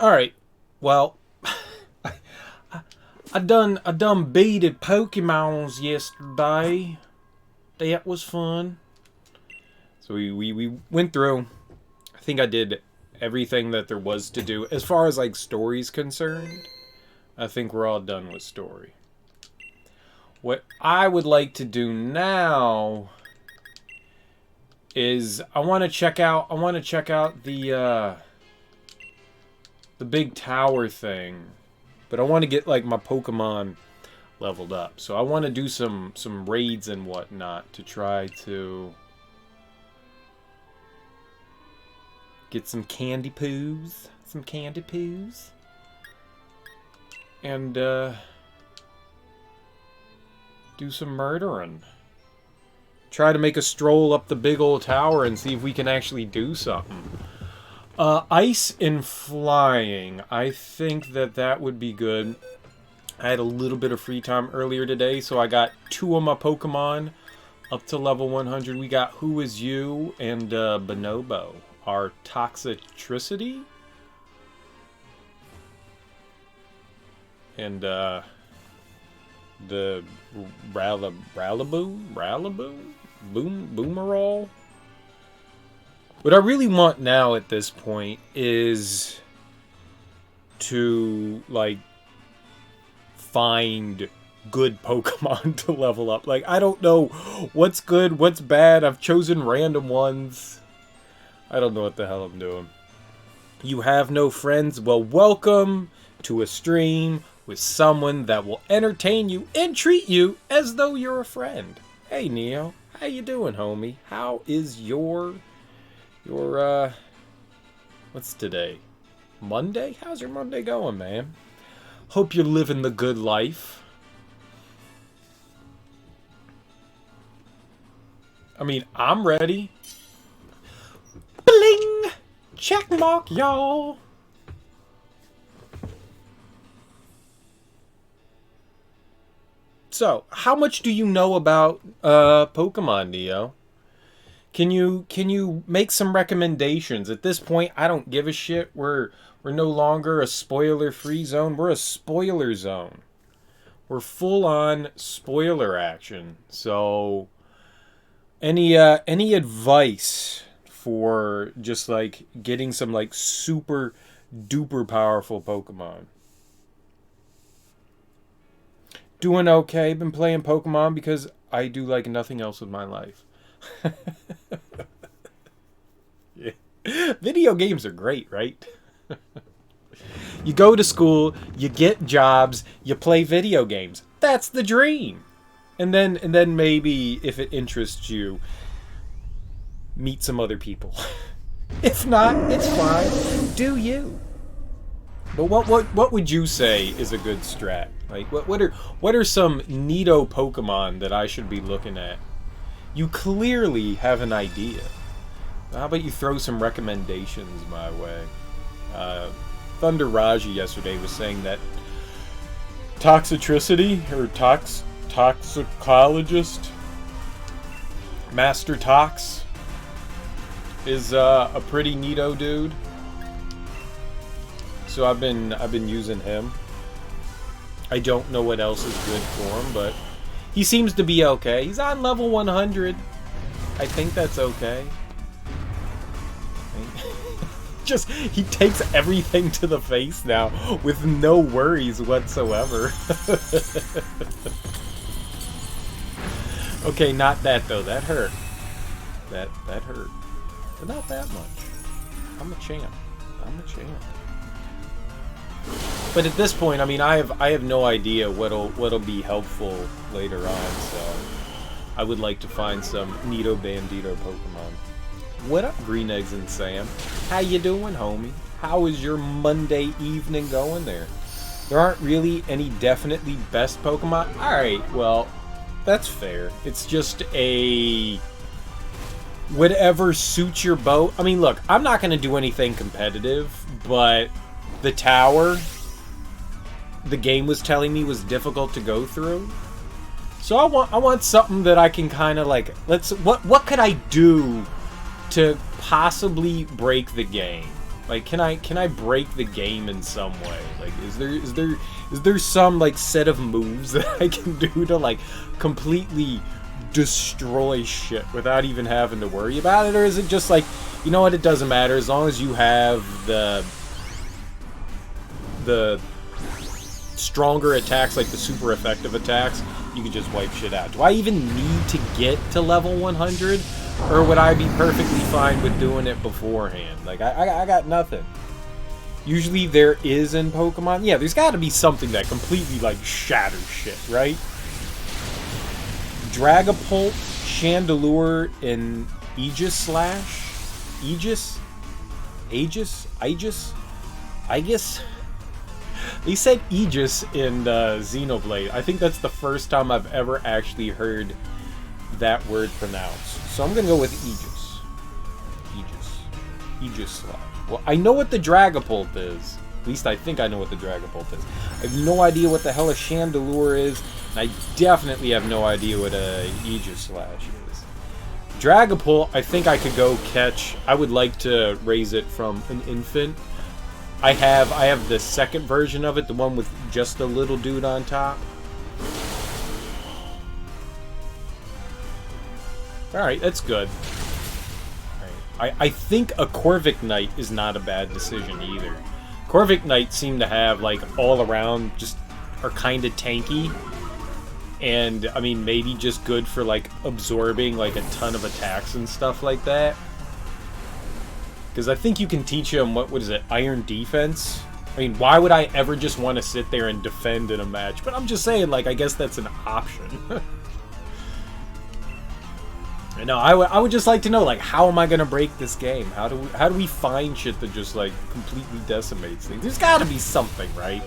Alright, well, I done beated Pokemons yesterday. That was fun. So we went through. I think I did everything that there was to do. As far as, like, story's concerned, I think we're all done with story. What I would like to do now is I want to check out the big tower thing. But I want to get, like, my Pokemon leveled up. So I want to do some raids and whatnot to try to get some candy poos. And do some murdering. Try to make a stroll up the big old tower and see if we can actually do something. Ice and flying. I think that would be good. I had a little bit of free time earlier today, so I got 2 of my Pokemon up to level 100. We got Who Is You and Bonobo. Our Toxtricity. And the Ralaboo? Boomerall? What I really want now at this point is to, like, find good Pokemon to level up. Like, I don't know what's good, what's bad. I've chosen random ones. I don't know what the hell I'm doing. You have no friends? Well, welcome to a stream with someone that will entertain you and treat you as though you're a friend. Hey, Neo. How you doing, homie? How is your what's today? Monday? How's your Monday going, man? Hope you're living the good life. I mean, I'm ready. Bling! Check mark, y'all. So, how much do you know about Pokemon, Neo? Can you make some recommendations? At this point, I don't give a shit. We're no longer a spoiler-free zone. We're a spoiler zone. We're full-on spoiler action. So, any advice for just, like, getting some, like, super duper powerful Pokemon? Doing okay. Been playing Pokemon because I do, like, nothing else with my life. Yeah. Video games are great, right? You go to school, you get jobs, you play video games. That's the dream. And then maybe, if it interests you, meet some other people. If not, it's fine. Do you? But what would you say is a good strat? Like, what are some neato Pokemon that I should be looking at? You clearly have an idea. How about you throw some recommendations my way? Thunder Raji yesterday was saying that Toxtricity, or Toxicologist, Master Tox, is a pretty neato dude. So I've been using him. I don't know what else is good for him, but he seems to be okay. He's on level 100. I think that's okay. Just, he takes everything to the face now with no worries whatsoever. Okay, not that though. That hurt. That hurt. But not that much. I'm a champ. But at this point, I mean, I have no idea what'll be helpful later on, so I would like to find some Neato Bandito Pokemon. What up, Green Eggs and Sam? How you doing, homie? How is your Monday evening going there? There aren't really any definitely best Pokemon? Alright, well, that's fair. It's just a whatever suits your boat. I mean, look, I'm not going to do anything competitive, but the tower, the game was telling me was difficult to go through. So I want something that I can kind of like, what could I do to possibly break the game? Like, can I break the game in some way? Like, is there some like set of moves that I can do to like completely destroy shit without even having to worry about it? Or is it just like, you know what, it doesn't matter as long as you have the stronger attacks, like the super effective attacks, you can just wipe shit out. Do I even need to get to level 100? Or would I be perfectly fine with doing it beforehand? Like, I got nothing. Usually there is in Pokemon. Yeah, there's got to be something that completely, like, shatters shit, right? Dragapult, Chandelure, and Aegislash? Aegis? They said Aegis in Xenoblade. I think that's the first time I've ever actually heard that word pronounced. So I'm gonna go with Aegis. Aegislash. Well, I know what the Dragapult is. At least I think I know what the Dragapult is. I have no idea what the hell a Chandelure is. And I definitely have no idea what a Aegislash is. Dragapult, I think I could go catch. I would like to raise it from an infant. I have the second version of it, the one with just a little dude on top. Alright, that's good. Right. I think a Corviknight is not a bad decision either. Corviknight seem to have, like, all around, just are kind of tanky. And, I mean, maybe just good for, like, absorbing, like, a ton of attacks and stuff like that. Because I think you can teach him, what is it, Iron Defense? I mean, why would I ever just want to sit there and defend in a match? But I'm just saying, like, I guess that's an option. No, I would just like to know, like, how am I gonna break this game? How do we find shit that just, like, completely decimates things? There's gotta be something, right?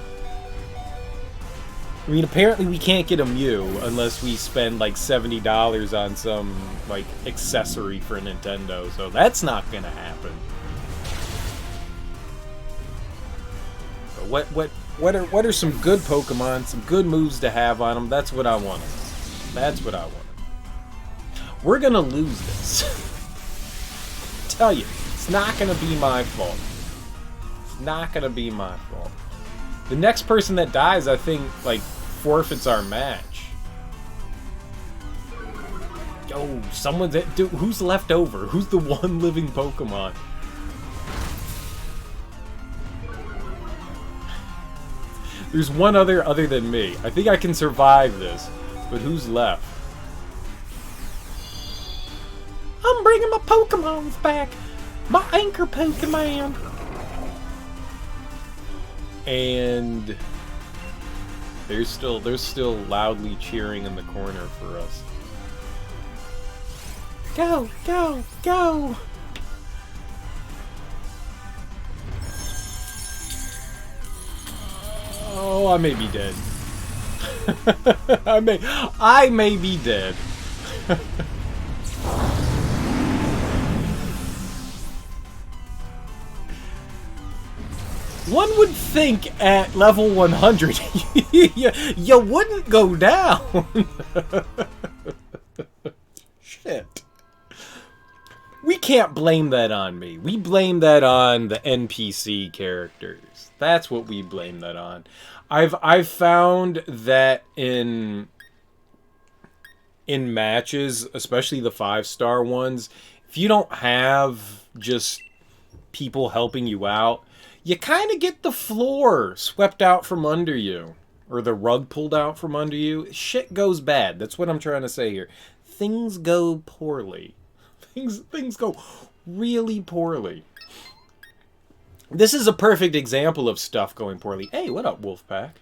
I mean, apparently we can't get a Mew unless we spend, like, $70 on some, like, accessory for Nintendo, so that's not gonna happen. But what are some good Pokemon, some good moves to have on them? That's what I want. That's what I want. We're gonna lose this. Tell you, it's not gonna be my fault. It's not gonna be my fault. The next person that dies, I think, like, forfeits our match. Yo, someone's... Dude, who's left over? Who's the one living Pokemon? There's one other than me. I think I can survive this. But who's left? I'm bringing my Pokemons back! My anchor Pokemon! And... They're still loudly cheering in the corner for us. Go! Go! Go! Oh, I may be dead. I may be dead. One would think at level 100, you wouldn't go down. Shit. We can't blame that on me. We blame that on the NPC characters. That's what we blame that on. I've found that in matches, especially the 5-star ones, if you don't have just people helping you out, you kind of get the floor swept out from under you. Or the rug pulled out from under you. Shit goes bad. That's what I'm trying to say here. Things go poorly. Things go really poorly. This is a perfect example of stuff going poorly. Hey, what up, Wolfpack?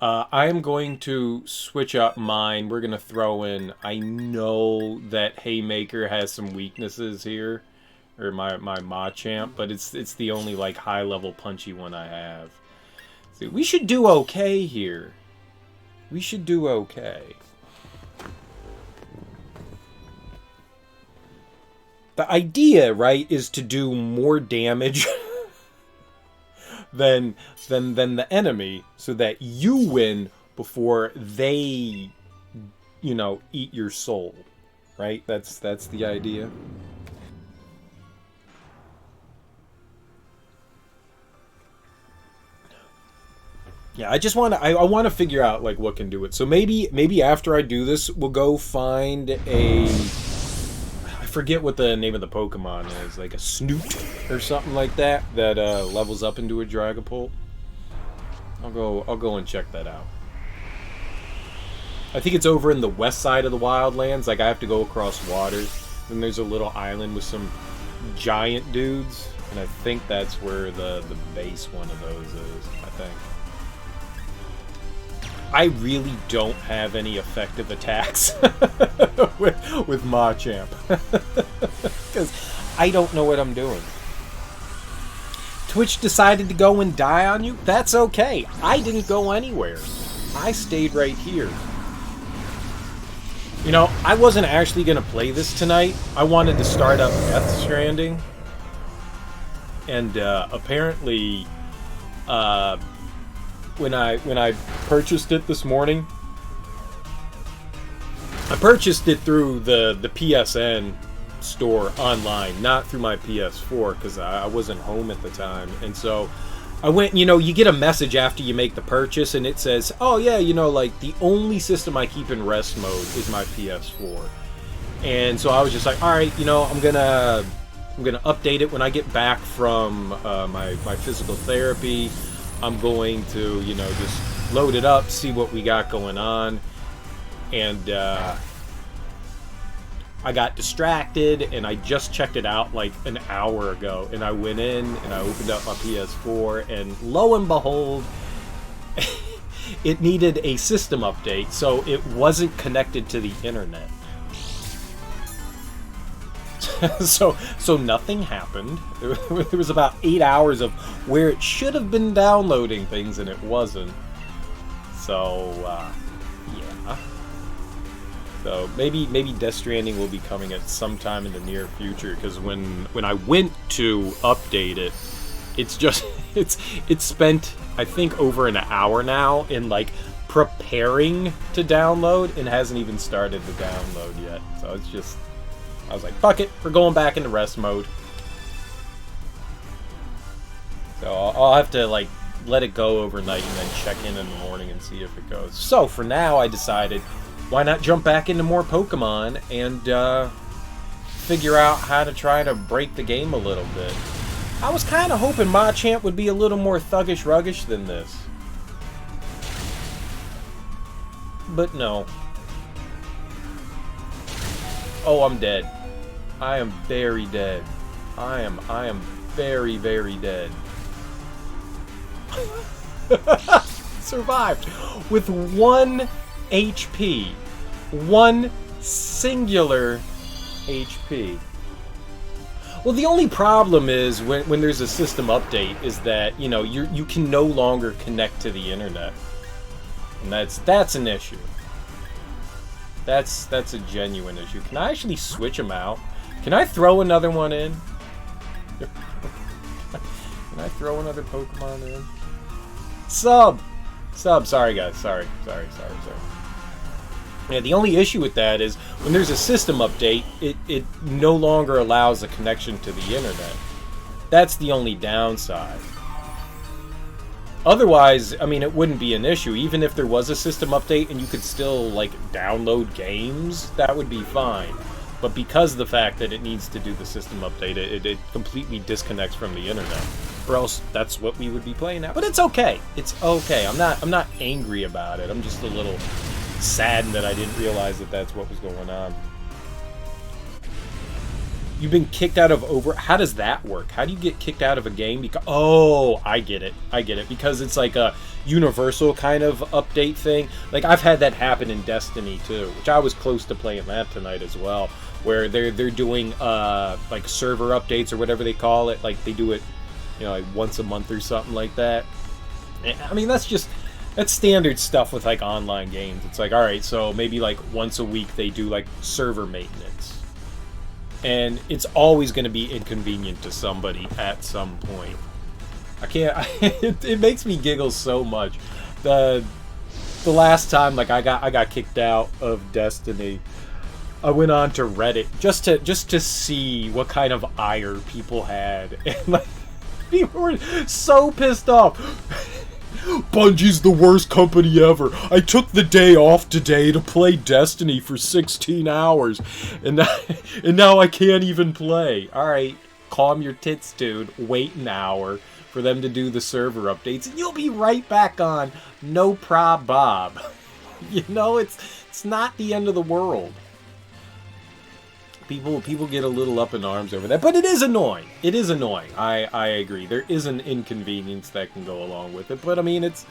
I am going to switch up mine. We're going to throw in... I know that Haymaker has some weaknesses here. Or my Machamp, but it's the only, like, high-level punchy one I have. See, we should do okay here. We should do okay. The idea, right, is to do more damage than the enemy, so that you win before they, you know, eat your soul. Right? That's the idea. Yeah, I just want to. I want to figure out like what can do it. So maybe after I do this, we'll go find a. I forget what the name of the Pokemon is, like a Snoot or something like that. That levels up into a Dragapult. I'll go and check that out. I think it's over in the west side of the Wildlands. Like I have to go across water. Then there's a little island with some giant dudes, and I think that's where the base one of those is. I think. I really don't have any effective attacks with Machamp. Because I don't know what I'm doing. Twitch decided to go and die on you? That's okay. I didn't go anywhere. I stayed right here. You know, I wasn't actually going to play this tonight. I wanted to start up Death Stranding. And apparently... When I purchased it this morning, I purchased it through the PSN store online, not through my PS4 because I wasn't home at the time. And so I went, you know, you get a message after you make the purchase and it says, oh yeah, you know, like the only system I keep in rest mode is my PS4. And so I was just like, all right, you know, I'm gonna update it when I get back from my physical therapy. I'm going to, you know, just load it up, see what we got going on. And I got distracted, and I just checked it out like an hour ago. And I went in, and I opened up my PS4, and lo and behold, it needed a system update, so it wasn't connected to the internet. So nothing happened. There was about 8 hours of where it should have been downloading things and it wasn't. So yeah. So maybe Death Stranding will be coming at some time in the near future, because when I went to update it, it's just it's spent I think over an hour now in like preparing to download and hasn't even started the download yet. So it's just, I was like, fuck it, we're going back into rest mode. So I'll have to like let it go overnight and then check in the morning and see if it goes. So for now, I decided, why not jump back into more Pokemon and figure out how to try to break the game a little bit. I was kind of hoping Machamp would be a little more thuggish ruggish than this. But no. Oh, I'm dead. I am very dead. I am very, very dead. Survived with 1 HP. 1 singular HP. Well, the only problem is when there's a system update is that, you know, you can no longer connect to the internet. And that's an issue. That's a genuine issue. Can I actually switch them out? Can I throw another one in? Can I throw another Pokemon in? Sub! Sorry, guys. Sorry. Yeah, the only issue with that is when there's a system update, it no longer allows a connection to the internet. That's the only downside. Otherwise, I mean, it wouldn't be an issue. Even if there was a system update and you could still, like, download games, that would be fine. But because of the fact that it needs to do the system update, it completely disconnects from the internet. Or else that's what we would be playing at. But it's okay. It's okay. I'm not angry about it. I'm just a little saddened that I didn't realize that that's what was going on. You've been kicked out of over... How does that work? How do you get kicked out of a game? Because... Oh, I get it. Because it's like a universal kind of update thing. Like, I've had that happen in Destiny, too. Which I was close to playing that tonight as well. Where they're doing, like, server updates or whatever they call it. Like, they do it, you know, like, once a month or something like that. I mean, that's standard stuff with, like, online games. It's like, alright, so maybe, like, once a week they do, like, server maintenance. And it's always going to be inconvenient to somebody at some point. I can't... it makes me giggle so much. The last time, like, I got kicked out of Destiny, I went on to Reddit just to see what kind of ire people had. And, like, people were so pissed off. Bungie's the worst company ever. I took the day off today to play Destiny for 16 hours, and now I can't even play. Alright, calm your tits, dude. Wait an hour for them to do the server updates, and you'll be right back on. No prob Bob. You know, it's not the end of the world. People get a little up in arms over that, but it is annoying. It is annoying. I agree. There is an inconvenience that can go along with it, but I mean, it's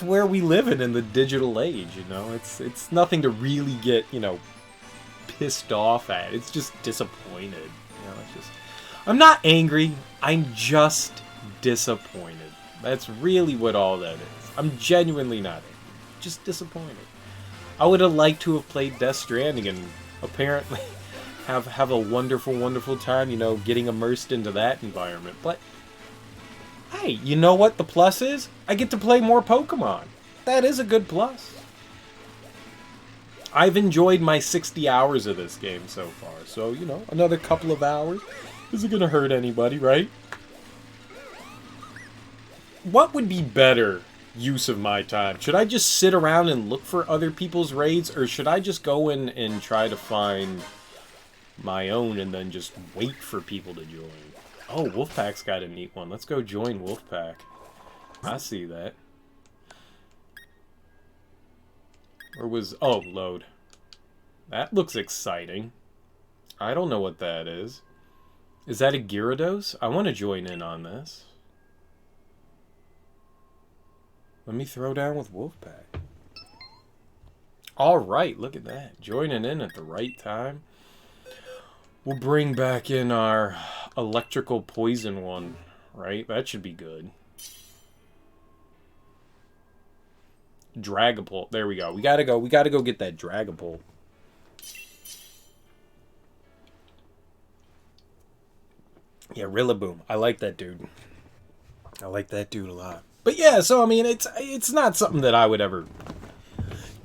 where we live in the digital age. You know, it's nothing to really get, you know, pissed off at. It's just disappointed. You know, it's just, I'm not angry. I'm just disappointed. That's really what all that is. I'm genuinely not angry. Just disappointed. I would have liked to have played Death Stranding and apparently have a wonderful, wonderful time, you know, getting immersed into that environment. But, hey, you know what the plus is? I get to play more Pokemon. That is a good plus. I've enjoyed my 60 hours of this game so far. So, you know, another couple of hours isn't going to hurt anybody, right? What would be better use of my time? Should I just sit around and look for other people's raids, or should I just go in and try to find my own and then just wait for people to join? Oh, Wolfpack's got a neat one. Let's go join Wolfpack. I see that. Or was... oh, load. That looks exciting. I don't know what that is. Is that a Gyarados? I want to join in on this. Let me throw down with Wolfpack. Alright, look at that. Joining in at the right time. We'll bring back in our electrical poison one, right? That should be good. Dragapult. There we go. We gotta go get that Dragapult. Yeah, Rillaboom. I like that dude. I like that dude a lot. But yeah, so I mean, it's not something that I would ever...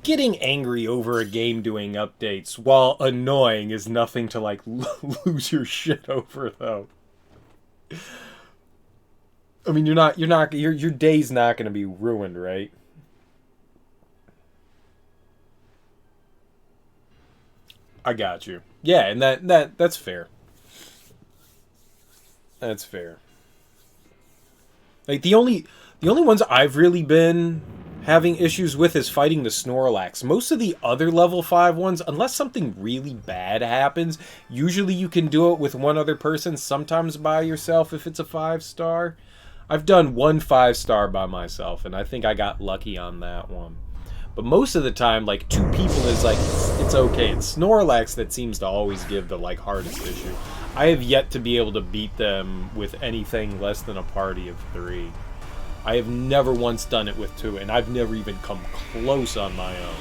Getting angry over a game doing updates, while annoying, is nothing to, like, lose your shit over, though. I mean, your day's not gonna be ruined, right? I got you. Yeah, and that's fair. That's fair. Like, the only ones I've really been having issues with is fighting the Snorlax. Most of the other level 5 ones, unless something really bad happens, usually you can do it with one other person, sometimes by yourself if it's a 5-star. I've done one 5-star by myself, and I think I got lucky on that one. But most of the time, like, 2 people is like, it's okay. It's Snorlax that seems to always give the, like, hardest issue. I have yet to be able to beat them with anything less than a party of 3. I have never once done it with 2, and I've never even come close on my own.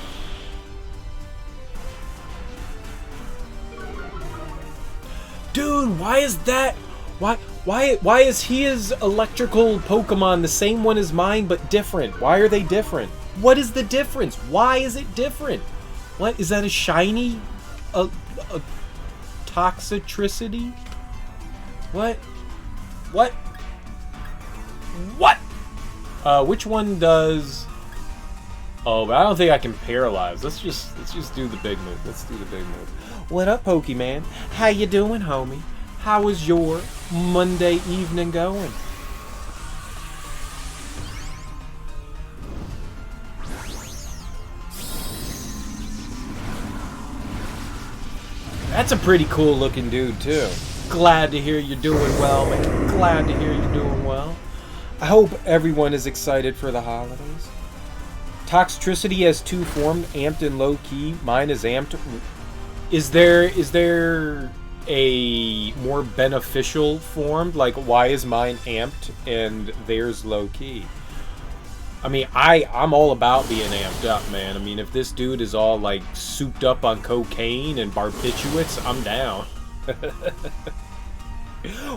Dude, why is that? Why is his electrical Pokemon the same one as mine, but different? Why are they different? What is the difference? Why is it different? What, is that a shiny? A Toxicity? What? What? What? Which one does... oh, but I don't think I can paralyze. Let's just do the big move. Let's do the big move. What up, Pokemon? How you doing, homie? How is your Monday evening going? That's a pretty cool looking dude, too. Glad to hear you're doing well, man. Glad to hear you're doing well. I hope everyone is excited for the holidays. Toxtricity has 2 forms, amped and low key. Mine is amped. Is there a more beneficial form? Like, why is mine amped and theirs low key? I mean, I'm all about being amped up, man. I mean, if this dude is all, like, souped up on cocaine and barbiturates, I'm down.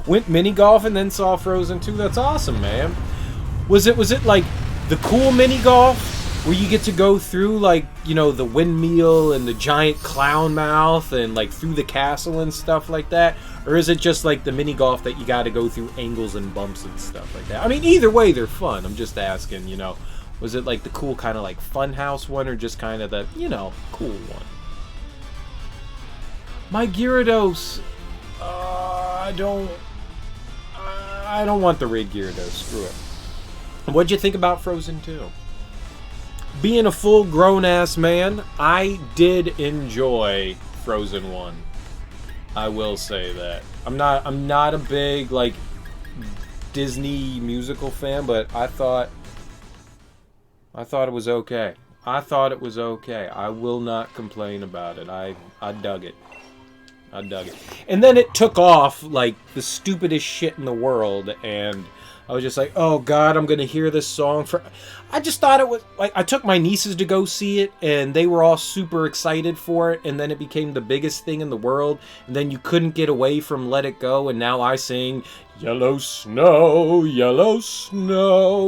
Went mini golf and then saw Frozen 2. That's awesome, man. Was it like the cool mini golf where you get to go through, like, you know, the windmill and the giant clown mouth and, like, through the castle and stuff like that? Or is it just like the mini golf that you got to go through angles and bumps and stuff like that? I mean, either way, they're fun. I'm just asking, you know, was it like the cool kind of like Funhouse one, or just kind of the, you know, cool one? My Gyarados, I don't want the Raid Gyarados. Screw it. What'd you think about Frozen 2? Being a full-grown-ass man, I did enjoy Frozen 1. I will say that. I'm not a big, like, Disney musical fan, but I thought it was okay. I thought it was okay. I will not complain about it. I dug it. I dug it. And then it took off like the stupidest shit in the world, and I was just like, oh god, I'm gonna hear this song for... I just thought it was... like, I took my nieces to go see it, and they were all super excited for it, and then it became the biggest thing in the world, and then you couldn't get away from Let It Go, and now I sing yellow snow,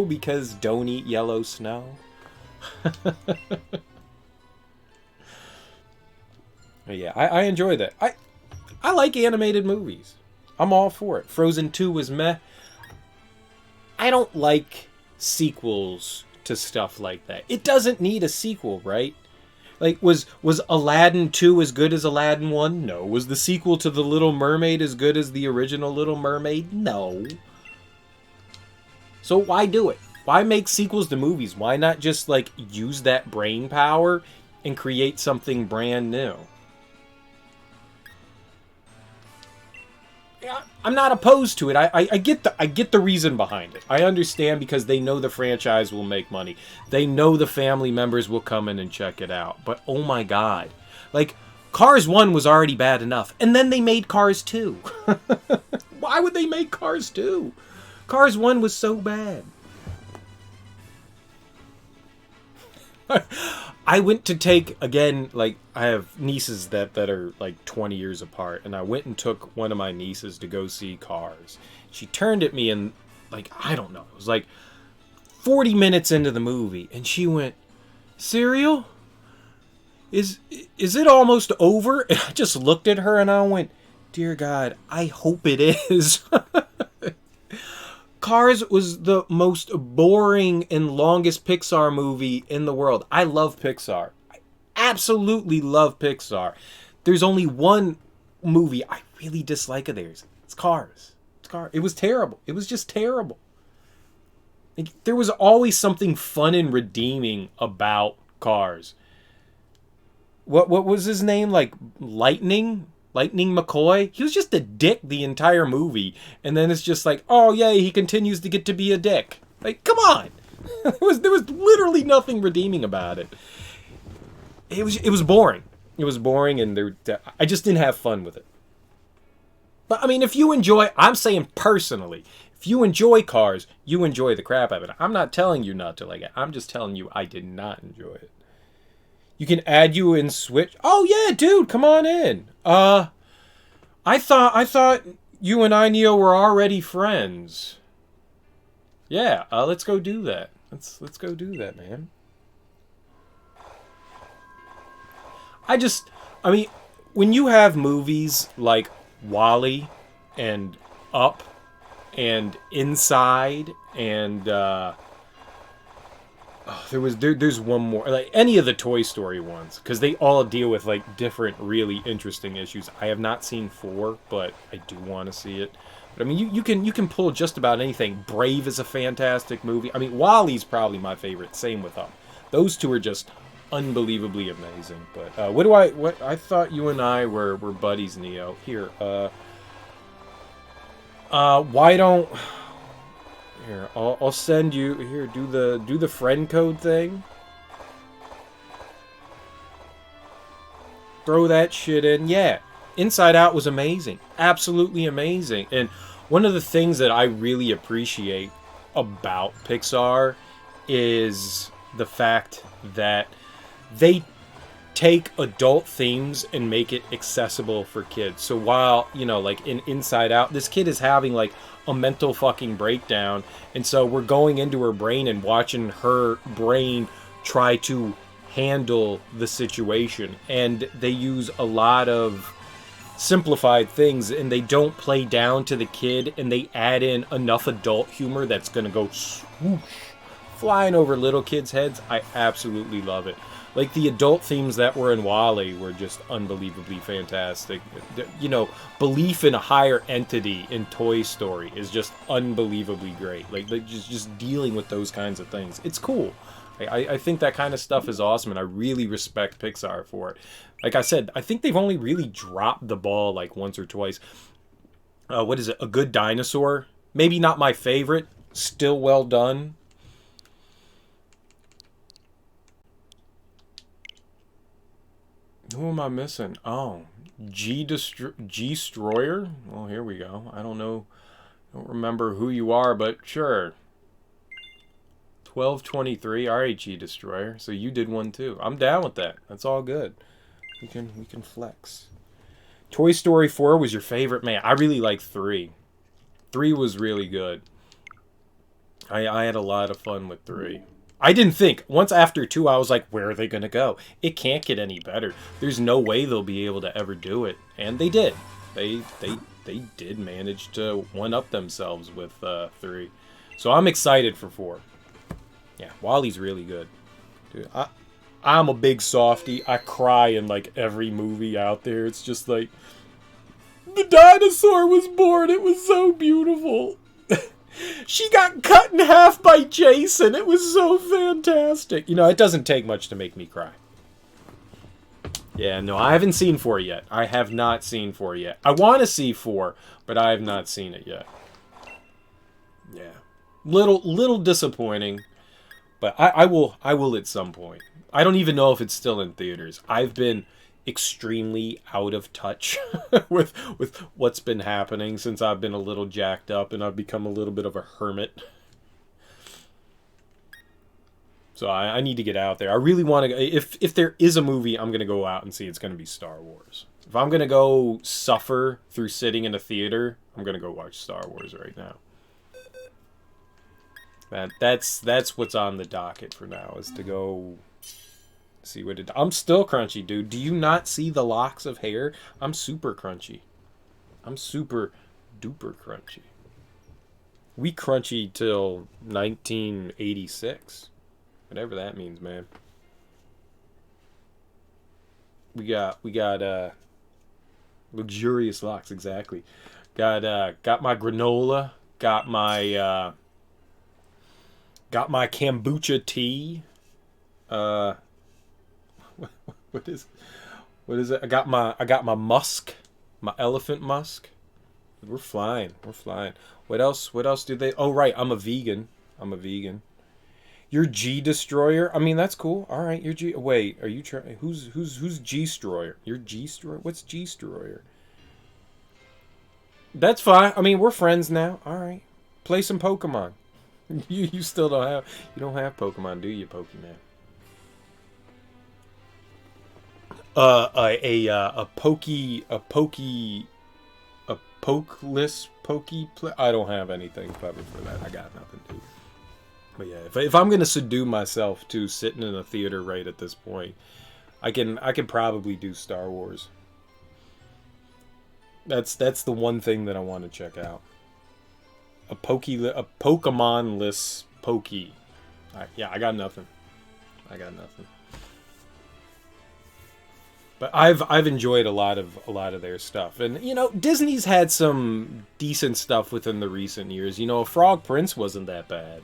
because don't eat yellow snow. Yeah, I enjoy that. I like animated movies. I'm all for it. Frozen 2 was meh. I don't like sequels to stuff like that. It doesn't need a sequel, right? Like, was Aladdin 2 as good as Aladdin 1? No. Was the sequel to The Little Mermaid as good as the original Little Mermaid? No. So why do it? Why make sequels to movies? Why not just, like, use that brain power and create something brand new? I'm not opposed to it. I get the reason behind it. I understand, because they know the franchise will make money. They know the family members will come in and check it out. But oh my god. Like, Cars 1 was already bad enough. And then they made Cars 2. Why would they make Cars 2? Cars 1 was so bad. I went to take, again, like, I have nieces that are, like, 20 years apart, and I went and took one of my nieces to go see Cars. She turned at me and, like, I don't know, it was like 40 minutes into the movie, and she went, "Cereal? Is it almost over?" And I just looked at her and I went, "Dear God, I hope it is." Cars was the most boring and longest Pixar movie in the world. I love Pixar. I absolutely love Pixar. There's only one movie I really dislike of theirs. It's Cars. It was terrible. It was just terrible. Like, there was always something fun and redeeming about Cars. What was his name? Like, Lightning McCoy? He was just a dick the entire movie. And then it's just like, oh yay, he continues to get to be a dick. Like, come on. There was literally nothing redeeming about it. It was boring. It was boring, and I just didn't have fun with it. But I mean, if you enjoy, I'm saying personally, if you enjoy Cars, you enjoy the crap out of it. I'm not telling you not to like it. I'm just telling you I did not enjoy it. You can add you in Switch. Oh yeah, dude, come on in. I thought you and I, Neo, were already friends. Yeah, let's go do that. Let's go do that, man. I mean, when you have movies like WALL-E and Up and Inside and there's one more, like any of the Toy Story ones, because they all deal with like different really interesting issues. I have not seen 4, but I do want to see it. But I mean, you can pull just about anything. Brave is a fantastic movie. I mean, WALL-E's probably my favorite. Same with Up. Those two are just unbelievably amazing. But what I thought you and I were buddies, Neo. Here, why don't... Here, I'll send you... Here, do the friend code thing. Throw that shit in. Yeah, Inside Out was amazing. Absolutely amazing. And one of the things that I really appreciate about Pixar is the fact that they take adult themes and make it accessible for kids. So while, you know, like in Inside Out, this kid is having like a mental fucking breakdown, and so we're going into her brain and watching her brain try to handle the situation, and they use a lot of simplified things, and they don't play down to the kid, and they add in enough adult humor that's gonna go swoosh, flying over little kids' heads. I absolutely love it. Like, the adult themes that were in WALL-E were just unbelievably fantastic. You know, belief in a higher entity in Toy Story is just unbelievably great. Like just dealing with those kinds of things. It's cool. I think that kind of stuff is awesome, and I really respect Pixar for it. Like I said, I think they've only really dropped the ball like once or twice. What is it? A Good Dinosaur? Maybe not my favorite. Still well done. Who am I missing? Oh, G-Destroyer? Well, here we go. I don't know. I don't remember who you are, but sure. 1223. All right, G-Destroyer. So you did one too. I'm down with that. That's all good. We can flex. Toy Story 4 was your favorite? Man, I really like 3. 3 was really good. I had a lot of fun with 3. I didn't think. Once after 2, I was like, where are they going to go? It can't get any better. There's no way they'll be able to ever do it. And they did. They did manage to one-up themselves with 3. So I'm excited for 4. Yeah, WALL-E's really good. Dude, I'm a big softie. I cry in, like, every movie out there. It's just like, the dinosaur was born. It was so beautiful. She got cut in half by Jason. It was so fantastic. You know, it doesn't take much to make me cry. Yeah, no, I haven't seen 4 yet. I have not seen 4 yet. I want to see 4, but I have not seen it yet. Yeah. Little disappointing. But I will at some point. I don't even know if it's still in theaters. I've been extremely out of touch with what's been happening since I've been a little jacked up and I've become a little bit of a hermit. So I need to get out there. I really want to. If there is a movie I'm going to go out and see, it's going to be Star Wars. If I'm going to go suffer through sitting in a theater, I'm going to go watch Star Wars right now. That's what's on the docket for now, is to go see what it... I'm still crunchy, dude. Do you not see the locks of hair? I'm super crunchy. I'm super duper crunchy. We crunchy till 1986. Whatever that means, man. We got luxurious locks, exactly. Got my granola, got my kombucha tea. What is it? I got my musk, my elephant musk. We're flying. What else do they... Oh, right, I'm a vegan. You're G-Destroyer? I mean, that's cool. All right, you're G... Wait, are you trying... Who's G-Destroyer? You're G-Destroyer? What's G-Destroyer? That's fine. I mean, we're friends now. All right. Play some Pokemon. You still don't have... You don't have Pokemon, do you, Pokemon? Pokeless Pokey... I don't have anything clever for that. I got nothing, dude. But yeah, if I'm gonna subdue myself to sitting in a theater right at this point, I can probably do Star Wars. That's the one thing that I want to check out. A Pokemon-less Pokey. Yeah, I got nothing. But I've enjoyed a lot of their stuff, and you know, Disney's had some decent stuff within the recent years. You know, Frog Prince wasn't that bad.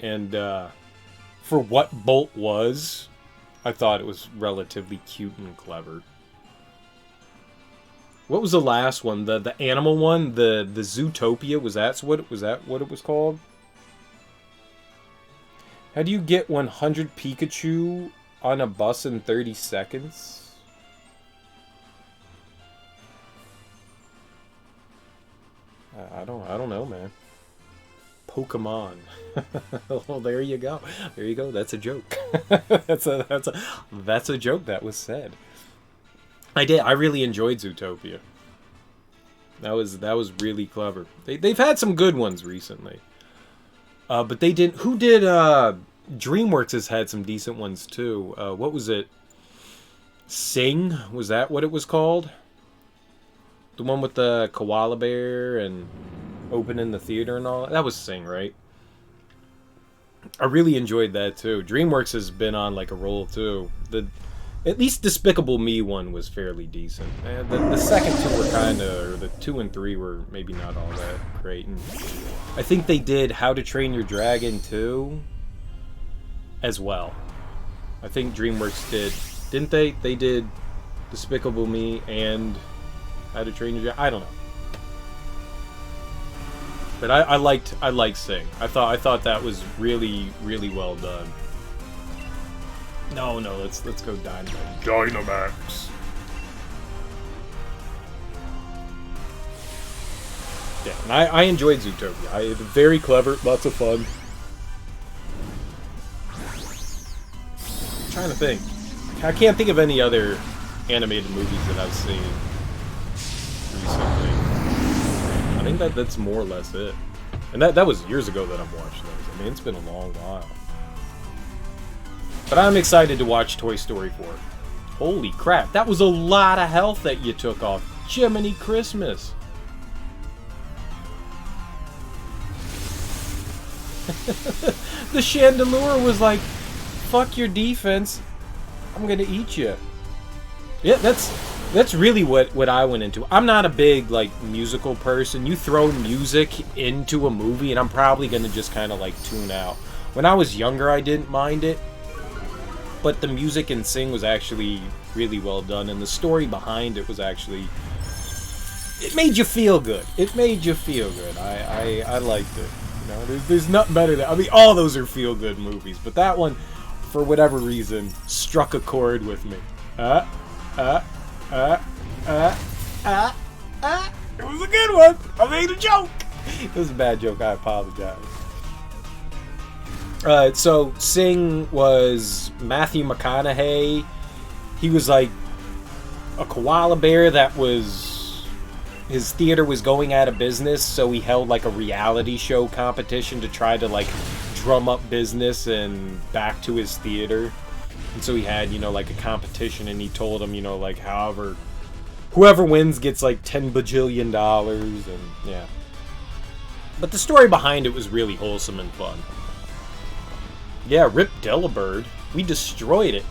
And for what Bolt was, I thought it was relatively cute and clever. What was the last one? The animal one? The Zootopia? Was that what it was called? How do you get 100 Pikachu on a bus in 30 seconds? I don't know, man. Pokemon. Well, there you go. That's a joke. that's a joke that was said. I really enjoyed Zootopia. That was really clever. They've had some good ones recently. But they didn't... Who did... DreamWorks has had some decent ones too. What was it? Sing, was that what it was called? The one with the koala bear and opening the theater and all? That was Sing, right? I really enjoyed that too. DreamWorks has been on like a roll too. At least Despicable Me one was fairly decent. And the second two were kind of, or the 2 and 3 were maybe not all that great. And I think they did How to Train Your Dragon 2 as well. I think DreamWorks didn't they? They did Despicable Me and How to Train Your Dragon. I don't know. But I liked Sing. I thought that was really, really well done. No, let's go Dynamax. Dynamax. Yeah, and I enjoyed Zootopia. Very clever, lots of fun. I'm trying to think. I can't think of any other animated movies that I've seen recently. I think that's more or less it. And that was years ago that I've watched those. I mean, it's been a long while. But I'm excited to watch Toy Story 4. Holy crap, that was a lot of health that you took off. Jiminy Christmas. The Chandelure was like, fuck your defense, I'm gonna eat you. Yeah, that's really what I went into. I'm not a big, like, musical person. You throw music into a movie and I'm probably gonna just kind of, like, tune out. When I was younger, I didn't mind it. But the music in Sing was actually really well done, and the story behind it was actually... It made you feel good. It made you feel good. I liked it. You know, there's nothing better than... I mean, all those are feel-good movies, but that one, for whatever reason, struck a chord with me. It was a good one! I made a joke! It was a bad joke, I apologize. So Sing was Matthew McConaughey. He was like a koala bear that was... His theater was going out of business, so he held like a reality show competition to try to like drum up business and back to his theater. And so he had, you know, like a competition, and he told him, you know, like whoever wins gets like $10 bajillion, and yeah. But the story behind it was really wholesome and fun. Yeah, Rip Delibird. We destroyed it.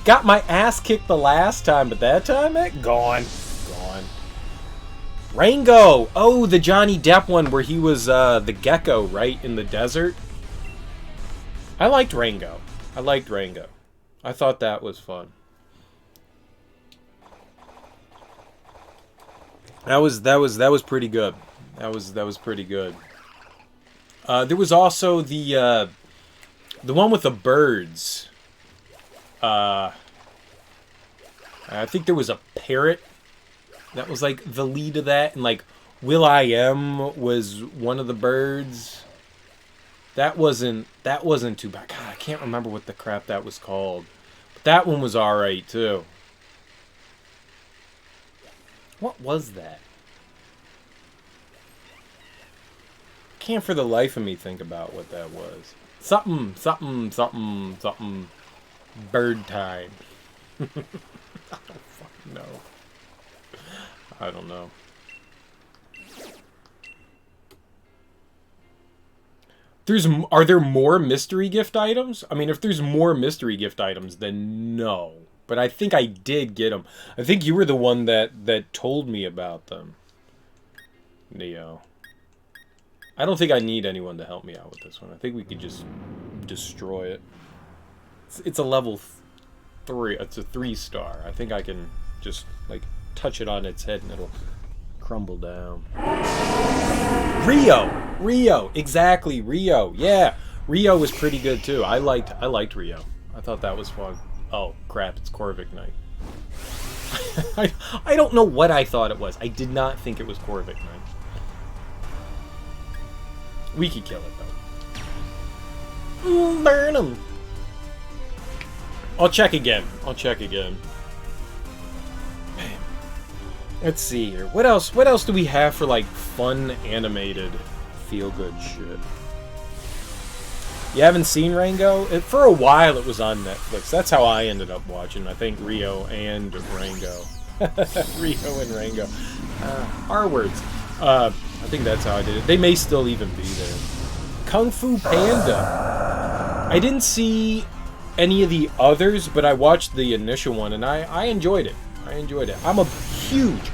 Got my ass kicked the last time, but that time, gone. Rango! Oh, the Johnny Depp one where he was the gecko, right, in the desert. I liked Rango. I thought that was fun. That was pretty good. That was pretty good. There was also the one with the birds. I think there was a parrot that was like the lead of that, and like Will.i.am was one of the birds. That wasn't too bad. God, I can't remember what the crap that was called. But that one was alright too. What was that? Can't for the life of me think about what that was. Something. Bird time. I don't fucking know. I don't know. Are there more mystery gift items? I mean, if there's more mystery gift items, then no. But I think I did get them. I think you were the one that told me about them, Neo. I don't think I need anyone to help me out with this one. I think we could just destroy it. It's a level 3. It's a 3-star. I think I can just, like, touch it on its head and it'll crumble down. Rio! Exactly, Rio. Yeah, Rio was pretty good, too. I liked Rio. I thought that was fun. Oh, crap, it's Corvic Knight. I don't know what I thought it was. I did not think it was Corvic Knight. We could kill it, though. Burn him! I'll check again. Man. Let's see here. What else do we have for, like, fun, animated, feel-good shit? You haven't seen Rango? For a while it was on Netflix. That's how I ended up watching, I think, Rio and Rango. Rio and Rango. R words. I think that's how I did it. They may still even be there. Kung Fu Panda. I didn't see any of the others, but I watched the initial one, and I enjoyed it. I enjoyed it. I'm a huge,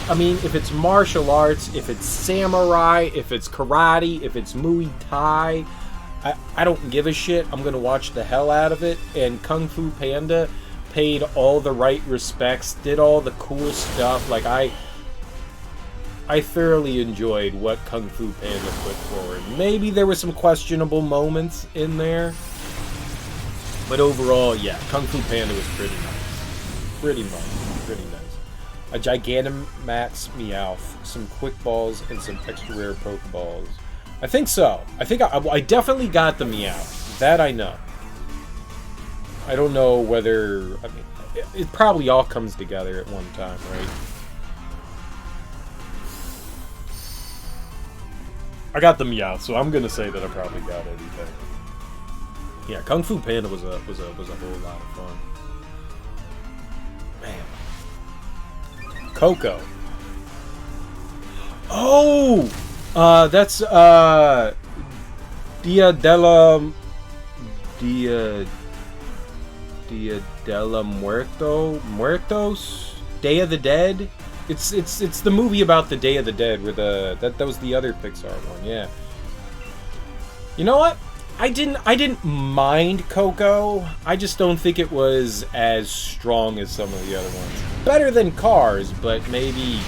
I mean, if it's martial arts, if it's samurai, if it's karate, if it's Muay Thai, I don't give a shit. I'm gonna watch the hell out of it. And Kung Fu Panda paid all the right respects, did all the cool stuff. Like, I thoroughly enjoyed what Kung Fu Panda put forward. Maybe there were some questionable moments in there, but overall, yeah, Kung Fu Panda was pretty nice. Pretty nice. A Gigantamax Meowth, some Quick Balls, and some extra rare Pokeballs. I think so. I think I definitely got the Meowth. That I know. I don't know whether... I mean, it probably all comes together at one time, right? I got the Meowth, so I'm gonna say that I probably got everything. Yeah, Kung Fu Panda was a whole lot of fun. Man. Coco. Oh! That's, Dia della Muertos? Day of the Dead? It's the movie about the Day of the Dead where that was the other Pixar one, yeah. You know what? I didn't mind Coco. I just don't think it was as strong as some of the other ones. Better than Cars, but maybe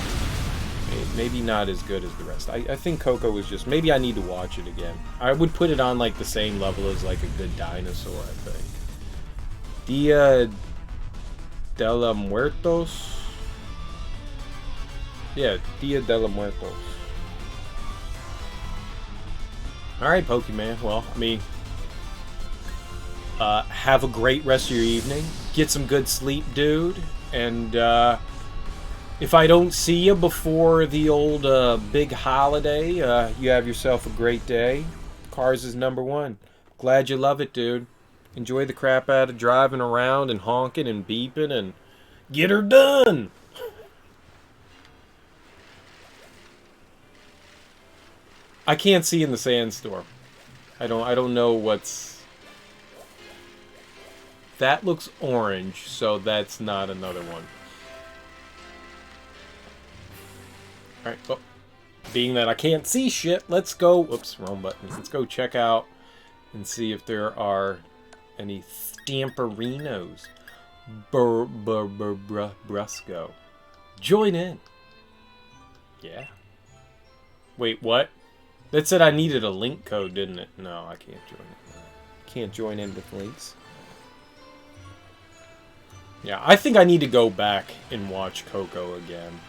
not as good as the rest. I think Coco was just... Maybe I need to watch it again. I would put it on, like, the same level as, like, A Good Dinosaur, I think. Dia della Muertos? Yeah, Dia della Muertos. Alright, Pokemon. Well, I mean... have a great rest of your evening. Get some good sleep, dude. And, if I don't see you before the old big holiday, you have yourself a great day. Cars is #1. Glad you love it, dude. Enjoy the crap out of driving around and honking and beeping and get her done. I can't see in the sandstorm. I don't know what's... That looks orange, so that's not another one. Alright, well, being that I can't see shit, let's go... Whoops, wrong button. Let's go check out and see if there are any Stamperinos. Brusco. Join in. Yeah. Wait, what? That said I needed a link code, didn't it? No, I can't join it. Can't join in with links. Yeah, I think I need to go back and watch Coco again.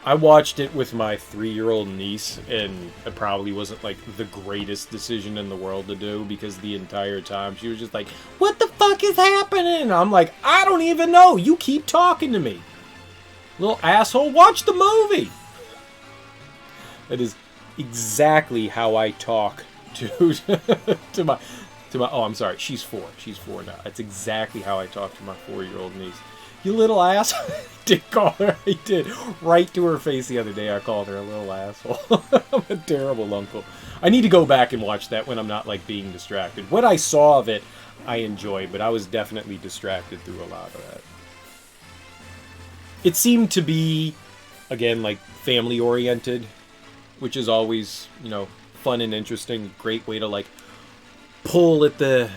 I watched it with my 3-year-old niece, and it probably wasn't, like, the greatest decision in the world to do, because the entire time she was just like, what the fuck is happening? And I'm like, I don't even know. You keep talking to me. Little asshole, watch the movie. That is exactly how I talk to to my oh, I'm sorry, she's 4 now. That's exactly how I talk to my 4-year-old niece. You little asshole. I did call her. I did. Right to her face the other day, I called her a little asshole. I'm a terrible uncle. I need to go back and watch that when I'm not, like, being distracted. What I saw of it, I enjoyed, but I was definitely distracted through a lot of that. It seemed to be, again, like, family-oriented, which is always, you know, fun and interesting. Great way to, like, pull at the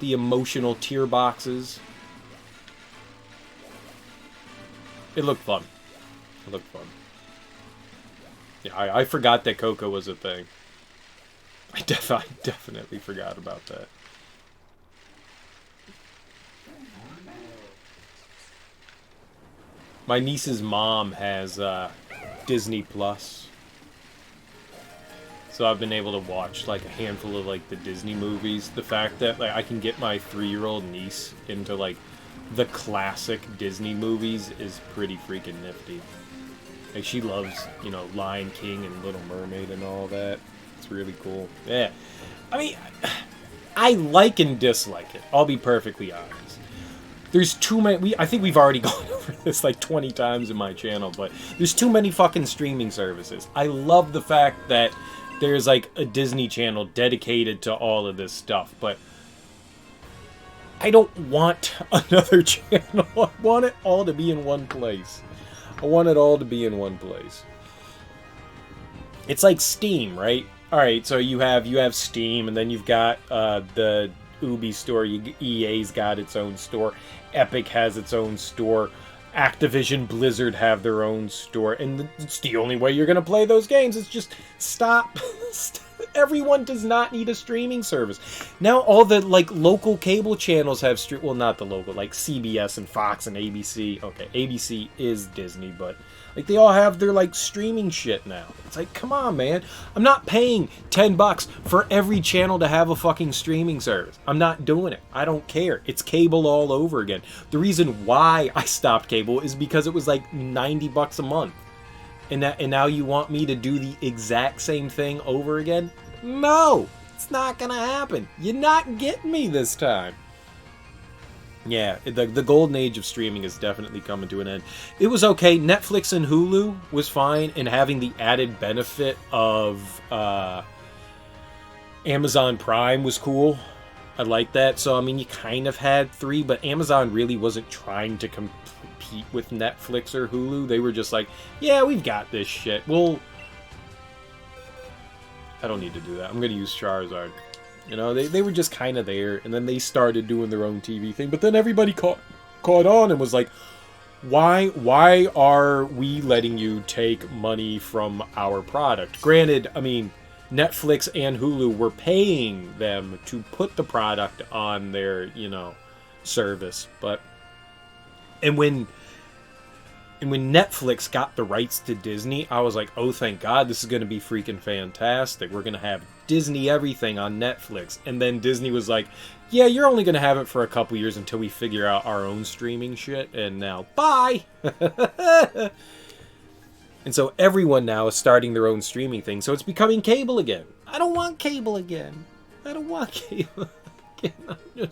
emotional tear boxes. It looked fun. It looked fun. Yeah, I forgot that Coco was a thing. I definitely forgot about that. My niece's mom has Disney Plus. So I've been able to watch like a handful of like the Disney movies. The fact that like I can get my 3-year-old niece into like the classic Disney movies is pretty freaking nifty. Like she loves, you know, Lion King and Little Mermaid and all that. It's really cool. Yeah. I mean, I like and dislike it. I'll be perfectly honest. There's too many... I think we've already gone over this like 20 times in my channel, but there's too many fucking streaming services. I love the fact that there's like a Disney Channel dedicated to all of this stuff, but I don't want another channel. I want it all to be in one place. I want it all to be in one place. It's like Steam, right? Alright, so you have Steam, and then you've got the Ubi store. EA's got its own store. Epic has its own store. Activision Blizzard have their own store. And it's the only way you're going to play those games. It's just stop. Everyone does not need a streaming service. Now all the like local cable channels have well, not the local, like CBS and Fox and ABC. Okay, ABC is Disney, but like they all have their like streaming shit now. It's like, come on, man. I'm not paying $10 for every channel to have a fucking streaming service. I'm not doing it. I don't care. It's cable all over again. The reason why I stopped cable is because it was like $90 a month. And now you want me to do the exact same thing over again? No! It's not gonna happen. You're not getting me this time. Yeah, the golden age of streaming is definitely coming to an end. It was okay. Netflix and Hulu was fine, and having the added benefit of Amazon Prime was cool. I like that. So, I mean, you kind of had three, but Amazon really wasn't trying to compete with Netflix or Hulu. They were just like, yeah, we've got this shit. Well, I don't need to do that. I'm going to use Charizard. You know, they were just kind of there, and then they started doing their own TV thing, but then everybody caught on and was like, why are we letting you take money from our product? Granted, I mean, Netflix and Hulu were paying them to put the product on their, you know, service, but and when Netflix got the rights to Disney, I was like, oh, thank God, this is going to be freaking fantastic. We're going to have Disney everything on Netflix. And then Disney was like, yeah, you're only going to have it for a couple years until we figure out our own streaming shit. And now, bye! And so everyone now is starting their own streaming thing. So it's becoming cable again. I don't want cable again. I don't want cable again.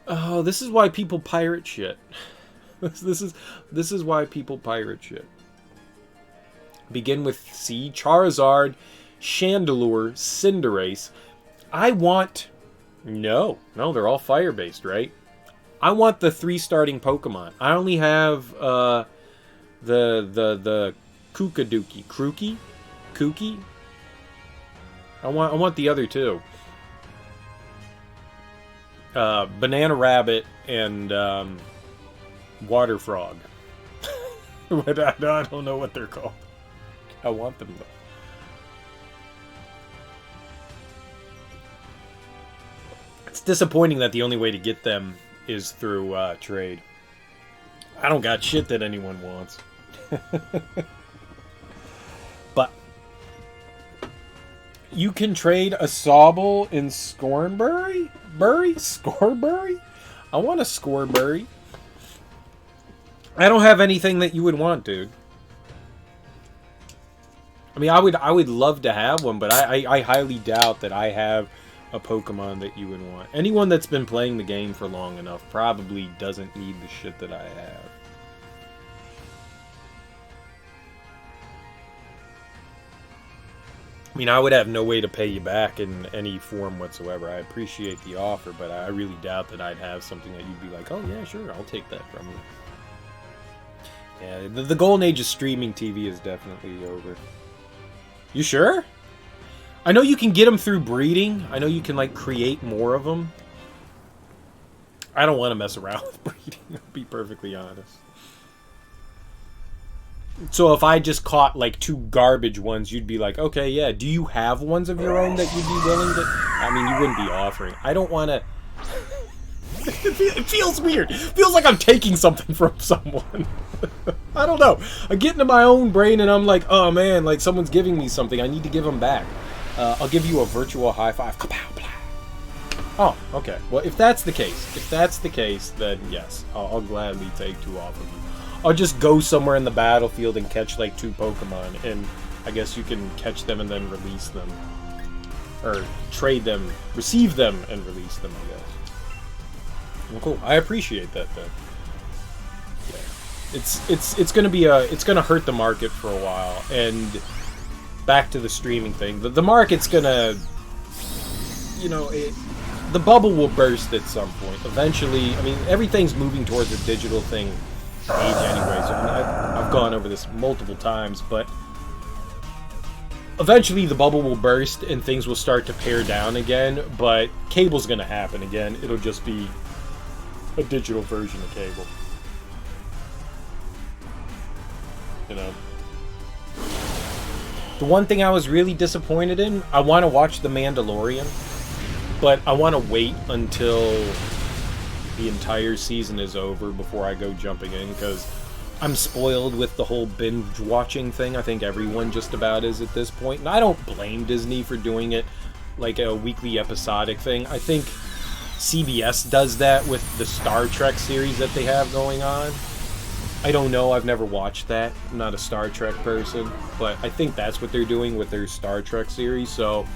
Oh, this is why people pirate shit. This is why people pirate shit. Begin with C, Charizard, Chandelure, Cinderace. I want... No, they're all fire-based, right? I want the 3 starting Pokemon. I only have the Kookaduki. Kookie? I want the other 2. Banana Rabbit and Water Frog. But I don't know what they're called. I want them though. It's disappointing that the only way to get them is through trade. I don't got shit that anyone wants. But you can trade a Sobble in Scorebury? Scorebury? I want a Scorebury. I don't have anything that you would want, dude. I mean, I would love to have one, but I highly doubt that I have a Pokemon that you would want. Anyone that's been playing the game for long enough probably doesn't need the shit that I have. I mean, I would have no way to pay you back in any form whatsoever. I appreciate the offer, but I really doubt that I'd have something that you'd be like, oh yeah, sure, I'll take that from you. Yeah, the golden age of streaming TV is definitely over. You sure? I know you can get them through breeding. I know you can, like, create more of them. I don't want to mess around with breeding, I'll be perfectly honest. So if I just caught, like, 2 garbage ones, you'd be like, okay, yeah, do you have ones of your own that you'd be willing to... I mean, you wouldn't be offering. I don't want to... It feels weird. It feels like I'm taking something from someone. I don't know. I get into my own brain and I'm like, oh man, like someone's giving me something. I need to give them back. I'll give you a virtual high five. Oh, okay. Well, if that's the case, then yes, I'll gladly take 2 off of you. I'll just go somewhere in the battlefield and catch like 2 Pokemon, and I guess you can catch them and then release them. Or trade them, receive them, and release them, I guess. Well, cool. I appreciate that, then. Yeah. It's gonna be it's gonna hurt the market for a while, and back to the streaming thing. The market's gonna, you know, the bubble will burst at some point. Eventually, I mean, everything's moving towards a digital thing age anyway, so I mean, I've gone over this multiple times, but eventually the bubble will burst and things will start to pare down again, but cable's gonna happen again. It'll just be a digital version of cable. You know? The one thing I was really disappointed in, I want to watch The Mandalorian, but I want to wait until the entire season is over before I go jumping in, because I'm spoiled with the whole binge watching thing. I think everyone just about is at this point, and I don't blame Disney for doing it like a weekly episodic thing. I think CBS does that with the Star Trek series that they have going on. I don't know, I've never watched that. I'm not a Star Trek person, but I think that's what they're doing with their Star Trek series, so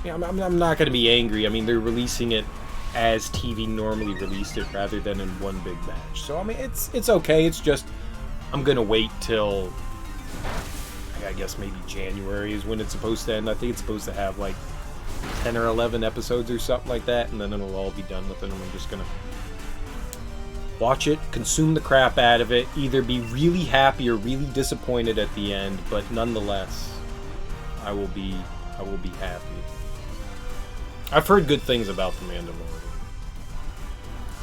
yeah, I'm not going to be angry. I mean, they're releasing it as TV normally released it rather than in one big batch. So, I mean, it's okay. It's just, I'm going to wait till, I guess maybe January is when it's supposed to end. I think it's supposed to have like 10 or 11 episodes or something like that, and then it'll all be done with it, and I'm just going to watch it, consume the crap out of it, either be really happy or really disappointed at the end, but nonetheless, I will be happy. I've heard good things about The Mandalorian.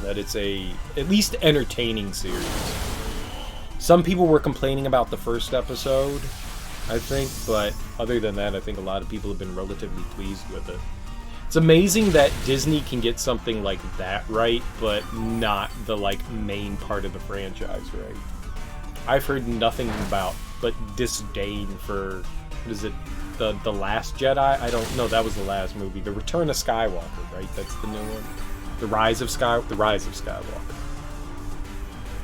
That it's at least entertaining series. Some people were complaining about the first episode, I think, but other than that, I think a lot of people have been relatively pleased with it. It's amazing that Disney can get something like that right, but not the, like, main part of the franchise right. I've heard nothing but disdain for, what is it, the Last Jedi? I don't know, that was the last movie. The Return of Skywalker, right? That's the new one. The Rise of Skywalker.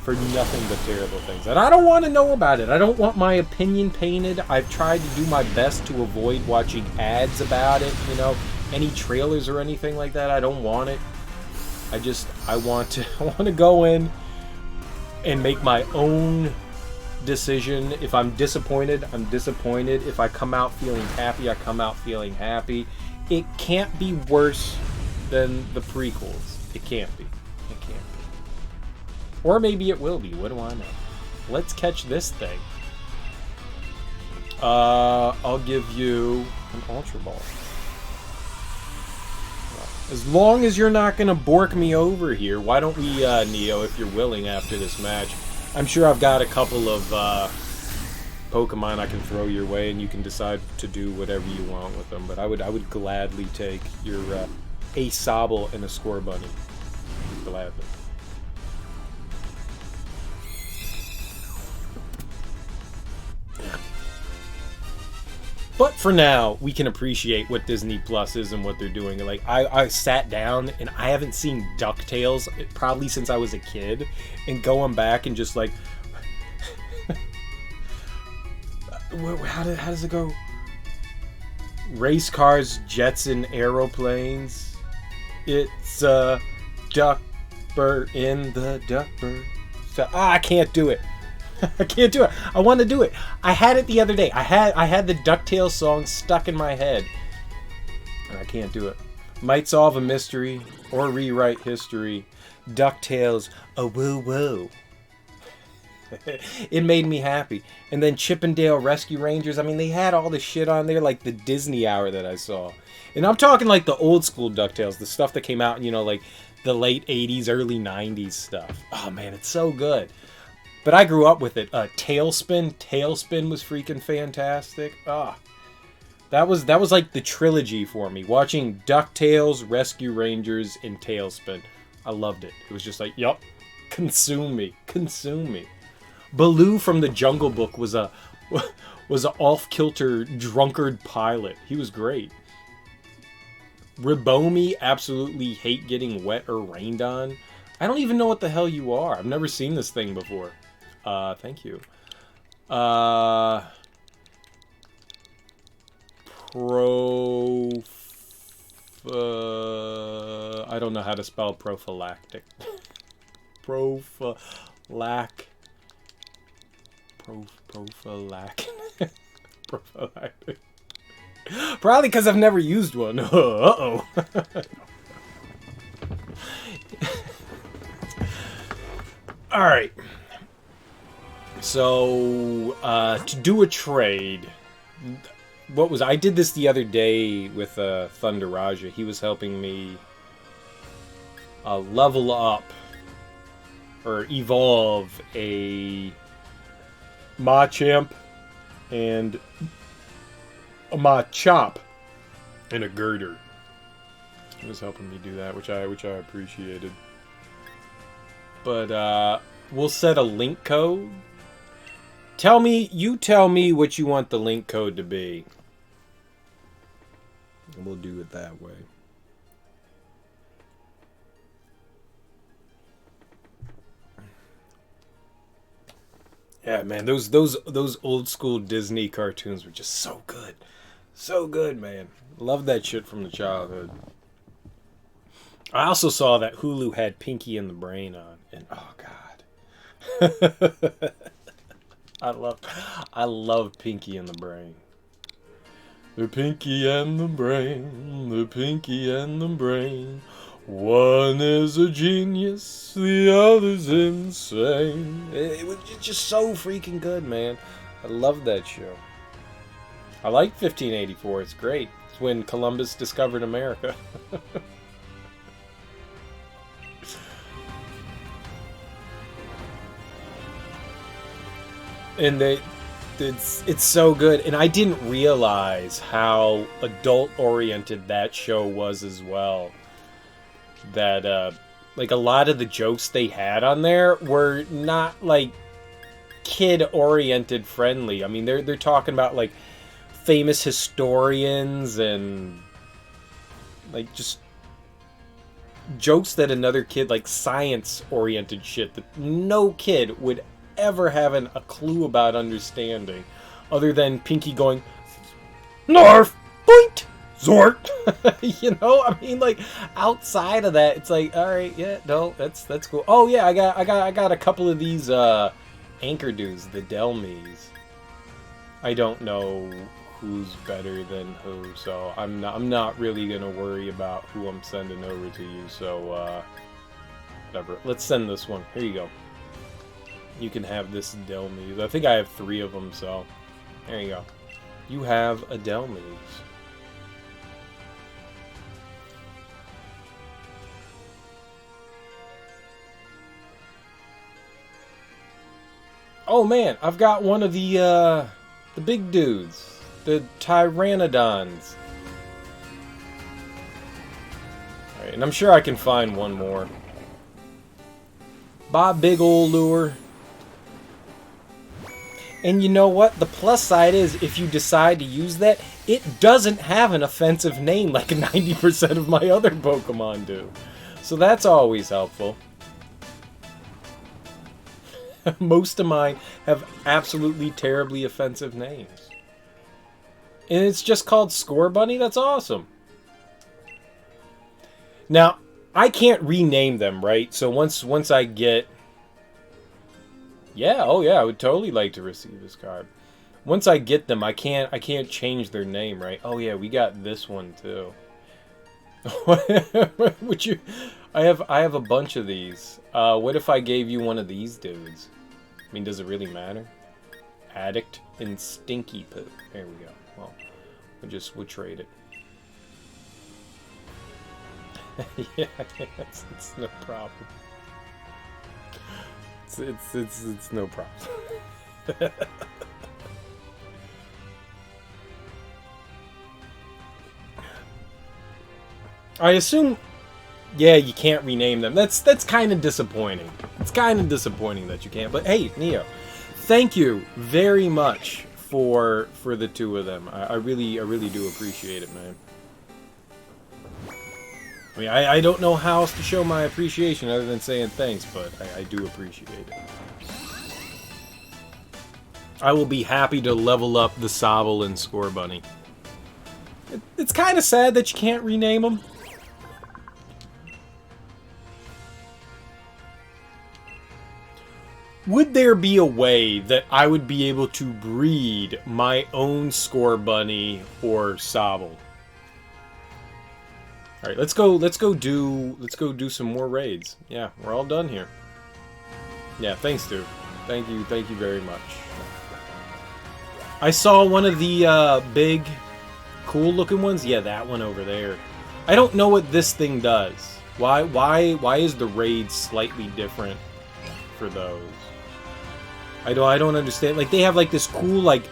For nothing but terrible things. And I don't want to know about it. I don't want my opinion painted. I've tried to do my best to avoid watching ads about it, you know, any trailers or anything like that. I don't want it. I want to go in and make my own decision. If I'm disappointed, I'm disappointed. If I come out feeling happy, I come out feeling happy. It can't be worse than the prequels. It can't be. It can't be. Or maybe it will be. What do I know? Let's catch this thing. I'll give you an Ultra Ball. As long as you're not going to bork me over here, why don't we, Neo, if you're willing, after this match, I'm sure I've got a couple of Pokemon I can throw your way, and you can decide to do whatever you want with them. But I would gladly take your a Sobble and a Scorbunny. Gladly. But for now, we can appreciate what Disney Plus is and what they're doing. Like, I sat down, and I haven't seen DuckTales probably since I was a kid. And going back and just like... how does it go? Race cars, jets, and aeroplanes. It's a duckbird in the duckbird. So, I can't do it. I can't do it. I want to do it. I had it the other day. I had the DuckTales song stuck in my head. And I can't do it. Might solve a mystery or rewrite history. DuckTales, a woo-woo. It made me happy. And then Chippendale Rescue Rangers. I mean, they had all the shit on there, like the Disney Hour that I saw. And I'm talking like the old school DuckTales, the stuff that came out, you know, like the late 80s, early 90s stuff. Oh, man, it's so good. But I grew up with it. Tailspin. Tailspin was freaking fantastic. That was like the trilogy for me. Watching DuckTales, Rescue Rangers, and Tailspin. I loved it. It was just like, yup, consume me. Consume me. Baloo from the Jungle Book was a off-kilter drunkard pilot. He was great. Ribomi, absolutely hate getting wet or rained on. I don't even know what the hell you are. I've never seen this thing before. Thank you. I don't know how to spell prophylactic. Prophylactic. Prophylactic. Probably because I've never used one. Uh-oh. Alright. So, to do a trade... I did this the other day with Thunder Raja. He was helping me level up or evolve a Machamp and a Machop and a Girder. He was helping me do that, which I appreciated. But we'll set a link code. You tell me what you want the link code to be. And we'll do it that way. Yeah, man, those old school Disney cartoons were just so good. So good, man. Love that shit from the childhood. I also saw that Hulu had Pinky and the Brain on, and oh god. I love Pinky and the Brain. The Pinky and the Brain, the Pinky and the Brain. One is a genius, the other's insane. It was just so freaking good, man. I love that show. I like 1584, it's great. It's when Columbus discovered America. And it's so good, and I didn't realize how adult-oriented that show was as well. That like a lot of the jokes they had on there were not like kid-oriented friendly. I mean, they're talking about like famous historians and like just jokes that another kid, like science-oriented shit that no kid would ever having a clue about understanding, other than Pinky going, Narf, Boint, Zort. You know, I mean, like outside of that, it's like, all right, yeah, no, that's cool. Oh yeah, I got a couple of these anchor dudes, the Delmies. I don't know who's better than who, so I'm not really gonna worry about who I'm sending over to you. So whatever. Let's send this one. Here you go. You can have this Delmies. I think I have 3 of them, so there you go. You have a Delmies. Oh man, I've got one of the big dudes, the Pteranodons. All right, and I'm sure I can find one more. Buy a big old lure. And you know what? The plus side is, if you decide to use that, it doesn't have an offensive name like 90% of my other Pokemon do. So that's always helpful. Most of mine have absolutely terribly offensive names. And it's just called Scorbunny? That's awesome. Now, I can't rename them, right? So once I get... Yeah, oh yeah, I would totally like to receive this card. Once I get them, I can't change their name, right? Oh yeah, we got this one too. Would you? I have a bunch of these. What if I gave you one of these dudes? I mean, does it really matter? Addict and Stinky Poo. There we go. Well, we'll trade it. Yeah, it's no problem. It's no problem. I assume, yeah, you can't rename them. That's kind of disappointing. It's kind of disappointing that you can't. But hey, Neo, thank you very much for the 2 of them. I really do appreciate it, man. I mean, I don't know how else to show my appreciation other than saying thanks, but I do appreciate it. I will be happy to level up the Sobble and Scorbunny. It's kind of sad that you can't rename them. Would there be a way that I would be able to breed my own Scorbunny or Sobble? All right, let's go do some more raids. Yeah, we're all done here. Yeah, thanks, dude. Thank you very much. I saw one of the big, cool-looking ones. Yeah, that one over there. I don't know what this thing does. Why is the raid slightly different for those? I don't understand. Like, they have like this cool, like,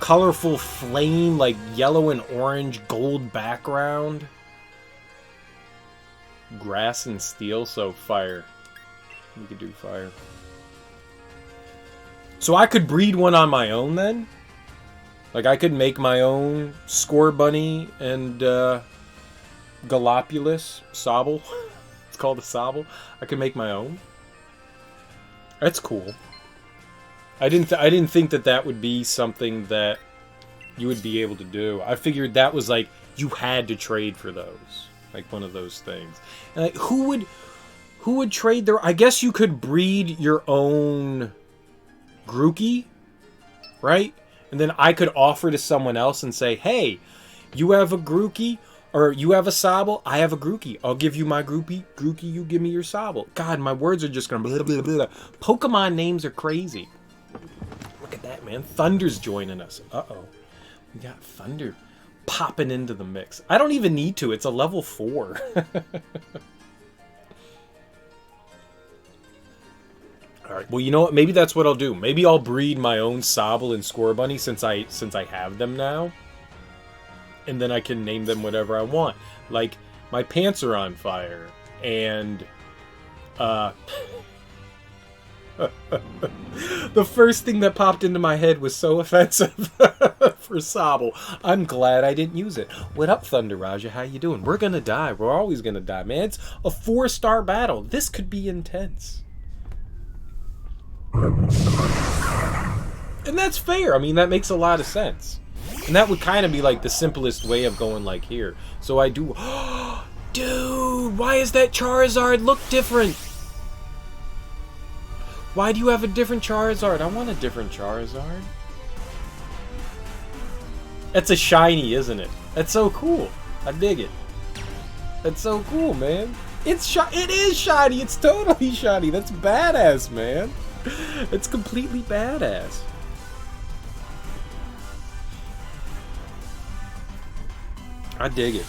colorful flame, like yellow and orange gold background. Grass and steel, so fire. We could do fire. So I could breed one on my own then? Like, I could make my own Scorbunny and Galapulus Sobble. It's called a Sobble. I could make my own. That's cool. I didn't think that would be something that you would be able to do. I figured that was like you had to trade for those, like one of those things. And like, who would trade their? I guess you could breed your own Grookey, right? And then I could offer to someone else and say, "Hey, you have a Grookey, or you have a Sobble. I have a Grookey. I'll give you my Grookey. You give me your Sobble." God, my words are just gonna blah, blah, blah, blah. Pokemon names are crazy. Look at that, man. Thunder's joining us. Uh-oh. We got Thunder popping into the mix. I don't even need to. It's a level 4. Alright, well, you know what? Maybe that's what I'll do. Maybe I'll breed my own Sobble and Scorbunny since I have them now. And then I can name them whatever I want. Like, my pants are on fire. And, the first thing that popped into my head was so offensive for Sobble. I'm glad I didn't use it. What up, Thunder Raja? How you doing? We're gonna die. We're always gonna die, man. It's a 4-star battle. This could be intense. And that's fair. I mean, that makes a lot of sense. And that would kind of be like the simplest way of going like here. So I do... Dude, why is that Charizard look different? Why do you have a different Charizard? I want a different Charizard. That's a shiny, isn't it? That's so cool. I dig it. That's so cool, man. It is shiny. It's totally shiny. That's badass, man. It's completely badass. I dig it.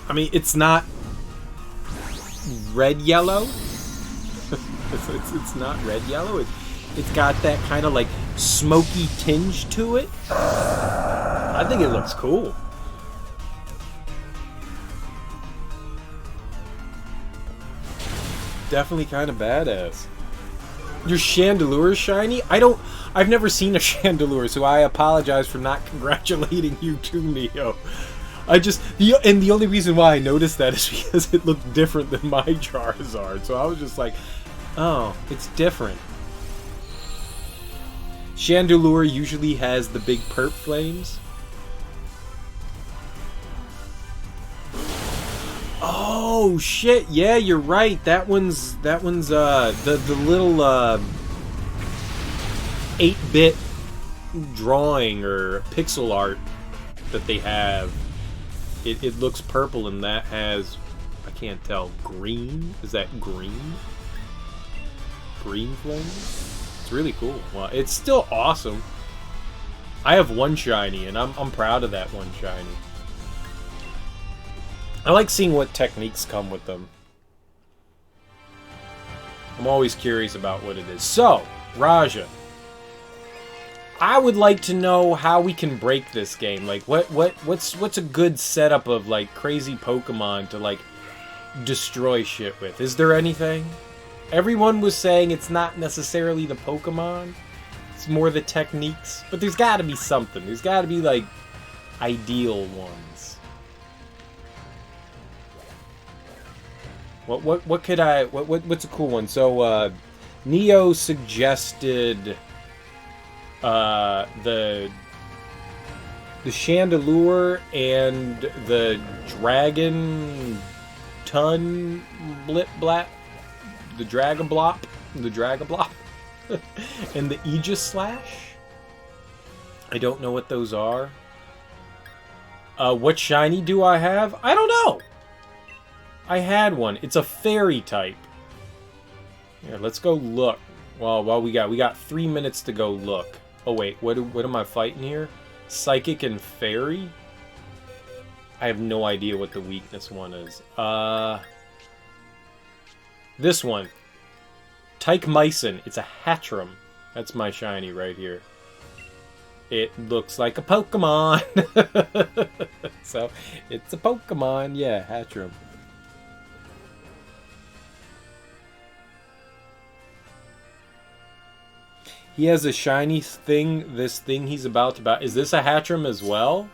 I mean, it's not red yellow. it's not red yellow. It's got that kind of like smoky tinge to it. I think it looks cool. Definitely kind of badass. Your Chandelure is shiny? I've never seen a Chandelure, so I apologize for not congratulating you too, Neo. The only reason why I noticed that is because it looked different than my Charizard. So I was just like, oh, it's different. Chandelure usually has the big perp flames. Oh shit! Yeah, you're right. That one's the little 8-bit drawing or pixel art that they have. It looks purple, and that has, I can't tell, green? Is that green? Green flames? It's really cool. Well, it's still awesome. I have one shiny, and I'm proud of that one shiny. I like seeing what techniques come with them. I'm always curious about what it is. So, Raja, I would like to know how we can break this game. Like, what's a good setup of like crazy Pokemon to like destroy shit with? Is there anything? Everyone was saying it's not necessarily the Pokemon. It's more the techniques. But there's got to be something. There's got to be like ideal ones. What could I... What's a cool one? So, Neo suggested... The Chandelure and the Dragon Ton Blip Blap, the Dragon Blop, and the Aegis Slash. I don't know what those are. What shiny do I have? I don't know. I had one. It's a fairy type. Here, let's go look. Well, we got 3 minutes to go look. Oh wait, what am I fighting here? Psychic and Fairy? I have no idea what the weakness one is. This one. Tychmycin. It's a Hatchram. That's my shiny right here. It looks like a Pokemon. So, it's a Pokemon. Yeah, Hatchram. He has a shiny thing. This thing he's about to buy. Is this a Hatchram as well?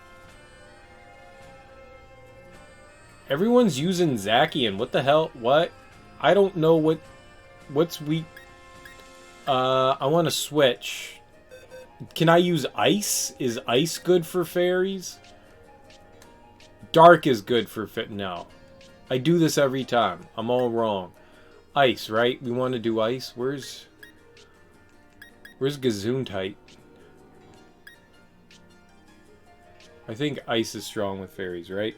Everyone's using Zacian. What the hell? What? I don't know what's weak. I want to switch. Can I use Ice? Is Ice good for fairies? Dark is good for no. I do this every time. I'm all wrong. Ice, right? We want to do Ice. Where's Gesundheit? I think Ice is strong with fairies, right?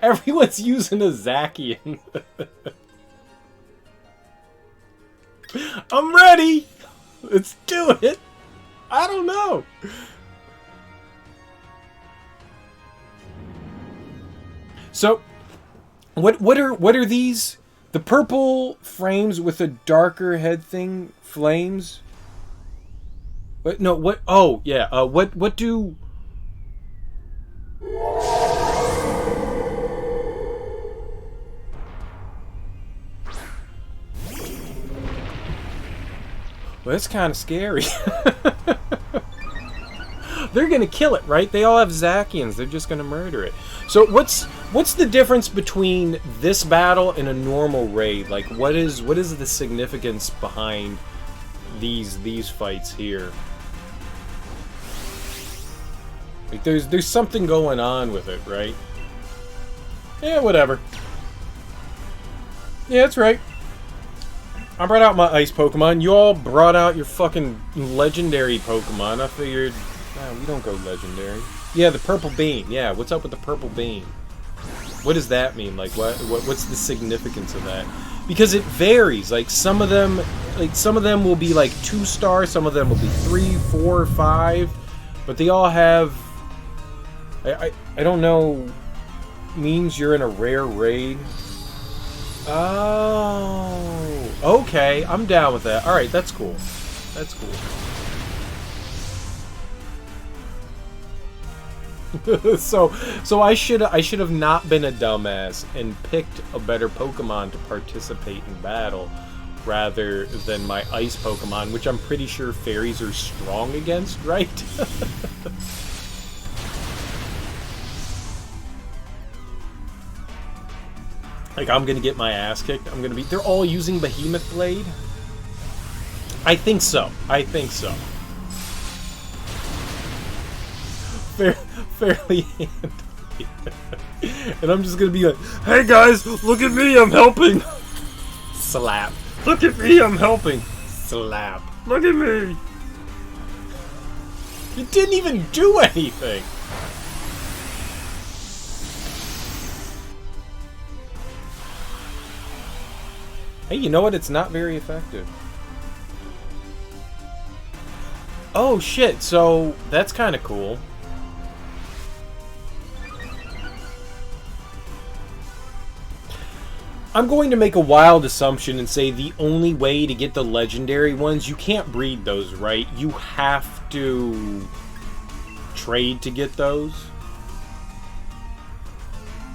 Everyone's using a Zacian. I'm ready! Let's do it! I don't know! So, what are these? The purple frames with a darker head thing, flames? What? No, what? Oh, yeah. What do? Well, that's kind of scary. They're gonna kill it, right? They all have Zacians. They're just gonna murder it. So what's the difference between this battle and a normal raid? Like, what is the significance behind these fights here? Like, there's something going on with it, right? Yeah, whatever. Yeah, that's right. I brought out my ice Pokemon. You all brought out your fucking legendary Pokemon. I figured, we don't go legendary. Yeah, the purple beam. Yeah, what's up with the purple beam? What does that mean? Like, what's the significance of that? Because it varies. Like, some of them will be like 2-star. Some of them will be 3, 4, 5. But they all have. I don't know. Means you're in a rare raid. Oh, okay. I'm down with that. All right, that's cool. That's cool. so I should have not been a dumbass and picked a better Pokemon to participate in battle rather than my ice Pokemon, which I'm pretty sure fairies are strong against, right? Like, I'm gonna get my ass kicked. They're all using Behemoth Blade? I think so. I think so. Fairly handy. And I'm just gonna be like, hey guys, look at me, I'm helping! Slap. Look at me, I'm helping! Slap. Look at me! You didn't even do anything! Hey, you know what? It's not very effective. Oh shit, so that's kind of cool. I'm going to make a wild assumption and say the only way to get the legendary ones, you can't breed those, right? You have to trade to get those.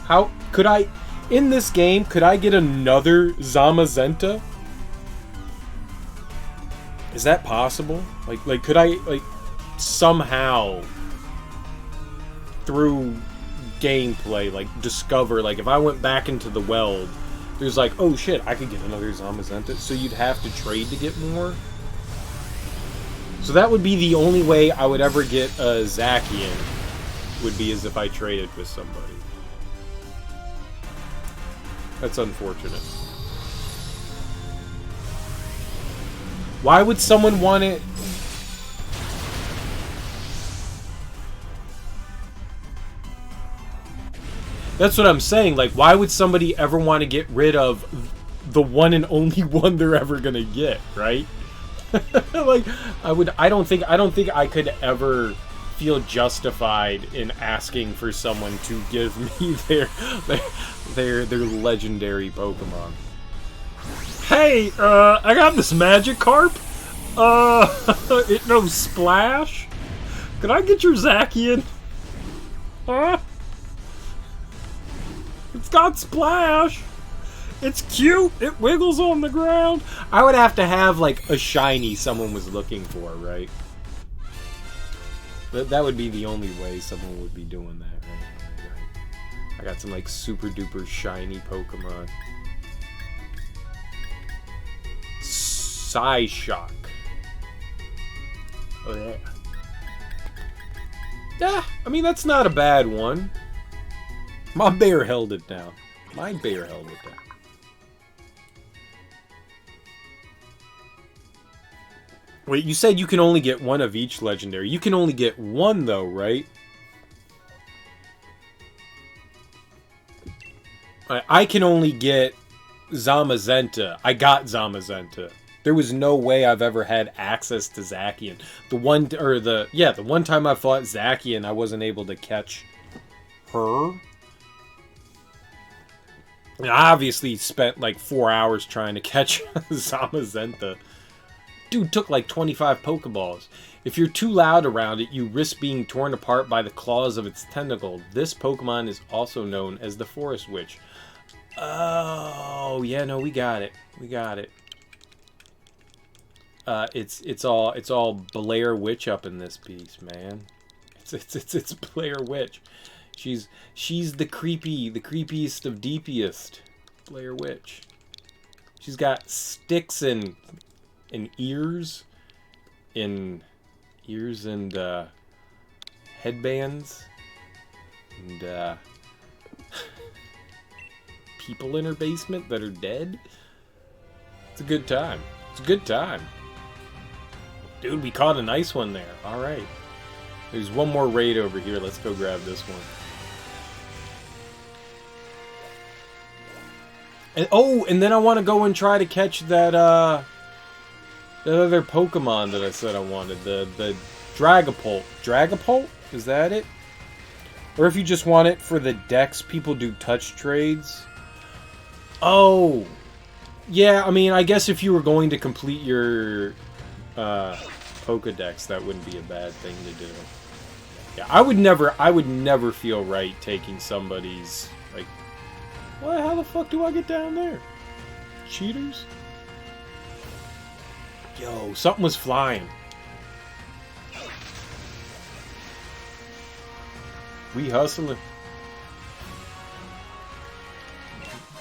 How could I... In this game, could I get another Zamazenta? Is that possible? Like, could I, like, somehow, through gameplay, like, discover, like, if I went back into the Weld there's like, oh shit, I could get another Zamazenta, so you'd have to trade to get more. So that would be the only way I would ever get a Zacian, would be as if I traded with somebody. That's unfortunate. Why would someone want it? That's what I'm saying. Like, why would somebody ever want to get rid of the one and only one they're ever gonna get, right? Like, I don't think I could ever feel justified in asking for someone to give me their legendary Pokemon. Hey, I got this Magikarp. It knows Splash. Could I get your Zacian? Huh? It's got Splash. It's cute. It wiggles on the ground. I would have to have, like, a shiny someone was looking for, right? That would be the only way someone would be doing that, right? I got some, like, super duper shiny Pokemon. Psyshock. Oh, yeah. Yeah, I mean, that's not a bad one. My bear held it down. My bear held it down. Wait, you said you can only get one of each legendary. You can only get one, though, right? I can only get Zamazenta. I got Zamazenta. There was no way I've ever had access to Zacian. The one time I fought Zacian, I wasn't able to catch her. I obviously spent like 4 hours trying to catch Zamazenta. Dude took like 25 Pokeballs. If you're too loud around it, you risk being torn apart by the claws of its tentacle. This Pokemon is also known as the Forest Witch. Oh, yeah, no, we got it. We got it. It's all Blair Witch up in this piece, man. It's Blair Witch. She's the creepiest of deepiest. Blair Witch. She's got sticks and ears and headbands and people in her basement that are dead. It's a good time. It's a good time. Dude, we caught a nice one there. All right. There's one more raid over here. Let's go grab this one. And then I want to go and try to catch that other Pokemon that I said I wanted. The Dragapult. Dragapult? Is that it? Or if you just want it for the decks, people do touch trades. Oh. Yeah, I mean, I guess if you were going to complete your Pokedex, that wouldn't be a bad thing to do. Yeah, I would never feel right taking somebody's, like, what? How the fuck do I get down there? Cheaters? Yo, something was flying. We hustling.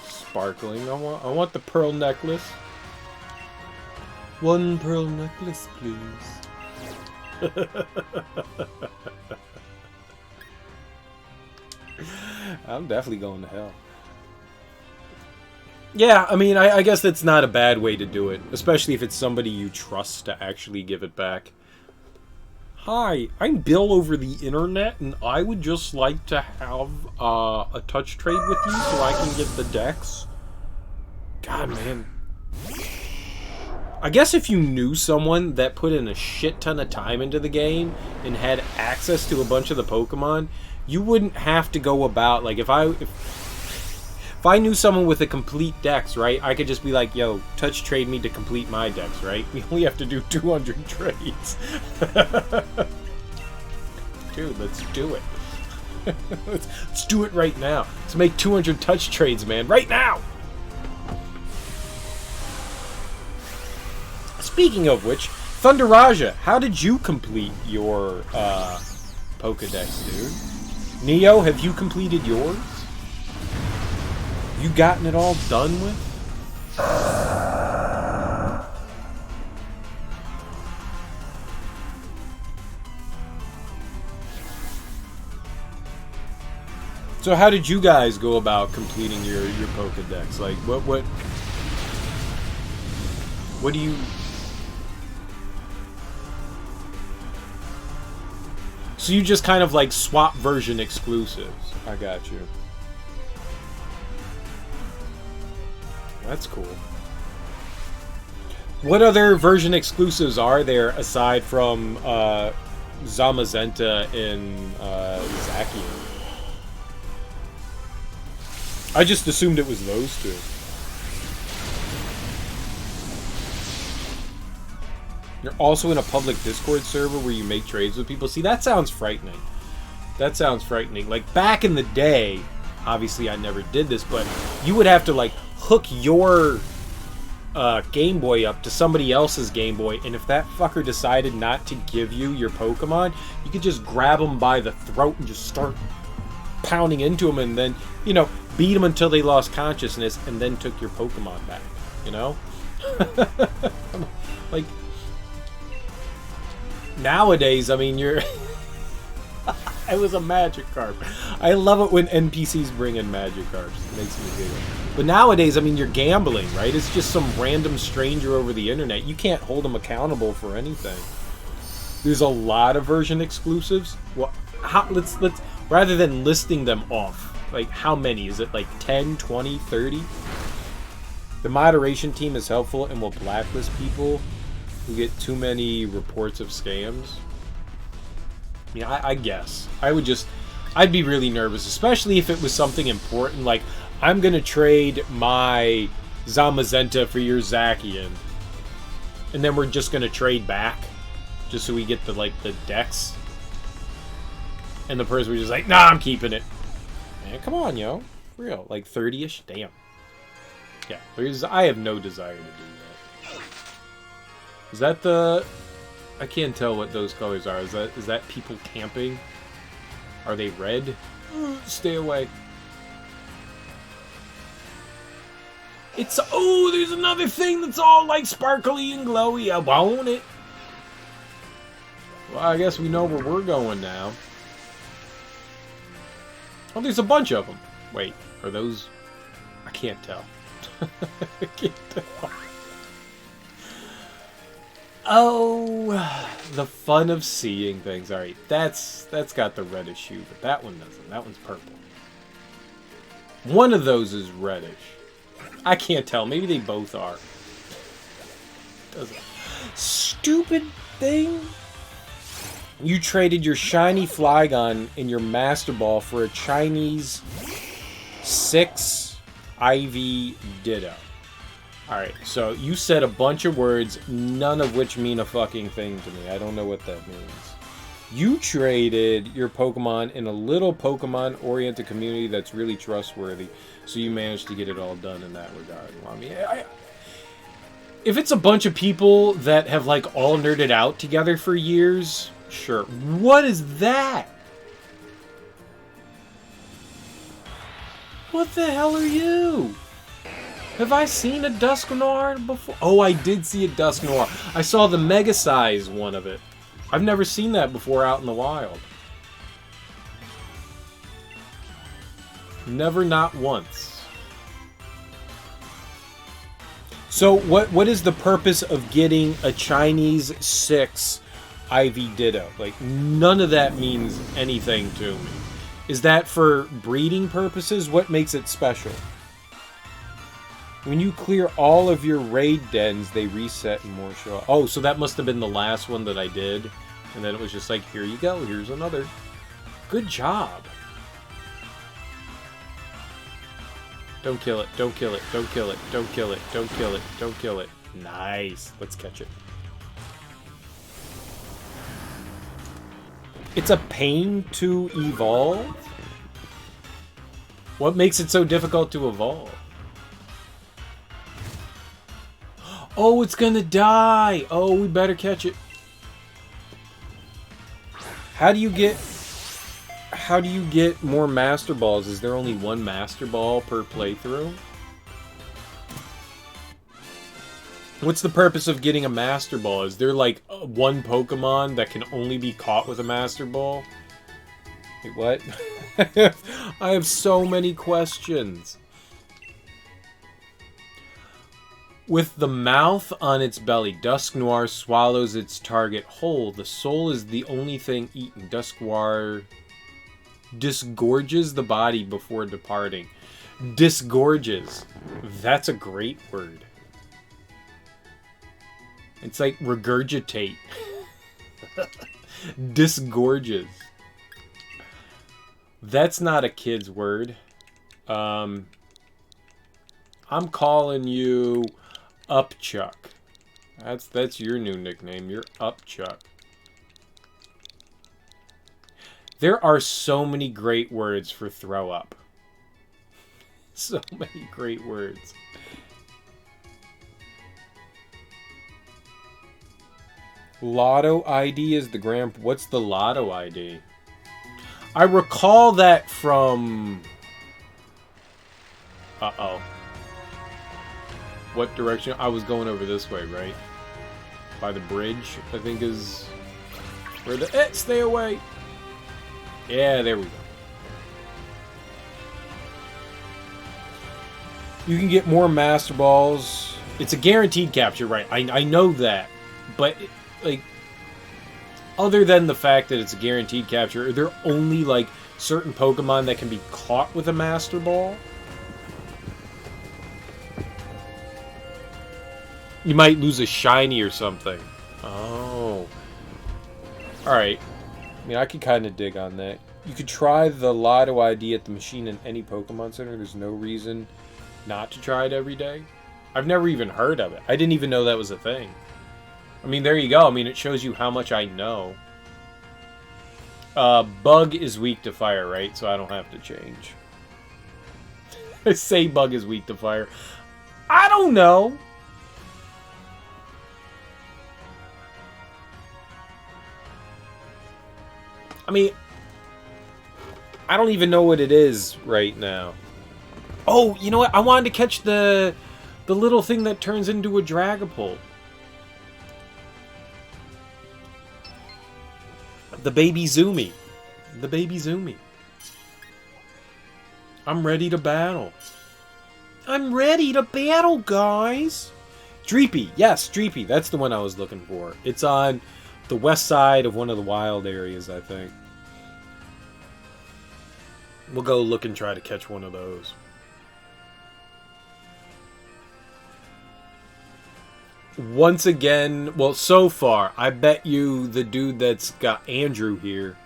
Sparkling. I want the pearl necklace. One pearl necklace, please. I'm definitely going to hell. Yeah, I mean, I guess that's not a bad way to do it. Especially if it's somebody you trust to actually give it back. Hi, I'm Bill over the internet, and I would just like to have a touch trade with you so I can get the decks. God, man. I guess if you knew someone that put in a shit ton of time into the game and had access to a bunch of the Pokemon, you wouldn't have to go about, like, if I knew someone with a complete dex, right, I could just be like, yo, touch trade me to complete my dex, right? We only have to do 200 trades. Dude, let's do it. let's do it right now. Let's make 200 touch trades, man, right now! Speaking of which, Thunderaja, how did you complete your Pokedex, dude? Neo, have you completed yours? You gotten it all done with? So how did you guys go about completing your Pokedex? Like, what do you... So you just kind of like swap version exclusives. I got you. That's cool. What other version exclusives are there aside from Zamazenta and Zacian? I just assumed it was those two. You're also in a public Discord server where you make trades with people. See, that sounds frightening. That sounds frightening. Like, back in the day, obviously I never did this, but you would have to, like, hook your Game Boy up to somebody else's Game Boy, and if that fucker decided not to give you your Pokemon, you could just grab them by the throat and just start pounding into them, and then, you know, beat them until they lost consciousness, and then took your Pokemon back, you know? Like, nowadays, I mean, you're... It was a Magikarp. I love it when NPCs bring in Magikarps. It makes me giggle. But nowadays, I mean, you're gambling, right? It's just some random stranger over the internet. You can't hold them accountable for anything. There's a lot of version exclusives. Well, let's rather than listing them off, like, how many? Is it like 10, 20, 30? The moderation team is helpful and will blacklist people who get too many reports of scams. I mean, I guess. I'd be really nervous, especially if it was something important, like, I'm gonna trade my Zamazenta for your Zacian, and then we're just gonna trade back, just so we get the decks. And the person was just like, nah, I'm keeping it. Man, come on, yo. For real. Like 30-ish? Damn. Yeah, I have no desire to do that. Is that the... I can't tell what those colors are. Is that people camping? Are they red? Stay away. It's... Oh, there's another thing that's all like sparkly and glowy. I want it. Well, I guess we know where we're going now. Oh, there's a bunch of them. Wait, are those... I can't tell. I can't tell. Oh, the fun of seeing things. Alright, that's got the reddish hue, but that one doesn't. That one's purple. One of those is reddish. I can't tell. Maybe they both are. Doesn't. Stupid thing. You traded your shiny Flygon and your Master Ball for a Chinese 6 IV Ditto. Alright, so you said a bunch of words, none of which mean a fucking thing to me. I don't know what that means. You traded your Pokemon in a little Pokemon-oriented community that's really trustworthy, so you managed to get it all done in that regard. Well, I mean, if it's a bunch of people that have, like, all nerded out together for years, sure. What is that? What the hell are you? Have I seen a Dusknoir before? Oh, I did see a Dusknoir. I saw the mega size one of it. I've never seen that before out in the wild. Never, not once. So what is the purpose of getting a Chinese 6 IV Ditto? Like, none of that means anything to me. Is that for breeding purposes? What makes it special? When you clear all of your raid dens, they reset and more show up. Oh, so that must have been the last one that I did. And then it was just like, here you go, here's another. Good job. Don't kill it, don't kill it, don't kill it, don't kill it, don't kill it, don't kill it. Nice. Let's catch it. It's a pain to evolve? What makes it so difficult to evolve? Oh, it's gonna die! Oh, we better catch it. How do you get How do you get more Master Balls? Is there only one Master Ball per playthrough? What's the purpose of getting a Master Ball? Is there like one Pokemon that can only be caught with a Master Ball? Wait, what? I have so many questions. With the mouth on its belly, Dusknoir swallows its target whole. The soul is the only thing eaten. Dusknoir disgorges the body before departing. Disgorges. That's a great word. It's like regurgitate. Disgorges. That's not a kid's word. I'm calling you Upchuck. That's your new nickname. You're Upchuck. There are so many great words for throw up. So many great words. Lotto ID is the grand... What's the Lotto ID? I recall that from... Uh-oh. What direction? I was going over this way, right? By the bridge, I think is... Where the... stay away! Yeah, there we go. You can get more Master Balls. It's a guaranteed capture, right? I know that. But, like... Other than the fact that it's a guaranteed capture, are there only, like, certain Pokemon that can be caught with a Master Ball? You might lose a shiny or something. Oh. Alright. I mean, I could kind of dig on that. You could try the Lotto ID at the machine in any Pokemon Center. There's no reason not to try it every day. I've never even heard of it. I didn't even know that was a thing. I mean, there you go. I mean, it shows you how much I know. Bug is weak to fire, right? So I don't have to change. I say Bug is weak to fire. I don't know. I mean, I don't even know what it is right now. Oh, you know what? I wanted to catch the little thing that turns into a Dragapult. The baby Zoomy. The baby Zoomy. I'm ready to battle. I'm ready to battle, guys. Dreepy. Yes, Dreepy. That's the one I was looking for. It's on the west side of one of the wild areas, I think. We'll go look and try to catch one of those. Once again, well, so far, I bet you the dude that's got Andrew here,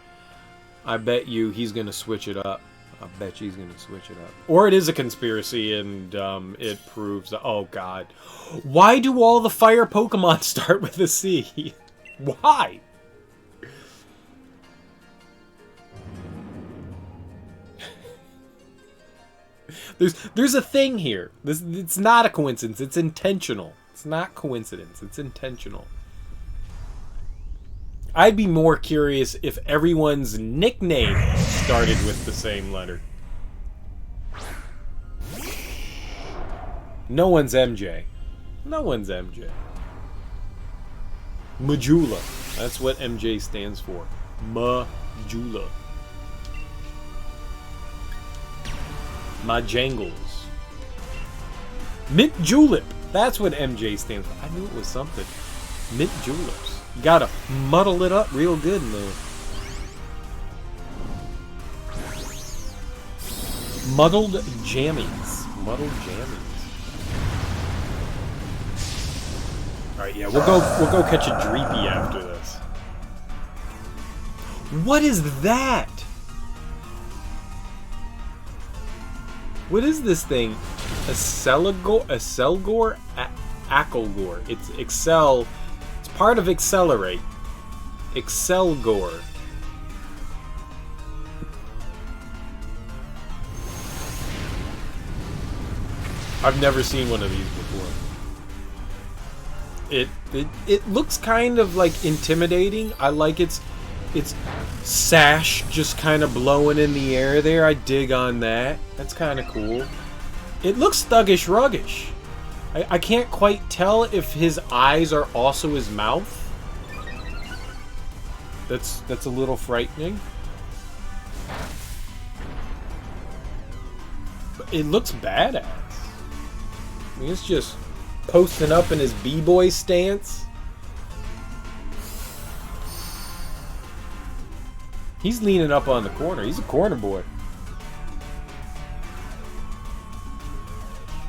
I bet you he's going to switch it up. I bet you he's going to switch it up. Or it is a conspiracy and it proves that, oh god. Why do all the fire Pokemon start with a C? Why? There's a thing here. It's not a coincidence. It's intentional. It's not coincidence. It's intentional. I'd be more curious if everyone's nickname started with the same letter. No one's MJ. No one's MJ. Majula. That's what MJ stands for. Majula. Majangles. Mint Julep. That's what MJ stands for. I knew it was something. Mint Juleps. You gotta muddle it up real good in there. Muddled jammies. Muddled jammies. Alright, yeah, we'll go catch a Dreepy after this. What is that? What is this thing? Accelgore? Accelgore. It's Excel. It's part of Accelerate. Accelgore. I've never seen one of these before. It looks kind of like intimidating. I like its its sash just kind of blowing in the air there. I dig on that. That's kind of cool. It looks thuggish ruggish. I can't quite tell if his eyes are also his mouth. That's a little frightening. But it looks badass. I mean, it's just posting up in his b-boy stance. He's leaning up on the corner. He's a corner boy.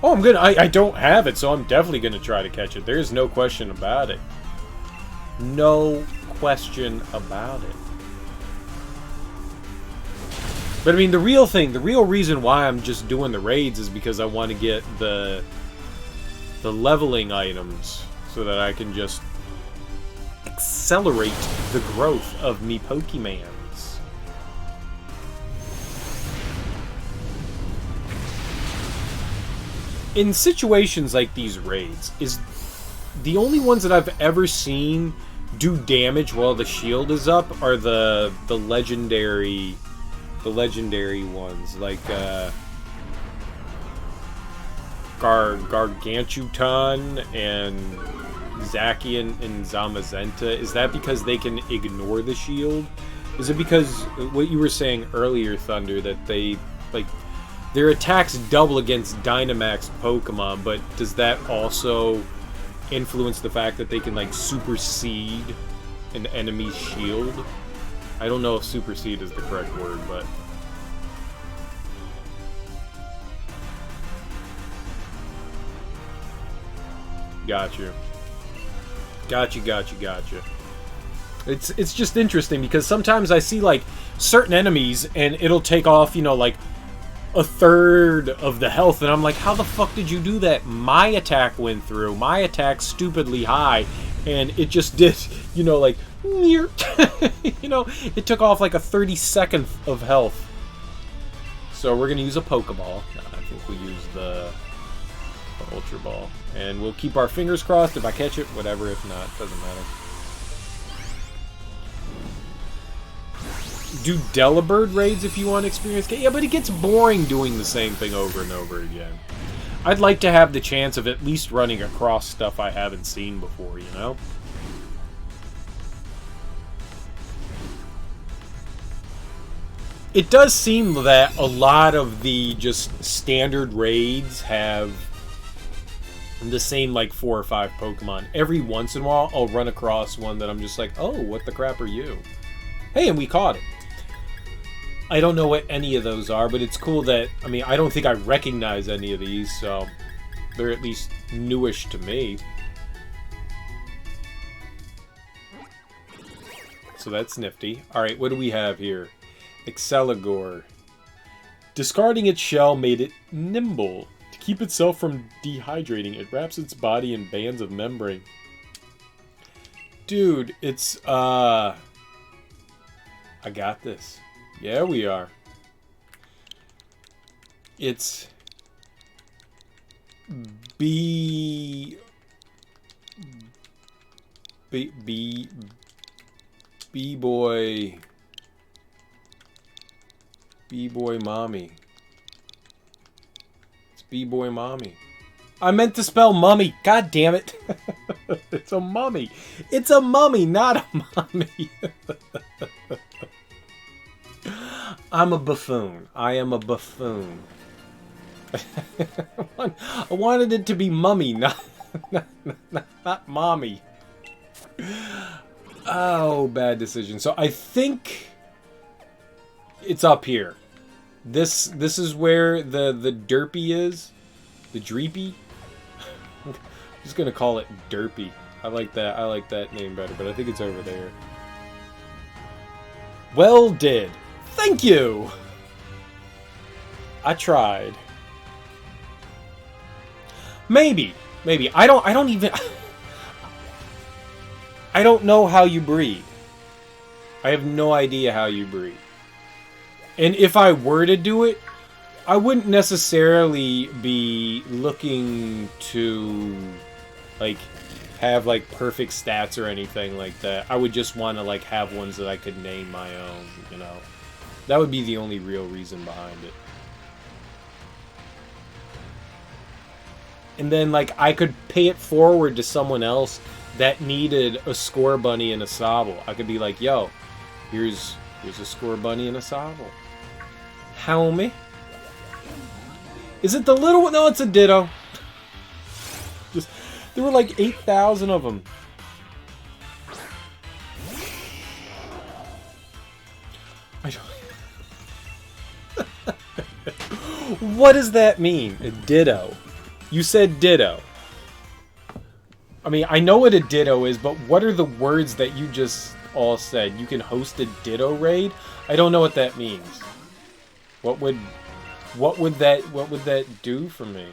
Oh, I'm good. I don't have it, so I'm definitely going to try to catch it. There's no question about it. No question about it. But I mean, the real reason why I'm just doing the raids is because I want to get the leveling items so that I can just accelerate the growth of me Pokemans. In situations like these raids, is the only ones that I've ever seen do damage while the shield is up are the legendary ones, like Gargantuan and Zacian and Zamazenta. Is that because they can ignore the shield? Is it because what you were saying earlier, Thunder, that they like their attacks double against Dynamax Pokemon, but does that also influence the fact that they can like supersede an enemy's shield? I don't know if supersede is the correct word, but Gotcha. It's just interesting because sometimes I see like certain enemies and it'll take off, you know, like a third of the health, and I'm like, how the fuck did you do that? My attack went through. My attack's stupidly high, and it just did, you know, like, you know, it took off like a 32nd of health. So we're gonna use a Pokeball. I think we'll use the Ultra Ball, and we'll keep our fingers crossed. If I catch it, whatever. If not, doesn't matter. Do Delibird raids if you want experience. Yeah, but it gets boring doing the same thing over and over again. I'd like to have the chance of at least running across stuff I haven't seen before, you know? It does seem that a lot of the just standard raids have the same like 4 or 5 Pokemon. Every once in a while, I'll run across one that I'm just like, oh, what the crap are you? Hey, and we caught it. I don't know what any of those are, but it's cool that, I mean, I don't think I recognize any of these, so they're at least newish to me. So that's nifty. Alright, what do we have here? Exceligor. Discarding its shell made it nimble. To keep itself from dehydrating, it wraps its body in bands of membrane. Dude, it's, I got this. Yeah, we are. It's B-boy mommy. It's B-boy mommy. I meant to spell mummy. God damn it. It's a mummy. It's a mummy, not a mommy. I'm a buffoon. I am a buffoon. I wanted it to be mummy, not mommy. Oh, bad decision. So I think it's up here. This is where the derpy is. The dreepy. I'm just gonna call it derpy. I like that. I like that name better, but I think it's over there. Well did. Thank you! I tried. Maybe. I don't even... I don't know how you breed. I have no idea how you breed. And if I were to do it, I wouldn't necessarily be looking to like have like perfect stats or anything like that. I would just want to like have ones that I could name my own, you know. That would be the only real reason behind it. And then like I could pay it forward to someone else that needed a Scorbunny and a Sobble. I could be like, yo, here's a Scorbunny and a Sobble. Homie. Is it the little one? No, it's a Ditto. Just, there were like 8,000 of them. I don't... What does that mean? A Ditto. You said Ditto. I mean, I know what a Ditto is, but what are the words that you just all said? You can host a Ditto raid? I don't know what that means. What would that do for me?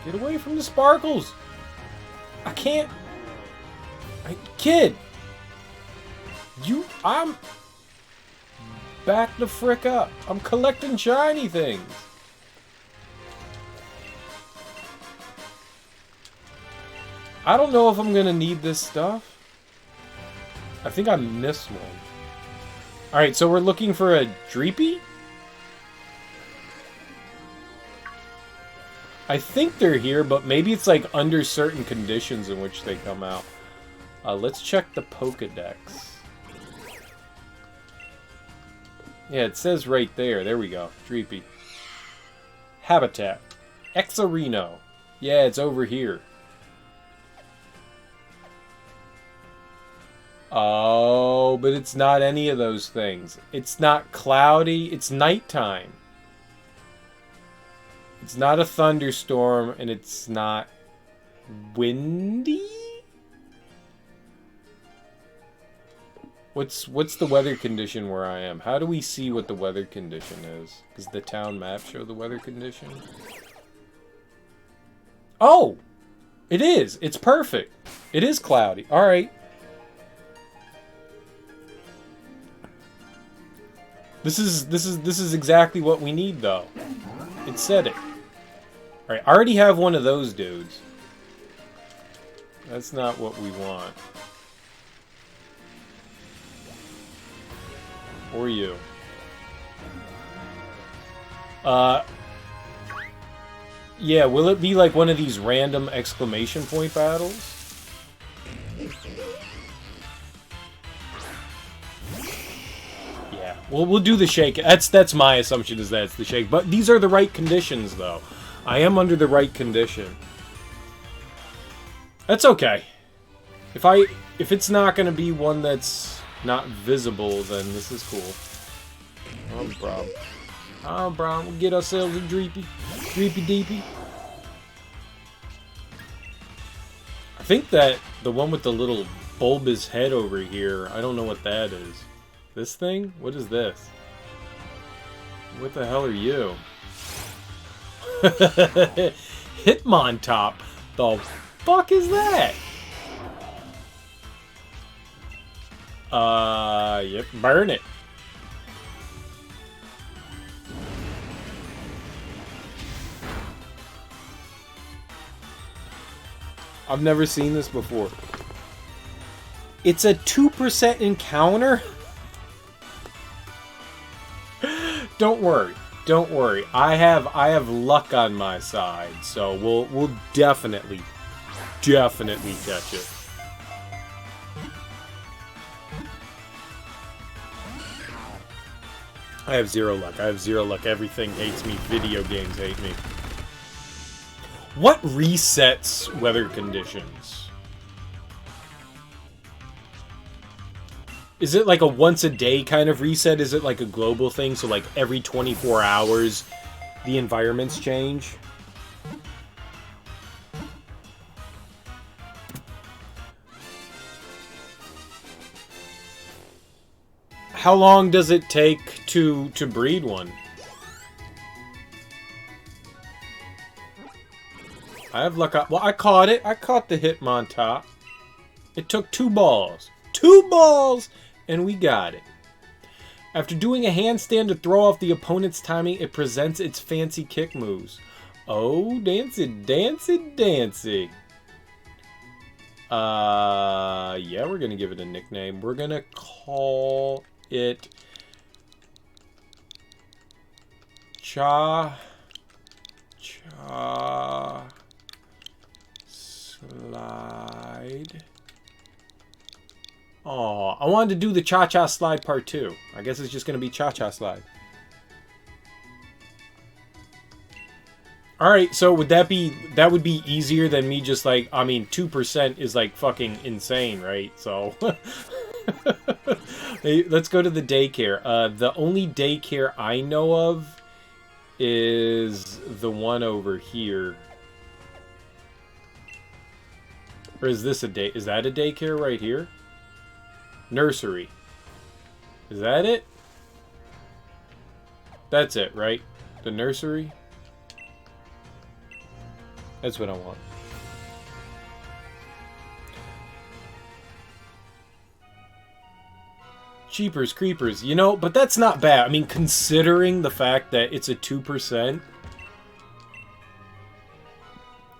Get away from the sparkles! I can't... Kid! I'm... Back the frick up. I'm collecting shiny things. I don't know if I'm gonna need this stuff. I think I missed one. Alright, so we're looking for a Dreepy? I think they're here, but maybe it's like under certain conditions in which they come out. Let's check the Pokedex. Yeah, it says right there. There we go. Dreepy. Habitat. Exarino. Yeah, it's over here. Oh, but it's not any of those things. It's not cloudy. It's nighttime. It's not a thunderstorm, and it's not windy? What's the weather condition where I am? How do we see what the weather condition is? Does the town map show the weather condition? Oh! It is! It's perfect! It is cloudy. Alright. This is exactly what we need, though. It said it. Alright, I already have one of those dudes. That's not what we want. Or you. Yeah, will it be like one of these random exclamation point battles? Yeah, we'll do the shake. That's my assumption, is that it's the shake. But these are the right conditions, though. I am under the right condition. That's okay. If it's not gonna be one that's not visible, then this is cool. No problem. No problem. We'll get ourselves a Dreepy. Dreepy Deepy. I think that the one with the little bulbous head over here, I don't know what that is. This thing? What is this? What the hell are you? Hitmontop. The fuck is that? Yep, burn it. I've never seen this before. It's a 2% encounter? Don't worry. Don't worry. I have luck on my side, so we'll definitely catch it. I have zero luck. I have zero luck. Everything hates me. Video games hate me. What resets weather conditions? Is it like a once a day kind of reset? Is it like a global thing? So like every 24 hours the environments change? How long does it take to breed one? I have luck. Well, I caught it. I caught the Hitmontop. It took 2 balls. 2 balls! And we got it. After doing a handstand to throw off the opponent's timing, it presents its fancy kick moves. Oh, Dancy, Dancy, Dancy. Yeah, we're gonna give it a nickname. We're gonna call it Cha Slide. Oh, I wanted to do the Cha-Cha Slide Part 2. I guess it's just gonna be Cha-Cha Slide. Alright, so would that would be easier than me just like, I mean, 2% is like fucking insane, right? So, hey, let's go to the daycare. The only daycare I know of is the one over here. Or is this is that a daycare right here? Nursery. Is that it? That's it, right? The nursery? That's what I want. Cheapers, creepers. You know, but that's not bad. I mean, considering the fact that it's a 2%.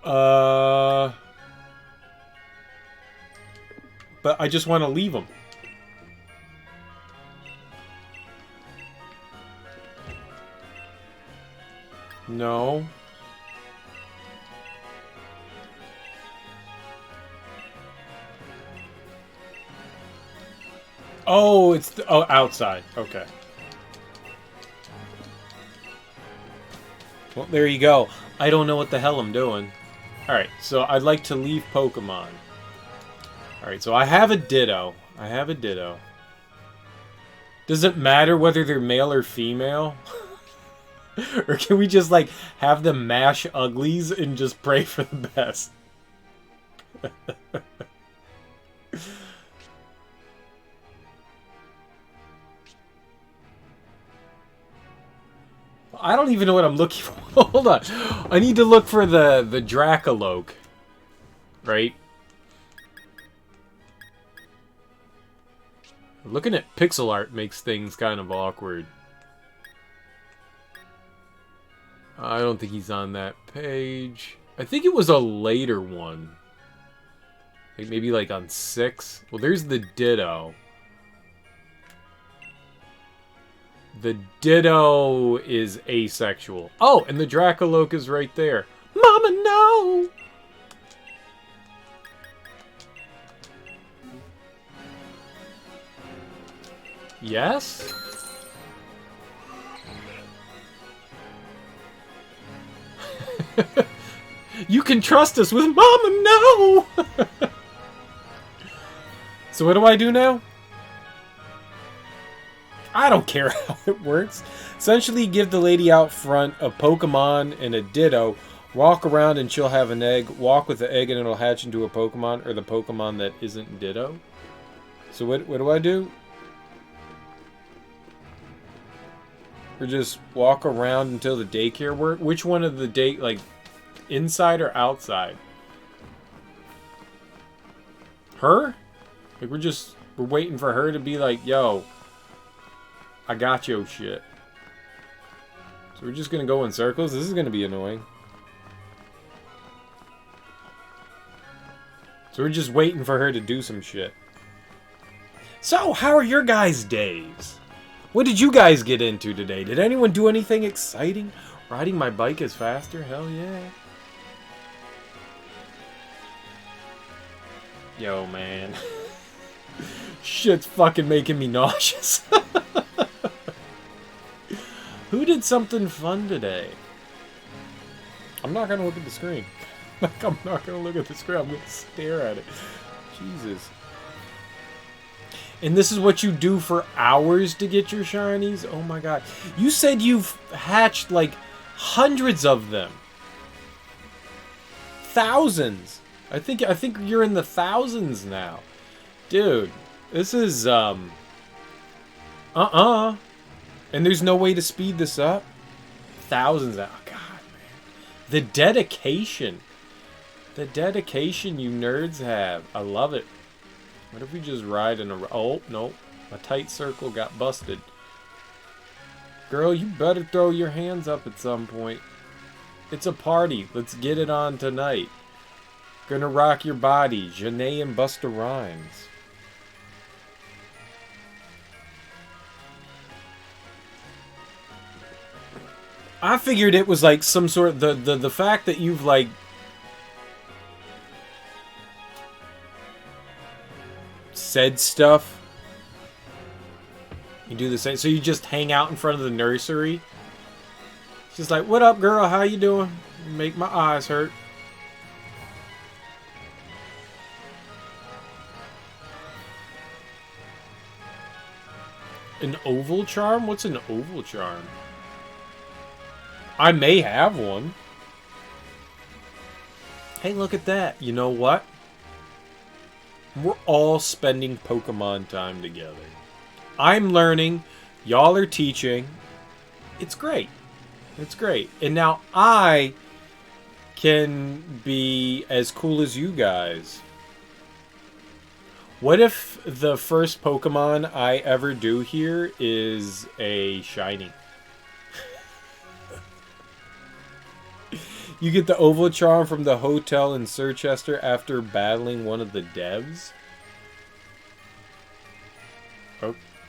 But I just want to leave them. No. Oh, it's outside. Okay. Well, there you go. I don't know what the hell I'm doing. Alright, so I'd like to leave Pokemon. Alright, so I have a Ditto. I have a Ditto. Does it matter whether they're male or female? Or can we just, like, have them mash uglies and just pray for the best? I don't even know what I'm looking for. Hold on. I need to look for the Dracoloak. Right? Looking at pixel art makes things kind of awkward. I don't think he's on that page. I think it was a later one. Like maybe like on 6. Well, there's the Ditto. The Ditto is asexual. Oh, and the Dracoloak is right there. Mama, no! Yes? You can trust us with Mama, no! So what do I do now? I don't care how it works. Essentially, give the lady out front a Pokemon and a Ditto. Walk around and she'll have an egg. Walk with the egg and it'll hatch into a Pokemon, or the Pokemon that isn't Ditto. So what do I do? Or just walk around until the daycare work? Which one of the like, inside or outside? Her? Like we're waiting for her to be like, yo, I got yo shit. So we're just gonna go in circles? This is gonna be annoying. So we're just waiting for her to do some shit. So, how are your guys' days? What did you guys get into today? Did anyone do anything exciting? Riding my bike is faster? Hell yeah. Yo, man. Shit's fucking making me nauseous. Who did something fun today? I'm not gonna look at the screen. Like, I'm not gonna look at the screen. I'm gonna stare at it. Jesus. And this is what you do for hours to get your shinies? Oh my god. You said you've hatched, like, hundreds of them. Thousands. I think you're in the thousands now. Dude, this is, And there's no way to speed this up? Thousands. Oh, God, man. The dedication. The dedication you nerds have. I love it. What if we just ride in a... Oh, no. A tight circle got busted. Girl, you better throw your hands up at some point. It's a party. Let's get it on tonight. Gonna rock your body. Janae and Busta Rhymes. I figured it was like some sort of the fact that you've like said stuff. You do the same. So you just hang out in front of the nursery. She's like, "What up, girl? How you doing?" Make my eyes hurt. An oval charm? What's an oval charm? I may have one. Hey, look at that. You know what? We're all spending Pokemon time together. I'm learning. Y'all are teaching. It's great. It's great. And now I can be as cool as you guys. What if the first Pokemon I ever do here is a shiny? You get the oval charm from the hotel in Sirchester after battling one of the devs?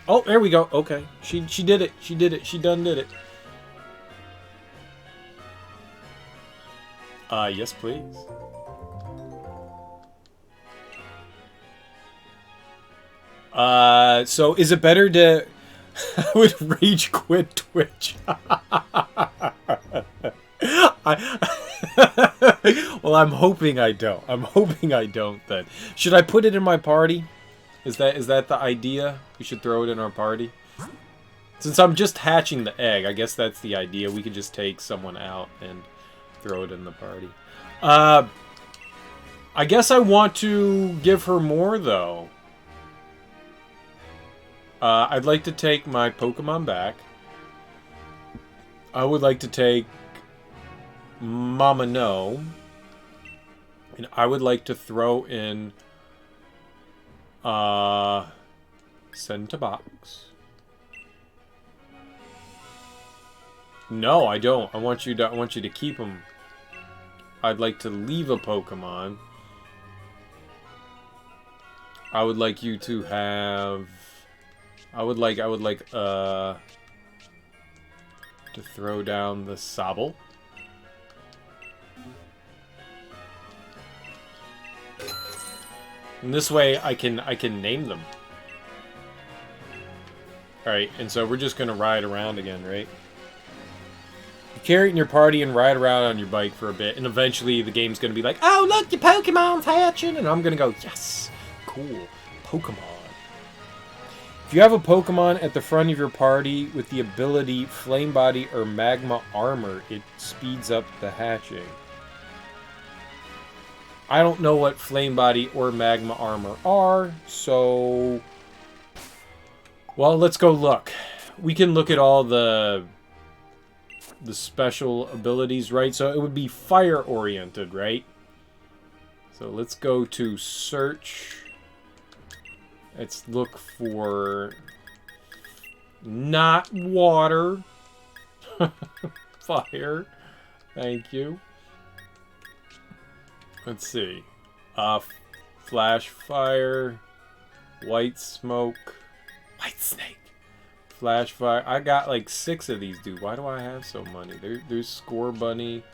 Oh, there we go. Okay. She did it. She did it. She done did it. Yes, please. So is it better to... I would rage quit Twitch. Well, I'm hoping I don't. I'm hoping I don't then. Should I put it in my party? Is that the idea? We should throw it in our party? Since I'm just hatching the egg, I guess that's the idea. We could just take someone out and throw it in the party. I guess I want to give her more, though. I'd like to take my Pokemon back. I would like to take Mama No. And I would like to throw in send to box. No, I don't. I want you to keep them. I'd like to leave a Pokemon. I would like you to have I would like to throw down the Sobble. And this way I can name them. Alright, and so we're just gonna ride around again, right? You carry it in your party and ride around on your bike for a bit, and eventually the game's gonna be like, "Oh, look, your Pokemon's hatching!" And I'm gonna go, "Yes! Cool. Pokemon." If you have a Pokemon at the front of your party with the ability Flame Body or Magma Armor, it speeds up the hatching. I don't know what Flame Body or Magma Armor are, so... Well, let's go look. We can look at all the special abilities, right? So it would be fire-oriented, right? So let's go to search. Let's look for... Not water. Fire. Thank you. Let's see. Flash Fire, White Smoke, White Snake, Flash Fire. I got like 6 of these, dude. Why do I have so many? There's Score Bunny,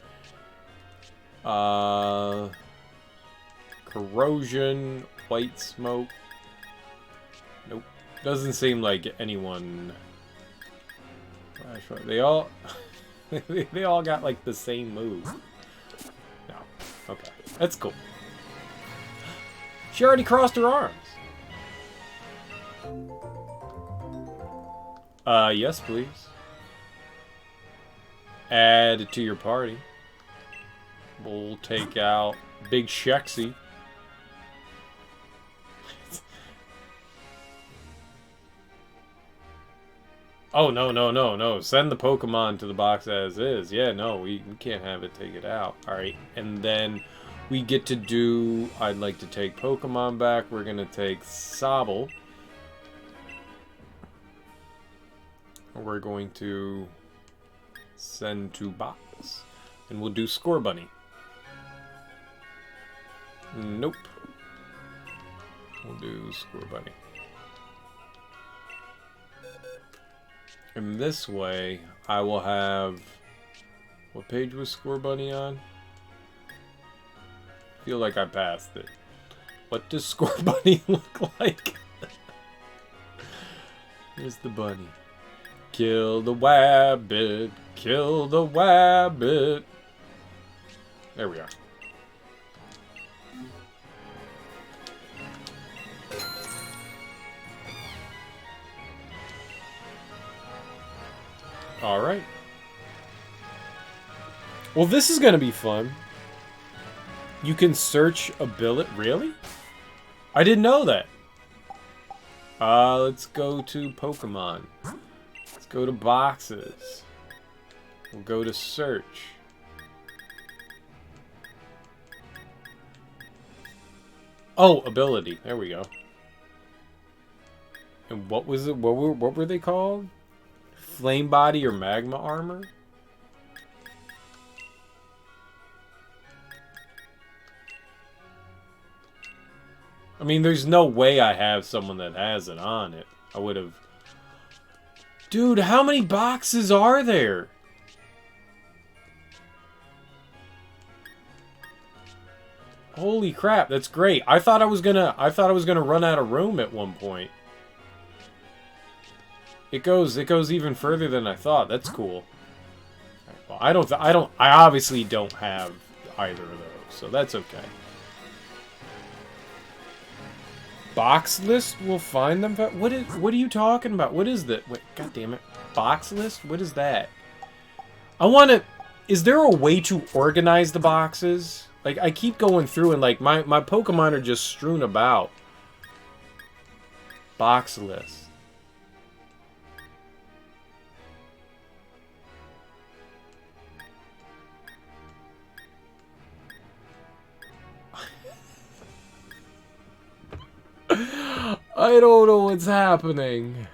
Corrosion, White Smoke. Nope. Doesn't seem like anyone. Flash Fire. They all, they all got like the same move. No. Okay. That's cool. She already crossed her arms. Yes, please. Add it to your party. We'll take out Big Shexy. Oh, no. Send the Pokemon to the box as is. Yeah, no, we can't have it take it out. Alright, and then we get to do... I'd like to take Pokemon back. We're going to take Sobble. We're going to send to box. And we'll do Scorbunny. Nope. We'll do Scorbunny. And this way, I will have... What page was Scorbunny on? I feel like I passed it. What does Scorbunny look like? Here's the bunny. Kill the wabbit. Kill the wabbit. There we are. Alright. Well, this is gonna be fun. You can search a billet. Really? I didn't know that. Let's go to Pokemon. Let's go to boxes. We'll go to search. Oh, ability. There we go. And what was it? What were they called? Flame body or magma armor? I mean, there's no way I have someone that has it on it. I would have... Dude, how many boxes are there? Holy crap, that's great. I thought I was gonna run out of room at one point. It goes even further than I thought. That's cool. Well, I obviously don't have either of those, so that's okay. Box list will find them. What are you talking about? What is that? Wait, god damn it. Box list? What is that? I want to... Is there a way to organize the boxes? Like, I keep going through and, like, my Pokemon are just strewn about. Box list. I don't know what's happening.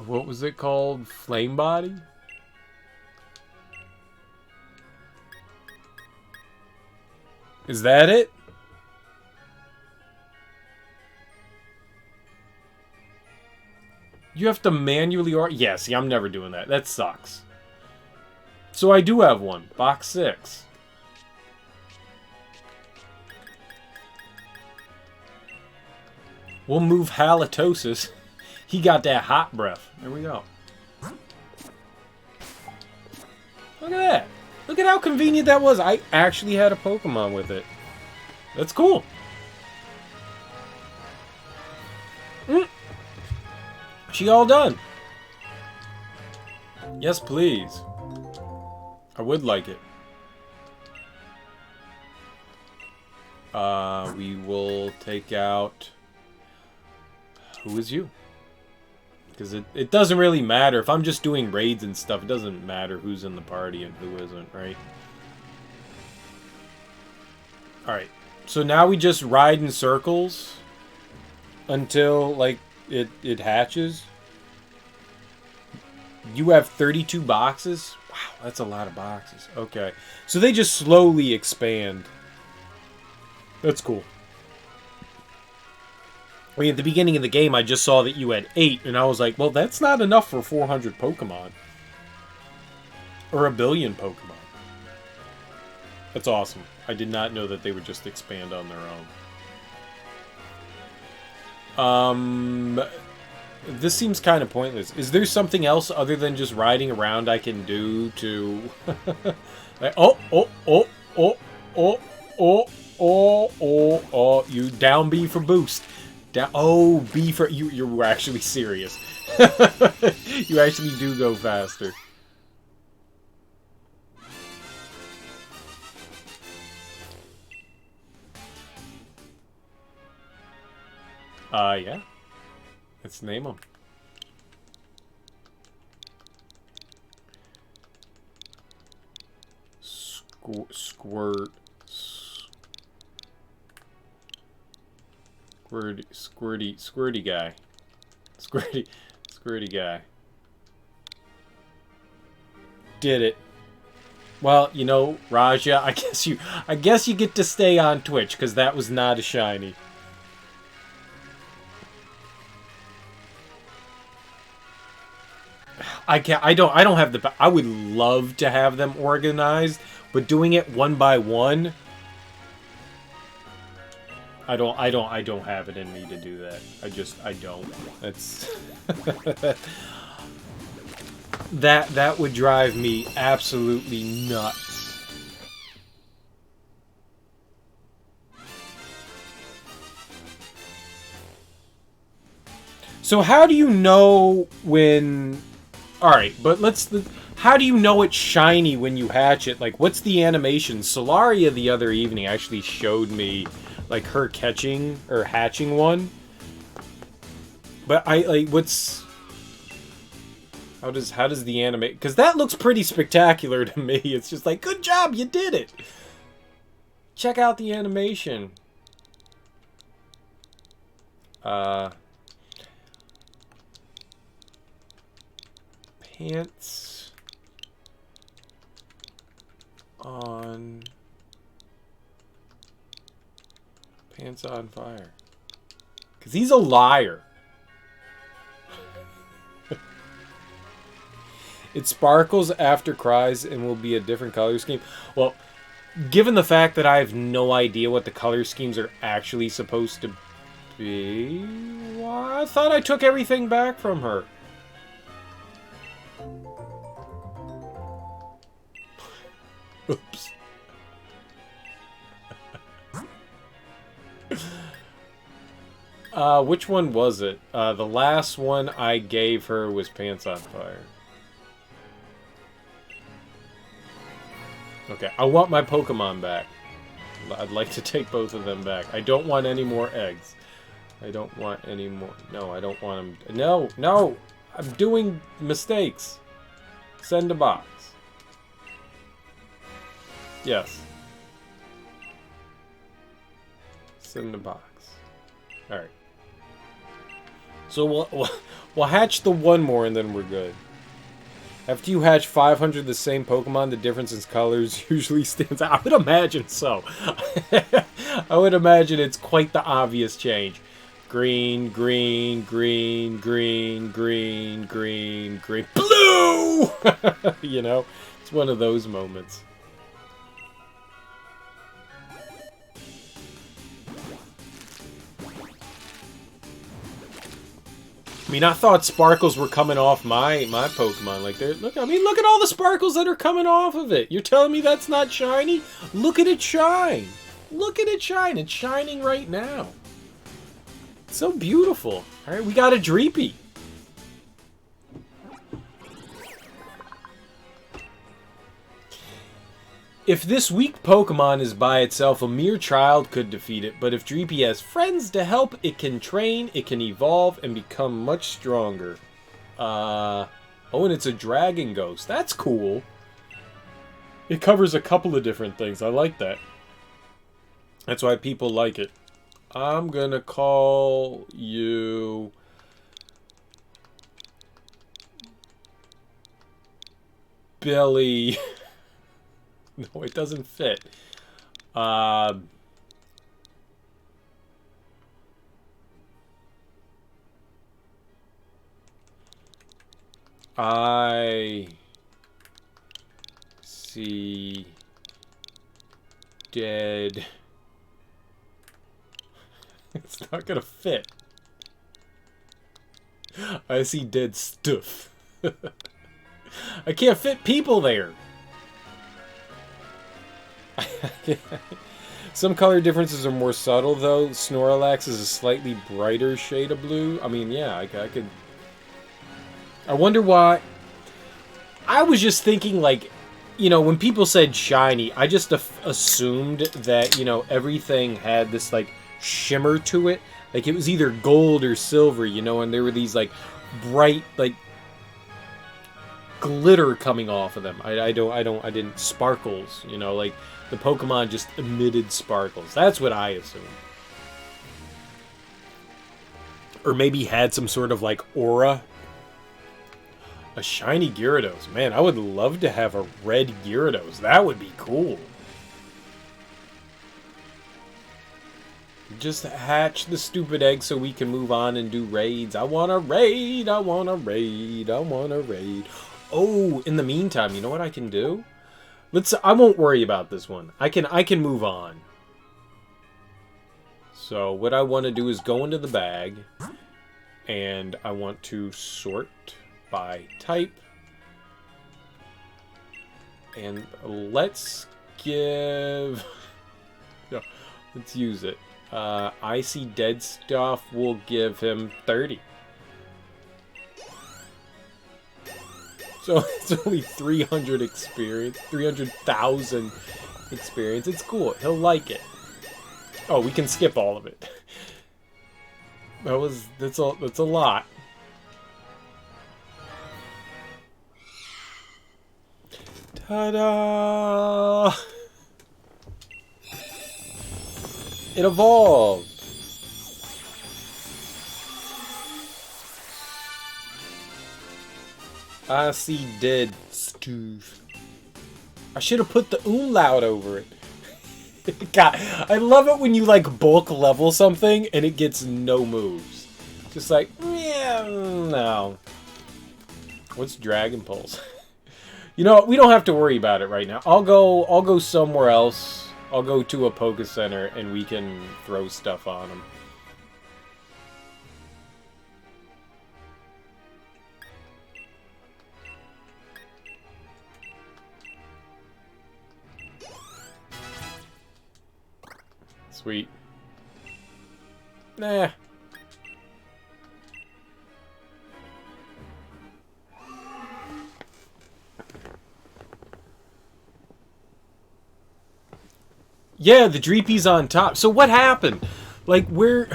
What was it called? Flame body? Is that it? You have to manually or... Yeah, see, I'm never doing that. That sucks. So I do have one. Box 6. We'll move halitosis. He got that hot breath. There we go. Look at that. Look at how convenient that was. I actually had a Pokemon with it. That's cool. She all done. Yes, please. I would like it. We will take out... Who is you? Because it doesn't really matter. If I'm just doing raids and stuff, it doesn't matter who's in the party and who isn't, right? Alright. So now we just ride in circles until, like, it hatches. You have 32 boxes? Wow, that's a lot of boxes. Okay. So they just slowly expand. That's cool. I mean, at the beginning of the game, I just saw that you had 8, and I was like, well, that's not enough for 400 Pokemon. Or 1 billion Pokemon. That's awesome. I did not know that they would just expand on their own. This seems kind of pointless. Is there something else other than just riding around I can do to... like, oh, you down B for boost. Down, oh, B for... You were actually serious. You actually do go faster. Yeah. Let's name them. Squirty guy. Squirty Squirty guy. Did it. Well, you know, Raja, I guess you get to stay on Twitch, because that was not a shiny. I don't have the... I would love to have them organized, but doing it one by one... I don't have it in me to do that. I don't. That's... That would drive me absolutely nuts. So how do you know when... Alright, but how do you know it's shiny when you hatch it? Like, what's the animation? Solaria the other evening actually showed me, like, her catching, or hatching one. But what's... How does the animate... Because that looks pretty spectacular to me. It's just like, good job, you did it! Check out the animation. Pants on fire. Because he's a liar. It sparkles after cries and will be a different color scheme. Well, given the fact that I have no idea what the color schemes are actually supposed to be... Well, I thought I took everything back from her. Oops. Which one was it? The last one I gave her was Pants on Fire. Okay, I want my Pokemon back. I'd like to take both of them back. I don't want any more eggs. I don't want any more... No, I don't want them... No, no! I'm doing mistakes. Send a box. Yes. Send a box. Alright. So we'll hatch the one more and then we're good. After you hatch 500 of the same Pokemon, the difference in colors usually stands out. I would imagine so. I would imagine it's quite the obvious change. Green, green, green, green, green, green, green, blue! You know? It's one of those moments. I mean, I thought sparkles were coming off my Pokemon. Like, look at all the sparkles that are coming off of it. You're telling me that's not shiny? Look at it shine. Look at it shine. It's shining right now. It's so beautiful. All right, we got a Dreepy. If this weak Pokemon is by itself, a mere child could defeat it, but if Dreepy has friends to help, it can train, it can evolve, and become much stronger. Oh, and it's a Dragon Ghost. That's cool. It covers a couple of different things. I like that. That's why people like it. I'm gonna call you... Billy... No, it doesn't fit. I see dead. It's not gonna fit. I see dead stuff. I can't fit people there. Some color differences are more subtle, though. Snorlax is a slightly brighter shade of blue. I mean, yeah, I could... I wonder why... I was just thinking, like, you know, when people said shiny, I just assumed that, you know, everything had this, like, shimmer to it. Like, it was either gold or silver, you know, and there were these, like, bright, like, glitter coming off of them. I didn't... Sparkles, you know, like... The Pokemon just emitted sparkles. That's what I assumed. Or maybe had some sort of, like, aura. A shiny Gyarados. Man, I would love to have a red Gyarados. That would be cool. Just hatch the stupid egg so we can move on and do raids. I want a raid. I want a raid. I want a raid. Oh, in the meantime, you know what I can do? I won't worry about this one. I can move on. So what I want to do is go into the bag, and I want to sort by type. And let's give... No, let's use it. Icy Dead Stuff will give him 30. So it's only 300 experience, 300,000 experience. It's cool. He'll like it. Oh, we can skip all of it. That's a lot. Ta-da! It evolved. I see dead stuff. I should have put the umlaut over it. God, I love it when you like bulk level something and it gets no moves. Just like, yeah, no. What's Dragon Pulse? You know what? We don't have to worry about it right now. I'll go somewhere else. I'll go to a Poké Center and we can throw stuff on them. Sweet. Nah. Yeah, the Dreepy's on top. So what happened? Like, where...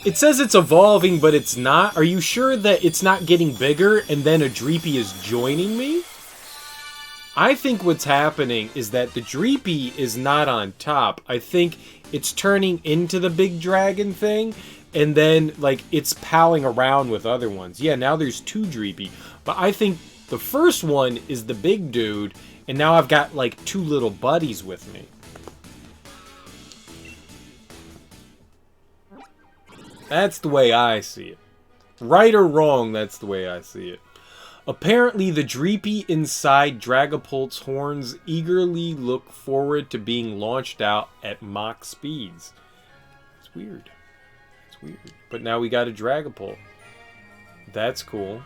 It says it's evolving, but it's not. Are you sure that it's not getting bigger and then a Dreepy is joining me? I think what's happening is that the Dreepy is not on top. I think it's turning into the big dragon thing, and then, like, it's palling around with other ones. Yeah, now there's two Dreepy. But I think the first one is the big dude, and now I've got, like, two little buddies with me. That's the way I see it. Right or wrong, that's the way I see it. Apparently, the Dreepy inside Dragapult's horns eagerly look forward to being launched out at Mach speeds. It's weird. It's weird. But now we got a Dragapult. That's cool.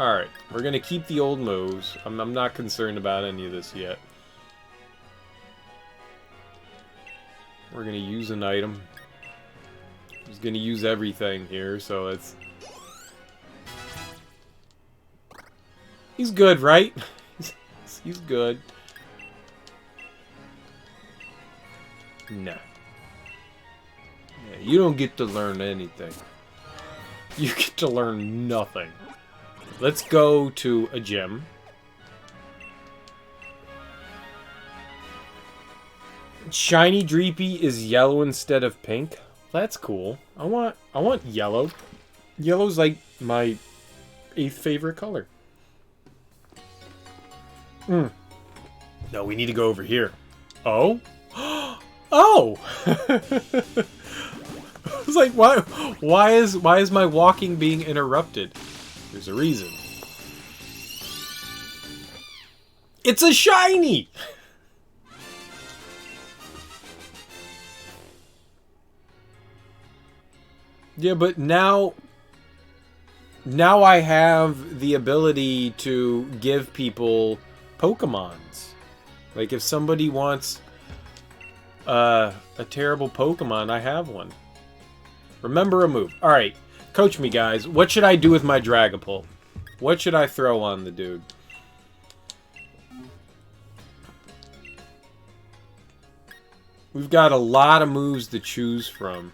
Alright, we're going to keep the old moves. I'm not concerned about any of this yet. We're going to use an item. He's going to use everything here, so it's... He's good, right? He's good. Nah. Yeah, you don't get to learn anything. You get to learn nothing. Let's go to a gym. Shiny Dreepy is yellow instead of pink. That's cool. I want yellow. Yellow's like my 8th favorite color. No, we need to go over here. Oh? Oh! I was like, why is my walking being interrupted? There's a reason. It's a shiny! Yeah, but now I have the ability to give people Pokemons. Like, if somebody wants a terrible Pokemon, I have one. Remember a move. Alright, coach me, guys. What should I do with my Dragapult? What should I throw on the dude? We've got a lot of moves to choose from.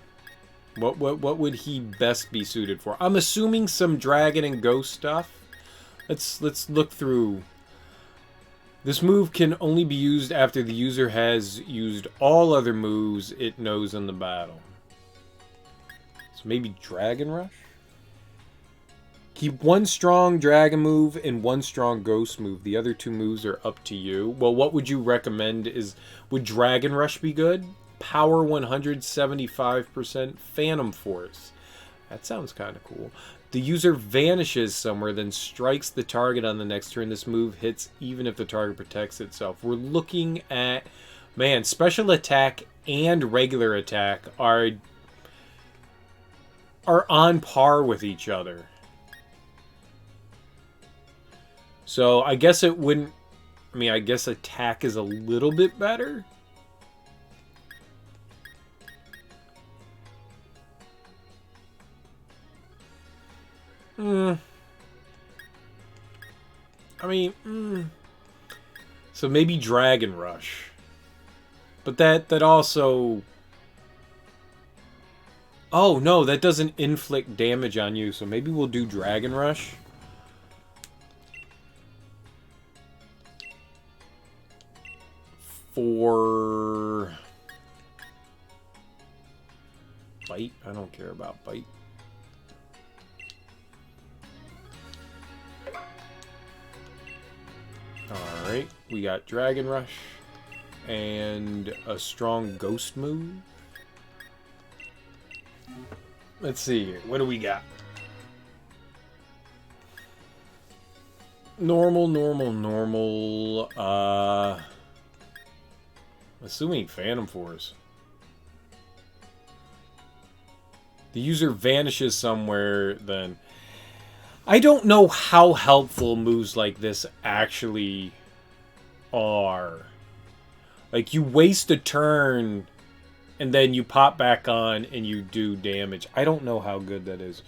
What would he best be suited for? I'm assuming some Dragon and Ghost stuff. Let's look through. This move can only be used after the user has used all other moves it knows in the battle. So maybe Dragon Rush? Keep one strong dragon move and one strong ghost move. The other two moves are up to you. Well, what would you recommend is... Would Dragon Rush be good? Power 175%. Phantom Force. That sounds kind of cool. The user vanishes somewhere, then strikes the target on the next turn. This move hits even if the target protects itself. We're looking at... Man, special attack and regular attack are on par with each other. So I guess it wouldn't... I mean, I guess attack is a little bit better. I mean, So maybe Dragon Rush. But that also... Oh, no, that doesn't inflict damage on you. So maybe we'll do Dragon Rush. For... Bite? I don't care about Bite. Alright, we got Dragon Rush and a strong ghost move. Let's see here. What do we got? Normal. Assuming Phantom Force. The user vanishes somewhere, then... I don't know how helpful moves like this actually are. Like, you waste a turn, and then you pop back on, and you do damage. I don't know how good that is.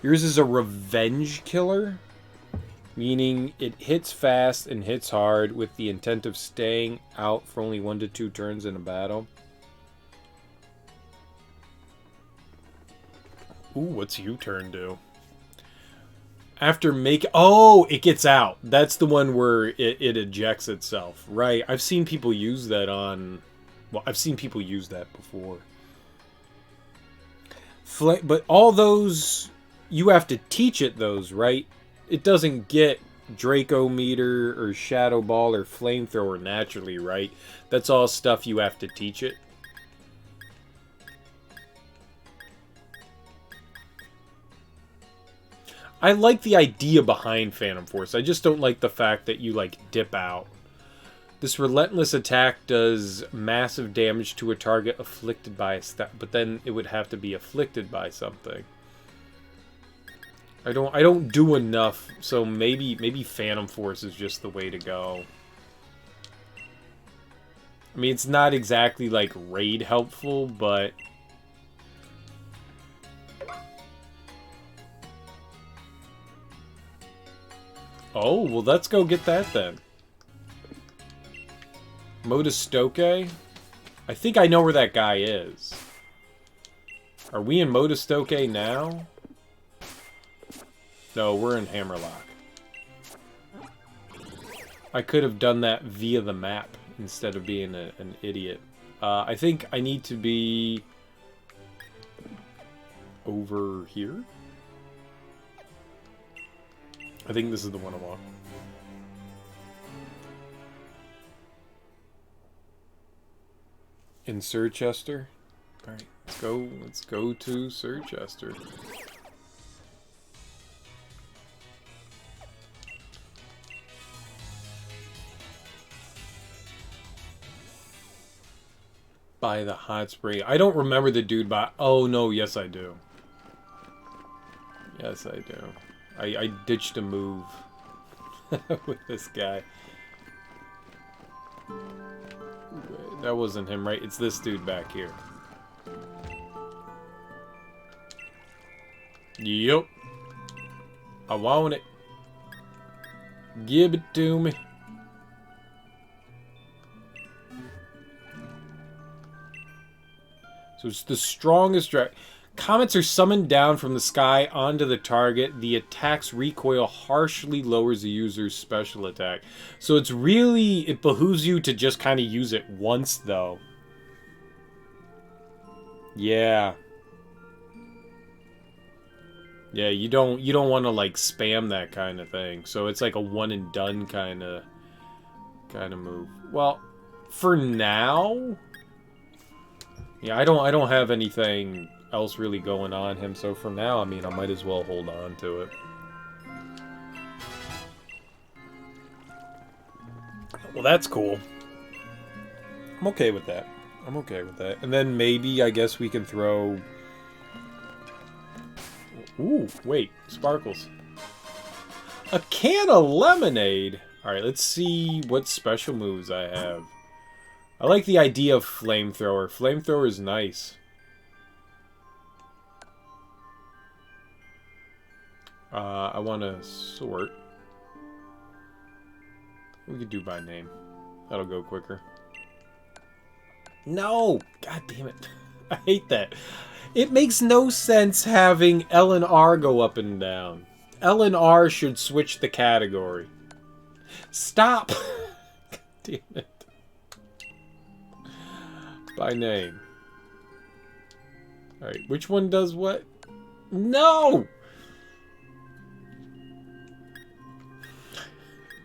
Yours is a Revenge Killer, meaning it hits fast and hits hard with the intent of staying out for only 1 to 2 turns in a battle. Ooh, what's U-turn do? After make... Oh, it gets out. That's the one where it ejects itself. Right. I've seen people use that on... Well, I've seen people use that before. But all those... You have to teach it those, right? It doesn't get Draco Meter or Shadow Ball or Flamethrower naturally, right? That's all stuff you have to teach it. I like the idea behind Phantom Force. I just don't like the fact that you, like, dip out. This relentless attack does massive damage to a target afflicted by a stat, but then it would have to be afflicted by something. I don't do enough, so maybe Phantom Force is just the way to go. I mean, it's not exactly, like, raid helpful, but... Oh, well, let's go get that then. Motostoke? I think I know where that guy is. Are we in Motostoke now? No, we're in Hammerlock. I could have done that via the map instead of being an idiot. I think I need to be over here. I think this is the one I want. In Sirchester? Alright, let's go to Sirchester. By the hot spring. I don't remember the dude by... Oh, no, yes I do. Yes I do. I ditched a move with this guy. That wasn't him, right? It's this dude back here. Yup. I want it. Give it to me. So it's the strongest dragon. Comets are summoned down from the sky onto the target. The attack's recoil harshly lowers the user's special attack. So it's really... It behooves you to just kind of use it once, though. Yeah. Yeah, you don't want to like spam that kind of thing. So it's like a one and done kind of move. Well, for now, yeah, I don't have anything else really going on him. So for now, I mean, I might as well hold on to it. Well, that's cool. I'm okay with that. I'm okay with that. And then maybe I guess we can throw. Ooh, wait, sparkles. A can of lemonade! Alright, let's see what special moves I have. I like the idea of flamethrower. Flamethrower is nice. I want to sort. We could do by name. That'll go quicker. No! God damn it. I hate that. It makes no sense having L and R go up and down. L and R should switch the category. Stop! God damn it. By name. Alright, which one does what? No!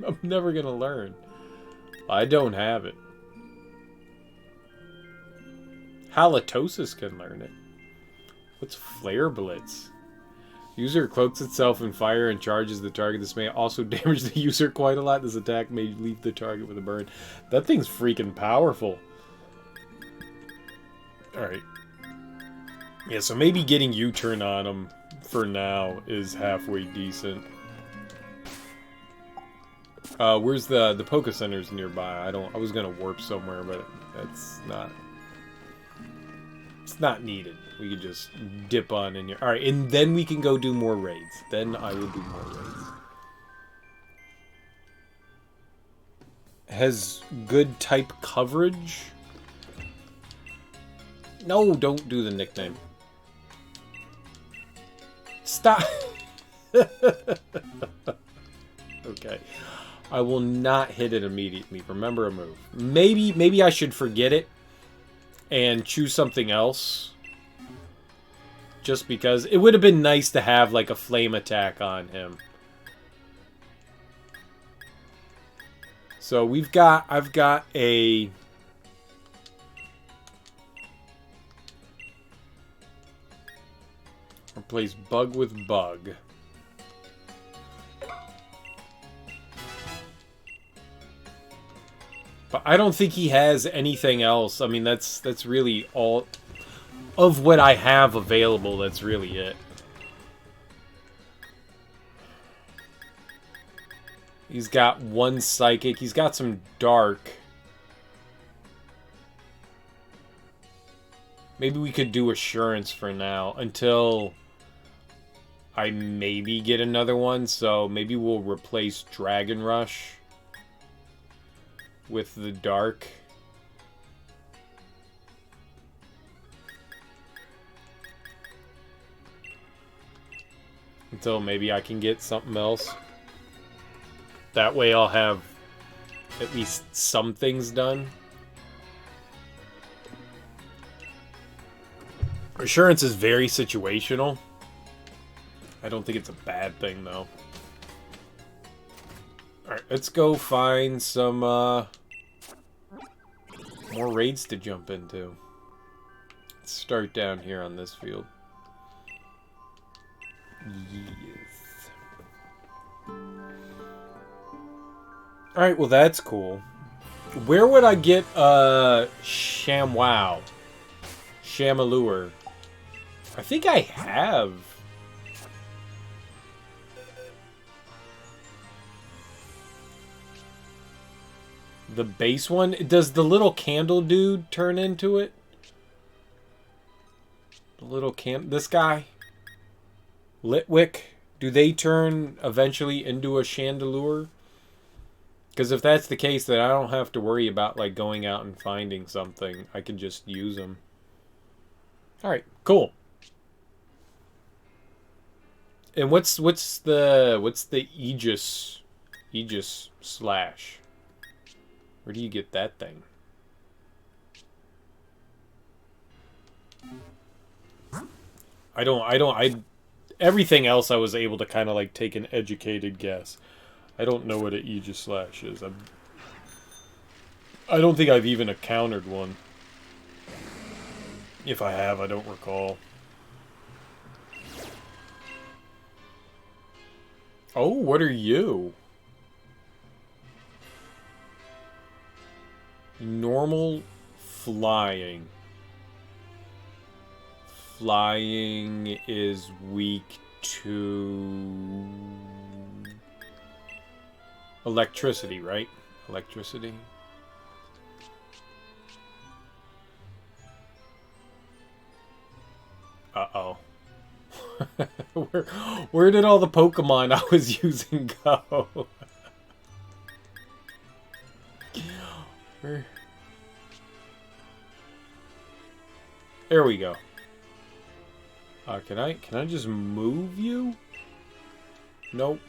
I'm never gonna learn. I don't have it. Halitosis can learn it. What's Flare Blitz? User cloaks itself in fire and charges the target. This may also damage the user quite a lot. This attack may leave the target with a burn. That thing's freaking powerful. Alright. Yeah, so maybe getting U-turn on him for now is halfway decent. Where's the Poké Center's nearby? I was gonna warp somewhere, but that's not. It's not needed. We could just dip on in here. Alright, and then we can go do more raids. Then I will do more raids. Has good type coverage? No, don't do the nickname. Stop! Okay. I will not hit it immediately. Remember a move. Maybe I should forget it and choose something else. Just because it would have been nice to have like a flame attack on him. So I've got a replace bug with bug. But I don't think he has anything else. I mean, that's really all of what I have available. That's really it. He's got one psychic. He's got some dark. Maybe we could do assurance for now until I maybe get another one. So maybe we'll replace Dragon Rush with the dark. Until maybe I can get something else. That way I'll have at least some things done. Assurance is very situational. I don't think it's a bad thing, though. Alright, let's go find some, more raids to jump into. Let's start down here on this field. Yes. Alright, well that's cool. Where would I get, ShamWow? Shamalure. I think I have. The base one? Does the little candle dude turn into it? The little this guy? Litwick? Do they turn eventually into a Chandelure? Because if that's the case, then I don't have to worry about like going out and finding something. I can just use them. Alright, cool. And what's the Aegis slash? Where do you get that thing? Everything else I was able to kind of like take an educated guess. I don't know what an Aegislash is. I don't think I've even encountered one. If I have, I don't recall. Oh, what are you? Normal flying. Flying is weak to electricity, right? Electricity. Uh-oh. where did all the Pokemon I was using go? There we go. Can I just move you? Nope.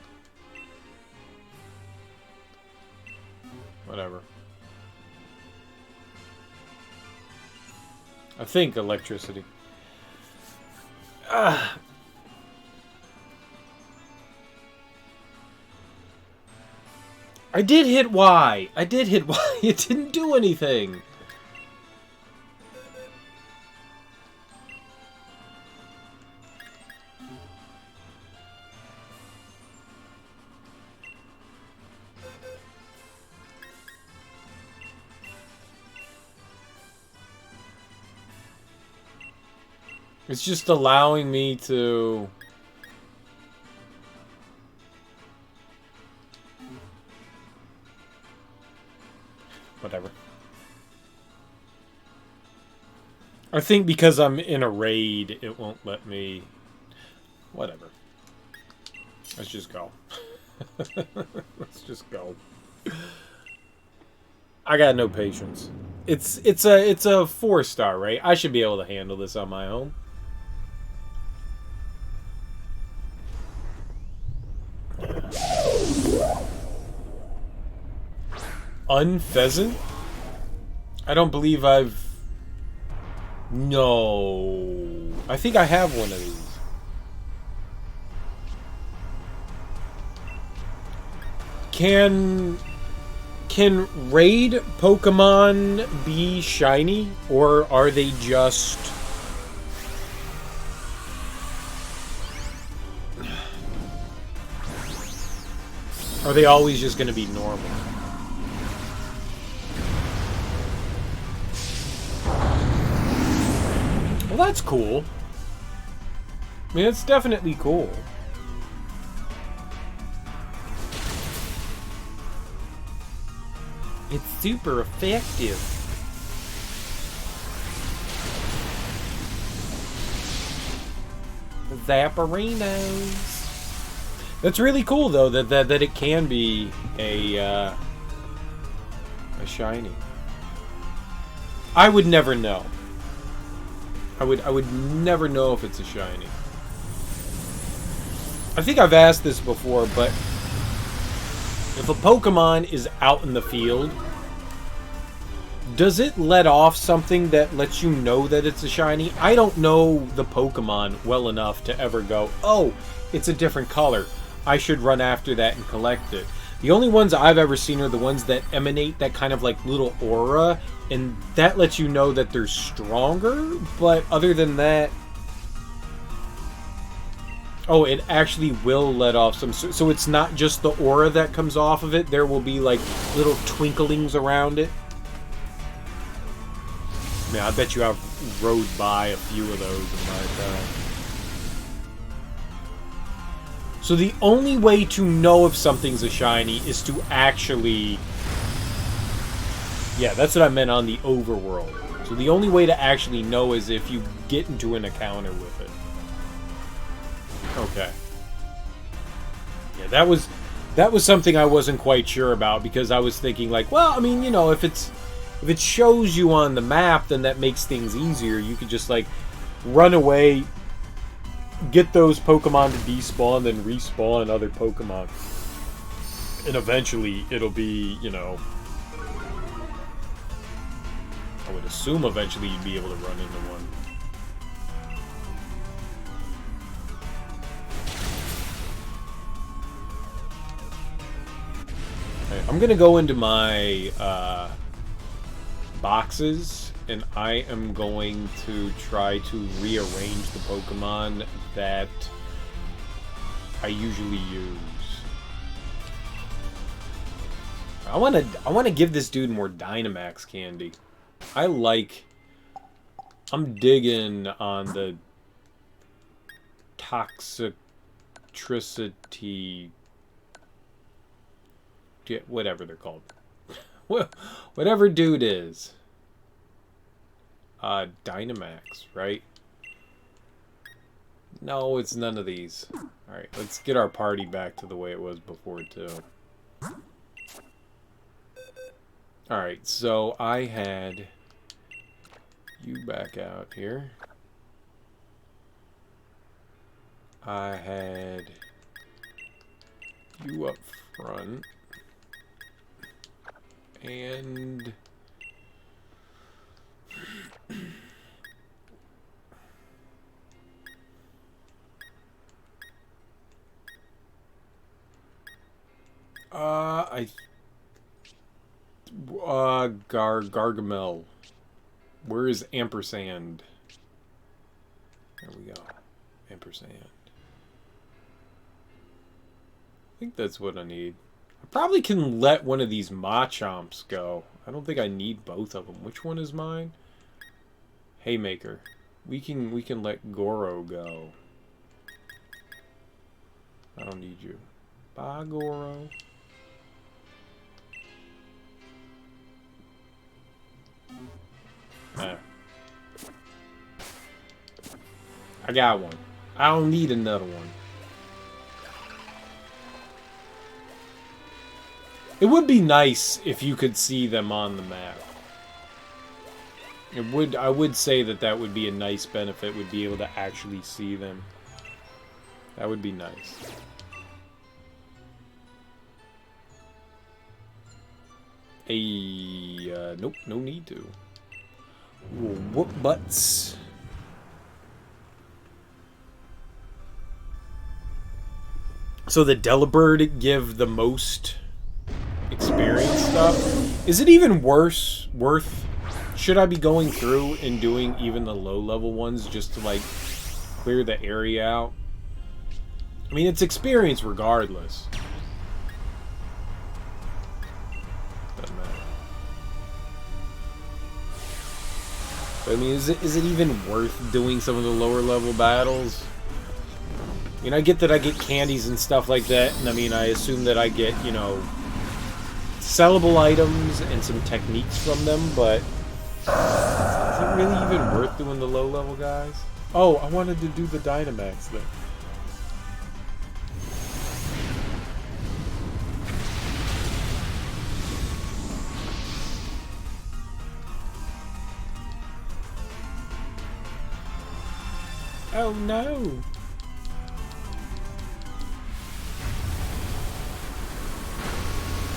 Whatever. I think electricity. I did hit Y. I did hit Y. It didn't do anything. It's just allowing me to... Whatever. I think because I'm in a raid, it won't let me... Whatever. Let's just go. Let's just go. I got no patience. It's a 4-star, right? I should be able to handle this on my own. Unpheasant? I don't believe I've... No. I think I have one of these. Can raid Pokemon be shiny? Or are they just... Are they always just going to be normal? Well, that's cool. I mean, it's definitely cool. It's super effective. Zapparinos. That's really cool, though, that it can be a shiny. I would never know. I would never know if it's a shiny. I think I've asked this before, but if a Pokemon is out in the field, does it let off something that lets you know that it's a shiny? I don't know the Pokemon well enough to ever go, oh, it's a different color. I should run after that and collect it. The only ones I've ever seen are the ones that emanate that kind of like little aura, and that lets you know that they're stronger, but other than that... Oh, it actually will let off some... So it's not just the aura that comes off of it, there will be like little twinklings around it. Man, I bet you I've rode by a few of those in my time. So the only way to know if something's a shiny is to actually... Yeah, that's what I meant on the overworld. So the only way to actually know is if you get into an encounter with it. Okay. Yeah, that was something I wasn't quite sure about, because I was thinking like, well, I mean, you know, if it shows you on the map, then that makes things easier. You could just like run away, get those Pokemon to despawn, then respawn other Pokemon. And eventually it'll be, you know... I would assume eventually you'd be able to run into one. Right, I'm gonna go into my boxes, and I am going to try to rearrange the Pokemon that I usually use. I wanna give this dude more Dynamax candy. I'm digging on the toxicity, whatever they're called. Whatever dude is. Dynamax, right? No, it's none of these. Alright, let's get our party back to the way it was before, too. Alright, so I had you back out here. I had you up front. And Gargamel. Where is ampersand? There we go. Ampersand. I think that's what I need. I probably can let one of these Machomps go. I don't think I need both of them. Which one is mine? Haymaker. We can let Goro go. I don't need you. Bye, Goro. I got one. I don't need another one. It would be nice if you could see them on the map. I would say that would be a nice benefit, would be able to actually see them. That would be nice. Nope, no need to. Whoop butts. So the Delibird give the most experience stuff. Is it even worth? Should I be going through and doing even the low level ones just to like clear the area out? I mean, it's experience regardless. Doesn't matter. But, I mean, is it even worth doing some of the lower level battles? I mean, I get that I get candies and stuff like that, and I mean, I assume that I get, you know, sellable items and some techniques from them, but is it really even worth doing the low-level guys? Oh, I wanted to do the Dynamax thing. Oh no!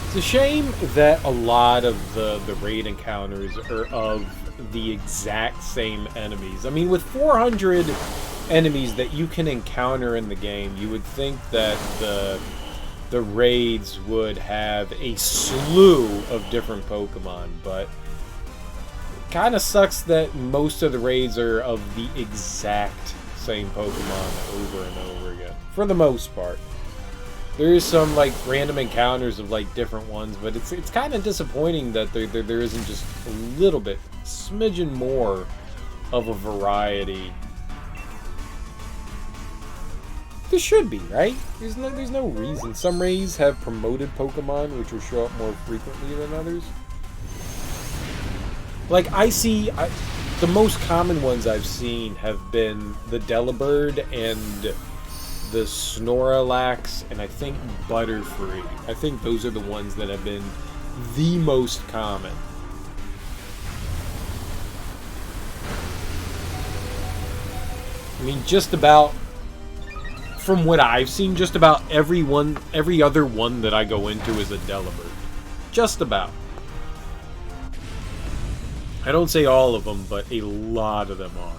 It's a shame that a lot of the raid encounters are of the exact same enemies. I mean, with 400 enemies that you can encounter in the game, you would think that the raids would have a slew of different Pokemon, but it kind of sucks that most of the raids are of the exact same Pokemon over and over again, for the most part. There is some like random encounters of like different ones, but it's kind of disappointing that there isn't just a little bit, smidgen more of a variety. There should be, right? There's no reason. Some raids have promoted Pokemon which will show up more frequently than others. Like the most common ones I've seen have been the Delibird and the Snorlax, and I think Butterfree. I think those are the ones that have been the most common. I mean, just about, from what I've seen, just about every other one that I go into is a Delibird. Just about. I don't say all of them, but a lot of them are.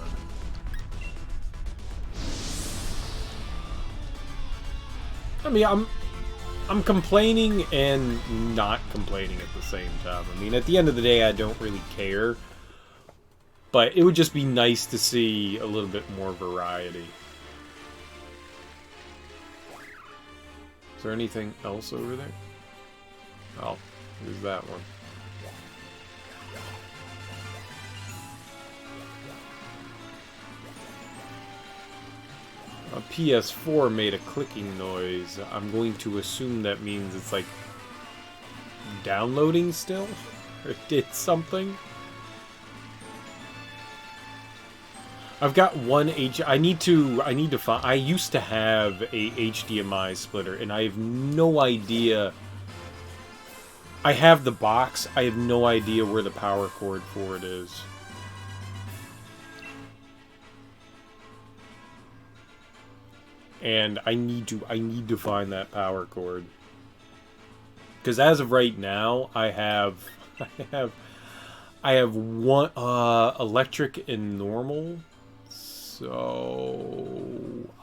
I mean, I'm complaining and not complaining at the same time. I mean, at the end of the day, I don't really care. But it would just be nice to see a little bit more variety. Is there anything else over there? Oh, there's that one. A PS4 made a clicking noise. I'm going to assume that means it's like downloading still? Or it did something? I've got one I need to find. I used to have a HDMI splitter, and I have no idea. I have the box. I have no idea where the power cord for it is. And I need to find that power cord. Because as of right now, I have one electric and normal. So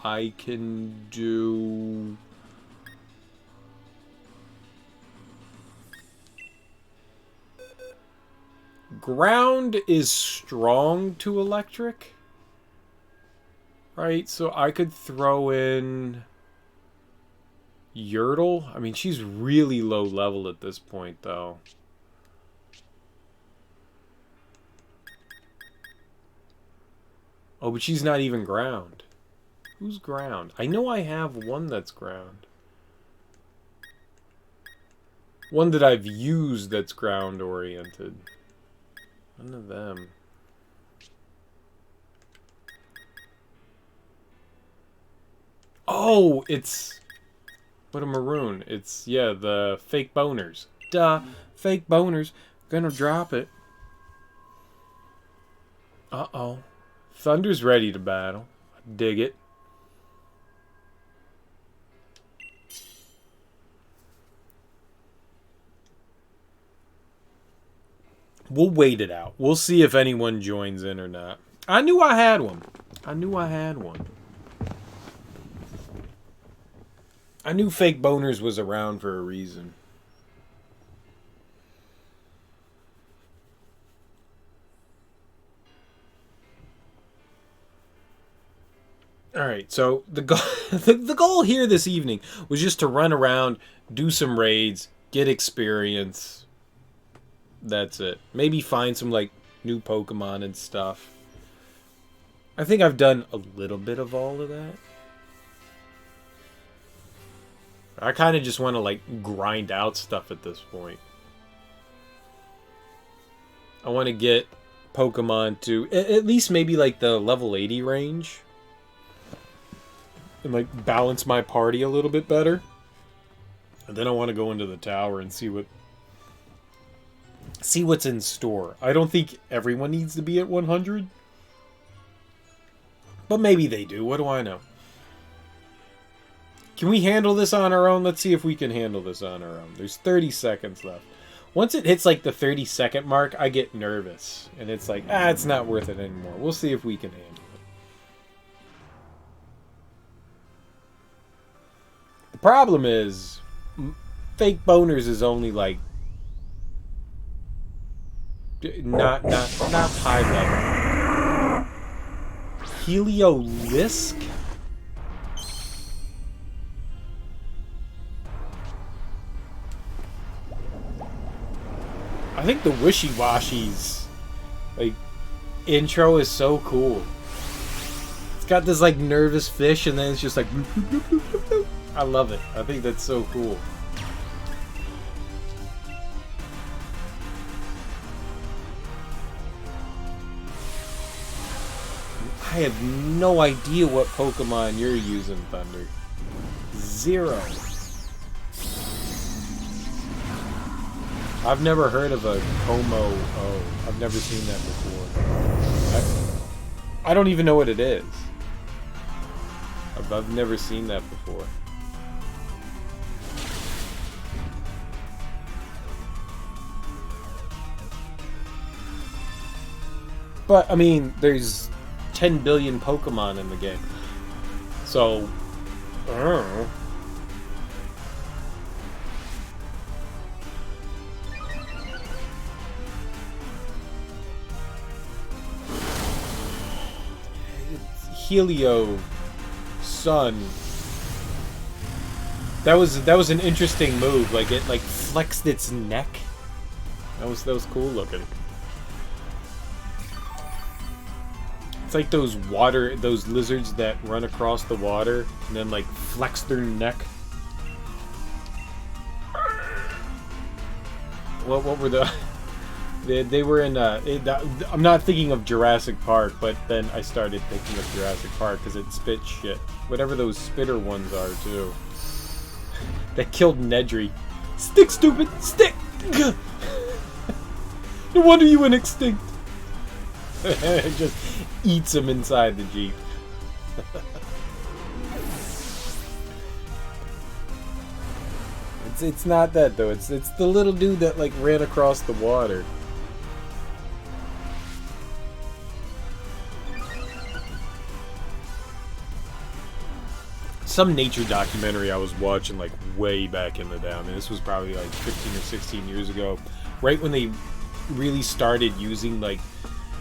I can do ground is strong to electric. Right, so I could throw in Yertle. I mean, she's really low level at this point, though. Oh, but she's not even ground. Who's ground? I know I have one that's ground. One that I've used that's ground-oriented. None of them. Oh, it's... What a maroon. It's, yeah, the fake boners. Duh. Fake boners. Gonna drop it. Uh-oh. Thunder's ready to battle. Dig it. We'll wait it out. We'll see if anyone joins in or not. I knew I had one. I knew I had one. I knew Fake Boners was around for a reason. Alright, so the goal, the goal here this evening was just to run around, do some raids, get experience. That's it. Maybe find some, like, new Pokemon and stuff. I think I've done a little bit of all of that. I kind of just want to, like, grind out stuff at this point. I want to get Pokemon to at least maybe, like, the level 80 range. And, like, balance my party a little bit better. And then I want to go into the tower and see what's in store. I don't think everyone needs to be at 100. But maybe they do. What do I know? Can we handle this on our own? Let's see if we can handle this on our own. There's 30 seconds left. Once it hits like the 30-second mark, I get nervous. And it's like, it's not worth it anymore. We'll see if we can handle it. The problem is, Fake Boners is only like not high level. Heliolisk? I think the Wishy-Washy's like intro is so cool. It's got this like nervous fish and then it's just like I love it. I think that's so cool. I have no idea what Pokemon you're using, Thunder. Zero. I've never heard of a Como O. I've never seen that before. I don't even know what it is. I've never seen that before. But, I mean, there's 10 billion Pokemon in the game. So, I don't know. Helio Sun. That was an interesting move. Like it like flexed its neck. That was cool looking. It's like those lizards that run across the water and then like flex their neck. What were the? They were in. I'm not thinking of Jurassic Park, but then I started thinking of Jurassic Park because it spits shit. Whatever those spitter ones are too. That killed Nedry. Stick, stupid, stick. No wonder you went extinct. It just eats him inside the Jeep. It's not that though. It's the little dude that like ran across the water. Some nature documentary I was watching like way back in the day. I mean, this was probably like 15 or 16 years ago, right when they really started using like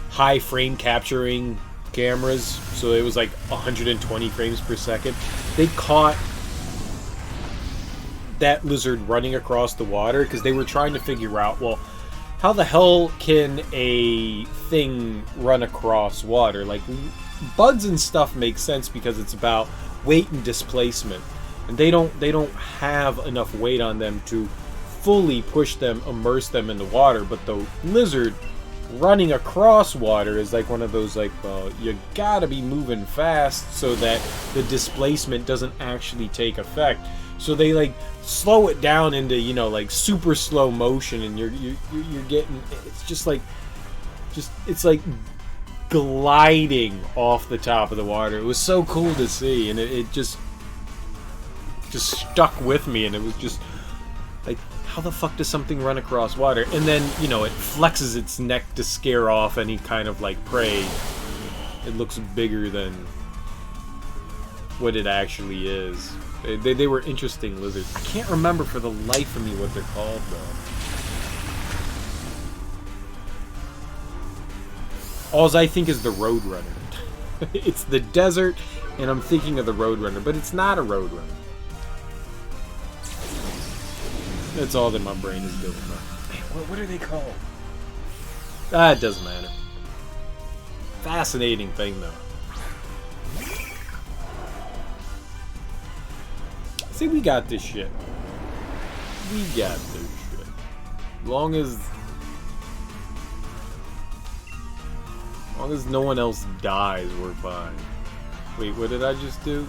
high frame capturing cameras. So it was like 120 frames per second. They caught that lizard running across the water because they were trying to figure out, well, how the hell can a thing run across water? Like bugs and stuff make sense because it's about weight and displacement, and they don't have enough weight on them to fully push them, immerse them in the water. But the lizard running across water is like one of those like, well, you gotta be moving fast so that the displacement doesn't actually take effect. So they like slow it down into, you know, like super slow motion, and you're getting, it's just like it's like gliding off the top of the water. It was so cool to see, and it just stuck with me, and it was just like, how the fuck does something run across water? And then, you know, it flexes its neck to scare off any kind of like prey. It looks bigger than what it actually is. They were interesting lizards. I can't remember for the life of me what they're called though. All I think is the Roadrunner. It's the desert, and I'm thinking of the Roadrunner, but it's not a Roadrunner. That's all that my brain is doing. Man, what are they called? Ah, it doesn't matter. Fascinating thing though. See, we got this shit. We got this shit. Long as no one else dies, we're fine. Wait, what did I just do?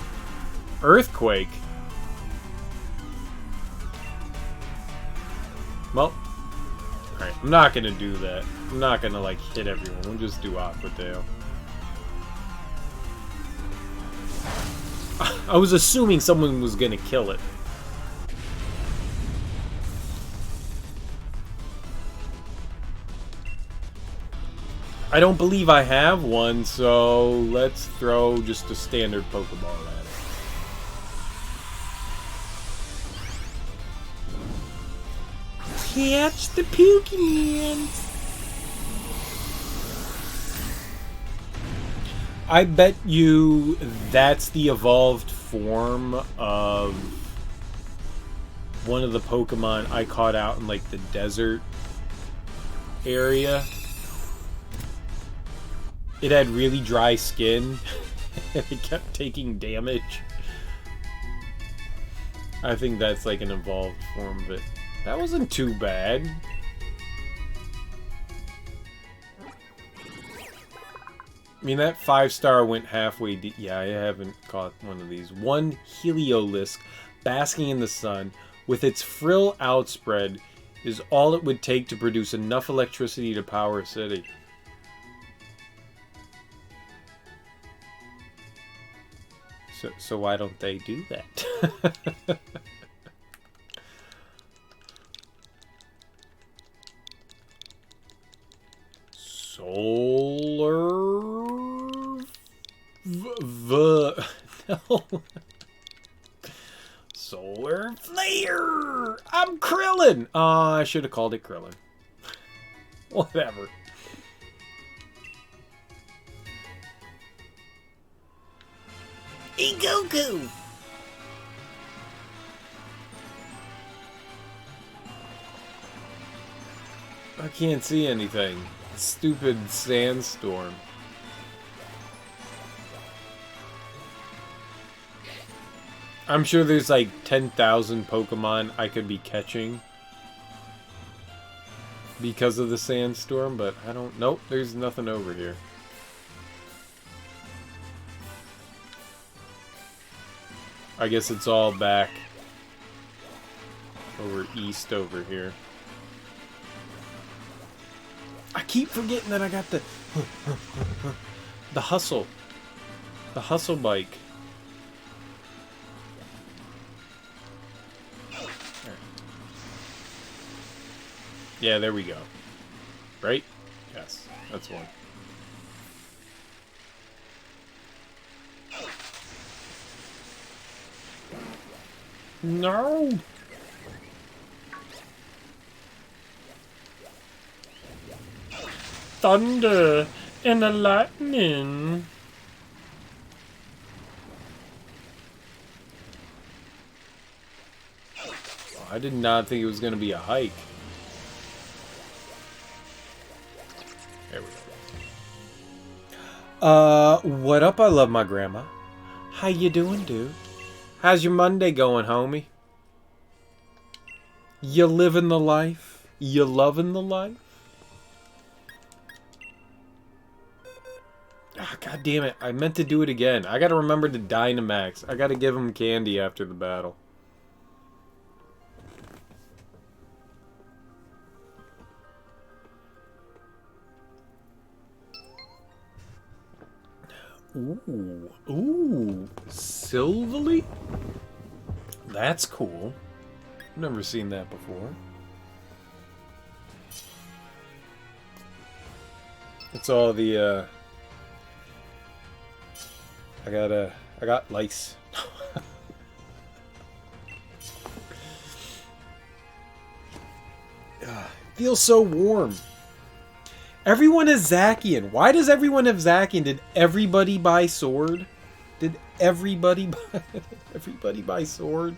Earthquake? Well, alright, I'm not gonna do that. I'm not gonna, like, hit everyone. We'll just do Aqua Tail. I was assuming someone was gonna kill it. I don't believe I have one, so let's throw just a standard Pokeball at it. Catch the Pokemon! I bet you that's the evolved form of one of the Pokemon I caught out in like the desert area. It had really dry skin and it kept taking damage. I think that's like an evolved form of it. That wasn't too bad. I mean, that 5-star went halfway deep. Yeah, I haven't caught one of these. One Heliolisk basking in the sun with its frill outspread is all it would take to produce enough electricity to power a city. So why don't they do that? Solar... No. Solar Flare! I'm Krillin! I should have called it Krillin. Whatever. Hey, Goku! I can't see anything. Stupid sandstorm. I'm sure there's like 10,000 Pokemon I could be catching because of the sandstorm, but I don't... Nope, there's nothing over here. I guess it's all back over east over here. I keep forgetting that I got the hustle. The hustle bike. Yeah, there we go. Right? Yes, that's one. No! Thunder and a lightning. Oh, I did not think it was going to be a hike. There we go. What up? I love my grandma. How you doing, dude? How's your Monday going, homie? You living the life? You loving the life? Ah, God damn it. I meant to do it again. I gotta remember to Dynamax. I gotta give him candy after the battle. Ooh. Ooh. Silvally? That's cool. I've never seen that before. It's all the, I got lice. Feels so warm. Everyone has Zacian. Why does everyone have Zacian? Did everybody buy Sword? Did everybody buy Sword?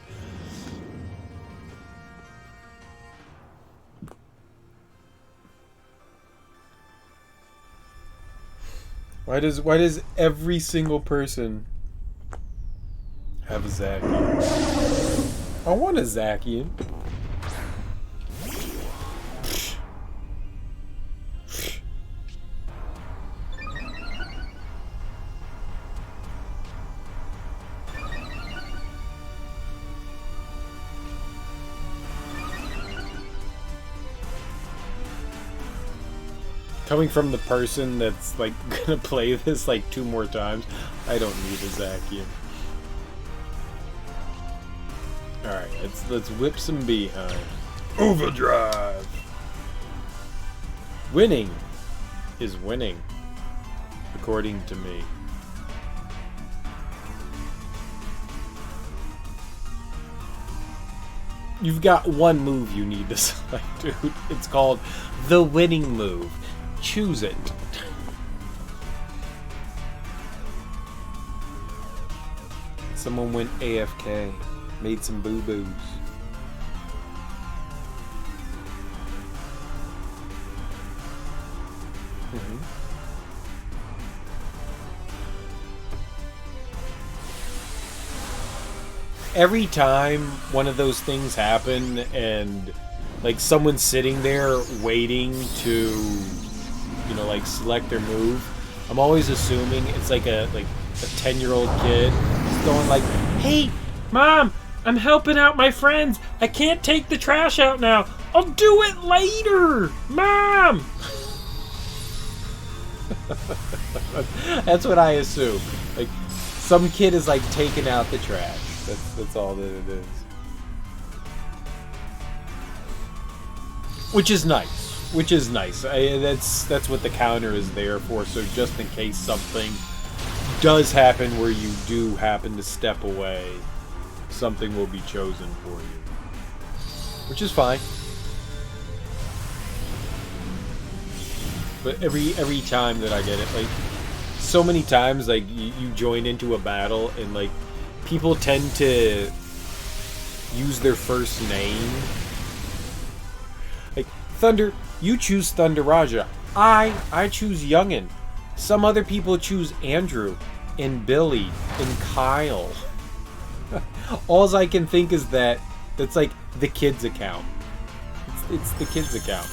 Why does every single person have a Zacian? I want a Zacian. Coming from the person that's like gonna play this like 2 more times, I don't need a Zacian. Alright, let's whip some behind. Overdrive! Winning is winning, according to me. You've got one move you need to select, dude. It's called the winning move. Choose it. Someone went AFK. Made some boo-boos. Every time one of those things happen and like someone's sitting there waiting to, you know, like select their move, I'm always assuming it's like a 10-year-old kid just going like, "Hey, Mom, I'm helping out my friends. I can't take the trash out now. I'll do it later, Mom." That's what I assume. Like some kid is like taking out the trash. That's all that it is. Which is nice. Which is nice. That's what the counter is there for. So just in case something does happen where you do happen to step away, something will be chosen for you. Which is fine. But every time that I get it, like so many times, like, you join into a battle, and, like, people tend to use their first name. Like, Thunder, you choose Thunder Raja. I choose Youngin. Some other people choose Andrew, and Billy, and Kyle. All I can think is that that's, like, the kid's account. It's the kid's account.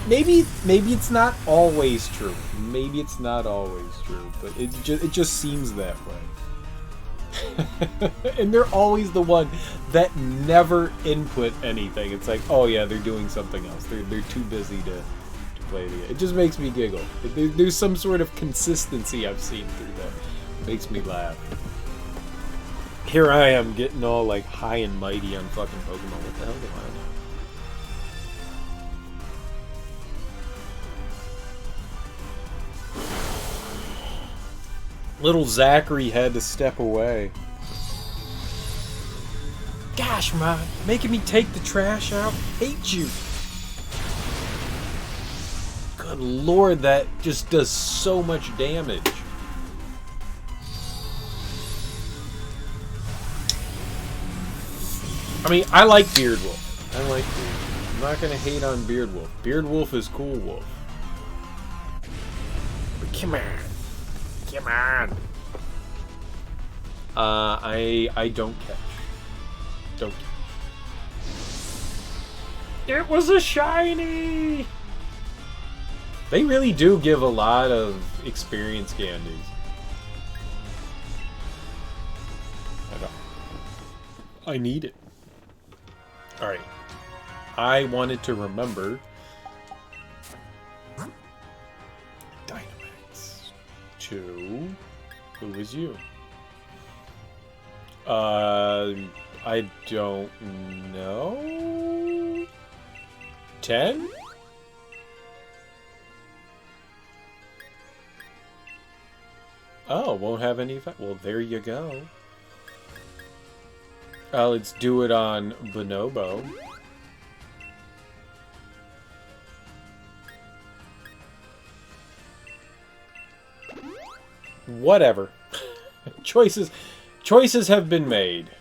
Maybe it's not always true. Maybe it's not always true, but it just seems that way. And they're always the one that never input anything. It's like, oh yeah, they're doing something else. They're too busy to play the game. It just makes me giggle. There's some sort of consistency I've seen through that. It makes me laugh. Here I am getting all like high and mighty on fucking Pokemon. What the hell do I know? Little Zachary had to step away. Gosh, man, making me take the trash out? Hate you. Good lord, that just does so much damage. I mean, I like Beardwolf. I like Beardwolf. I'm not gonna hate on Beardwolf. Beardwolf is cool wolf. But come on. Come on. I don't catch. Don't catch. It was a shiny! They really do give a lot of experience candies. I need it. Alright. I wanted to remember Dynamax. Who was you? I don't know. 10? Oh, won't have any effect. Well, there you go. Let's do it on Bonobo. Whatever. Choices have been made.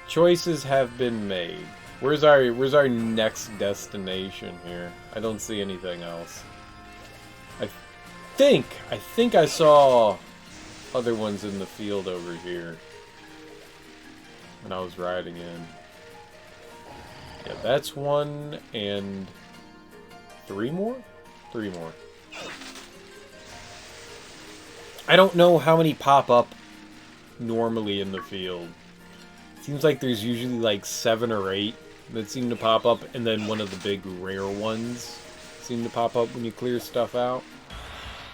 Choices have been made. Where's our next destination here? I don't see anything else. I think I saw other ones in the field over here when I was riding in. Yeah, that's one and 3 more? 3 more. I don't know how many pop up normally in the field. Seems like there's usually like 7 or 8 that seem to pop up, and then one of the big rare ones seem to pop up when you clear stuff out.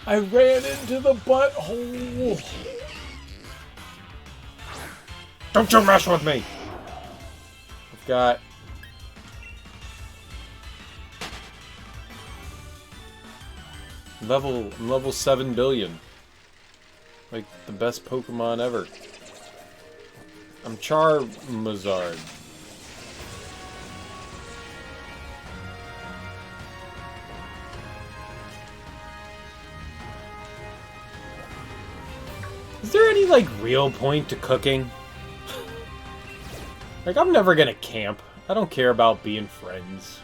I ran into the butthole! Don't you mess with me! I've got... I'm level 7 billion. Like, the best Pokemon ever. I'm Charizard. Is there any, like, real point to cooking? Like, I'm never gonna camp. I don't care about being friends.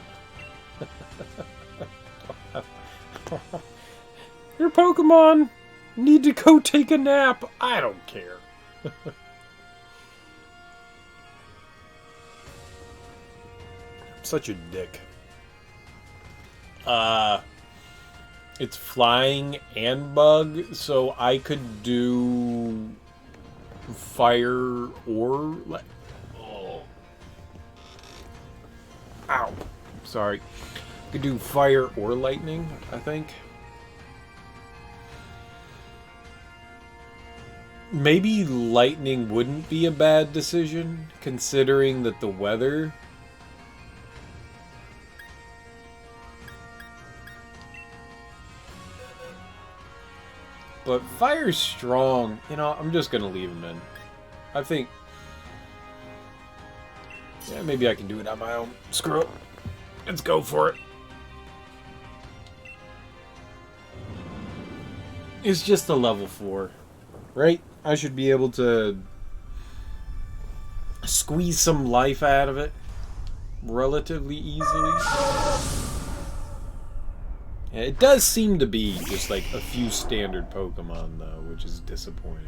Your Pokemon need to go take a nap. I don't care. I'm such a dick. It's flying and bug, so I could do fire or... Oh. Ow. Sorry. I could do fire or lightning, I think. Maybe lightning wouldn't be a bad decision, considering that the weather... But fire's strong. You know, I'm just gonna leave him in. I think... Yeah, maybe I can do it on my own. Screw it. Let's go for it. It's just a level 4, right? I should be able to squeeze some life out of it relatively easily. Yeah, it does seem to be just like a few standard Pokemon though, which is disappointing.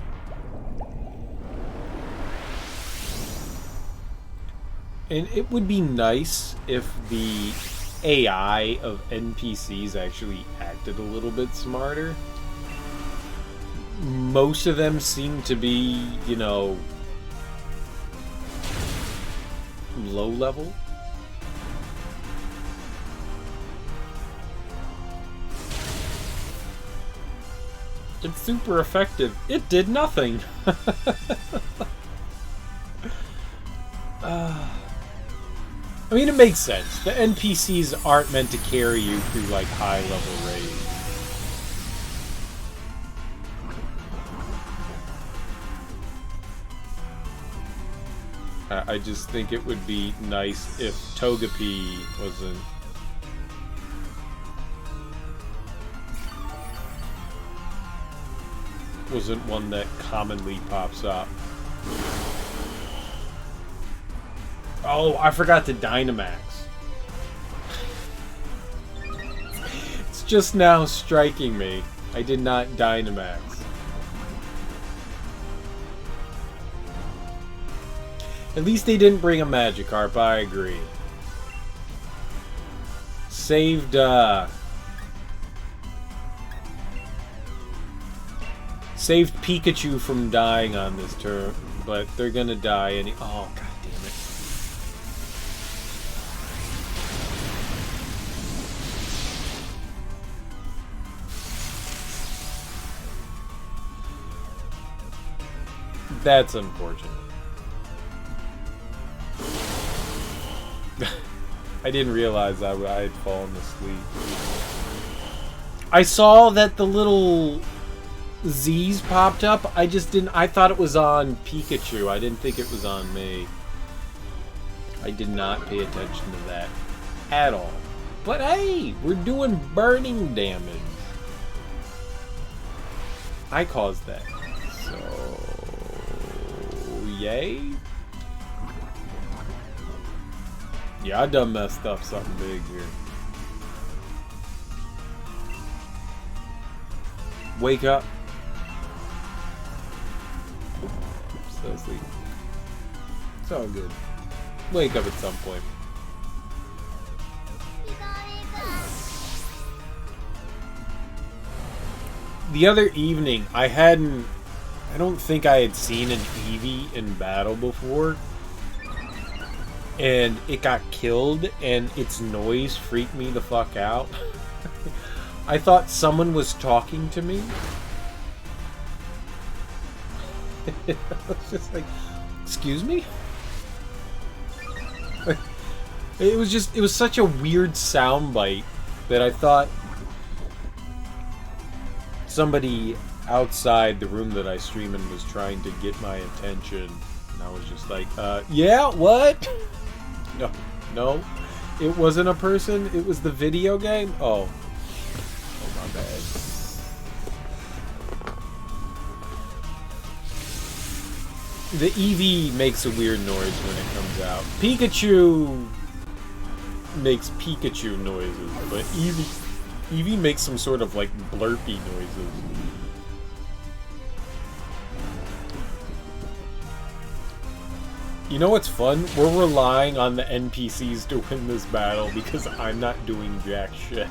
And it would be nice if the AI of NPCs actually acted a little bit smarter. Most of them seem to be, you know, low level. It's super effective. It did nothing. I mean, it makes sense. The NPCs aren't meant to carry you through, like, high-level raids. I just think it would be nice if Togepi wasn't one that commonly pops up. Oh, I forgot to Dynamax. It's just now striking me. I did not Dynamax. At least they didn't bring a Magikarp, I agree. Saved Pikachu from dying on this turn, but they're gonna die any— oh, god damn it. That's unfortunate. I didn't realize I had fallen asleep. I saw that the little Z's popped up. I just didn't— I thought it was on Pikachu. I didn't think it was on me. I did not pay attention to that at all. But hey, we're doing burning damage. I caused that. So, yay. Yeah, I done messed up something big here. Wake up. Still asleep. It's all good. Wake up at some point. The other evening, I don't think I had seen an Eevee in battle before. And it got killed, and its noise freaked me the fuck out. I thought someone was talking to me. I was just like, excuse me? It was such a weird soundbite that I thought somebody outside the room that I stream in was trying to get my attention. And I was just like, yeah, what? No, it wasn't a person, it was the video game? Oh, my bad. The Eevee makes a weird noise when it comes out. Pikachu makes Pikachu noises, but Eevee makes some sort of like blurpy noises. You know what's fun? We're relying on the NPCs to win this battle because I'm not doing jack shit.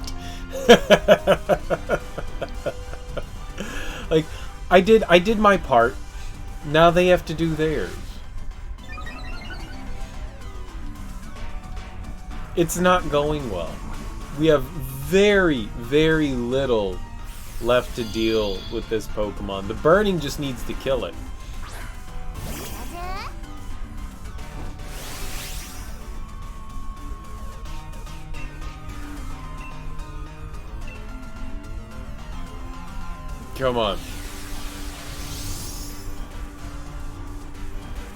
Like, I did my part. Now they have to do theirs. It's not going well. We have very, very little left to deal with this Pokemon. The burning just needs to kill it. Come on.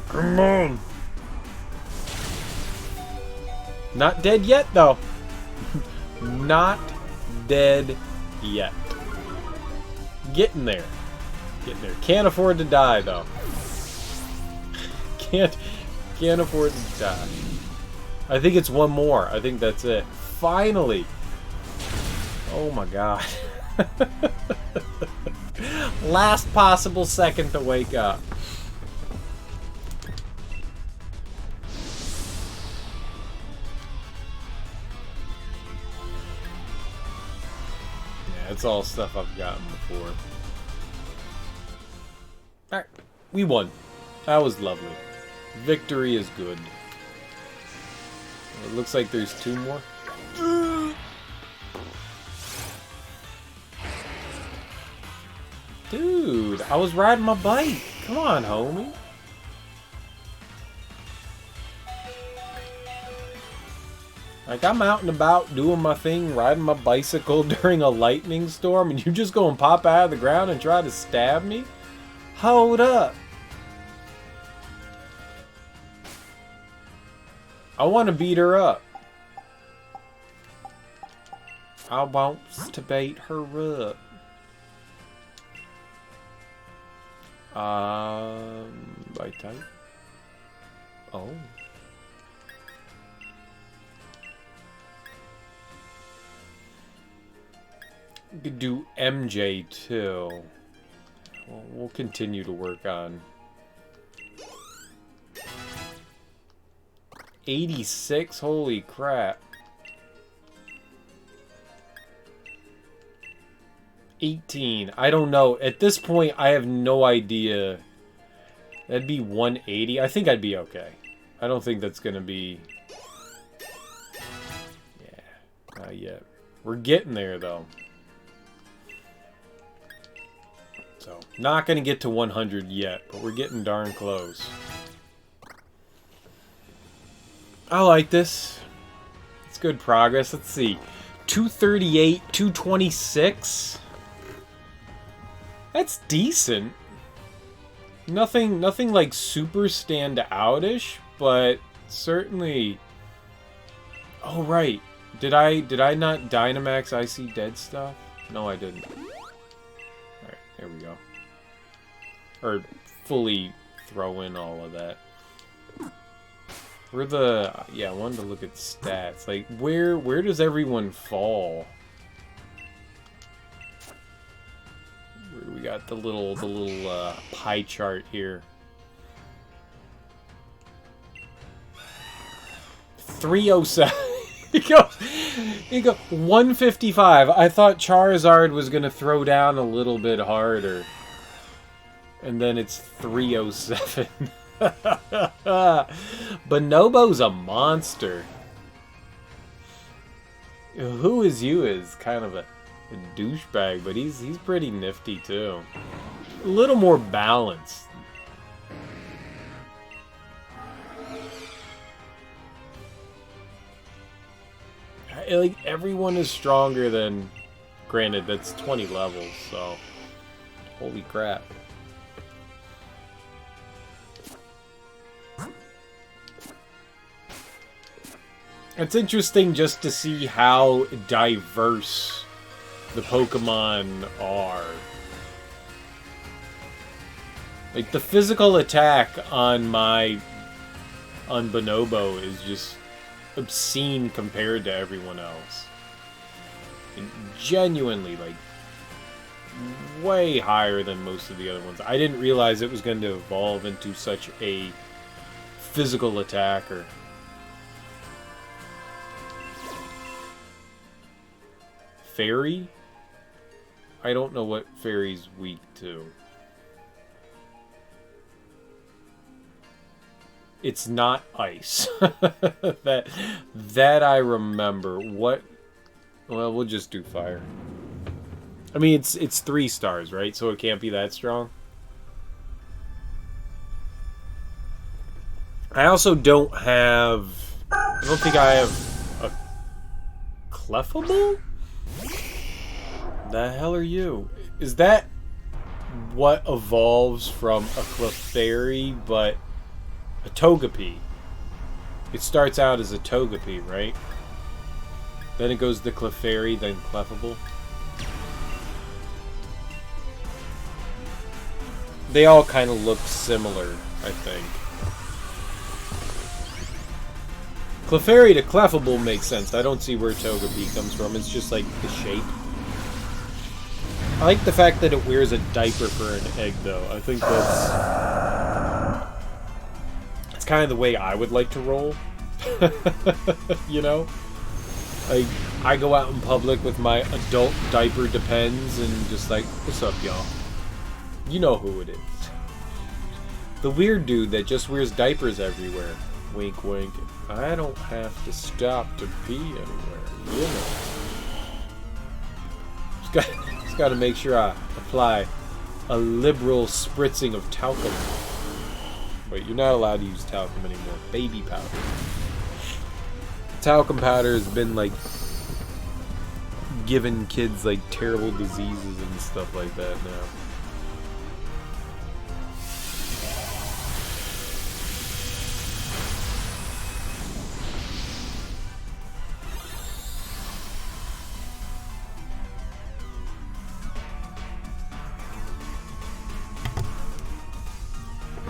Come on. Not dead yet, though. Not dead yet. getting there. Getting there. Can't afford to die, though. Can't afford to die. I think it's one more. I think that's it. Finally! Oh my god. Last possible second to wake up. Yeah, it's all stuff I've gotten before. Alright, we won. That was lovely. Victory is good. It looks like there's 2 more. Dude, I was riding my bike. Come on, homie. Like, I'm out and about doing my thing, riding my bicycle during a lightning storm, and you just go and pop out of the ground and try to stab me? Hold up. I want to beat her up. I want to beat her up. By type. Oh. We could do MJ too. Well, we'll continue to work on 86. Holy crap. 18. I don't know. At this point, I have no idea. That'd be 180. I think I'd be okay. I don't think that's gonna be... Yeah, not yet. We're getting there, though. So, not gonna get to 100 yet, but we're getting darn close. I like this. It's good progress. Let's see. 238, 226. That's decent. Nothing like super stand-out-ish, but certainly... Oh, right. Did I not Dynamax Icy Dead stuff? No, I didn't. Alright, there we go. Or fully throw in all of that. Where the... Yeah, I wanted to look at stats. Like, where does everyone fall? We got the little pie chart here. 307. You go 155. I thought Charizard was gonna throw down a little bit harder, and then it's 307. Bonobo's a monster. Who is you is kind of a douchebag, but he's pretty nifty too. A little more balanced. Like, everyone is stronger than... Granted, that's 20 levels, so... Holy crap. It's interesting just to see how diverse the Pokemon are. Like, the physical attack on Bonobo is just obscene compared to everyone else. And genuinely, like, way higher than most of the other ones. I didn't realize it was going to evolve into such a physical attacker. Fairy? I don't know what Fairy's weak to. It's not ice. that I remember. What? Well, we'll just do fire. I mean, it's 3 stars, right? So it can't be that strong. I also don't have... I don't think I have a Clefable? The hell are you? Is that what evolves from a Clefairy, but a Togepi? It starts out as a Togepi, right? Then it goes to Clefairy, then Clefable. They all kind of look similar, I think. Clefairy to Clefable makes sense. I don't see where Togepi comes from. It's just like the shape. I like the fact that it wears a diaper for an egg, though. I think that's kind of the way I would like to roll. You know? Like, I go out in public with my adult diaper Depends and just like, what's up, y'all? You know who it is. The weird dude that just wears diapers everywhere. Wink, wink. I don't have to stop to pee anywhere, you know. Just got to make sure I apply a liberal spritzing of talcum. Wait, you're not allowed to use talcum anymore. Baby powder. Talcum powder has been like giving kids like terrible diseases and stuff like that now.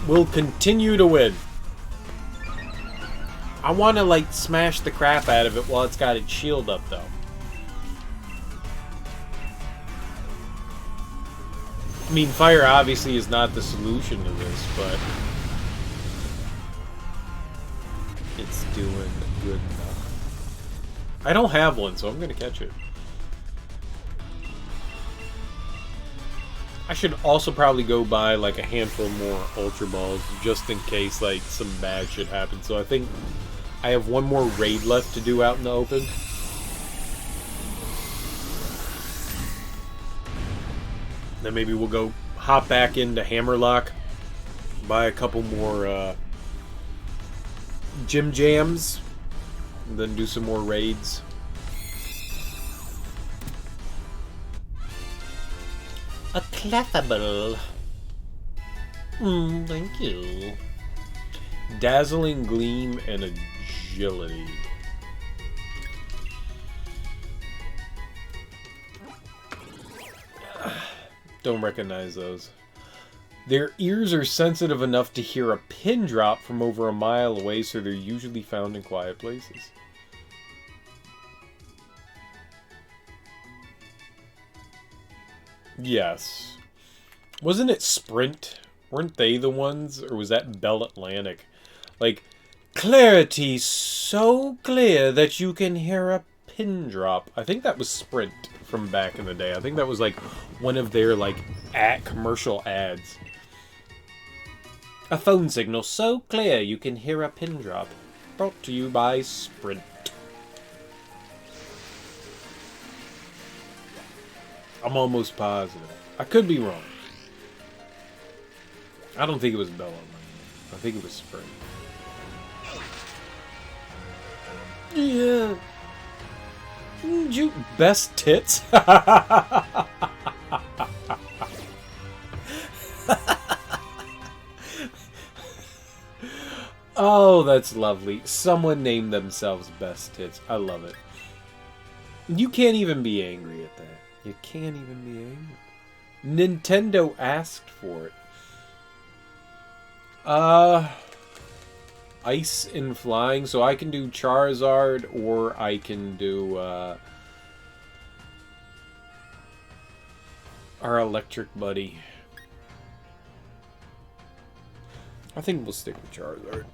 Will continue to win. I want to, like, smash the crap out of it while it's got its shield up, though. I mean, fire obviously is not the solution to this, but it's doing good enough. I don't have one, so I'm going to catch it. I should also probably go buy like a handful more Ultra Balls just in case like some bad shit happens. So I think I have one more raid left to do out in the open. Then maybe we'll go hop back into Hammerlock, buy a couple more Gym Jams, and then do some more raids. A Clefable. Thank you. Dazzling Gleam and Agility. Don't recognize those. Their ears are sensitive enough to hear a pin drop from over a mile away, so they're usually found in quiet places. Yes. Wasn't it Sprint? Weren't they the ones? Or was that Bell Atlantic? Like, clarity so clear that you can hear a pin drop. I think that was Sprint from back in the day. I think that was like one of their like commercial ads. A phone signal so clear you can hear a pin drop. Brought to you by Sprint. I'm almost positive. I could be wrong. I don't think it was Bella. I think it was Sprint. Yeah. Best tits? Oh, that's lovely. Someone named themselves Best Tits. I love it. You can't even be angry at that. You can't even be angry. Nintendo asked for it. Ice and Flying. So I can do Charizard or I can do our electric buddy. I think we'll stick with Charizard.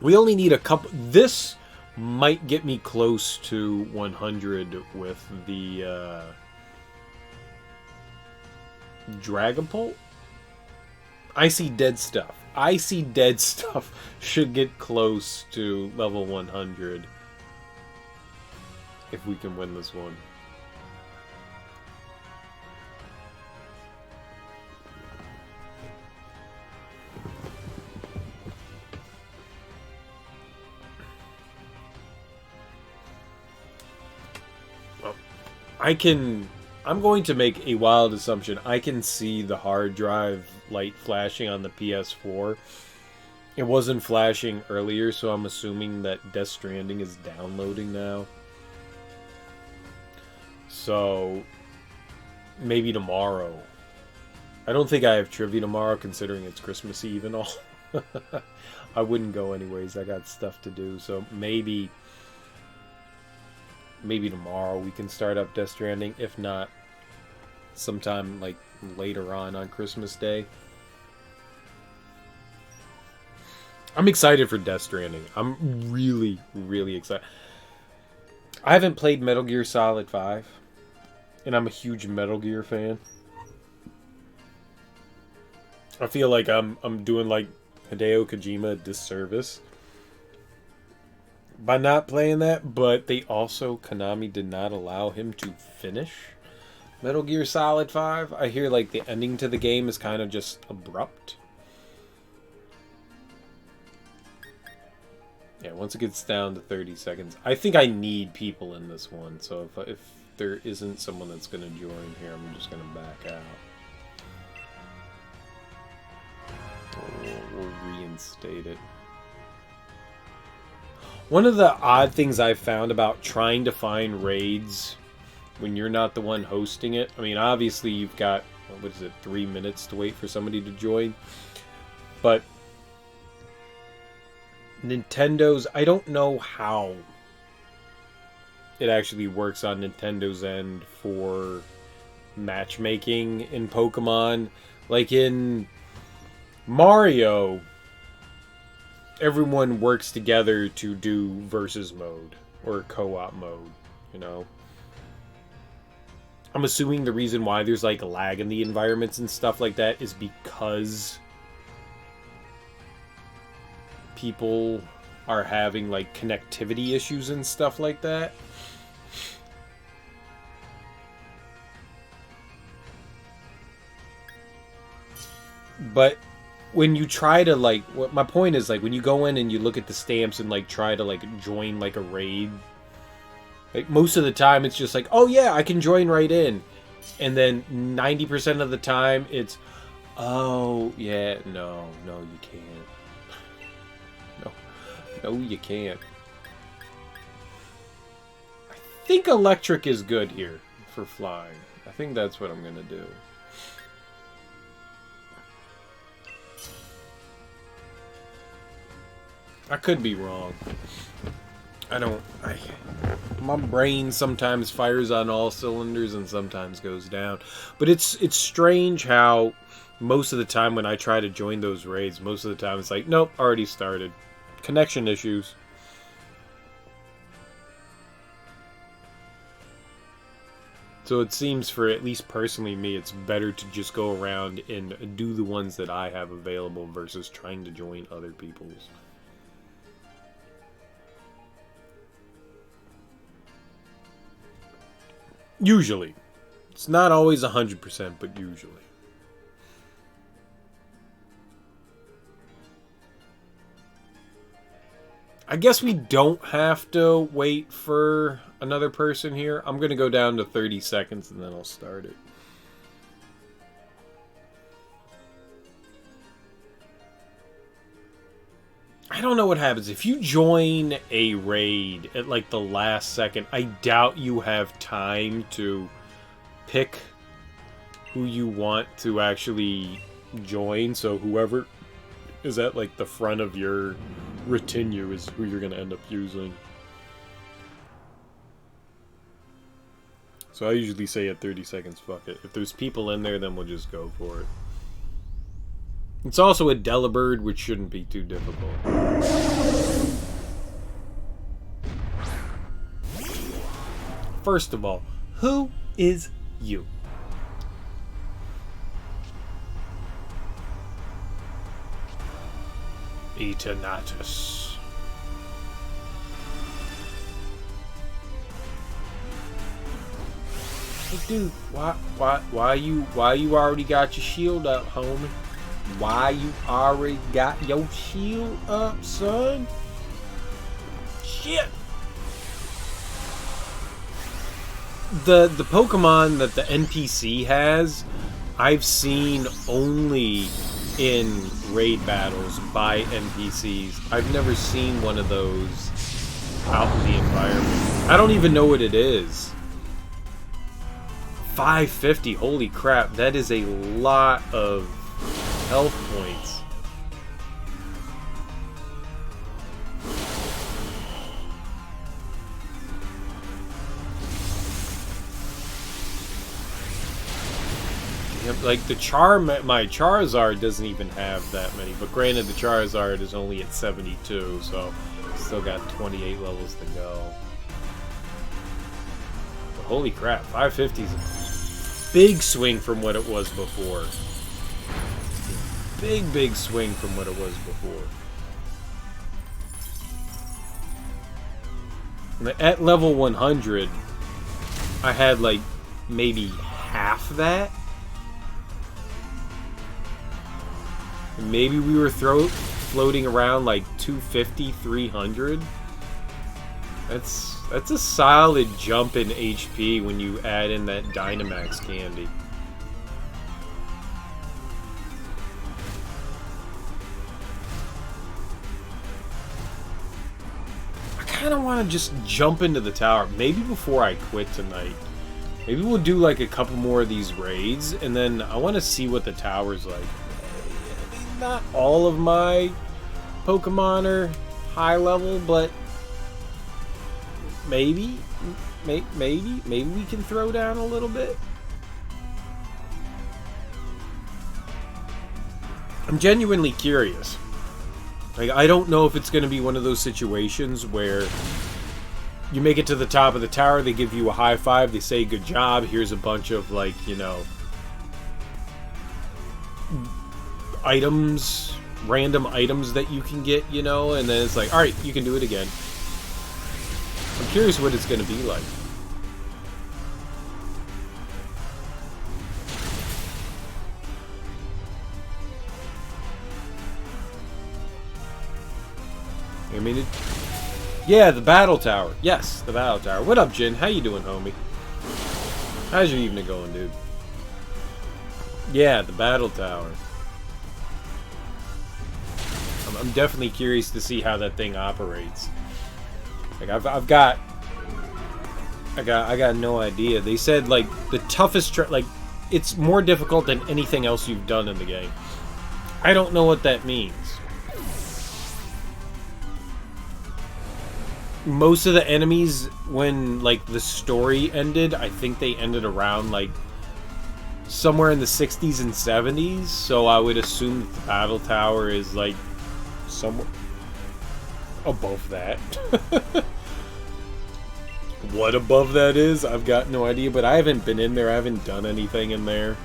We only need a couple. This might get me close to 100 with the Dragapult. I see dead stuff. I see dead stuff should get close to level 100 if we can win this one. I'm going to make a wild assumption. I can see the hard drive light flashing on the PS4. It wasn't flashing earlier, so I'm assuming that Death Stranding is downloading now. So, maybe tomorrow I don't think I have trivia tomorrow, considering it's Christmas Eve and all. I wouldn't go anyways. I got stuff to do. So maybe tomorrow we can start up Death Stranding. If not, sometime like later on Christmas Day. I'm excited for Death Stranding. I'm really, really excited. I haven't played Metal Gear Solid 5, and I'm a huge Metal Gear fan. I feel like I'm doing like Hideo Kojima a disservice by not playing that, but they also, Konami did not allow him to finish Metal Gear Solid 5. I hear like the ending to the game is kind of just abrupt. Yeah, once it gets down to 30 seconds. I think I need people in this one, so if there isn't someone that's going to join here, I'm just going to back out. We'll reinstate it. One of the odd things I've found about trying to find raids when you're not the one hosting it, I mean, obviously you've got, what is it, 3 minutes to wait for somebody to join, but Nintendo's, I don't know how it actually works on Nintendo's end for matchmaking in Pokemon. Like in Mario, everyone works together to do versus mode or co-op mode, you know. I'm assuming the reason why there's like lag in the environments and stuff like that is because people are having like connectivity issues and stuff like that. But when you try to like, what my point is, like when you go in and you look at the stamps and like try to like join like a raid, like most of the time it's just like, oh yeah, I can join right in, and then 90% of the time it's, oh yeah, no you can't. No, you can't. I think electric is good here for flying. I think that's what I'm gonna do. I could be wrong. My brain sometimes fires on all cylinders and sometimes goes down. But it's strange how most of the time when I try to join those raids, most of the time it's like, nope, already started. Connection issues. So it seems, for at least personally me, it's better to just go around and do the ones that I have available versus trying to join other people's. Usually. It's not always 100%, but usually. I guess we don't have to wait for another person here. I'm going to go down to 30 seconds and then I'll start it. I don't know what happens. If you join a raid at like the last second, I doubt you have time to pick who you want to actually join. So whoever is at like the front of your retinue is who you're going to end up using. So I usually say at 30 seconds, fuck it. If there's people in there, then we'll just go for it. It's also a Delibird, which shouldn't be too difficult. First of all, who is you? Eternatus. Hey dude, why you already got your shield up, homie? Why you already got your shield up, son? Shit. The Pokemon that the NPC has, I've seen only in raid battles by NPCs. I've never seen one of those out in the environment. I don't even know what it is. 550, holy crap, that is a lot of health points. Like the my Charizard doesn't even have that many, but granted the Charizard is only at 72, so still got 28 levels to go. But holy crap, 550 is a big swing from what it was before. Big swing from what it was before. At level 100, I had like maybe half that. Maybe we were floating around like 250, 300. That's a solid jump in HP when you add in that Dynamax candy. I kind of want to just jump into the tower. Maybe before I quit tonight. Maybe we'll do like a couple more of these raids, and then I want to see what the tower's like. Not all of my Pokemon are high level, but maybe we can throw down a little bit. I'm genuinely curious. Like, I don't know if it's going to be one of those situations where you make it to the top of the tower, they give you a high five, they say good job, here's a bunch of, like, you know, items, random items that you can get, you know, and then it's like, alright, you can do it again. I'm curious what it's going to be like. I mean, yeah, the battle tower. Yes, the battle tower. What up, Jin? How you doing, homie? How's your evening going, dude? Yeah, the battle tower. I'm definitely curious to see how that thing operates. Like I got no idea. They said like the toughest like it's more difficult than anything else you've done in the game. I don't know what that means. Most of the enemies, when like the story ended, I think they ended around like somewhere in the 60s and 70s. So I would assume that the battle tower is like somewhere above that. What above that is, I've got no idea, but I haven't been in there, I haven't done anything in there.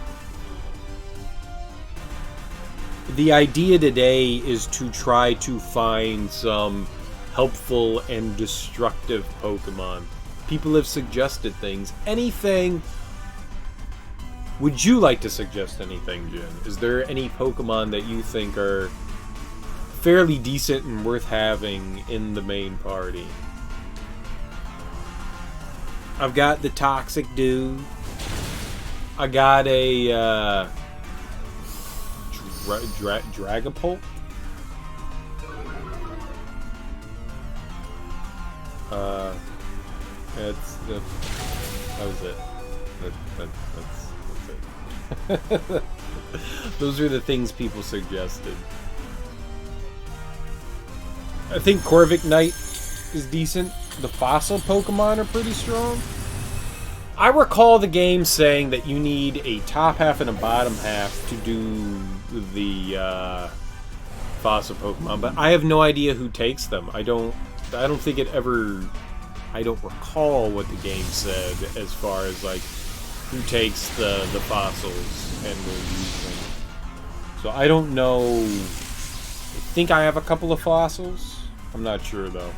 The idea today is to try to find some helpful and destructive Pokemon. People have suggested things. Anything? Would you like to suggest anything, Jin? Is there any Pokemon that you think are fairly decent and worth having in the main party? I've got the Toxic Dude. I got a Dragapult. That was it. That's it. Those are the things people suggested. I think Corviknight is decent. The fossil Pokemon are pretty strong. I recall the game saying that you need a top half and a bottom half to do the fossil Pokemon, but I have no idea who takes them. I don't think it ever... I don't recall what the game said as far as like who takes the fossils and will use them. So I don't know. I think I have a couple of fossils. I'm not sure though.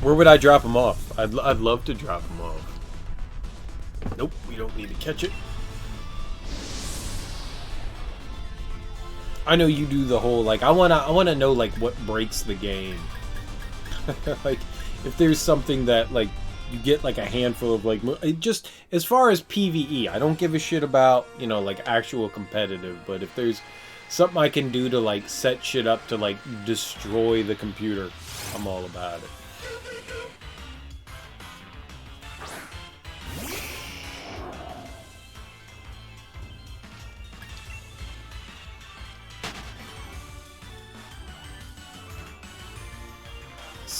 Where would I drop them off? I'd love to drop them off. Nope, we don't need to catch it. I know you do the whole like I wanna know like what breaks the game. Like if there's something that like you get like a handful of like just as far as PvE, I don't give a shit about, you know, like actual competitive, but if there's something I can do to like set shit up to like destroy the computer, I'm all about it.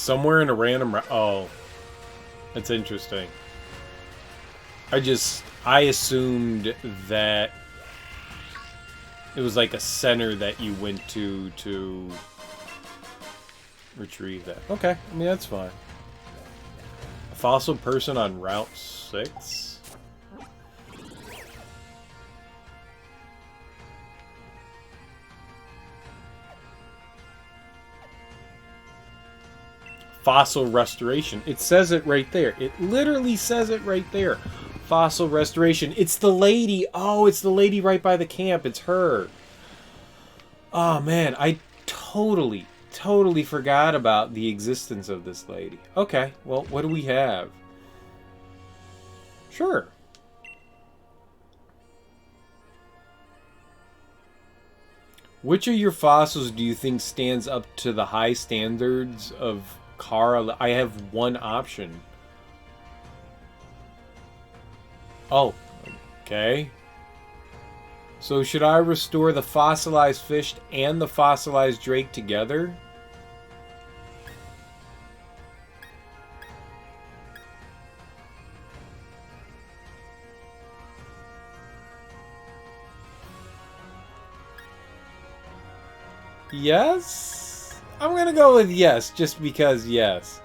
somewhere in a random... Oh. That's interesting. I assumed that it was like a center that you went to retrieve that. Okay, I mean, that's fine. A fossil person on Route 6? Fossil restoration. It says it right there. It literally says it right there. Fossil restoration. It's the lady. Oh, it's the lady right by the camp. It's her. Oh, man. I totally forgot about the existence of this lady. Okay. Well, what do we have? Sure. Which of your fossils do you think stands up to the high standards of Kara? I have one option. Oh, okay. So should I restore the fossilized fish and the fossilized drake together? Yes? I'm gonna go with yes, just because yes.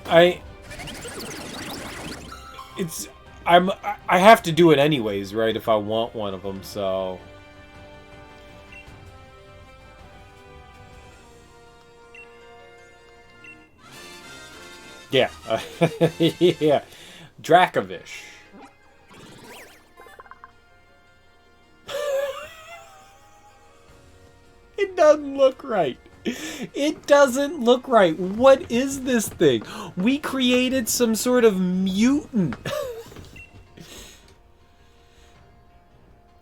I have to do it anyways, right? If I want one of them, so... Yeah. Yeah. Dracovish. It doesn't look right. It doesn't look right. What is this thing? We created some sort of mutant.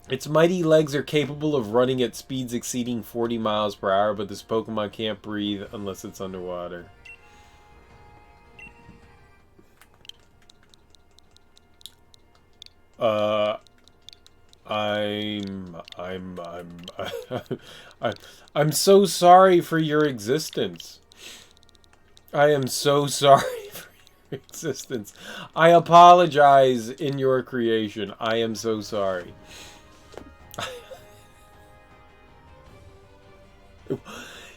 Its mighty legs are capable of running at speeds exceeding 40 miles per hour, but this Pokemon can't breathe unless it's underwater. I'm so sorry for your existence. I am so sorry for your existence. I apologize in your creation. I am so sorry.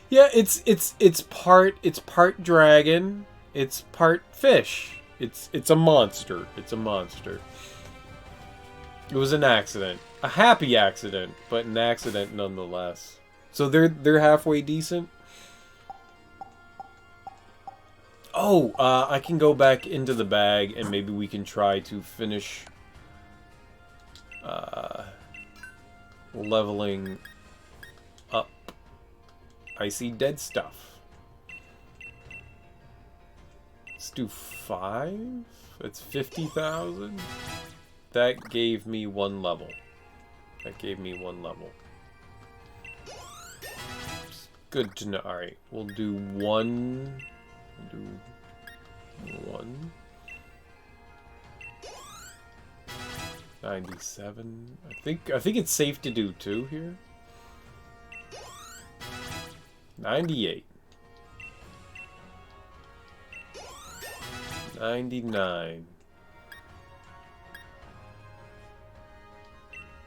Yeah, it's part dragon, it's part fish. It's a monster. It's a monster. It was an accident. A happy accident, but an accident nonetheless. So they're halfway decent. Oh, I can go back into the bag and maybe we can try to finish leveling up. I see dead stuff. Let's do 5. That's 50,000. That gave me 1 level. That gave me 1 level. Good to know. Alright, we'll do 1. We'll do 1. 97. I think it's safe to do 2 here. 98. 99.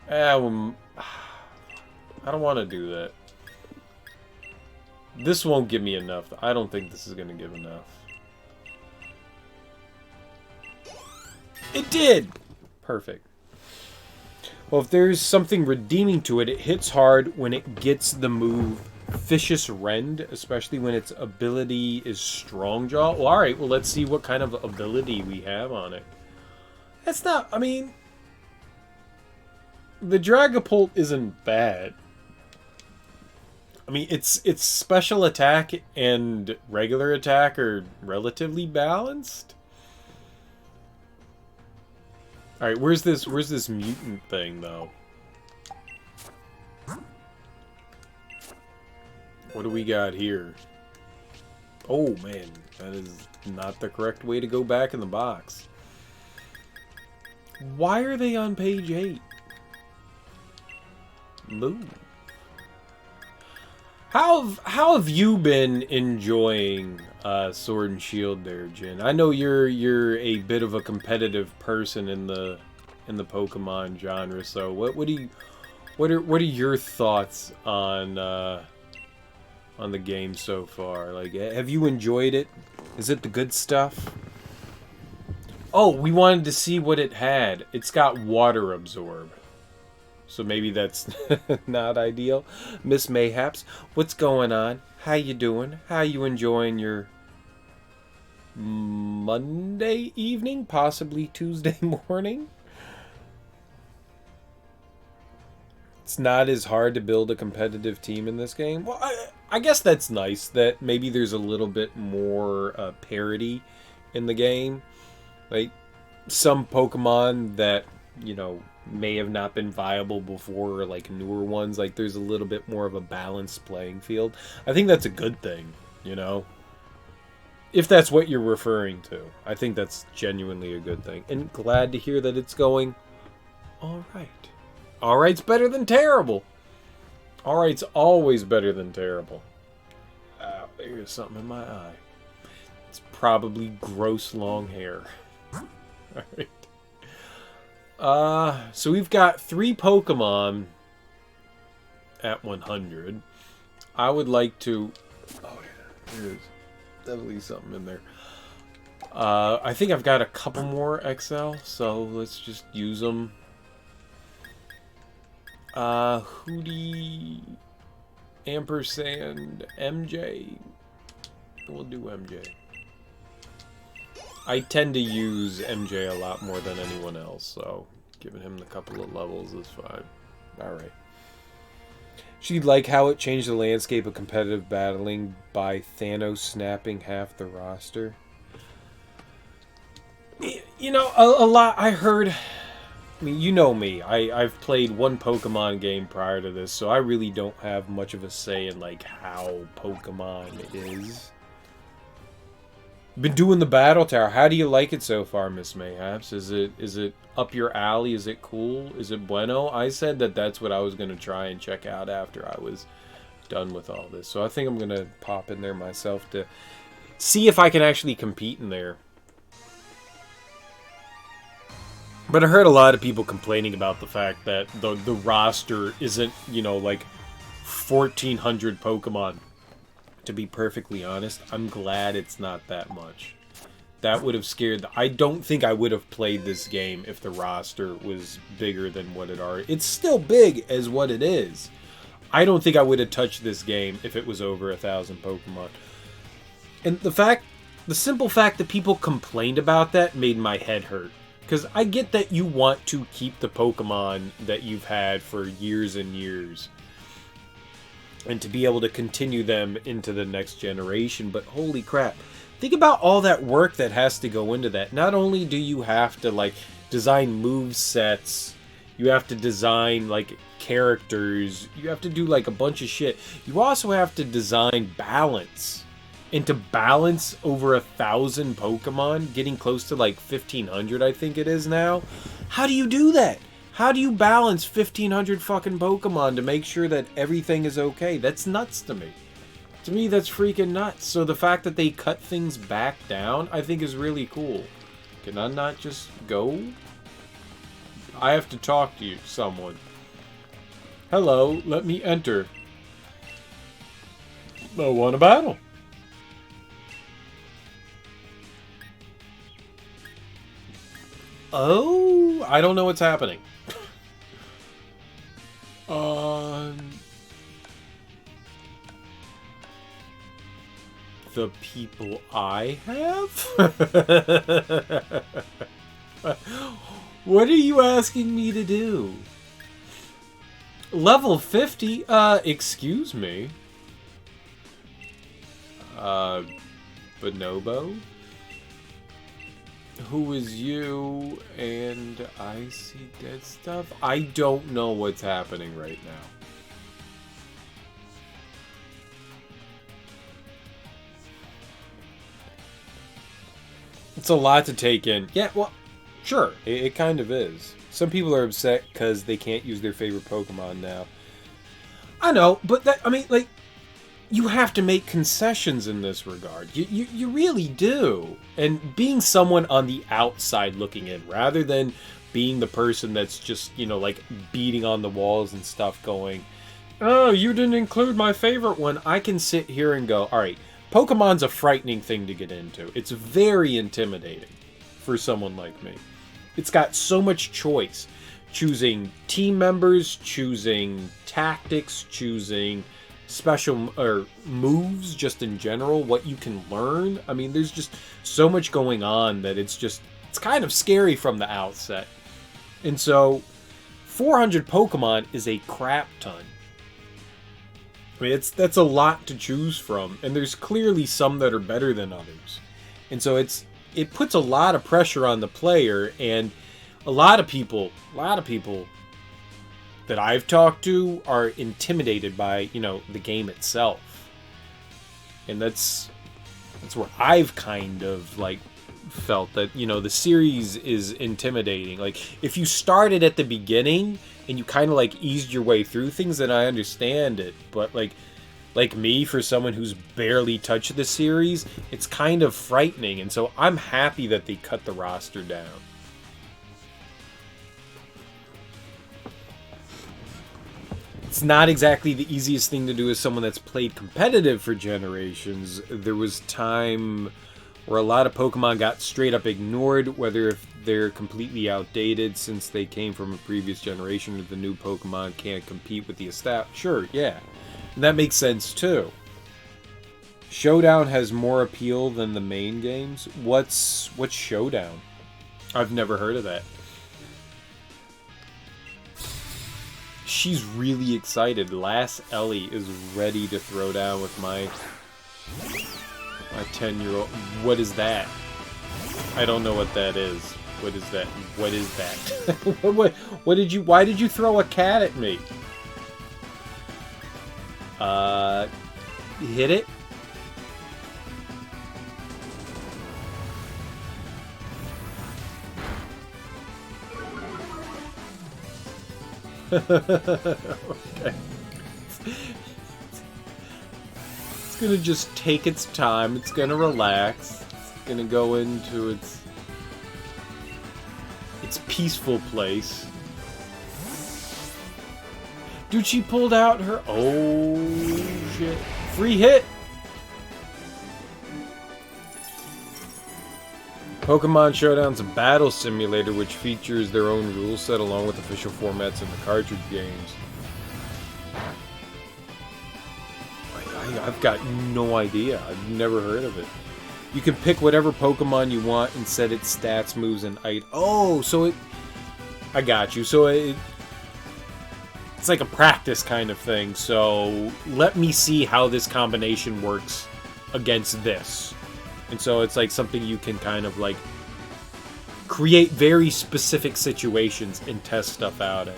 I don't want to do that. This won't give me enough. I don't think this is going to give enough. It did! Perfect. Well, if there's something redeeming to it, it hits hard when it gets the move Vicious Rend, especially when its ability is Strong Jaw. Well, alright, well, let's see what kind of ability we have on it. That's not, I mean... The Dragapult isn't bad. I mean, its special attack and regular attack are relatively balanced. All right, where's this mutant thing though? What do we got here? Oh man, that is not the correct way to go back in the box. Why are they on page 8? Move. How have you been enjoying Sword and Shield there, Jin? I know you're a bit of a competitive person in the Pokemon genre, so what are your thoughts on the game so far? Like, have you enjoyed it? Is it the good stuff? Oh, we wanted to see what it had. It's got water absorb. So maybe that's not ideal. Miss Mayhaps, what's going on? How you doing? How you enjoying your Monday evening? Possibly Tuesday morning? It's not as hard to build a competitive team in this game. Well, I guess that's nice that maybe there's a little bit more parity in the game. Like, some Pokemon that, you know, may have not been viable before, or like newer ones, like there's a little bit more of a balanced playing field. I think that's a good thing, you know? If that's what you're referring to. I think that's genuinely a good thing. And glad to hear that it's going alright. Alright's better than terrible. Alright's always better than terrible. Ow, there's something in my eye. It's probably gross long hair. Alright. So we've got 3 Pokemon at 100. I would like to... Oh, yeah. There's definitely something in there. I think I've got a couple more XL, so let's just use them. Hootie... Ampersand... MJ... We'll do MJ. I tend to use MJ a lot more than anyone else, so giving him a couple of levels is fine. Alright. She'd like how it changed the landscape of competitive battling by Thanos snapping half the roster. You know, a lot I heard... I mean, you know me. I've played one Pokemon game prior to this, so I really don't have much of a say in, like, how Pokemon is. Been doing the Battle Tower. How do you like it so far, Miss Mayhaps? Is it up your alley? Is it cool? Is it bueno? I said that that's what I was going to try and check out after I was done with all this. So I think I'm going to pop in there myself to see if I can actually compete in there. But I heard a lot of people complaining about the fact that the roster isn't, you know, like 1,400 Pokemon. To be perfectly honest, I'm glad it's not that much. That would have scared... I don't think I would have played this game if the roster was bigger than what it are. It's still big as what it is. I don't think I would have touched this game if it was over 1,000 Pokemon. And the simple fact that people complained about that made my head hurt. Because I get that you want to keep the Pokemon that you've had for years and years. And to be able to continue them into the next generation. But holy crap. Think about all that work that has to go into that. Not only do you have to, like, design move sets, you have to design, like, characters, you have to do, like, a bunch of shit. You also have to design balance. And to balance over 1,000 Pokemon, getting close to, like, 1,500, I think it is now. How do you do that? How do you balance 1,500 fucking Pokemon to make sure that everything is okay? That's nuts to me. To me, that's freaking nuts. So the fact that they cut things back down, I think is really cool. Can I not just go? I have to talk to you, someone. Hello, let me enter. I want a battle. Oh, I don't know what's happening. The people I have? What are you asking me to do? Level 50? Excuse me? Bonobo? Who is you? And I see dead stuff? I don't know what's happening right now. It's a lot to take in. Yeah, well, sure, it kind of is. Some people are upset because they can't use their favorite Pokemon now. I know, but that, I mean, like, you have to make concessions in this regard. You really do. And being someone on the outside looking in, rather than being the person that's just, you know, like beating on the walls and stuff going, oh, you didn't include my favorite one. I can sit here and go, all right, Pokemon's a frightening thing to get into. It's very intimidating for someone like me. It's got so much choice. Choosing team members, choosing tactics, choosing special or moves just in general, what you can learn. I mean, there's just so much going on that it's kind of scary from the outset. And so 400 Pokemon is a crap ton. I mean, that's a lot to choose from, and there's clearly some that are better than others. And so it puts a lot of pressure on the player, and a lot of people that I've talked to are intimidated by, you know, the game itself. And that's where I've kind of like felt that, you know, the series is intimidating. Like, if you started at the beginning and you kind of like eased your way through things, then I understand it. But like me, for someone who's barely touched the series, it's kind of frightening. And so I'm happy that they cut the roster down. It's not exactly the easiest thing to do as someone that's played competitive for generations. There was time where a lot of Pokemon got straight up ignored, whether if they're completely outdated since they came from a previous generation, or the new Pokemon can't compete with the established. Sure, yeah. And that makes sense too. Showdown has more appeal than the main games. What's Showdown? I've never heard of that. She's really excited. Lass Ellie is ready to throw down with my 10-year-old. What is that? I don't know what that is. What is that? What is that? What did you? Why did you throw a cat at me? Hit it? Okay. It's gonna just take its time. It's gonna relax. It's gonna go into its peaceful place. Dude, she pulled out her... Oh, shit. Free hit! Pokemon Showdown's a battle simulator which features their own rule set along with official formats in the cartridge games. I've got no idea. I've never heard of it. You can pick whatever Pokemon you want and set its stats, moves, and items. Oh, so it... I got you. So it's like a practice kind of thing. So let me see how this combination works against this. And so it's like something you can kind of like create very specific situations and test stuff out in.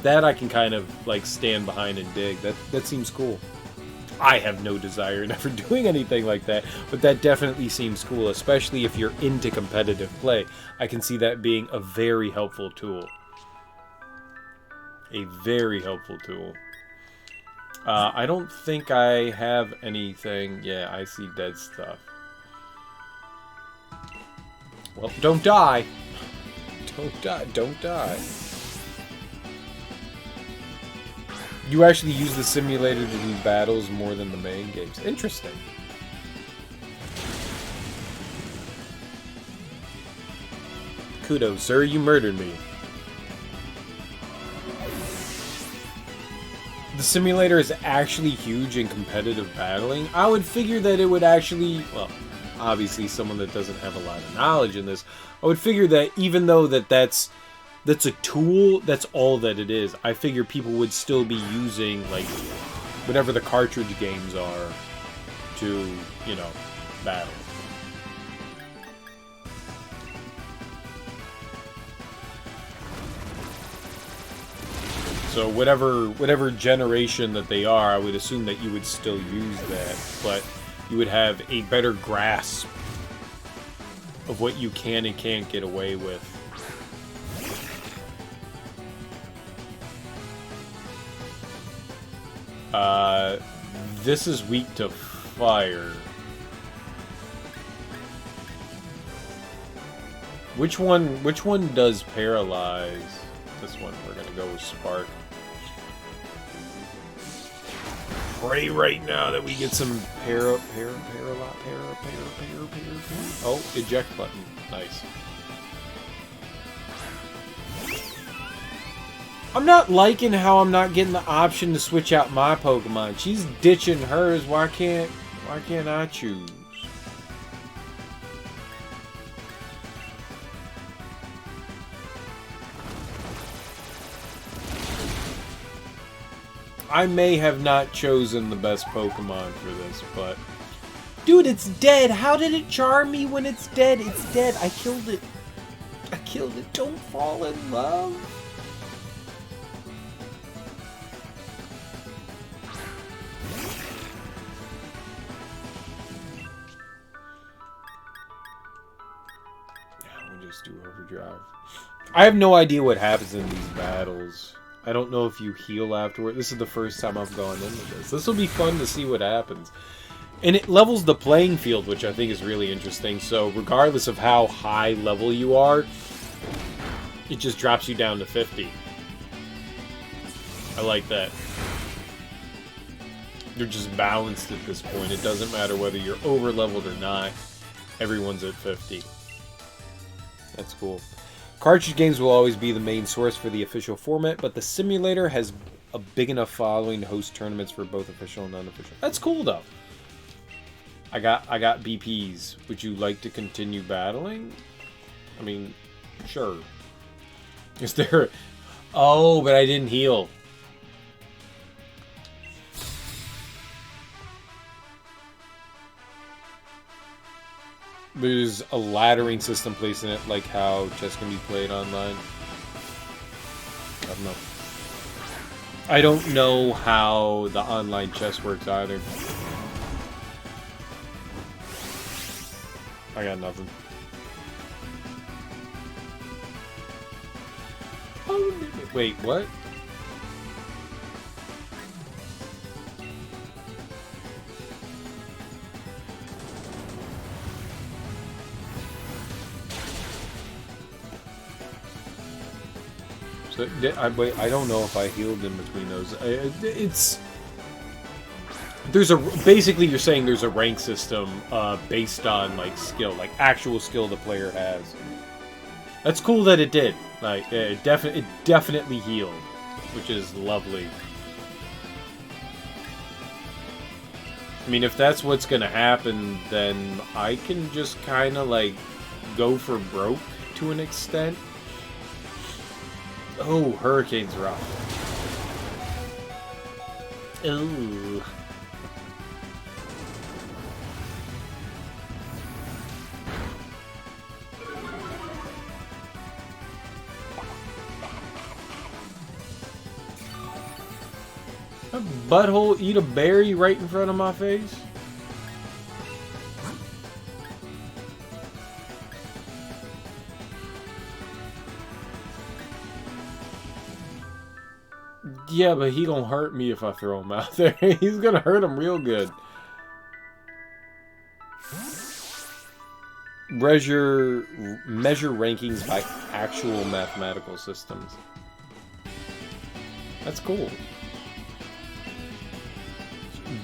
That I can kind of like stand behind and dig. That seems cool. I have no desire in ever doing anything like that, but that definitely seems cool, especially if you're into competitive play. I can see that being a very helpful tool. A very helpful tool. I don't think I have anything. Yeah, I see dead stuff. Well, don't die. Don't die. Don't die. You actually use the simulator to do battles more than the main games. Interesting. Kudos, sir. You murdered me. The simulator is actually huge in competitive battling. I would figure that it would actually... Well, obviously someone that doesn't have a lot of knowledge in this, I would figure that even though that's a tool, that's all that it is. I figure people would still be using, like, whatever the cartridge games are to, you know, battle. So whatever generation that they are, I would assume that you would still use that, but you would have a better grasp of what you can and can't get away with. this is weak to fire. Which one does paralyze? This one, we're gonna go with Spark. Pray right now that we get some Oh, eject button. Nice. I'm not liking how I'm not getting the option to switch out my Pokemon. She's ditching hers. Why can't I choose? I may have not chosen the best Pokemon for this, but... Dude, it's dead! How did it charm me when it's dead? It's dead. I killed it. I killed it. Don't fall in love. Yeah, we'll just do overdrive. I have no idea what happens in these battles. I don't know if you heal afterward. This is the first time I've gone into this. This will be fun to see what happens. And it levels the playing field, which I think is really interesting. So regardless of how high level you are, it just drops you down to 50. I like that. You're just balanced at this point. It doesn't matter whether you're over leveled or not. Everyone's at 50. That's cool. Cartridge games will always be the main source for the official format, but the simulator has a big enough following to host tournaments for both official and unofficial. That's cool, though. I got BPs. Would you like to continue battling? I mean, sure. Is there... Oh, but I didn't heal. There's a laddering system placed in it, like how chess can be played online. I don't know. I don't know how the online chess works either. I got nothing. Oh, wait, what? So, wait, I don't know if I healed in between those. Basically you're saying there's a rank system based on like skill, like actual skill the player has. That's cool that it did. Like it definitely healed, which is lovely. I mean, if that's what's gonna happen, then I can just kind of like go for broke to an extent. Oh, Hurricane's rough. Ooh. A butthole eat a berry right in front of my face? Yeah, but he gonna hurt me if I throw him out there. He's gonna hurt him real good. Measure rankings by actual mathematical systems. That's cool.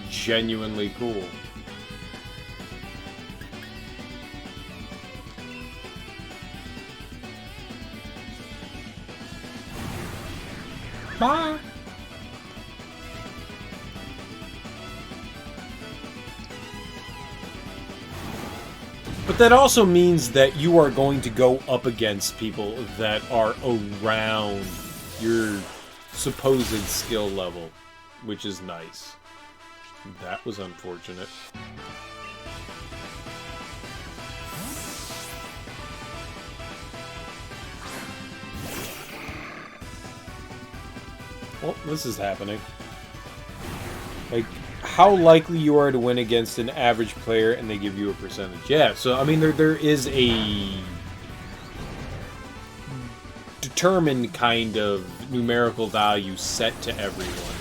Genuinely cool. Bye. But that also means that you are going to go up against people that are around your supposed skill level, which is nice. That was unfortunate. Well, this is happening. Like, how likely you are to win against an average player and they give you a percentage. Yeah, so, I mean, there is a determined kind of numerical value set to everyone.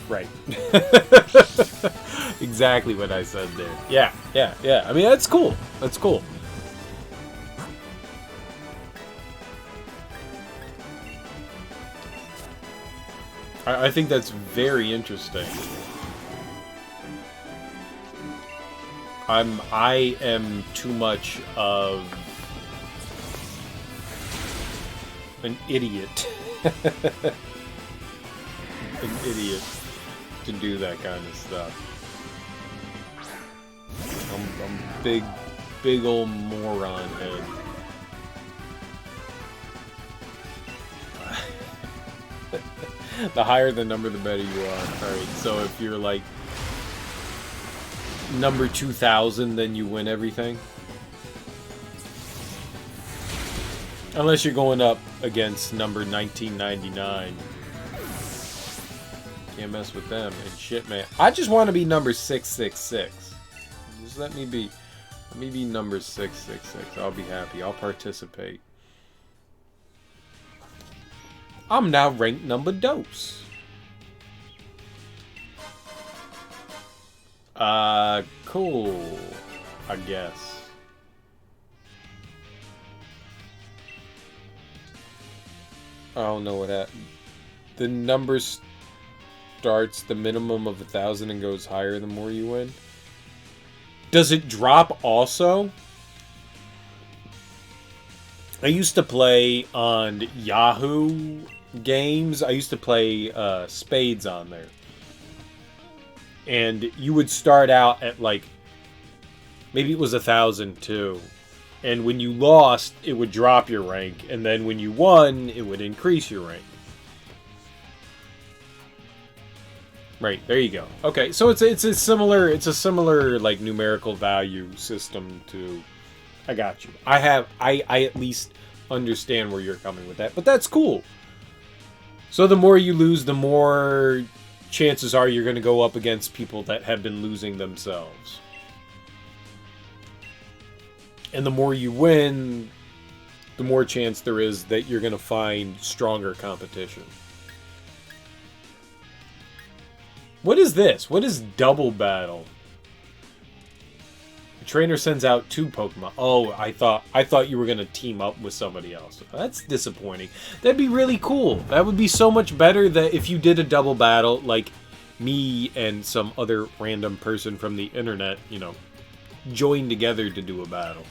Right. Exactly what I said there. Yeah, yeah, yeah. I mean, that's cool. That's cool. I think that's very interesting. I am too much of an idiot. An idiot to do that kind of stuff. I'm big old moron head. The higher the number, the better you are. Alright, so if you're like number 2000, then you win everything. Unless you're going up against number 1999. Can't mess with them. And shit, man. I just want to be number 666. Just let me be number 666. I'll be happy. I'll participate. I'm now ranked number dos. Cool. I guess. I don't know what that. The number starts the minimum of 1,000 and goes higher the more you win. Does it drop also? I used to play on Yahoo Games. I used to play Spades on there. And you would start out at like, maybe it was 1,000 too. And when you lost, it would drop your rank. And then when you won, it would increase your rank. Right, there you go. Okay, so it's a similar like numerical value system to. I got you. I at least understand where you're coming with that, but that's cool. So the more you lose, the more chances are you're going to go up against people that have been losing themselves. And the more you win, the more chance there is that you're going to find stronger competition. What is this? What is double battle? The trainer sends out 2 Pokemon. Oh, I thought you were going to team up with somebody else. That's disappointing. That'd be really cool. That would be so much better that if you did a double battle, like me and some other random person from the internet, you know, joined together to do a battle.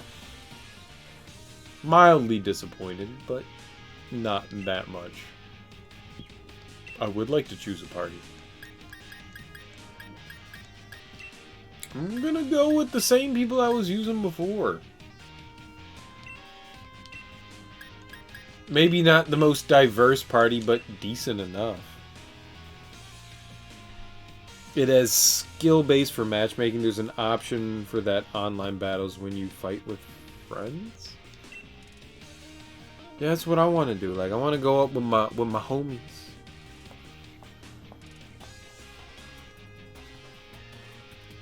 Mildly disappointed, but not that much. I would like to choose a party. I'm gonna go with the same people I was using before. Maybe not the most diverse party, but decent enough. It has skill base for matchmaking. There's an option for that online battles when you fight with friends. Yeah, that's what I want to do. Like, I want to go up with my homies.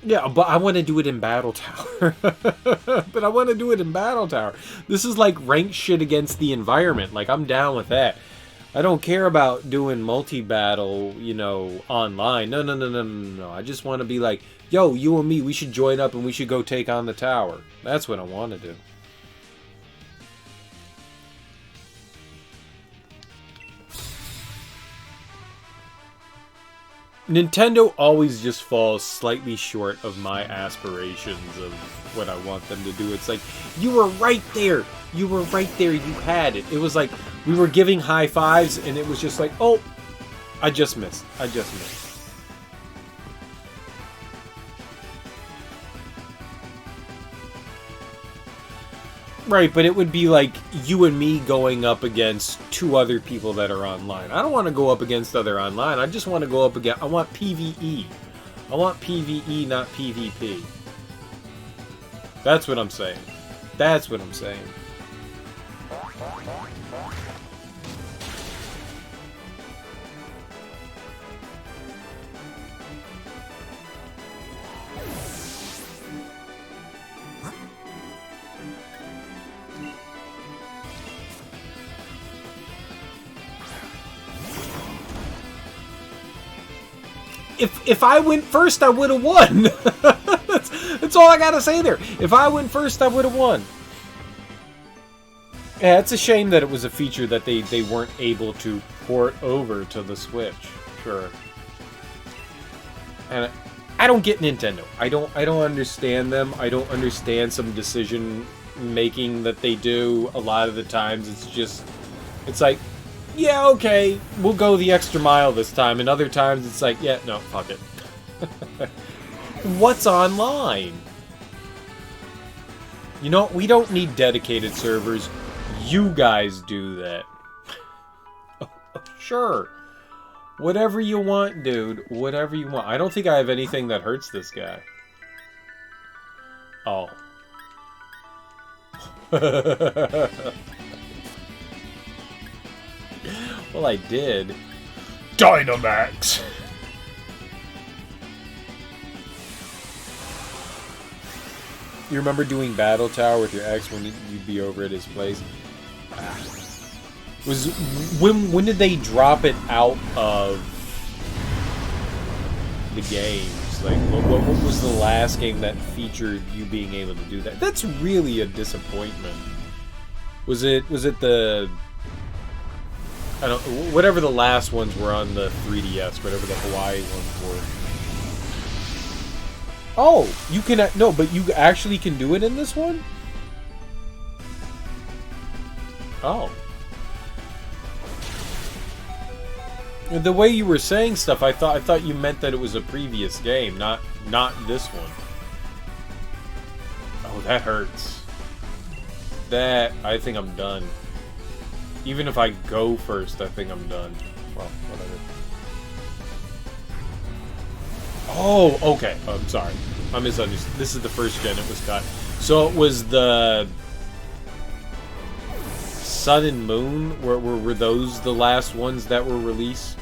Yeah, but I want to do it in Battle Tower. But I want to do it in Battle Tower. This is like ranked shit against the environment. Like, I'm down with that. I don't care about doing multi-battle, you know, online. No. I just want to be like, yo, you and me, we should join up and we should go take on the tower. That's what I want to do. Nintendo always just falls slightly short of my aspirations of what I want them to do. It's like, you were right there. You were right there. You had it. It was like, we were giving high fives, and it was just like, oh, I just missed. I just missed. Right, but it would be like you and me going up against 2 other people that are online. I don't want to go up against other online. I just want to go up against... I want PvE. I want PvE, not PvP. That's what I'm saying. That's what I'm saying. if I went first, I would have won. That's all I gotta say there. If I went first, I would have won. Yeah, it's a shame that it was a feature that they weren't able to port over to the Switch. Sure. And I don't get Nintendo. I don't understand them. I don't understand some decision making that they do. A lot of the times it's like, yeah, okay, we'll go the extra mile this time, and other times it's like, yeah, no, fuck it. What's online? You know, we don't need dedicated servers. You guys do that. Sure. Whatever you want, dude. Whatever you want. I don't think I have anything that hurts this guy. Oh. Well, I did. Dynamax! You remember doing Battle Tower with your ex when you'd be over at his place? When did they drop it out of the games? Like, what was the last game that featured you being able to do that? That's really a disappointment. Was it the... I don't... Whatever the last ones were on the 3DS, whatever the Hawaii ones were. Oh! You can... No, but you actually can do it in this one? Oh. The way you were saying stuff, I thought you meant that it was a previous game, not this one. Oh, that hurts. That, I think I'm done. Even if I go first, I think I'm done. Well, whatever. Oh, okay. Oh, I'm sorry. I misunderstood. This is the first gen it was cut. So it was the Sun and Moon? Were those the last ones that were released?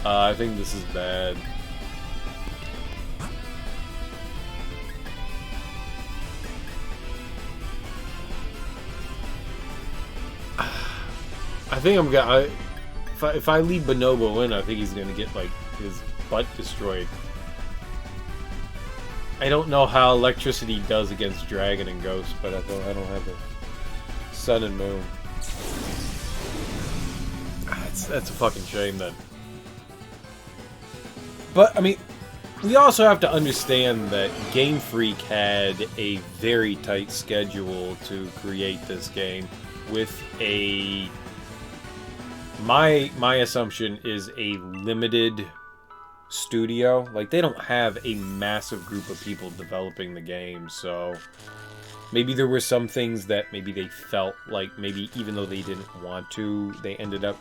I think this is bad. I think I'm gonna... If I leave Bonobo in, I think he's gonna get, like, his butt destroyed. I don't know how electricity does against Dragon and Ghost, but I don't have the Sun and Moon. That's a fucking shame, then. But, I mean, we also have to understand that Game Freak had a very tight schedule to create this game with a... My assumption is a limited studio. Like, they don't have a massive group of people developing the game, so maybe there were some things that maybe they felt like maybe even though they didn't want to, they ended up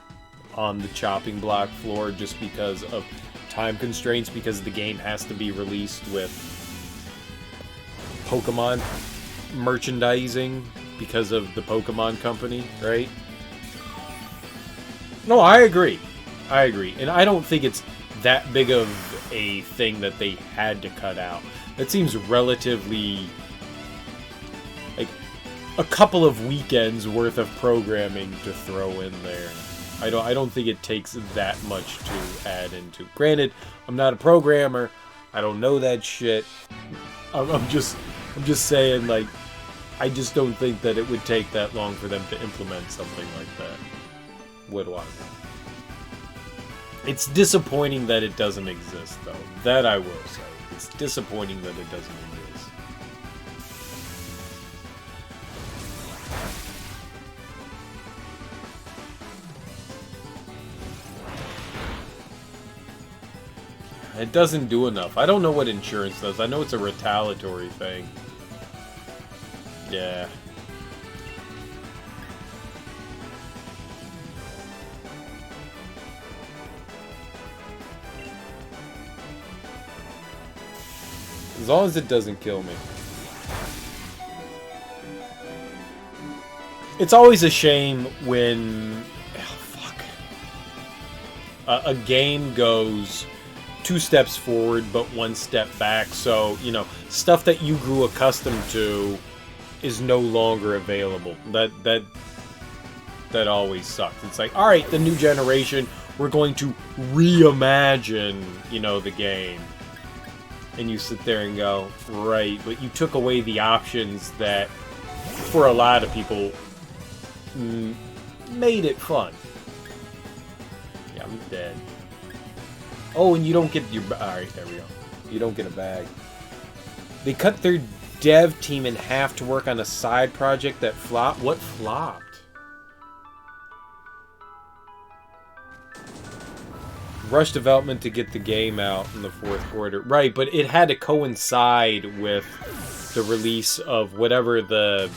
on the chopping block floor just because of time constraints, because the game has to be released with Pokemon merchandising because of the Pokemon Company, right? No, I agree. I agree. And I don't think it's that big of a thing that they had to cut out. It seems relatively... like a couple of weekends worth of programming to throw in there. I don't think it takes that much to add into. Granted, I'm not a programmer. I don't know that shit. I'm just saying, like, I just don't think that it would take that long for them to implement something like that. What do I know? It's disappointing that it doesn't exist, though. That I will say. It's disappointing that it doesn't exist. It doesn't do enough. I don't know what insurance does. I know it's a retaliatory thing. Yeah. As long as it doesn't kill me. It's always a shame when... oh, fuck. A game goes 2 steps forward, but 1 step back. So, you know, stuff that you grew accustomed to is no longer available. That always sucks. It's like, all right, the new generation, we're going to reimagine, you know, the game. And you sit there and go, right, but you took away the options that, for a lot of people, made it fun. Yeah, I'm dead. Oh, and you don't get your... Alright, there we go. You don't get a bag. They cut their dev team in half to work on a side project that flopped. What flopped? Rush development to get the game out in the 4th quarter. Right, but it had to coincide with the release of whatever the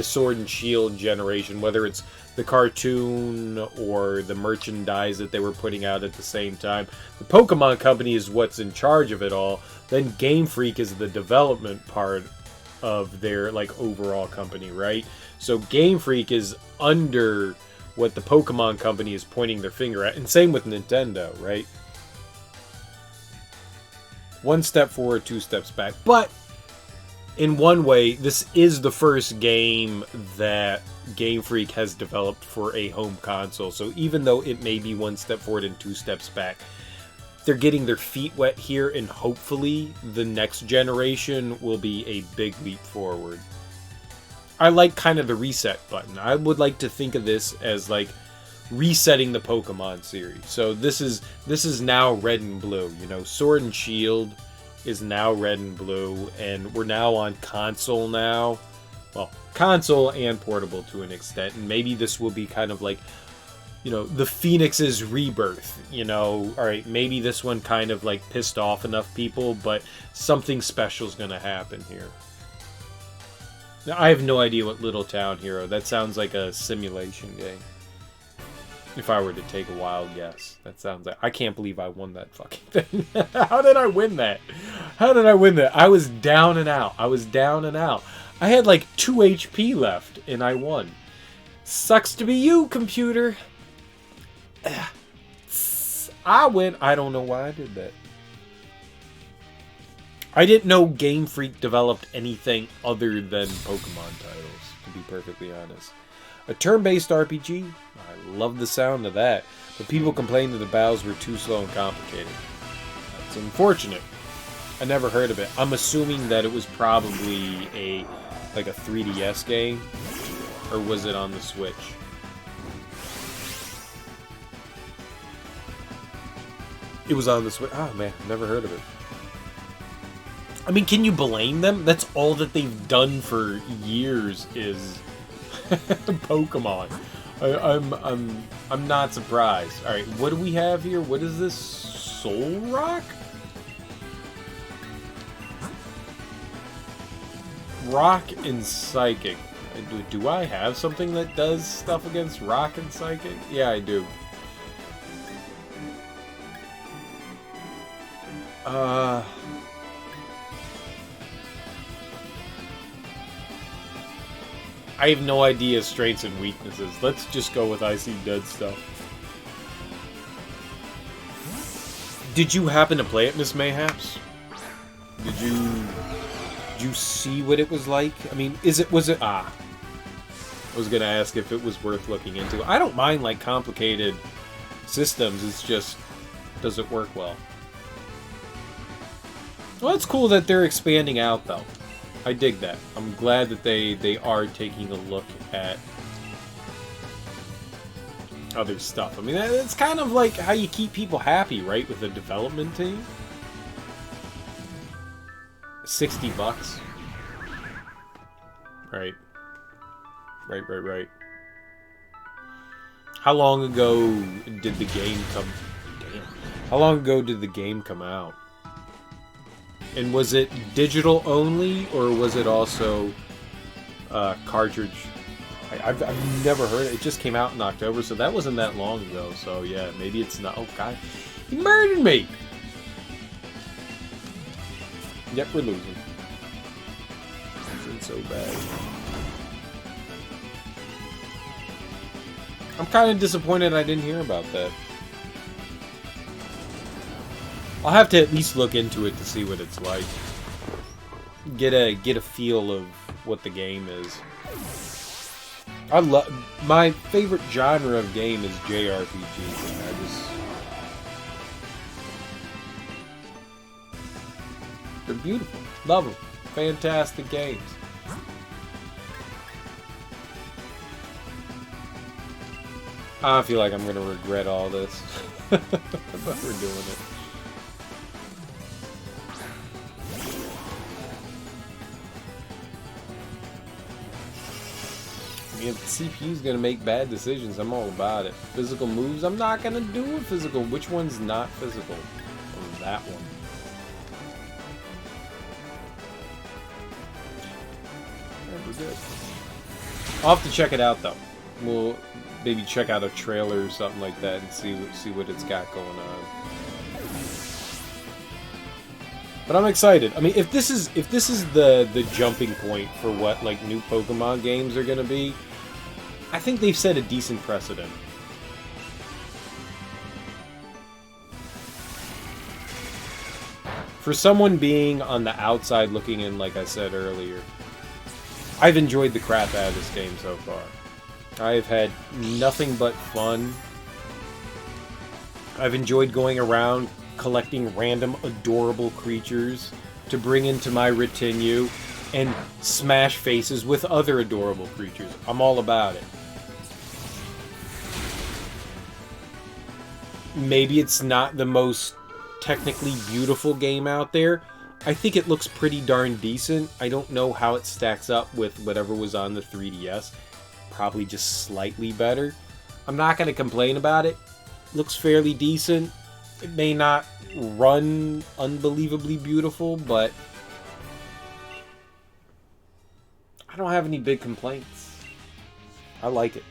Sword and Shield generation, whether it's the cartoon or the merchandise that they were putting out at the same time. The Pokemon Company is what's in charge of it all. Then Game Freak is the development part of their, like, overall company, right? So Game Freak is under what the Pokemon Company is pointing their finger at. And same with Nintendo, right? One step forward, 2 steps back. But in one way, this is the first game that Game Freak has developed for a home console. So even though it may be 1 step forward and 2 steps back, they're getting their feet wet here, and hopefully the next generation will be a big leap forward. I like kind of the reset button. I would like to think of this as like resetting the Pokemon series. So this is now Red and Blue. You know, Sword and Shield is now Red and Blue, and we're now on console now. Well, console and portable to an extent, and maybe this will be kind of like, you know, the Phoenix's rebirth. You know, all right, maybe this one kind of like pissed off enough people, but something special is going to happen here. Now, I have no idea what Little Town Hero. That sounds like a simulation game. If I were to take a wild guess, that sounds like... I can't believe I won that fucking thing. How did I win that? How did I win that? I was down and out. I was down and out. I had like 2 HP left, and I won. Sucks to be you, computer. I win. I don't know why I did that. I didn't know Game Freak developed anything other than Pokemon titles, to be perfectly honest. A turn-based RPG? I love the sound of that, but people complained that the battles were too slow and complicated. That's unfortunate. I never heard of it. I'm assuming that it was probably a 3DS game, or was it on the Switch? It was on the Switch. Oh man, never heard of it. I mean, can you blame them? That's all that they've done for years is Pokemon. I'm not surprised. All right, what do we have here? What is this? Soul Rock? Rock and Psychic. Do I have something that does stuff against Rock and Psychic? Yeah, I do. I have no idea strengths and weaknesses. Let's just go with I See Dead stuff. Did you happen to play it, Miss Mayhaps? Did you see what it was like? I mean, was it I was gonna ask if it was worth looking into. I don't mind like complicated systems, it's just does it work well? Well, it's cool that they're expanding out though. I dig that. I'm glad that they are taking a look at other stuff. I mean, it's kind of like how you keep people happy, right? With a development team. $60. Right. Right. How long ago did the game come... Damn. How long ago did the game come out? And was it digital only, or was it also cartridge? I've never heard it. It just came out in October, so that wasn't that long ago. So yeah, maybe it's not. Oh god, he murdered me! Yep, we're losing. Isn't so bad. I'm kind of disappointed I didn't hear about that. I'll have to at least look into it to see what it's like. Get a feel of what the game is. I love my favorite genre of game is JRPGs. And they're beautiful. Love them. Fantastic games. I feel like I'm gonna regret all this. But we're doing it. I mean, if the CPU's gonna make bad decisions, I'm all about it. Physical moves, I'm not gonna do a physical. Which one's not physical? Oh, that one. Yeah, we're good. I'll have to check it out though. We'll maybe check out a trailer or something like that and see what it's got going on. But I'm excited. I mean, if this is the jumping point for what like new Pokemon games are gonna be, I think they've set a decent precedent. For someone being on the outside looking in, like I said earlier, I've enjoyed the crap out of this game so far. I've had nothing but fun. I've enjoyed going around collecting random adorable creatures to bring into my retinue and smash faces with other adorable creatures. I'm all about it. Maybe it's not the most technically beautiful game out there. I think it looks pretty darn decent. I don't know how it stacks up with whatever was on the 3DS. Probably just slightly better. I'm not going to complain about it. Looks fairly decent. It may not run unbelievably beautiful, but I don't have any big complaints. I like it.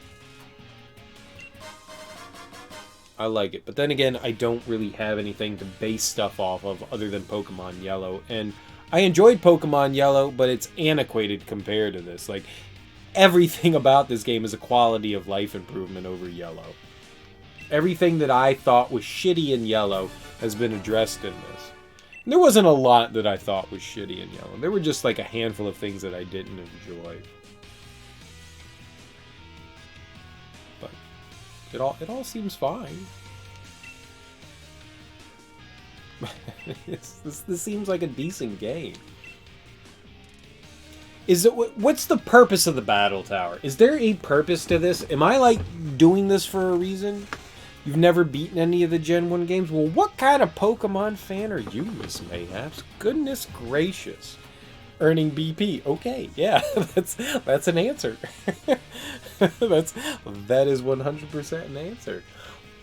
I like it. But then again, I don't really have anything to base stuff off of other than Pokemon Yellow. And I enjoyed Pokemon Yellow, but it's antiquated compared to this. Like, everything about this game is a quality of life improvement over Yellow. Everything that I thought was shitty in Yellow has been addressed in this. And there wasn't a lot that I thought was shitty in Yellow. There were just like a handful of things that I didn't enjoy. But it all seems fine. This seems like a decent game. What's the purpose of the Battle Tower? Is there a purpose to this? Am I like doing this for a reason? You've never beaten any of the Gen 1 games? Well, what kind of Pokemon fan are you, Miss Mayhaps? Goodness gracious. Earning BP. Okay, yeah, that's an answer. that is 100% an answer.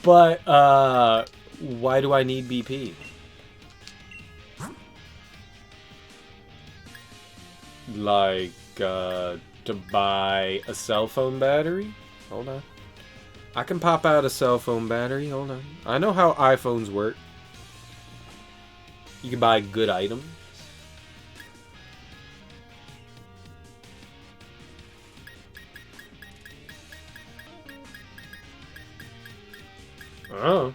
But why do I need BP? Like, to buy a cell phone battery? Hold on. I can pop out a cell phone battery. Hold on. I know how iPhones work. You can buy good items. Oh.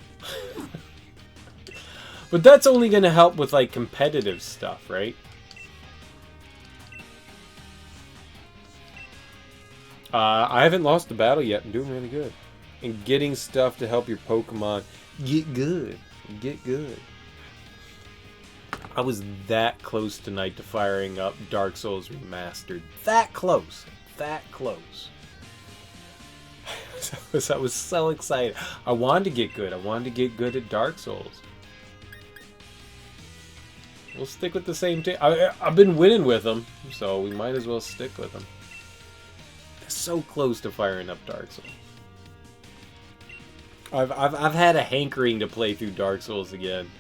But that's only going to help with, like, competitive stuff, right? I haven't lost the battle yet. I'm doing really good. And getting stuff to help your Pokemon get good. Get good. I was that close tonight to firing up Dark Souls Remastered. That close. That close. I was so excited. I wanted to get good. I wanted to get good at Dark Souls. We'll stick with the same team. I've been winning with them, so we might as well stick with them. So close to firing up Dark Souls. I've had a hankering to play through Dark Souls again.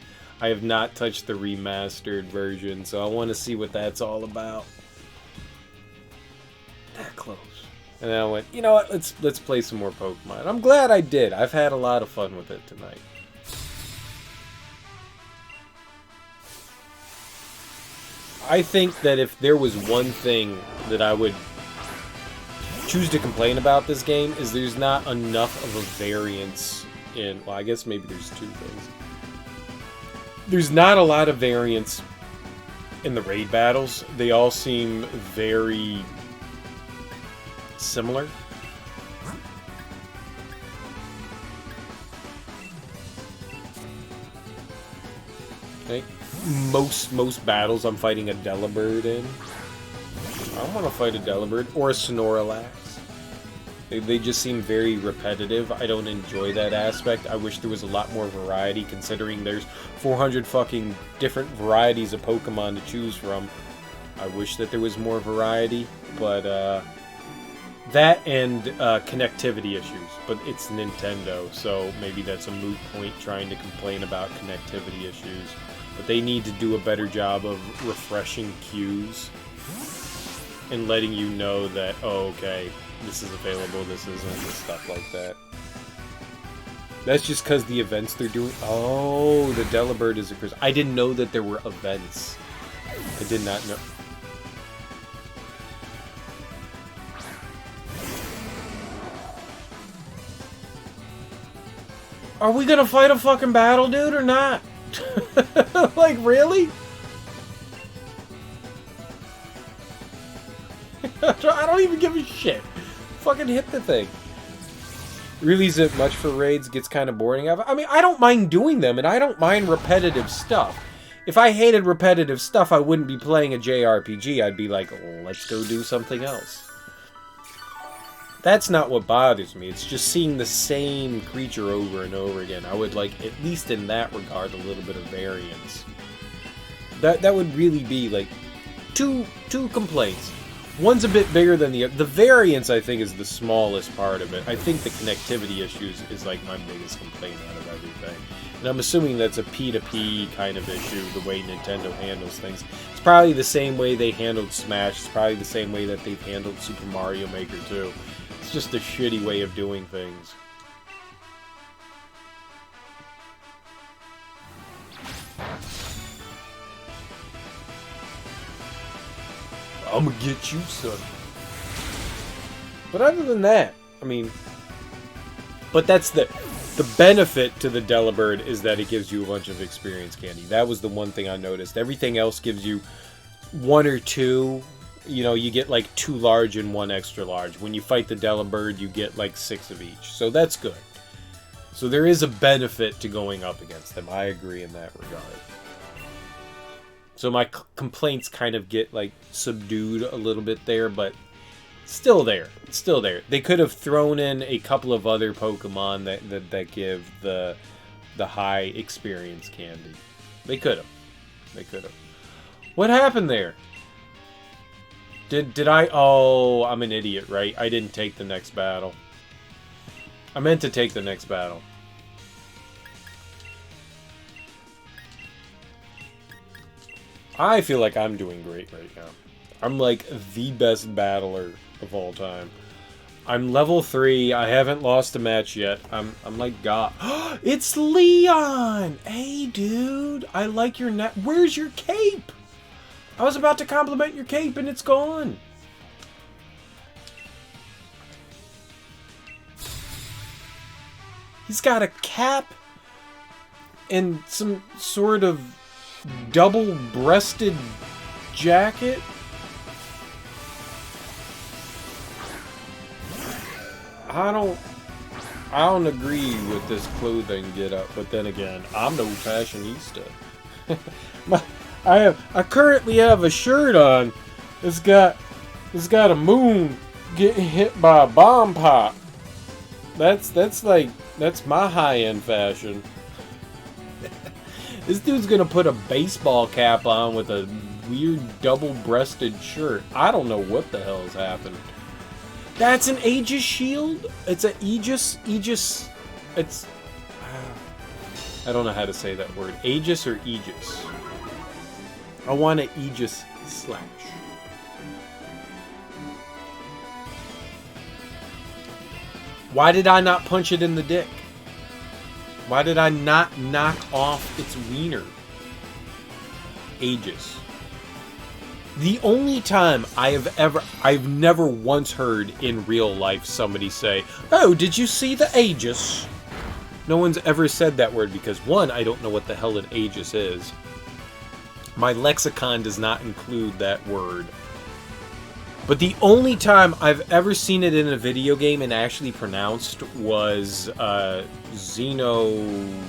I have not touched the remastered version, so I want to see what that's all about. That close. And then I went, you know what? Let's play some more Pokemon. I'm glad I did. I've had a lot of fun with it tonight. I think that if there was one thing that I would choose to complain about this game is there's not enough of a variance in, well, I guess maybe there's two things. There's not a lot of variance in the raid battles, they all seem very similar. Okay. Most battles I'm fighting a Delibird in. I don't want to fight a Delibird or a Snorlax. They just seem very repetitive. I don't enjoy that aspect. I wish there was a lot more variety, considering there's 400 fucking different varieties of Pokemon to choose from. I wish that there was more variety, but that and connectivity issues. But it's Nintendo, so maybe that's a moot point trying to complain about connectivity issues. But they need to do a better job of refreshing queues and letting you know that, oh, okay, this is available, this isn't, and stuff like that. That's just because the events they're doing... Oh, the Delibird is a Christmas... I didn't know that there were events. I did not know... Are we gonna fight a fucking battle, dude, or not? Like, really? I don't even give a shit. Fucking hit the thing. Really isn't much for raids. Gets kind of boring. I mean, I don't mind doing them, and I don't mind repetitive stuff. If I hated repetitive stuff, I wouldn't be playing a JRPG. I'd be like, let's go do something else. That's not what bothers me. It's just seeing the same creature over and over again. I would like, at least in that regard, a little bit of variance. That would really be like two complaints. One's a bit bigger than the other. The variance, I think, is the smallest part of it. I think the connectivity issues is like my biggest complaint out of everything. And I'm assuming that's a P2P kind of issue, the way Nintendo handles things. It's probably the same way they handled Smash. It's probably the same way that they've handled Super Mario Maker 2. It's just a shitty way of doing things. I'm gonna get you, son. But other than that, I mean... But that's the benefit to the Delibird is that it gives you a bunch of experience candy. That was the one thing I noticed. Everything else gives you one or two. You know, you get like 2 large and 1 extra large. When you fight the Delibird, you get like 6 of each. So that's good. So there is a benefit to going up against them. I agree in that regard. So my complaints kind of get like subdued a little bit there, but still there. It's still there. They could have thrown in a couple of other Pokemon that give the high experience candy. They could have. They could have. What happened there? Did I... Oh, I'm an idiot, right? I didn't take the next battle. I meant to take the next battle. I feel like I'm doing great right now. I'm like the best battler of all time. I'm level 3. I haven't lost a match yet. I'm like God. It's Leon! Hey, dude. I like your net. Where's your cape? I was about to compliment your cape and it's gone. He's got a cap and some sort of double-breasted jacket. I don't agree with this clothing get up, but then again, I'm no fashionista. I currently have a shirt on. It's got a moon getting hit by a bomb pop. That's my high-end fashion. This dude's gonna put a baseball cap on with a weird double-breasted shirt. I don't know what the hell is happening. That's an Aegis shield? It's an Aegis? Aegis... It's... I don't know how to say that word. Aegis or Aegis? I want an Aegis slash. Why did I not punch it in the dick? Why did I not knock off its wiener? Aegis. The only time I've never once heard in real life somebody say, "Oh, did you see the Aegis?" No one's ever said that word because, one, I don't know what the hell an Aegis is. My lexicon does not include that word. But the only time I've ever seen it in a video game and actually pronounced was Xenoblade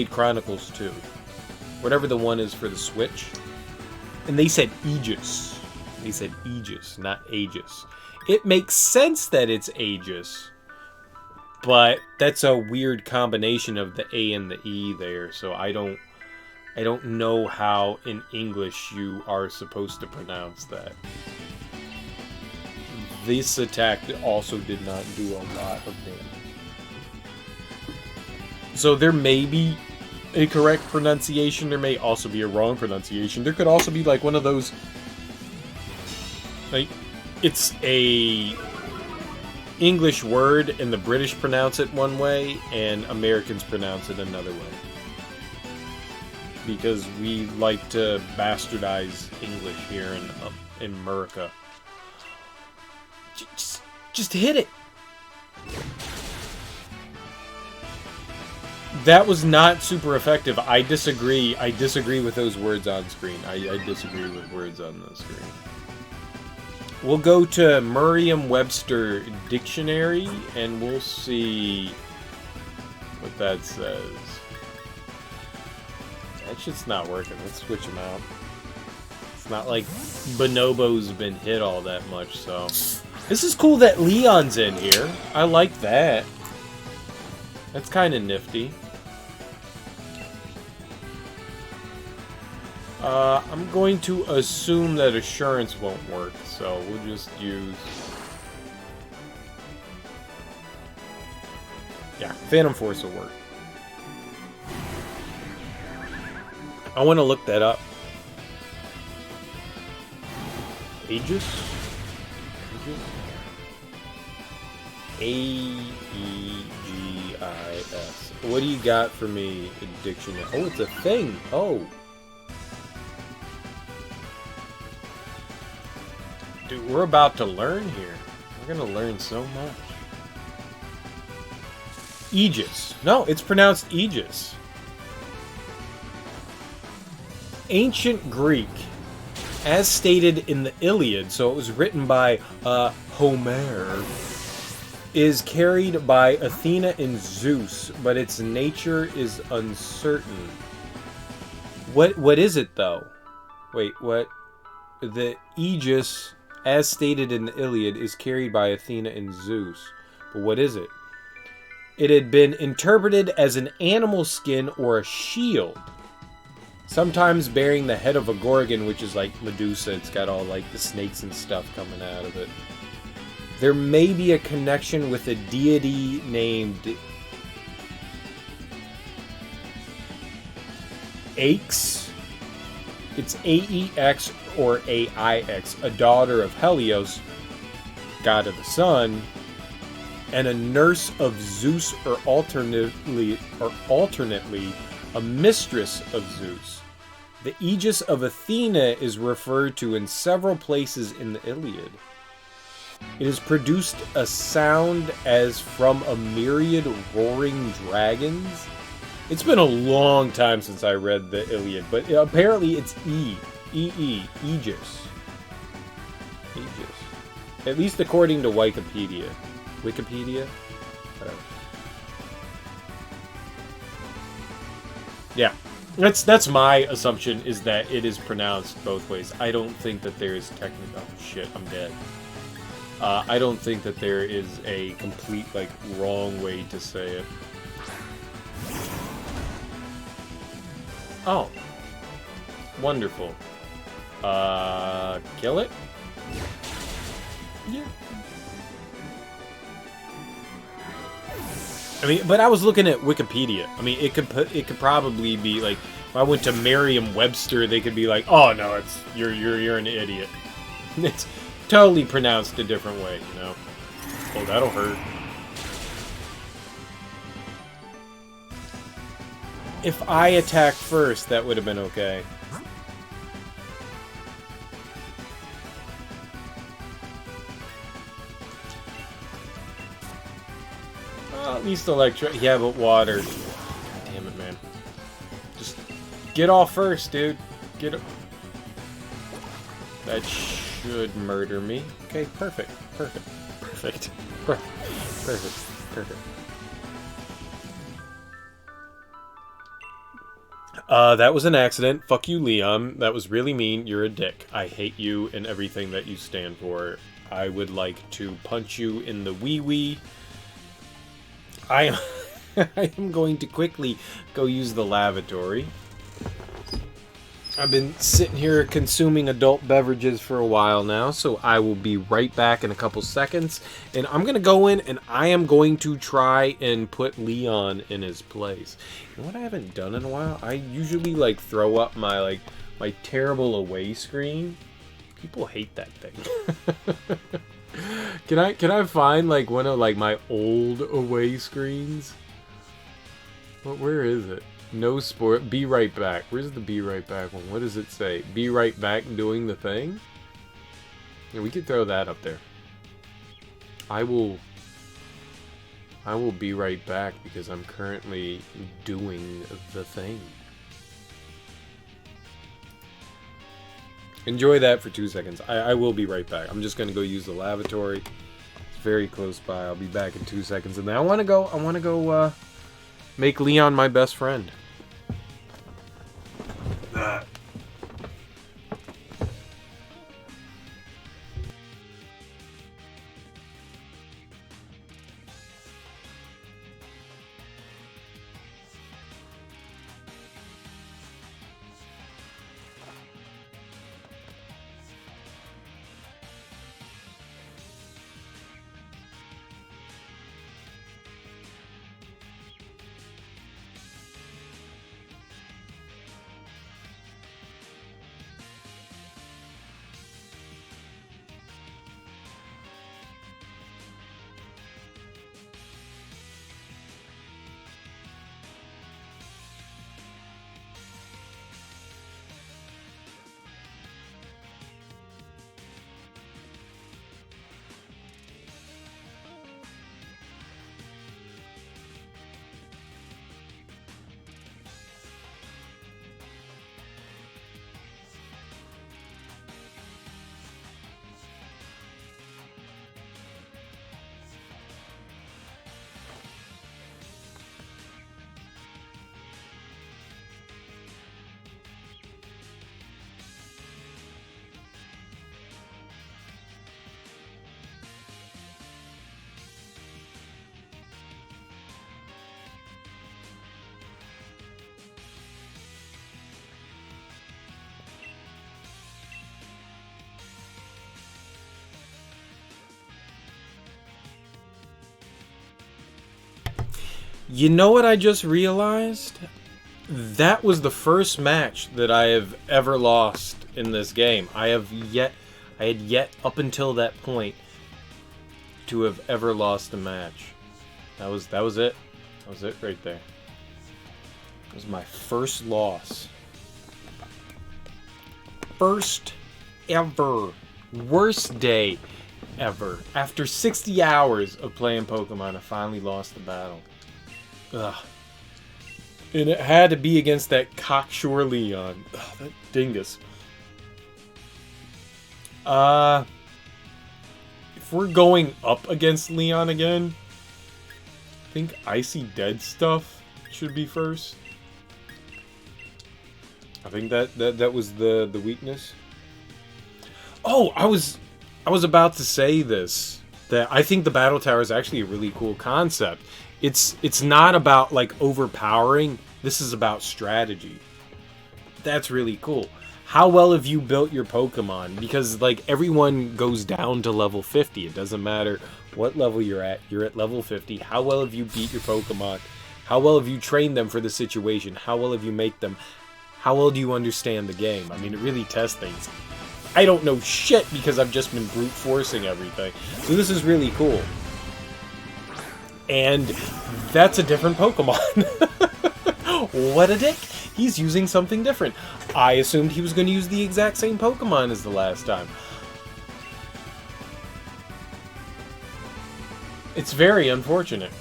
Chronicles 2. Whatever the one is for the Switch. And they said Aegis. They said Aegis, not Aegis. It makes sense that it's Aegis. But that's a weird combination of the A and the E there, so I don't know how in English you are supposed to pronounce that. This attack also did not do a lot of damage. So there may be a correct pronunciation, there may also be a wrong pronunciation. There could also be like one of those, like, it's a English word and the British pronounce it one way and Americans pronounce it another way. Because we like to bastardize English here in America. Just hit it. That was not super effective. I disagree. I disagree with those words on screen. I disagree with words on the screen. We'll go to Merriam-Webster Dictionary and we'll see what that says. That shit's not working. Let's switch them out. It's not like Bonobo's been hit all that much, so... This is cool that Leon's in here. I like that. That's kind of nifty. I'm going to assume that Assurance won't work, so we'll just use... Yeah, Phantom Force will work. I want to look that up. Aegis? A-E-G-I-S. What do you got for me, Dictionary? Oh, it's a thing! Oh! Dude, we're about to learn here. We're gonna learn so much. Aegis. No, it's pronounced Aegis. Ancient Greek, as stated in the Iliad, so it was written by Homer, is carried by Athena and Zeus, but its nature is uncertain. What is it though? Wait, what? The Aegis, as stated in the Iliad, is carried by Athena and Zeus. But what is it? It had been interpreted as an animal skin or a shield. Sometimes bearing the head of a Gorgon, which is like Medusa. It's got all like the snakes and stuff coming out of it. There may be a connection with a deity named Aix. It's A-E-X or A-I-X, a daughter of Helios, god of the sun, and a nurse of Zeus, or alternately a mistress of Zeus. The Aegis of Athena is referred to in several places in the Iliad. It has produced a sound as from a myriad roaring dragons. It's been a long time since I read the Iliad, but apparently it's E-E, Aegis. Aegis. At least according to Wikipedia. Wikipedia? Whatever. Yeah. That's my assumption, is that it is pronounced both ways. I don't think that there is technical... Oh, shit, I'm dead. I don't think that there is a complete, like, wrong way to say it. Oh. Wonderful. Kill it? Yeah. I mean, but I was looking at Wikipedia. I mean, it could probably be like, if I went to Merriam-Webster, they could be like, "Oh no, it's you're an idiot." It's totally pronounced a different way, you know. Oh, that'll hurt. If I attacked first, that would have been okay. Well, at least electric. Yeah, but water. God damn it, man. Just Get off first, dude. Get. That should murder me. Okay, perfect. Perfect. Perfect. Perfect. Perfect. That was an accident. Fuck you, Leon. That was really mean. You're a dick. I hate you and everything that you stand for. I would like to punch you in the wee-wee. I am going to quickly go use the lavatory. I've been sitting here consuming adult beverages for a while now, so I will be right back in a couple seconds. And I'm going to go in and I am going to try and put Leon in his place. You know what I haven't done in a while? I usually like throw up my my terrible away screen. People hate that thing. Can I find like one of like my old away screens? Where is it? No sport. Be right back. Where's the be right back one? What does it say? Be right back doing the thing? Yeah, we could throw that up there. I will be right back because I'm currently doing the thing. Enjoy that for 2 seconds. I will be right back. I'm just gonna go use the lavatory. It's very close by. I'll be back in 2 seconds. And then I wanna go make Leon my best friend. You know what I just realized? That was the first match that I have ever lost in this game. I had yet up until that point to have ever lost a match. That was it. That was it right there. It was my first loss. First ever. Worst day ever. After 60 hours of playing Pokemon, I finally lost the battle. Ugh. And it had to be against that cocksure Leon. Ugh, that dingus. If we're going up against Leon again, I think Icy Dead stuff should be first. I think that was the weakness. Oh, I was about to say this, that I think the Battle Tower is actually a really cool concept. It's not about like overpowering. This is about strategy. That's really cool. How well have you built your Pokemon? Because like everyone goes down to level 50. It doesn't matter what level you're at. You're at level 50. How well have you beat your Pokemon? How well have you trained them for the situation? How well have you made them? How well do you understand the game? I mean, it really tests things. I don't know shit because I've just been brute forcing everything. So this is really cool. And that's a different Pokemon. What a dick. He's using something different. I assumed he was going to use the exact same Pokemon as the last time. It's very unfortunate.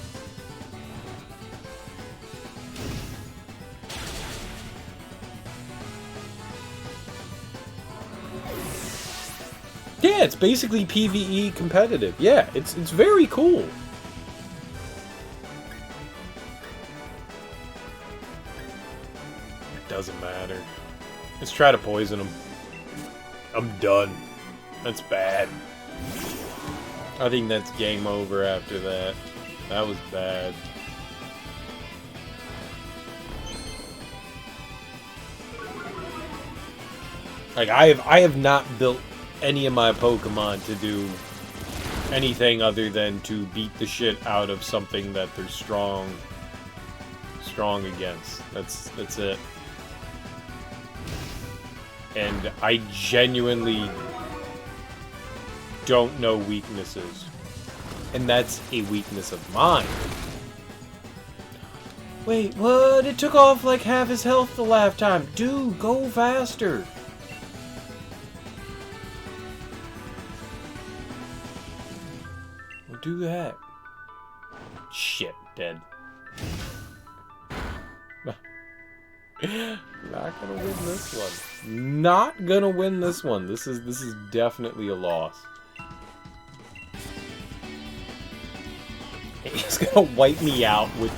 Yeah, it's basically PvE competitive. Yeah, it's very cool. It doesn't matter. Let's try to poison him. I'm done. That's bad. I think that's game over after that. That was bad. Like, I have not built any of my Pokemon to do anything other than to beat the shit out of something that they're strong against. That's it. And I genuinely don't know weaknesses. And that's a weakness of mine. Wait, what? It took off like half his health the last time. Dude, go faster. We'll do that. Shit, dead. Not gonna win this one. Not gonna win this one. This is definitely a loss. He's gonna wipe me out with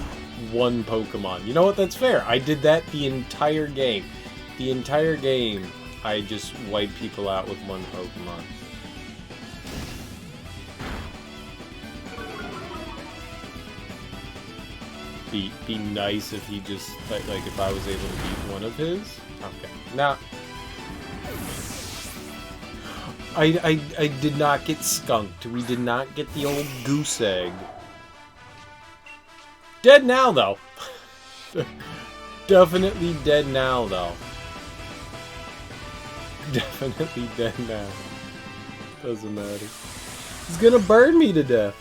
one Pokemon. You know what? That's fair. I did that the entire game. The entire game, I just wiped people out with one Pokemon. Be nice if he just, like if I was able to beat one of his? Okay. Now, I did not get skunked. We did not get the old goose egg. Dead now, though. Definitely dead now, though. Definitely dead now. Doesn't matter. He's gonna burn me to death.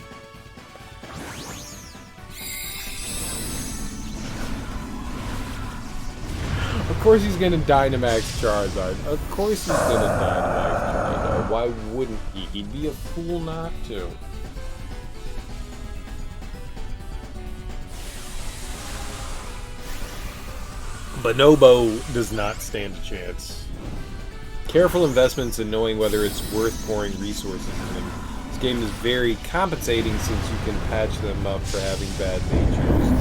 Of course he's gonna Dynamax Charizard. Of course he's gonna Dynamax Charizard. Why wouldn't he? He'd be a fool not to. Bonobo does not stand a chance. Careful investments in knowing whether it's worth pouring resources in them. This game is very compensating since you can patch them up for having bad natures.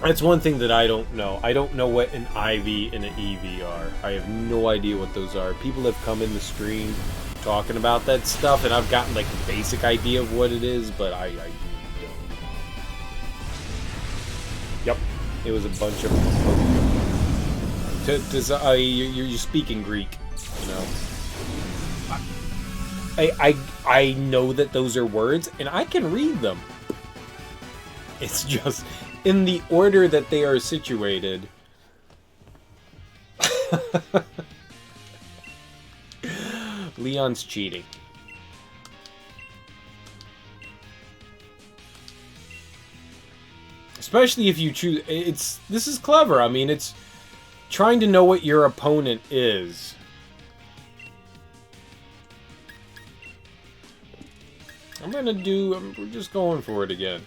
That's one thing that I don't know. I don't know what an IV and an EV are. I have no idea what those are. People have come in the stream talking about that stuff, and I've gotten like a basic idea of what it is, but I don't know. Yep. It was a bunch of you're speaking Greek, you know. I know that those are words, and I can read them. It's just in the order that they are situated. Leon's cheating. Especially if you choose... This is clever. I mean, it's trying to know what your opponent is. We're just going for it again.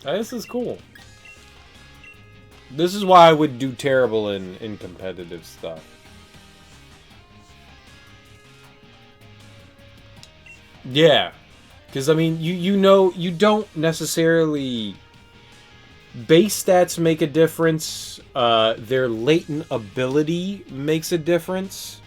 This is cool. This is why I would do terrible in competitive stuff. Yeah. Because, I mean, you know, you don't necessarily... Base stats make a difference. Their latent ability makes a difference.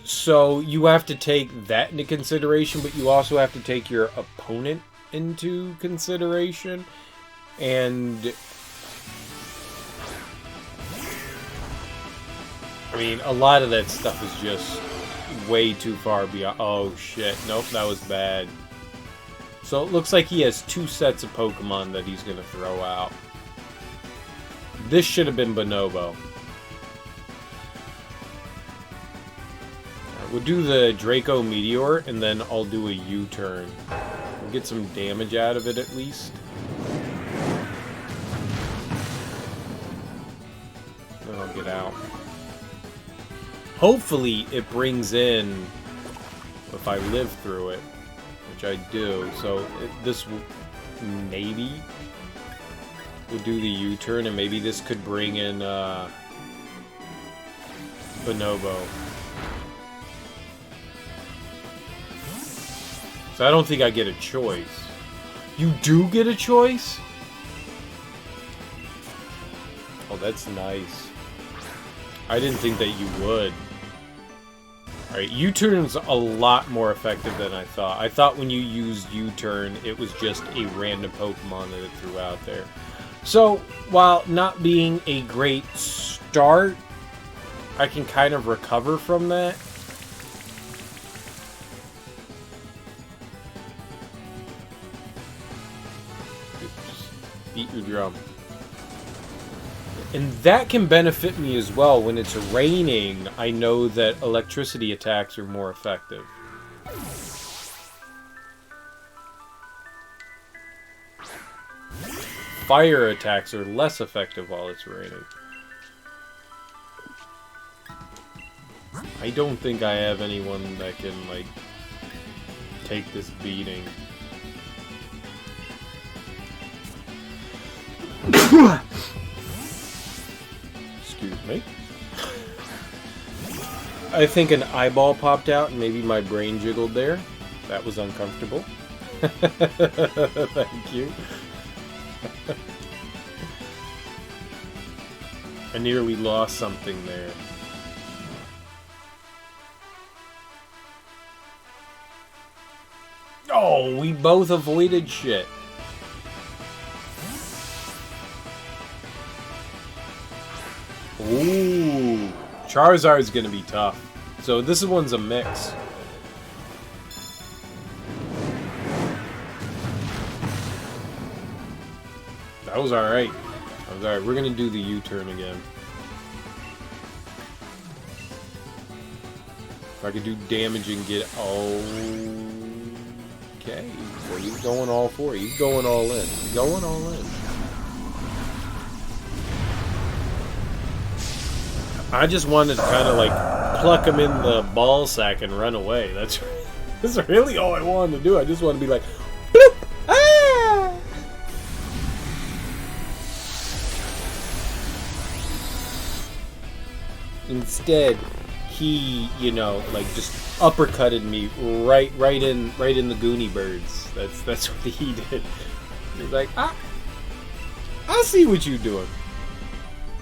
So you have to take that into consideration, but you also have to take your opponent into consideration. And... I mean, a lot of that stuff is just way too far beyond... Oh, shit. Nope, that was bad. So it looks like he has 2 sets of Pokemon that he's going to throw out. This should have been Bonobo. Right, we'll do the Draco Meteor, and then I'll do a U-turn. We'll get some damage out of it at least. Then I'll get out. Hopefully it brings in, if I live through it, which I do, so this maybe We'll do the U-turn, and maybe this could bring in Bonobo. So I don't think I get a choice. You do get a choice? Oh, that's nice. I didn't think that you would. Alright, U-turn's a lot more effective than I thought. I thought when you used U-turn, it was just a random Pokemon that it threw out there. So, while not being a great start, I can kind of recover from that. Just beat your drum. And that can benefit me as well. When it's raining, I know that electricity attacks are more effective. Fire attacks are less effective while it's raining. I don't think I have anyone that can, like, take this beating. Excuse me. I think an eyeball popped out and maybe my brain jiggled there. That was uncomfortable. Thank you. I nearly lost something there. Oh, we both avoided shit. Ooh. Charizard's gonna be tough. So this one's a mix. That was alright. That was alright. We're gonna do the U-turn again. If I could do damage and get... Okay. So he's going all for it. He's going all in. He's going all in. I just wanted to kind of like pluck him in the ball sack and run away. That's really all I wanted to do. I just want to be like, bloop! Ah! Instead, he, you know, like just uppercutted me right in the Goonie Birds. That's what he did. He's like, I see what you're doing.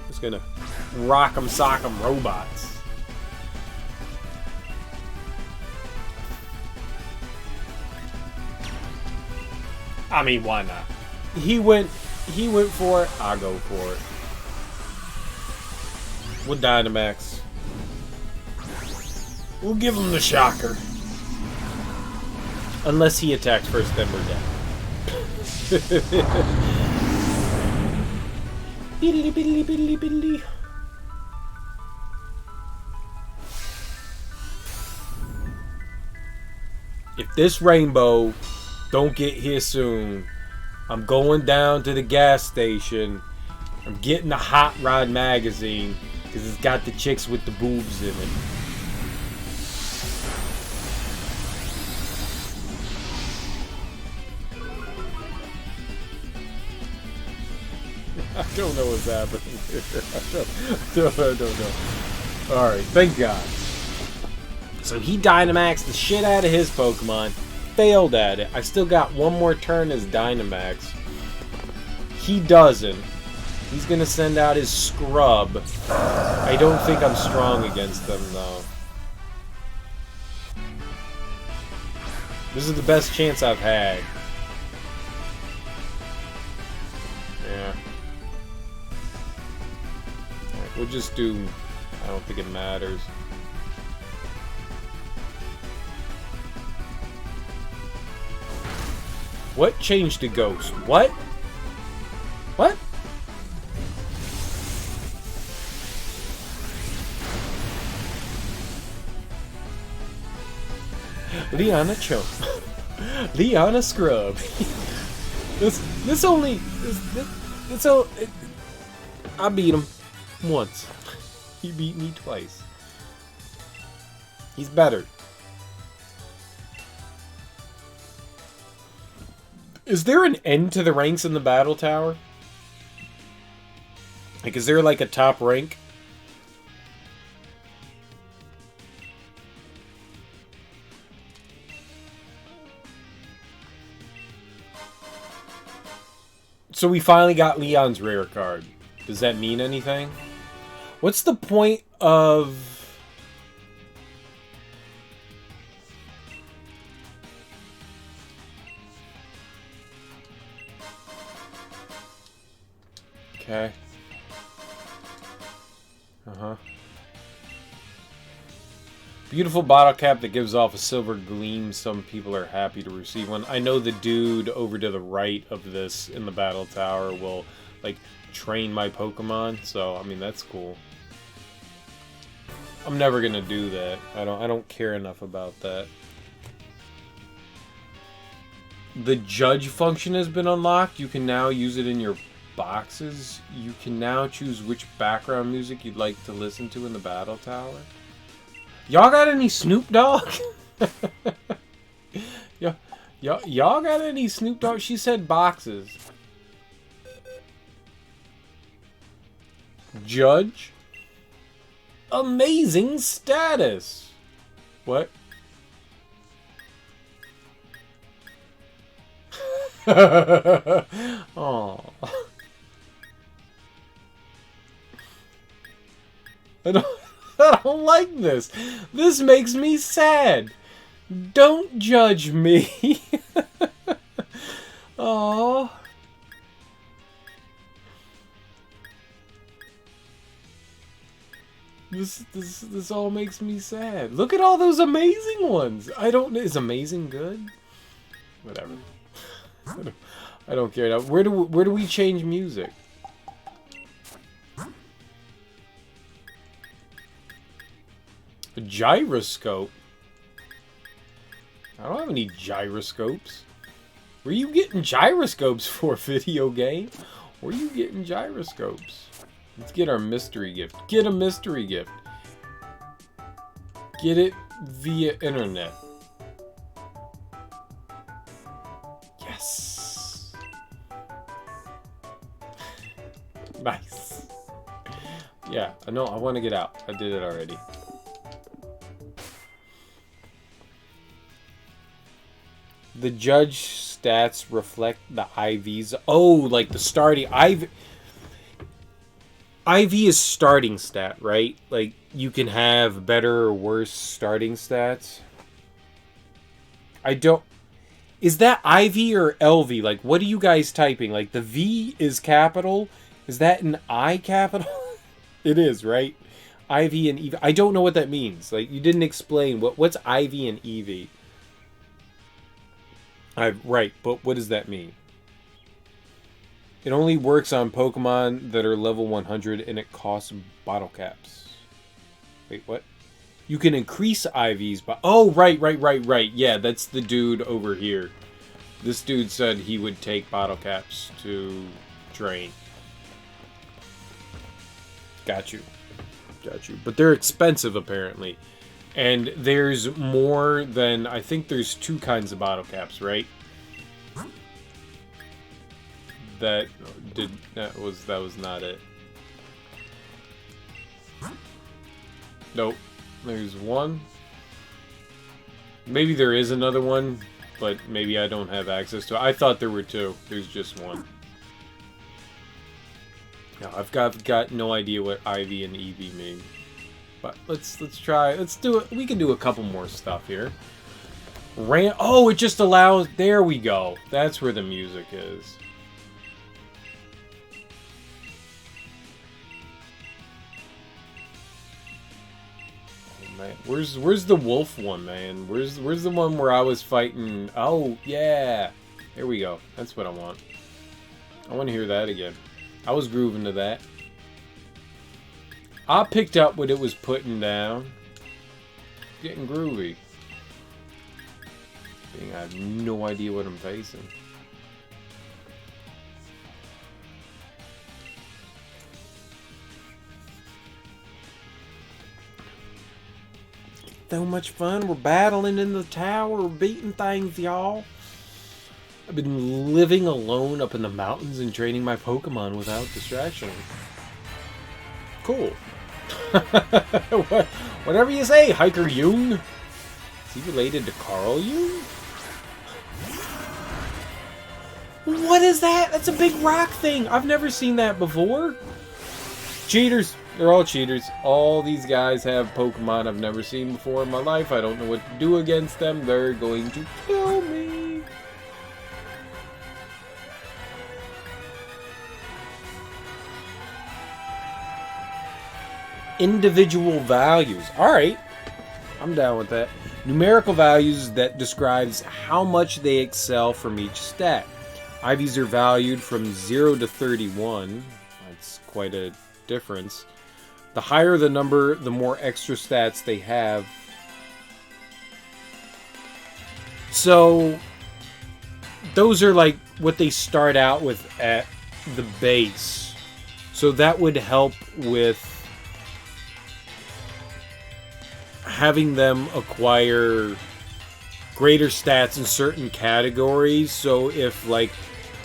Just gonna rock'em sock'em robots. I mean, why not? He went for it, I'll go for it. With Dynamax. We'll give him the shocker. Unless he attacks first, then we're dead. Biddly biddly biddly biddly. If this rainbow don't get here soon, I'm going down to the gas station. I'm getting a Hot Rod magazine because it's got the chicks with the boobs in it. I don't know what's happening here. I don't know. Alright, thank God. So he Dynamaxed the shit out of his Pokemon. Failed at it. I still got one more turn as Dynamax. He doesn't. He's gonna send out his Scrub. I don't think I'm strong against them, though. This is the best chance I've had. Yeah. We'll just do... I don't think it matters. What changed to Ghost? What? What? Leona Chump. Leona Scrub. I beat him once. He beat me twice. He's better. Is there an end to the ranks in the battle tower? Like, is there like a top rank? So we finally got Leon's rare card. Does that mean anything? What's the point of... Okay. Uh-huh. Beautiful bottle cap that gives off a silver gleam. Some people are happy to receive one. I know the dude over to the right of this in the battle tower will, like, train my Pokemon. So, I mean, that's cool. I'm never gonna do that. I don't care enough about that. The judge function has been unlocked. You can now use it in your boxes. You can now choose which background music you'd like to listen to in the battle tower. Y'all got any Snoop Dogg? Y'all got any Snoop Dogg? She said boxes. Judge. Amazing status. What? Oh. I don't like this. This makes me sad. Don't judge me. Oh. This all makes me sad. Look at all those amazing ones. Is amazing good? Whatever. I don't care now. Where do we change music? A gyroscope? I don't have any gyroscopes. Where are you getting gyroscopes for, video game? Where are you getting gyroscopes? Let's get our mystery gift. Get a mystery gift. Get it via internet. Yes. Nice. Yeah, I know. I want to get out. I did it already. The judge stats reflect the IVs. Oh, like the starting IV is starting stat, right? Like, you can have better or worse starting stats. I don't... Is that IV or LV? Like, what are you guys typing? Like, the V is capital? Is that an I capital? It is, right? IV and EV. I don't know what that means. Like, you didn't explain. What's IV and EV? Right, but what does that mean? It only works on Pokemon that are level 100 and it costs bottle caps. Wait, what? You can increase IVs by... Oh, right. Yeah, that's the dude over here. This dude said he would take bottle caps to train. Got you. But they're expensive, apparently. And there's more than... I think there's 2 kinds of bottle caps, right? That was not it. Nope. There's one. Maybe there is another one, but maybe I don't have access to it. I thought there were 2. There's just one. Now, I've got no idea what IV and EV mean. But let's try. Let's do it. We can do a couple more stuff here. Oh, it just allows... There we go. That's where the music is. Man. Where's the wolf one, man? Where's the one where I was fighting? Oh, yeah. There we go. That's what I want. I want to hear that again. I was grooving to that. I picked up what it was putting down. Getting groovy. I have no idea what I'm facing. So much fun. We're battling in the tower. We're beating things, y'all. I've been living alone up in the mountains and training my Pokemon without distraction. cool. Whatever you say, Hiker Jung. Is he related to Carl Jung? What is that? That's a big rock thing. I've never seen that before. Cheaters. They're all cheaters. All these guys have Pokemon I've never seen before in my life. I don't know what to do against them. They're going to kill me. Individual values. Alright. I'm down with that. Numerical values that describes how much they excel from each stat. IVs are valued from 0 to 31. That's quite a difference. The higher the number, the more extra stats they have. So, those are like what they start out with at the base. So that would help with having them acquire greater stats in certain categories. So if like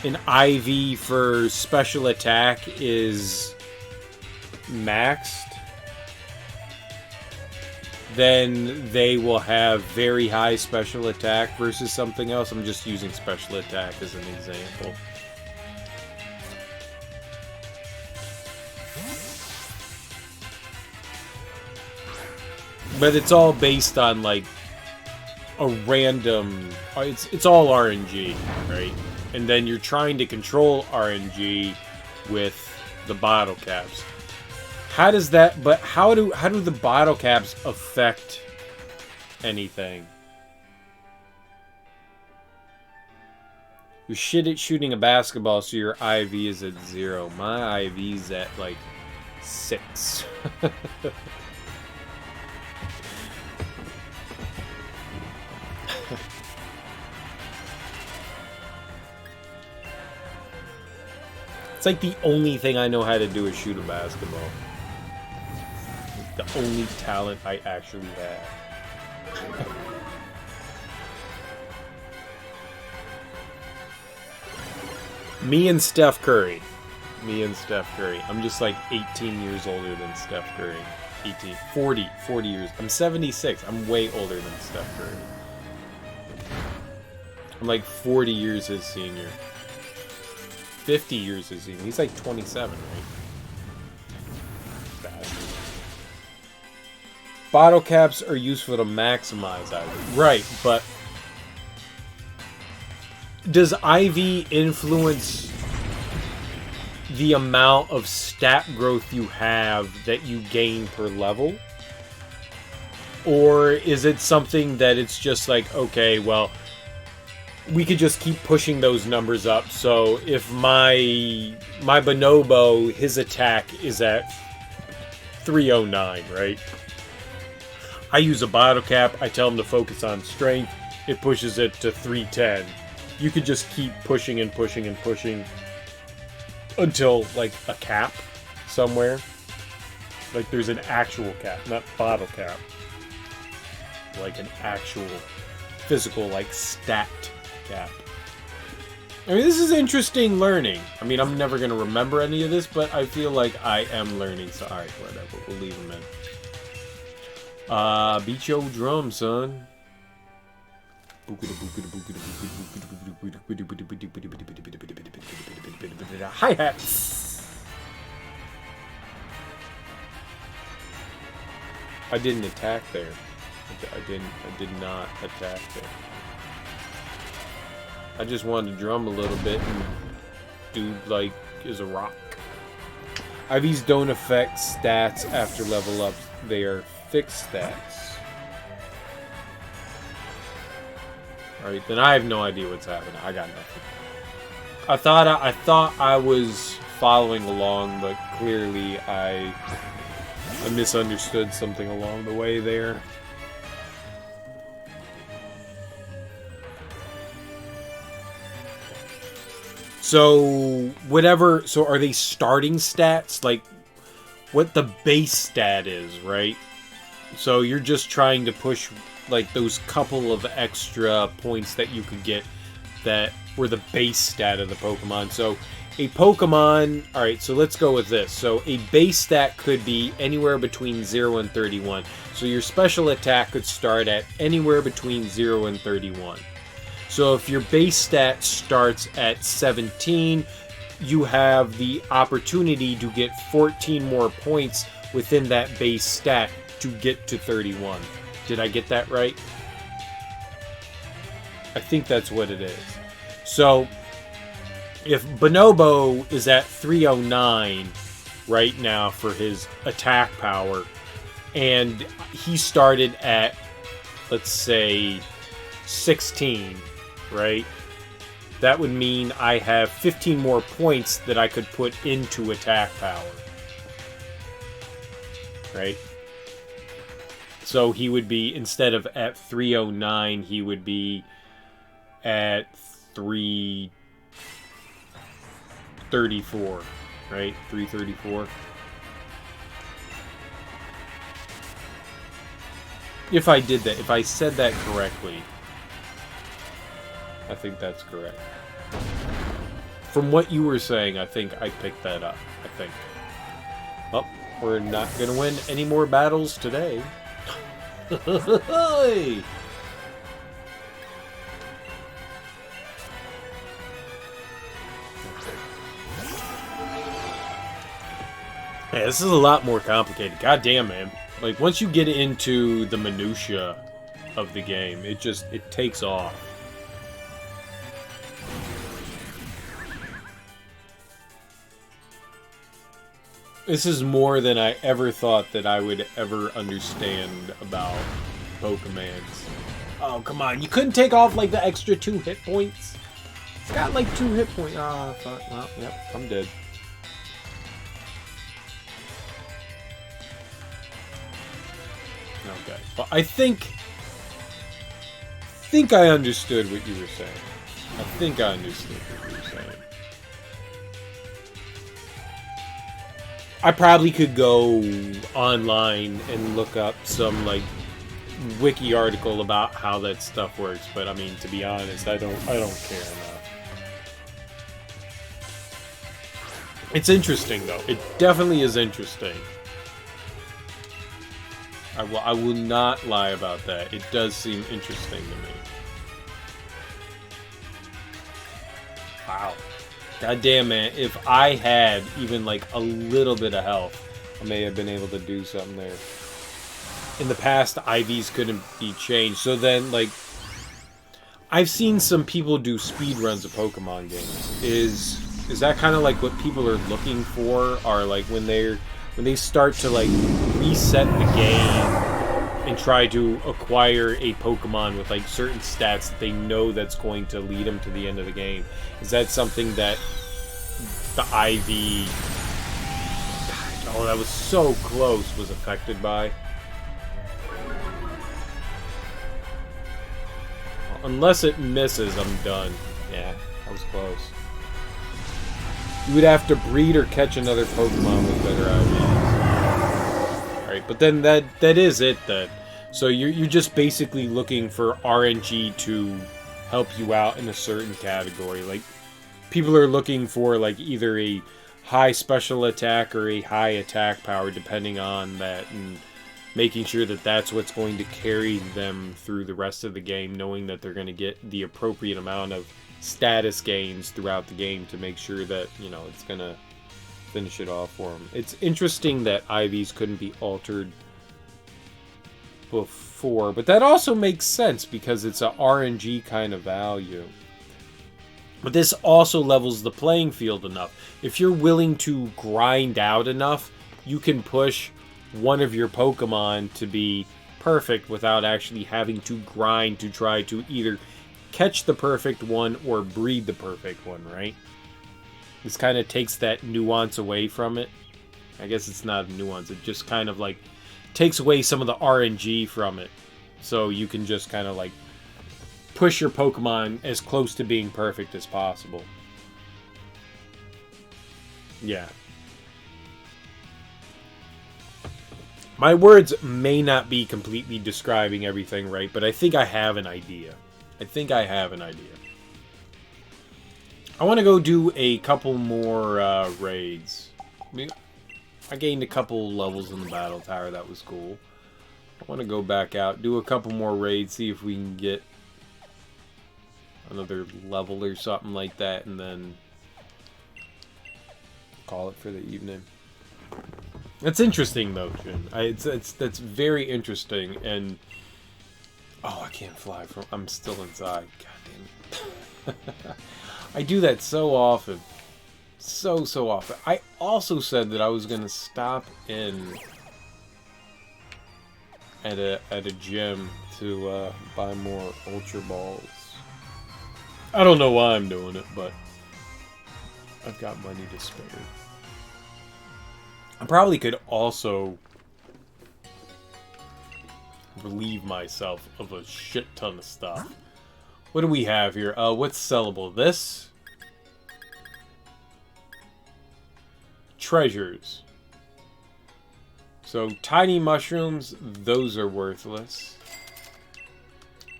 an IV for special attack is maxed, then they will have very high special attack versus something else. I'm just using special attack as an example. But it's all based on like a random, it's all RNG, right? And then you're trying to control RNG with the bottle caps. How does that, but how do the bottle caps affect anything? You're shit at shooting a basketball, so your IV is at 0. My IV's at like 6. It's like the only thing I know how to do is shoot a basketball. The only talent I actually have. Me and Steph Curry. I'm just like 18 years older than Steph Curry. 40 years. I'm 76. I'm way older than Steph Curry. I'm like 40 years his senior. 50 years his senior. He's like 27, right? Bastard. Bottle caps are useful to maximize IV. Right, but does IV influence the amount of stat growth you have that you gain per level? Or is it something that it's just like, okay, well, we could just keep pushing those numbers up. So if my Bonobo, his attack is at 309, right? I use a bottle cap. I tell him to focus on strength. It pushes it to 310. You could just keep pushing and pushing and pushing until, like, a cap somewhere. Like, there's an actual cap, not bottle cap. Like, an actual physical, like, stat cap. I mean, this is interesting learning. I mean, I'm never going to remember any of this, but I feel like I am learning. So, alright, whatever. We'll leave them in. Beat your drum, son. Hi-hats! I didn't attack there. I did not attack there. I just wanted to drum a little bit and dude, like, is a rock. IVs don't affect stats after level up. They are fixed stats. Alright, then I have no idea what's happening. I got nothing. I thought I was following along, but clearly I misunderstood something along the way there. So, whatever, so are they starting stats? Like, what the base stat is, right? So you're just trying to push, like, those couple of extra points that you could get that were the base stat of the Pokemon. So, a Pokemon... Alright, so let's go with this. So a base stat could be anywhere between 0 and 31. So your special attack could start at anywhere between 0 and 31. So if your base stat starts at 17, you have the opportunity to get 14 more points within that base stat to get to 31. Did I get that right? I think that's what it is. So if Bonobo is at 309 right now for his attack power, and he started at, let's say, 16, right? That would mean I have 15 more points that I could put into attack power. Right? So he would be, instead of at 309, he would be at 334. Right? 334. If I did that, if I said that correctly, I think that's correct. From what you were saying, I think I picked that up. I think. Well, we're not going to win any more battles today. Yeah, this is a lot more complicated. God damn, man. Like, once you get into the minutia of the game, it takes off. This is more than I ever thought that I would ever understand about Pokemans. Oh, come on. You couldn't take off, like, the extra 2 hit points? It's got, like, 2 hit points. Ah, fuck. Well, yep, I'm dead. Okay. Well, I think I understood what you were saying. I think I understood what you were saying. I probably could go online and look up some, like, wiki article about how that stuff works, but I mean, to be honest, I don't care enough. It's interesting, though. It definitely is interesting. I will not lie about that. It does seem interesting to me. Wow. God damn, man. If I had even, like, a little bit of health, I may have been able to do something there. In the past, IVs couldn't be changed. So then, like, I've seen some people do speedruns of Pokemon games. Is that kind of like what people are looking for? Or, like, when they start to, like, reset the game and try to acquire a Pokemon with, like, certain stats that they know that's going to lead them to the end of the game. Is that something that the IV... God, oh, that was so close, was affected by? Unless it misses, I'm done. Yeah, that was close. You would have to breed or catch another Pokemon with better IVs. Alright, but then that is it then. So you're just basically looking for RNG to help you out in a certain category. Like, people are looking for, like, either a high special attack or a high attack power, depending on that, and making sure that that's what's going to carry them through the rest of the game, knowing that they're going to get the appropriate amount of status gains throughout the game to make sure that, you know, it's going to finish it off for them. It's interesting that IVs couldn't be altered before, but that also makes sense because it's a RNG kind of value. But this also levels the playing field enough. If you're willing to grind out enough, you can push one of your Pokemon to be perfect without actually having to grind to try to either catch the perfect one or breed the perfect one, right? This kind of takes that nuance away from it. I guess it's not a nuance. It just kind of, like, takes away some of the RNG from it. So you can just kind of, like, push your Pokemon as close to being perfect as possible. Yeah. My words may not be completely describing everything right, but I think I have an idea. I want to go do a couple more raids. I gained a couple levels in the battle tower. That was cool. I want to go back out, do a couple more raids, see if we can get another level or something like that, and then call it for the evening. It's interesting though, Jin. That's very interesting. And oh, I can't fly from. I'm still inside. God damn it. I do that so often. So often. I also said that I was gonna stop in at a gym to buy more Ultra Balls. I don't know why I'm doing it, but I've got money to spare. I probably could also relieve myself of a shit ton of stuff. What do we have here? What's sellable? This? Treasures. So, tiny mushrooms, those are worthless.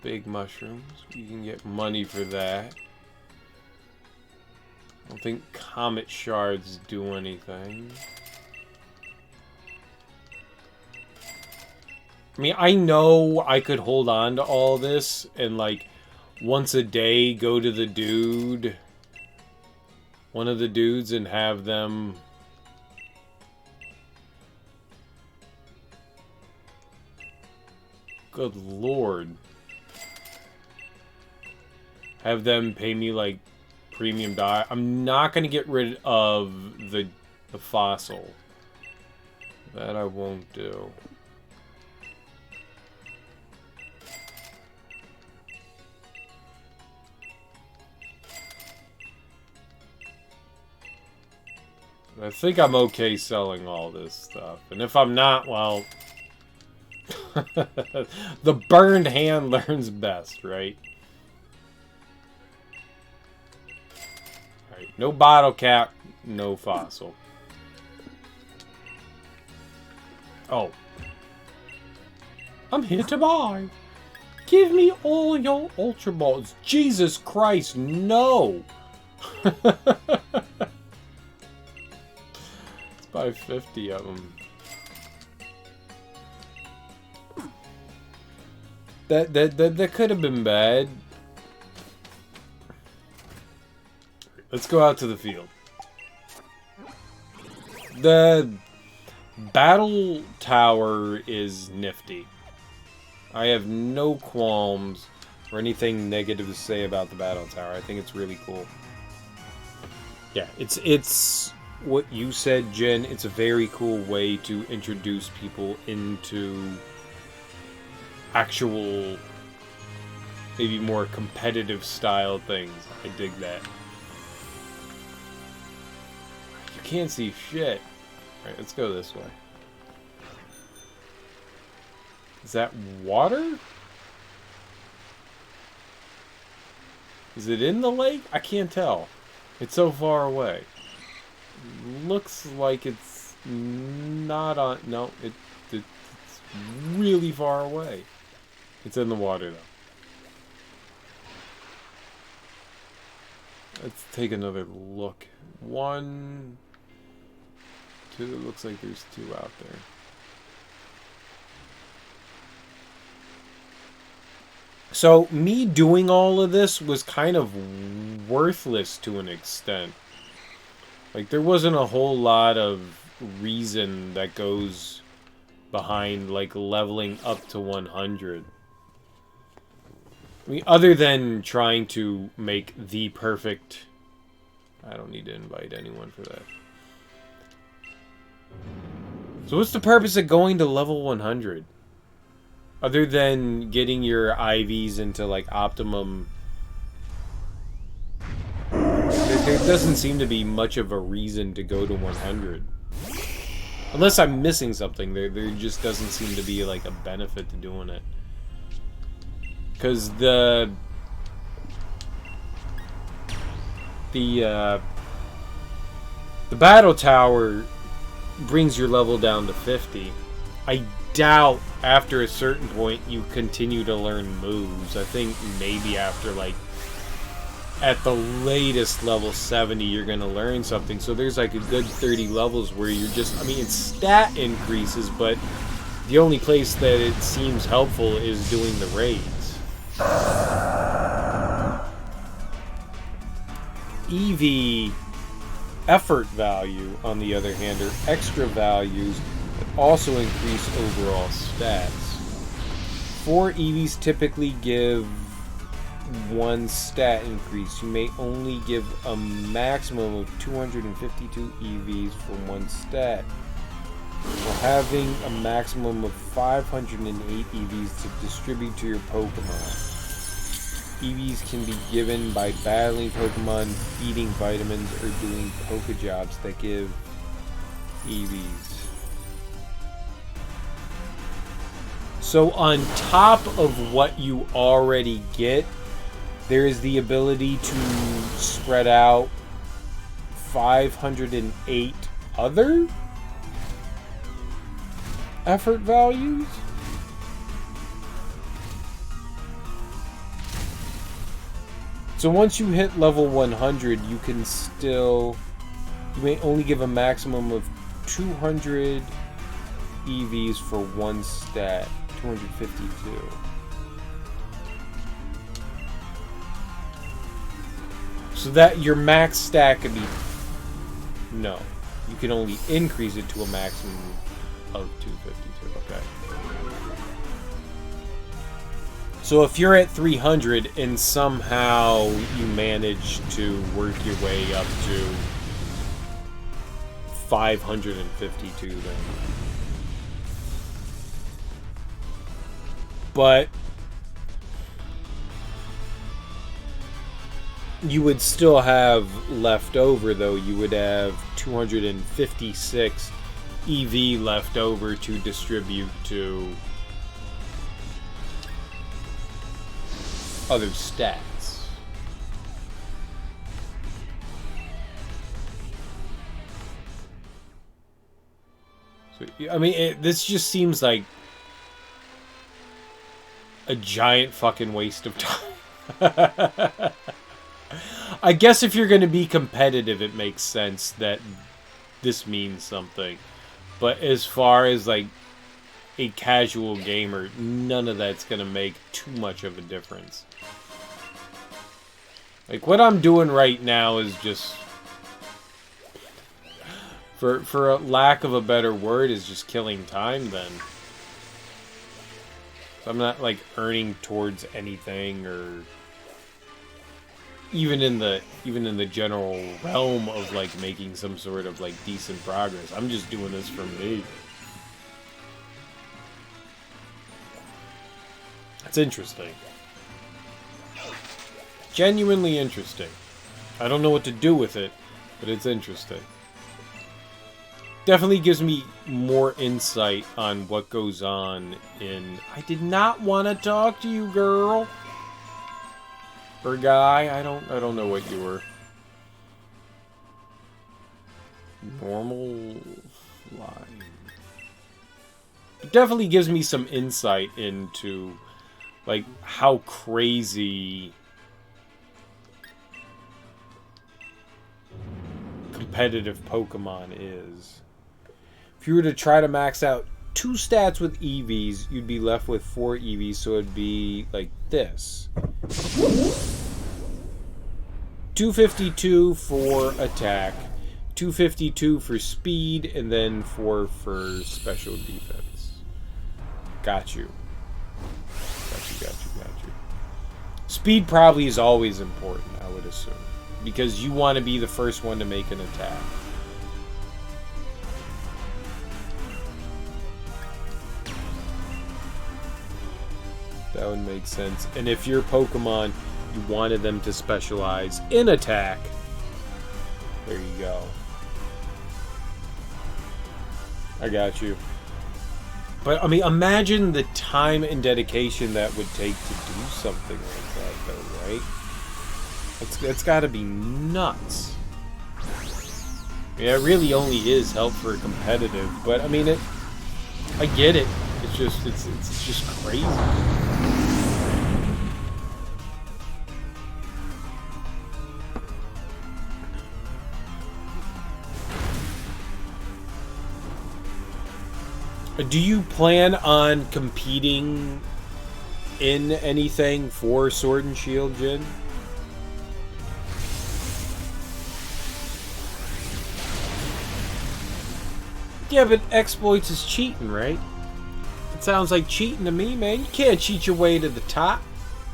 Big mushrooms, we can get money for that. I don't think comet shards do anything. I mean, I know I could hold on to all this and, like, once a day go to the dude, one of the dudes, and have them good lord. Have them pay me, like, premium dye. I'm not going to get rid of the fossil. That I won't do. I think I'm okay selling all this stuff. And if I'm not, well... the burned hand learns best, right? Alright, no bottle cap, no fossil. Oh. I'm here to buy. Give me all your Ultra Balls. Jesus Christ, no! Buy 50 of them. That could have been bad. Let's go out to the field. The battle tower is nifty. I have no qualms or anything negative to say about the battle tower. I think it's really cool. Yeah, it's what you said, Jen. It's a very cool way to introduce people into actual, maybe more competitive style things. I dig that. You can't see shit. Alright, let's go this way. Is that water? Is it in the lake? I can't tell. It's so far away. Looks like it's not on... No, it's really far away. It's in the water, though. Let's take another look. 1, 2... It looks like there's 2 out there. So, me doing all of this was kind of worthless to an extent. Like, there wasn't a whole lot of reason that goes behind, like, leveling up to 100. I mean, other than trying to make the perfect... I don't need to invite anyone for that. So what's the purpose of going to level 100? Other than getting your IVs into, like, optimum... There doesn't seem to be much of a reason to go to 100. Unless I'm missing something, there just doesn't seem to be, like, a benefit to doing it. Because the battle tower brings your level down to 50. I doubt after a certain point you continue to learn moves. I think maybe after, like, at the latest level 70 you're gonna learn something. So there's like a good 30 levels where you're just, I mean, it's stat increases, but the only place that it seems helpful is doing the raids. EV effort value, on the other hand, are extra values that also increase overall stats. 4 EVs typically give 1 stat increase. You may only give a maximum of 252 EVs for 1 stat, while having a maximum of 508 EVs to distribute to your Pokemon. EVs can be given by battling Pokemon, feeding vitamins, or doing Pokejobs that give EVs. So on top of what you already get, there is the ability to spread out 508 other effort values? So once you hit level 100, you may only give a maximum of 200 EVs for 1 stat. 252. So that your max stat could be... No. You can only increase it to a maximum of 252. Okay. So if you're at 300 and somehow you manage to work your way up to 552 then. But you would still have left over, though. You would have 256 EV left over to distribute to other stats. So, I mean, this just seems like a giant fucking waste of time. I guess if you're going to be competitive, it makes sense that this means something. But as far as, like, a casual gamer, none of that's going to make too much of a difference. Like, what I'm doing right now is just... For a lack of a better word, is just killing time, then. So I'm not, like, earning towards anything, or... Even in the general realm of, like, making some sort of, like, decent progress. I'm just doing this for me. That's interesting. Genuinely interesting. I don't know what to do with it, but it's interesting. Definitely gives me more insight on what goes on in... I did not want to talk to you, girl. Or guy. I don't know what you were. Normal line. It definitely gives me some insight into, like, how crazy competitive Pokemon is. If you were to try to max out 2 stats with EVs, you'd be left with 4 EVs, so it'd be like this. 252 for attack, 252 for speed, and then 4 for special defense. Got you. Got you. Speed probably is always important, I would assume. Because you want to be the first one to make an attack. That would make sense. And if your Pokemon, you wanted them to specialize in attack, there you go. I got you. But, I mean, imagine the time and dedication that would take to do something like that, though, right? It's gotta be nuts. Yeah, it really only is help for competitive, but, I mean, I get it. It's just crazy. Do you plan on competing in anything for Sword and Shield, Jin? Yeah, but exploits is cheating, right? It sounds like cheating to me, man. You can't cheat your way to the top.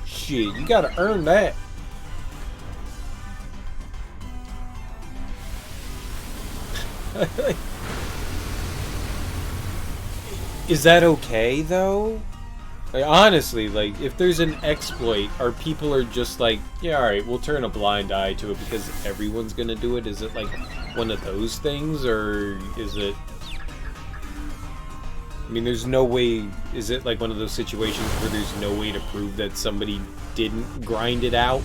Shit, you gotta earn that. Is that okay, though? Like, honestly, like, if there's an exploit, or people are just like, yeah, alright, we'll turn a blind eye to it because everyone's gonna do it? Is it, like, one of those things, or is it... I mean, there's no way... Is it, like, one of those situations where there's no way to prove that somebody didn't grind it out?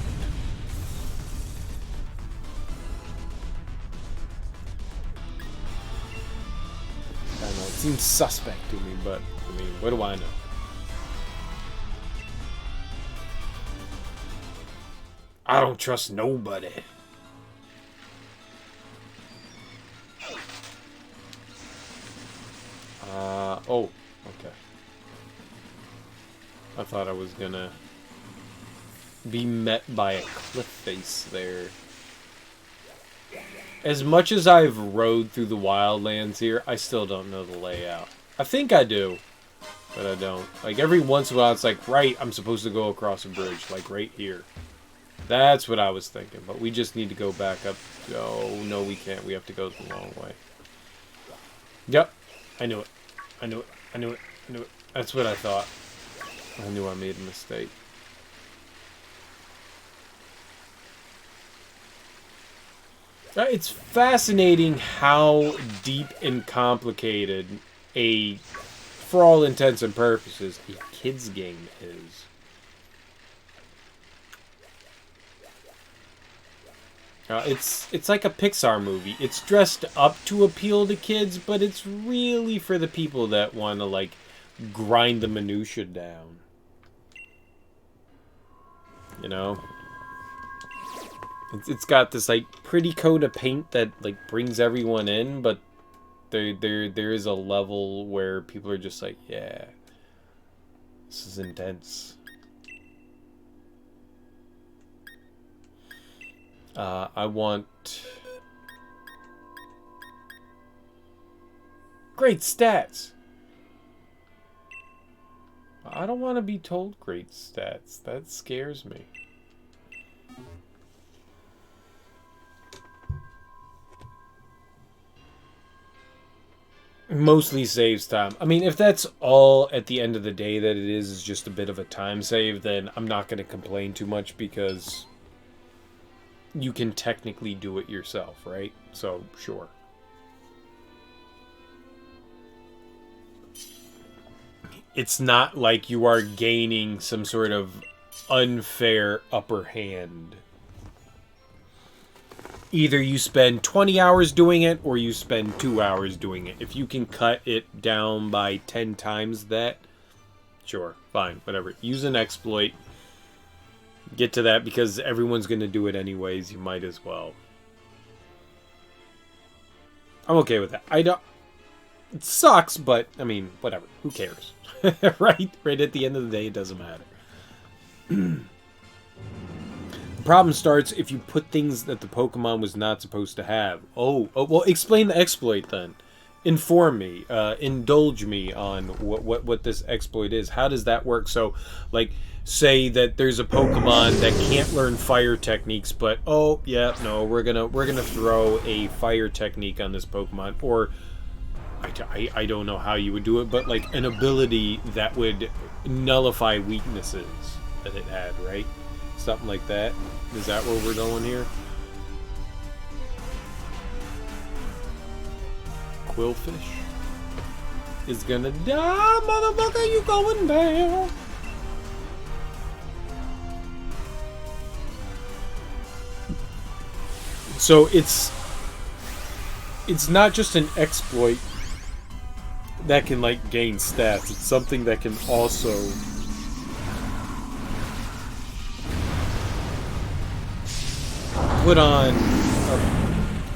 I don't know, it seems suspect to me, but, I mean, what do I know? I don't trust nobody. Oh, okay. I thought I was gonna be met by a cliff face there. As much as I've rode through the wildlands here, I still don't know the layout. I think I do, but I don't. Like, every once in a while, it's like, right, I'm supposed to go across a bridge, like right here. That's what I was thinking, but we just need to go back up. Oh, no, we can't. We have to go the long way. Yep. I knew it. I knew it. I knew it. I knew it. That's what I thought. I knew I made a mistake. It's fascinating how deep and complicated for all intents and purposes, a kid's game is. It's like a Pixar movie. It's dressed up to appeal to kids, but it's really for the people that want to, like, grind the minutia down. You know? It's got this, like, pretty coat of paint that, like, brings everyone in, but there is a level where people are just like, yeah, this is intense. I want great stats. I don't want to be told great stats. That scares me. Mostly saves time. I mean, if that's all at the end of the day that it is just a bit of a time save, then I'm not going to complain too much because you can technically do it yourself, right? So, sure. It's not like you are gaining some sort of unfair upper hand. Either you spend 20 hours doing it, or you spend 2 hours doing it. If you can cut it down by 10 times that, sure, fine, whatever. Use an exploit. Get to that, because everyone's going to do it anyways. You might as well. I'm okay with that. I don't... It sucks, but, I mean, whatever. Who cares? Right? Right at the end of the day, it doesn't matter. The problem starts if you put things that the Pokemon was not supposed to have. Oh, well, explain the exploit then. Inform me. Indulge me on what this exploit is. How does that work? So, like, say that there's a Pokemon that can't learn fire techniques, but oh yeah, no, we're gonna throw a fire technique on this Pokemon, or I don't know how you would do it, but like an ability that would nullify weaknesses that it had, right? Something like that. Is that where we're going here? Quillfish is gonna die, motherfucker. You going down? So it's not just an exploit that can like gain stats. It's something that can also put on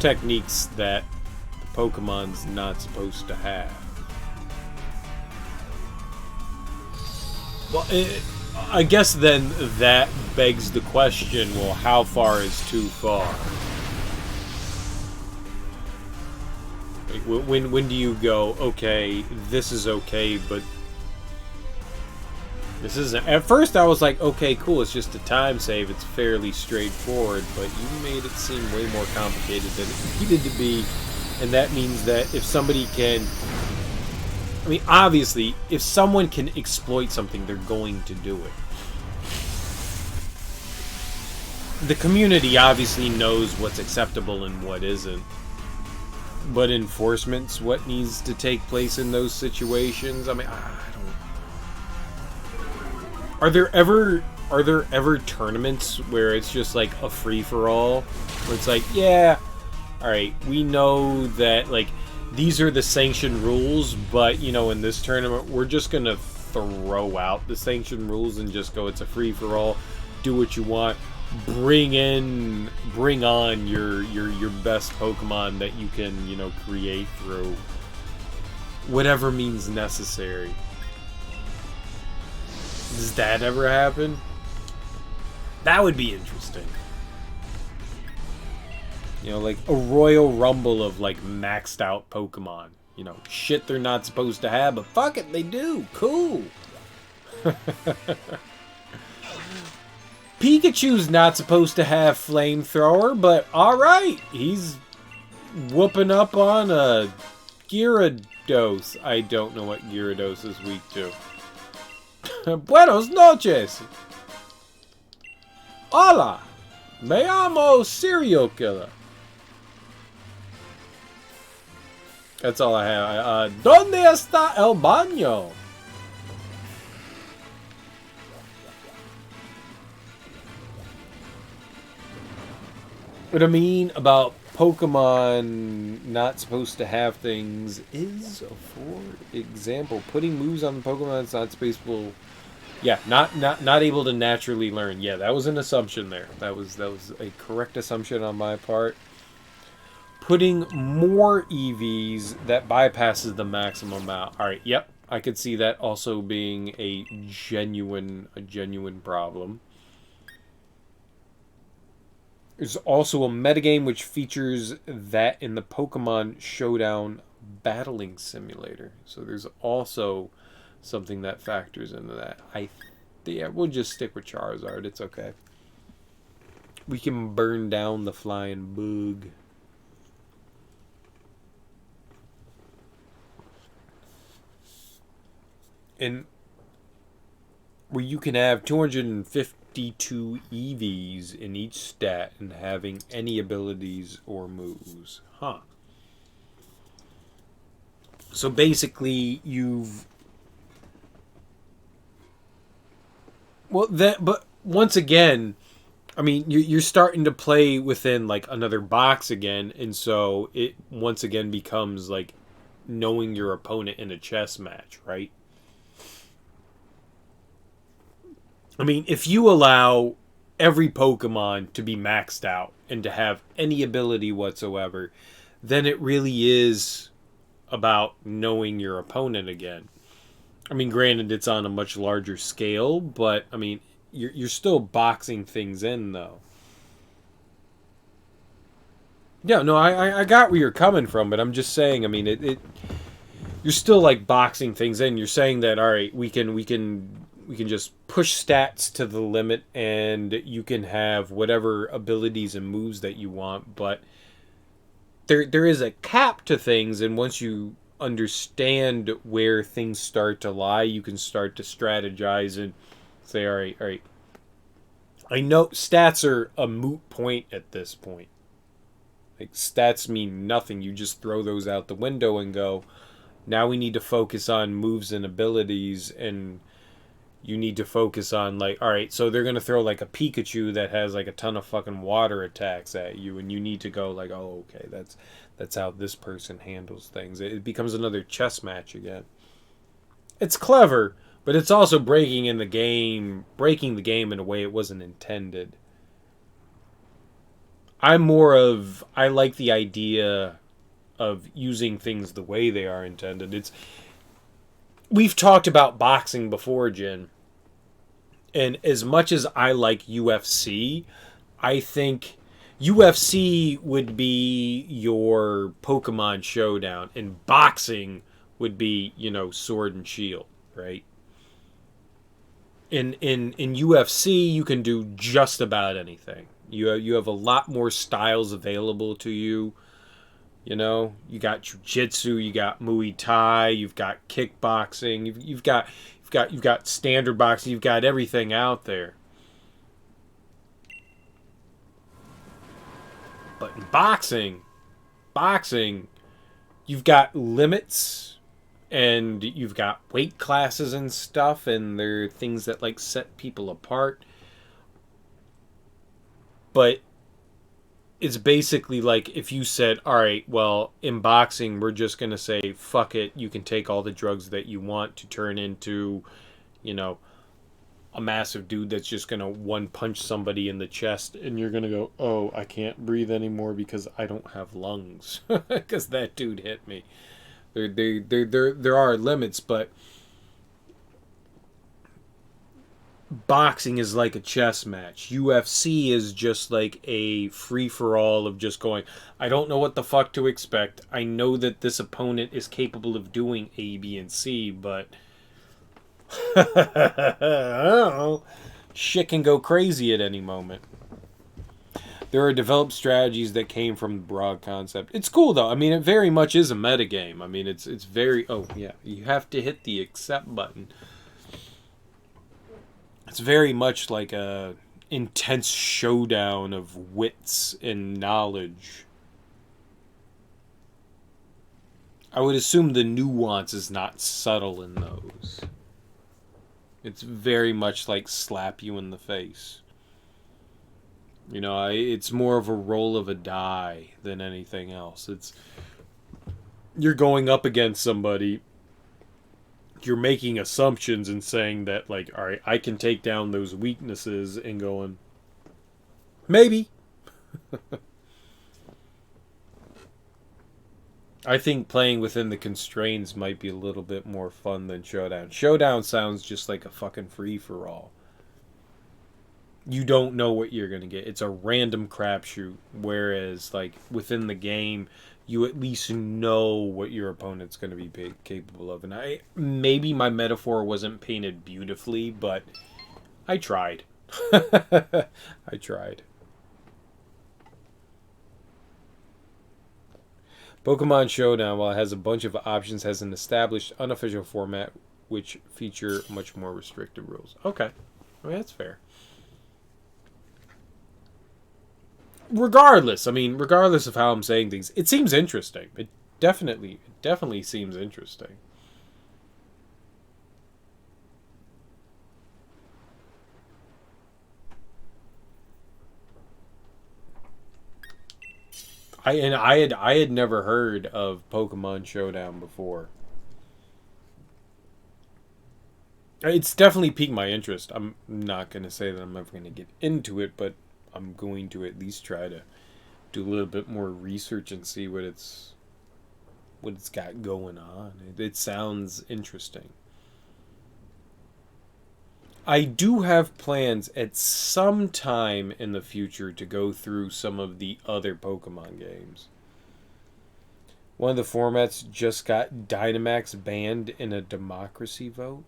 techniques that the Pokemon's not supposed to have. Well, I guess then that begs the question, well, how far is too far? Like, when do you go, okay, this is okay, but this isn't... At first I was like, okay, cool, it's just a time save, it's fairly straightforward, but you made it seem way more complicated than it needed to be, and that means that if somebody can... I mean, obviously, if someone can exploit something, they're going to do it. The community obviously knows what's acceptable and what isn't. But enforcement's what needs to take place in those situations. I mean, I don't... Are there ever tournaments where it's just like a free-for-all? Where it's like, yeah, alright, we know that, like, these are the sanctioned rules, but, you know, in this tournament, we're just gonna throw out the sanctioned rules and just go, it's a free-for-all, do what you want, bring on your best Pokemon that you can, you know, create through whatever means necessary. Does that ever happen? That would be interesting. You know, like a Royal Rumble of, like, maxed out Pokemon. You know, shit they're not supposed to have, but fuck it, they do. Cool. Pikachu's not supposed to have Flamethrower, but alright. He's whooping up on a Gyarados. I don't know what Gyarados is weak to. Buenos noches. Hola. Me llamo Serial Killer. That's all I have. ¿Dónde está el baño? What I mean about Pokemon not supposed to have things is, for example, putting moves on the Pokemon that's not spaceable. Yeah, not able to naturally learn. Yeah, that was an assumption there. That was a correct assumption on my part. Putting more EVs that bypasses the maximum amount. All right, yep, I could see that also being a genuine problem. There's also a metagame which features that in the Pokemon Showdown Battling Simulator. So there's also something that factors into that. Yeah, we'll just stick with Charizard. It's okay. We can burn down the flying bug. And where you can have 252 EVs in each stat and having any abilities or moves. Huh. So basically, you've... Well, but once again, I mean, you're starting to play within, like, another box again, and so it once again becomes, like, knowing your opponent in a chess match, right? I mean, if you allow every Pokemon to be maxed out and to have any ability whatsoever, then it really is about knowing your opponent again. I mean, granted, it's on a much larger scale, but, I mean, you're still boxing things in, though. Yeah, no, I got where you're coming from, but I'm just saying, I mean, you're still, like, boxing things in. You're saying that, all right, we can just push stats to the limit and you can have whatever abilities and moves that you want, but there is a cap to things, and once you understand where things start to lie, you can start to strategize and say, all right, I know stats are a moot point at this point. Like, stats mean nothing. You just throw those out the window and go, now we need to focus on moves and abilities, and you need to focus on, like, alright, so they're going to throw, like, a Pikachu that has, like, a ton of fucking water attacks at you, and you need to go, like, oh, okay, that's how this person handles things. It becomes another chess match again. It's clever, but it's also breaking the game in a way it wasn't intended. I like the idea of using things the way they are intended. We've talked about boxing before, Jin. And as much as I like UFC, I think UFC would be your Pokemon Showdown, and boxing would be, you know, Sword and Shield, right? In UFC, you can do just about anything. You have a lot more styles available to you. You know, you got jiu-jitsu, you got Muay Thai, you've got kickboxing, you've got standard boxing, you've got everything out there. But in boxing, you've got limits and you've got weight classes and stuff, and there are things that like set people apart. But it's basically like if you said, all right, well, in boxing, we're just going to say, fuck it, you can take all the drugs that you want to turn into, you know, a massive dude that's just going to one punch somebody in the chest, and you're going to go, oh, I can't breathe anymore because I don't have lungs because that dude hit me. There are limits, but boxing is like a chess match. UFC is just like a free for all of just going, I don't know what the fuck to expect. I know that this opponent is capable of doing A, B, and C, but I don't know. Shit can go crazy at any moment. There are developed strategies that came from the broad concept. It's cool though. I mean, it very much is a metagame. I mean, it's very. Oh yeah, you have to hit the accept button. It's very much like a intense showdown of wits and knowledge. I would assume the nuance is not subtle in those. It's very much like slap you in the face. You know, it's more of a roll of a die than anything else. It's you're going up against somebody, you're making assumptions and saying that, like, all right, I can take down those weaknesses, and going, maybe. I think playing within the constraints might be a little bit more fun than Showdown. Showdown sounds just like a fucking free for all. You don't know what you're going to get. It's a random crapshoot. Whereas, like, within the game, you at least know what your opponent's going to be capable of. And maybe my metaphor wasn't painted beautifully, but I tried. I tried. Pokemon Showdown, while it has a bunch of options, has an established unofficial format which feature much more restricted rules. Okay. I mean, that's fair. Regardless of how I'm saying things, it seems interesting. It definitely seems interesting. I had never heard of Pokemon Showdown before. It's definitely piqued my interest. I'm not going to say that I'm ever going to get into it, but I'm going to at least try to do a little bit more research and see what it's got going on. It sounds interesting. I do have plans at some time in the future to go through some of the other Pokemon games. One of the formats just got Dynamax banned in a democracy vote.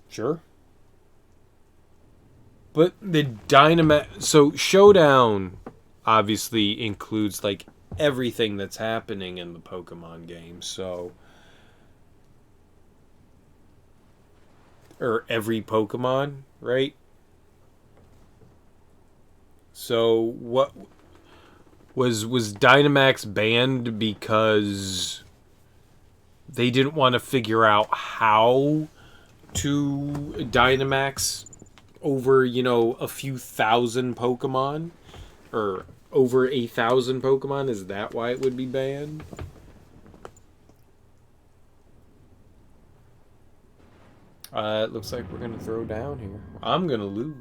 Sure. But the Dynamax... So, Showdown obviously includes, like, everything that's happening in the Pokemon game, so... Or every Pokemon, right? So, what... Was Dynamax banned because they didn't want to figure out how to Dynamax over, you know, a few thousand Pokemon? Or over 1,000 Pokemon? Is that why it would be banned? It looks like we're going to throw down here. I'm going to lose.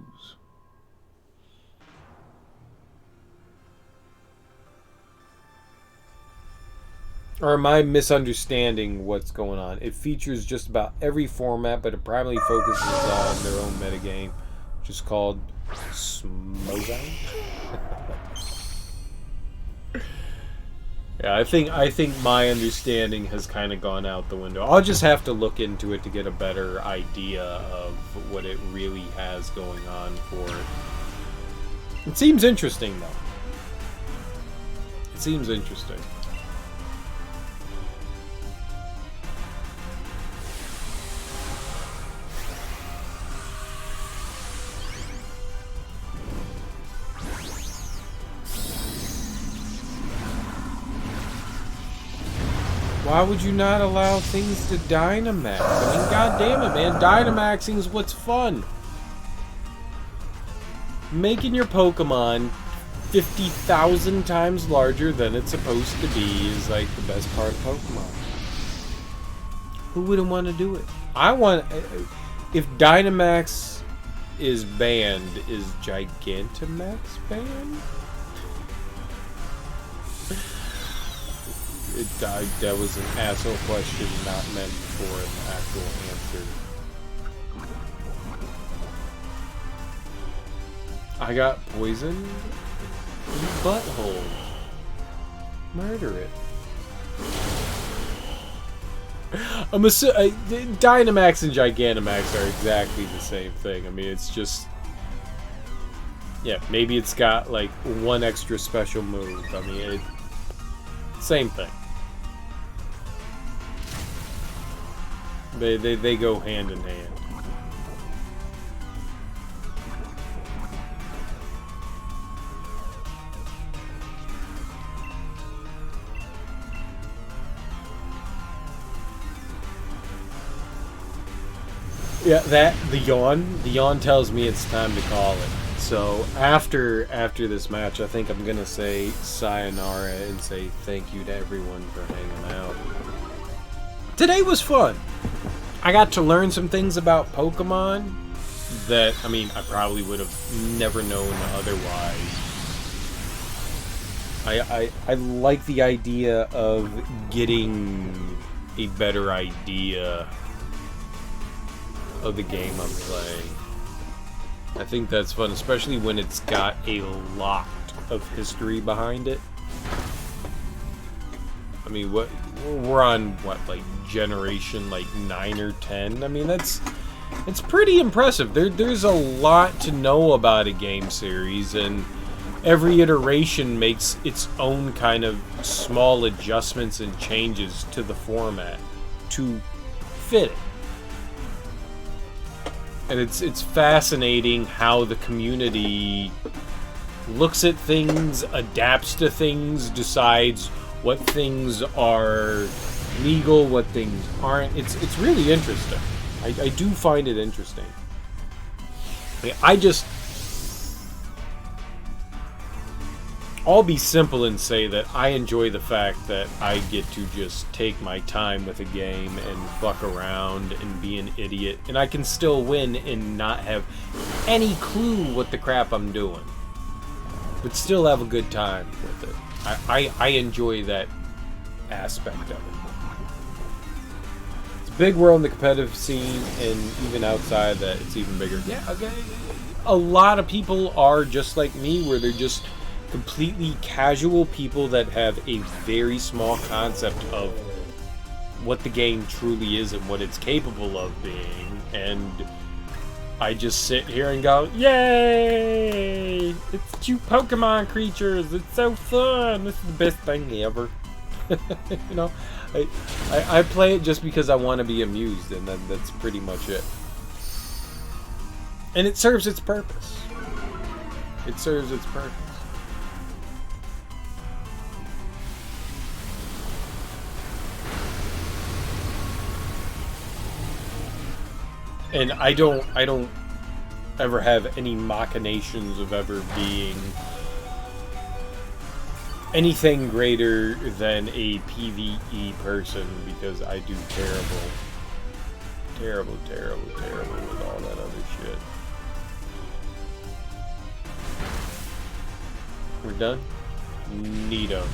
Or am I misunderstanding what's going on? It features just about every format, but it primarily focuses on their own metagame, which is called Smozone. Yeah, I think my understanding has kind of gone out the window. I'll just have to look into it to get a better idea of what it really has going on for it. It seems interesting, though. It seems interesting. Why would you not allow things to Dynamax? I mean, goddamn it, man. Dynamaxing is what's fun. Making your Pokemon 50,000 times larger than it's supposed to be is like the best part of Pokemon. Who wouldn't want to do it? I want... If Dynamax is banned, is Gigantamax banned? That was an asshole question, not meant for an actual answer. I got poisoned in the butthole. Murder it. Dynamax and Gigantamax are exactly the same thing. I mean, it's just... Yeah, maybe it's got, like, one extra special move. I mean, same thing. They go hand in hand. Yeah, the yawn tells me it's time to call it. So after this match, I think I'm gonna say sayonara and say thank you to everyone for hanging out. Today was fun. I got to learn some things about Pokemon that, I mean, I probably would have never known otherwise. I like the idea of getting a better idea of the game I'm playing. I think that's fun, especially when it's got a lot of history behind it. I mean, we're on what, like generation like 9 or 10? I mean, it's pretty impressive. There's a lot to know about a game series, and every iteration makes its own kind of small adjustments and changes to the format to fit it. And it's fascinating how the community looks at things, adapts to things, decides what things are legal, what things aren't. It's really interesting. I do find it interesting. I'll be simple and say that I enjoy the fact that I get to just take my time with a game and fuck around and be an idiot, and I can still win and not have any clue what the crap I'm doing, but still have a good time with it. I enjoy that aspect of it. It's a big world in the competitive scene, and even outside that, it's even bigger. Yeah, okay. A lot of people are just like me, where they're just completely casual people that have a very small concept of what the game truly is and what it's capable of being, and I just sit here and go, yay! It's cute Pokemon creatures, it's so fun, this is the best thing ever. You know, I play it just because I want to be amused, and that's pretty much it. And it serves its purpose. It serves its purpose. And I don't ever have any machinations of ever being anything greater than a PvE person, because I do terrible with all that other shit. We're done? Neato.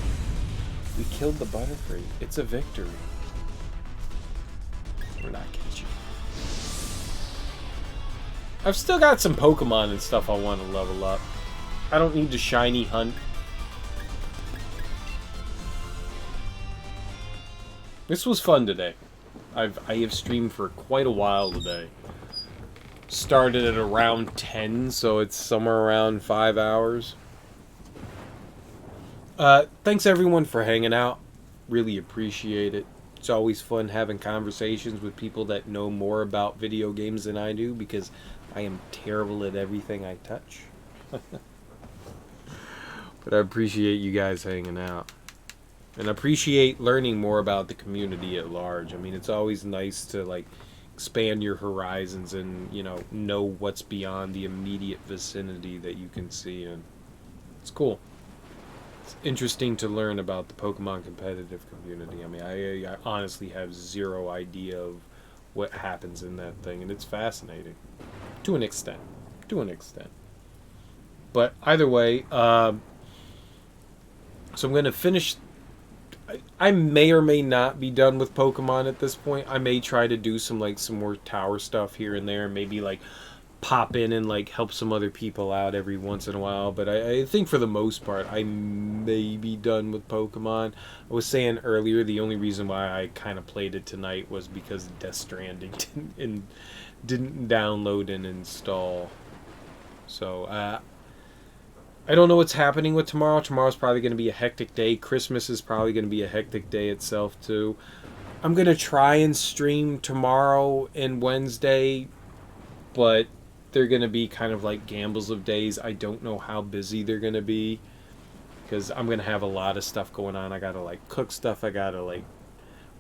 We killed the Butterfree. It's a victory. We're not catching. I've still got some Pokemon and stuff I want to level up. I don't need to shiny hunt. This was fun today. I have streamed for quite a while today. Started at around 10, so it's somewhere around 5 hours. Thanks everyone for hanging out. Really appreciate it. It's always fun having conversations with people that know more about video games than I do, because I am terrible at everything I touch. But I appreciate you guys hanging out. And I appreciate learning more about the community at large. I mean, it's always nice to, like, expand your horizons and, you know what's beyond the immediate vicinity that you can see. And it's cool. It's interesting to learn about the Pokemon competitive community. I mean, I honestly have zero idea of what happens in that thing, and it's fascinating. To an extent. To an extent. But either way, so I'm going to finish. I may or may not be done with Pokemon at this point. I may try to do some more tower stuff here and there, maybe like pop in and like help some other people out every once in a while. But I think for the most part, I may be done with Pokemon. I was saying earlier, the only reason why I kind of played it tonight was because Death Stranding didn't download and install. So I don't know what's happening with tomorrow. Tomorrow's probably going to be a hectic day. Christmas is probably going to be a hectic day itself, too. I'm going to try and stream tomorrow and Wednesday, but they're going to be kind of like gambles of days. I don't know how busy they're going to be, because I'm going to have a lot of stuff going on. I got to, like, cook stuff. I got to, like,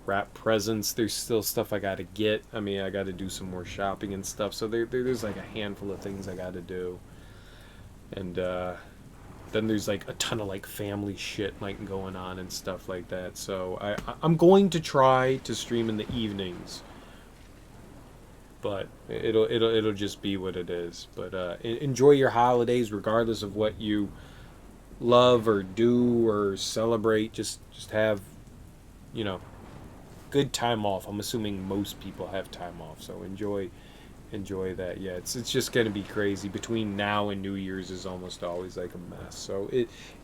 wrap presents. There's still stuff I got to get. I mean, I got to do some more shopping and stuff. So there's, like, a handful of things I got to do. And, then there's like a ton of like family shit like going on and stuff like that. So I'm going to try to stream in the evenings, but it'll just be what it is. But enjoy your holidays regardless of what you love or do or celebrate. Just have, good time off. I'm assuming most people have time off, so enjoy that. Yeah, it's just gonna be crazy. Between now and New Year's is almost always like a mess. So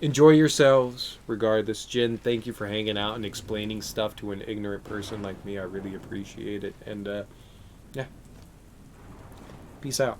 enjoy yourselves regardless. Jen, thank you for hanging out and explaining stuff to an ignorant person like me. I really appreciate it. And yeah, peace out.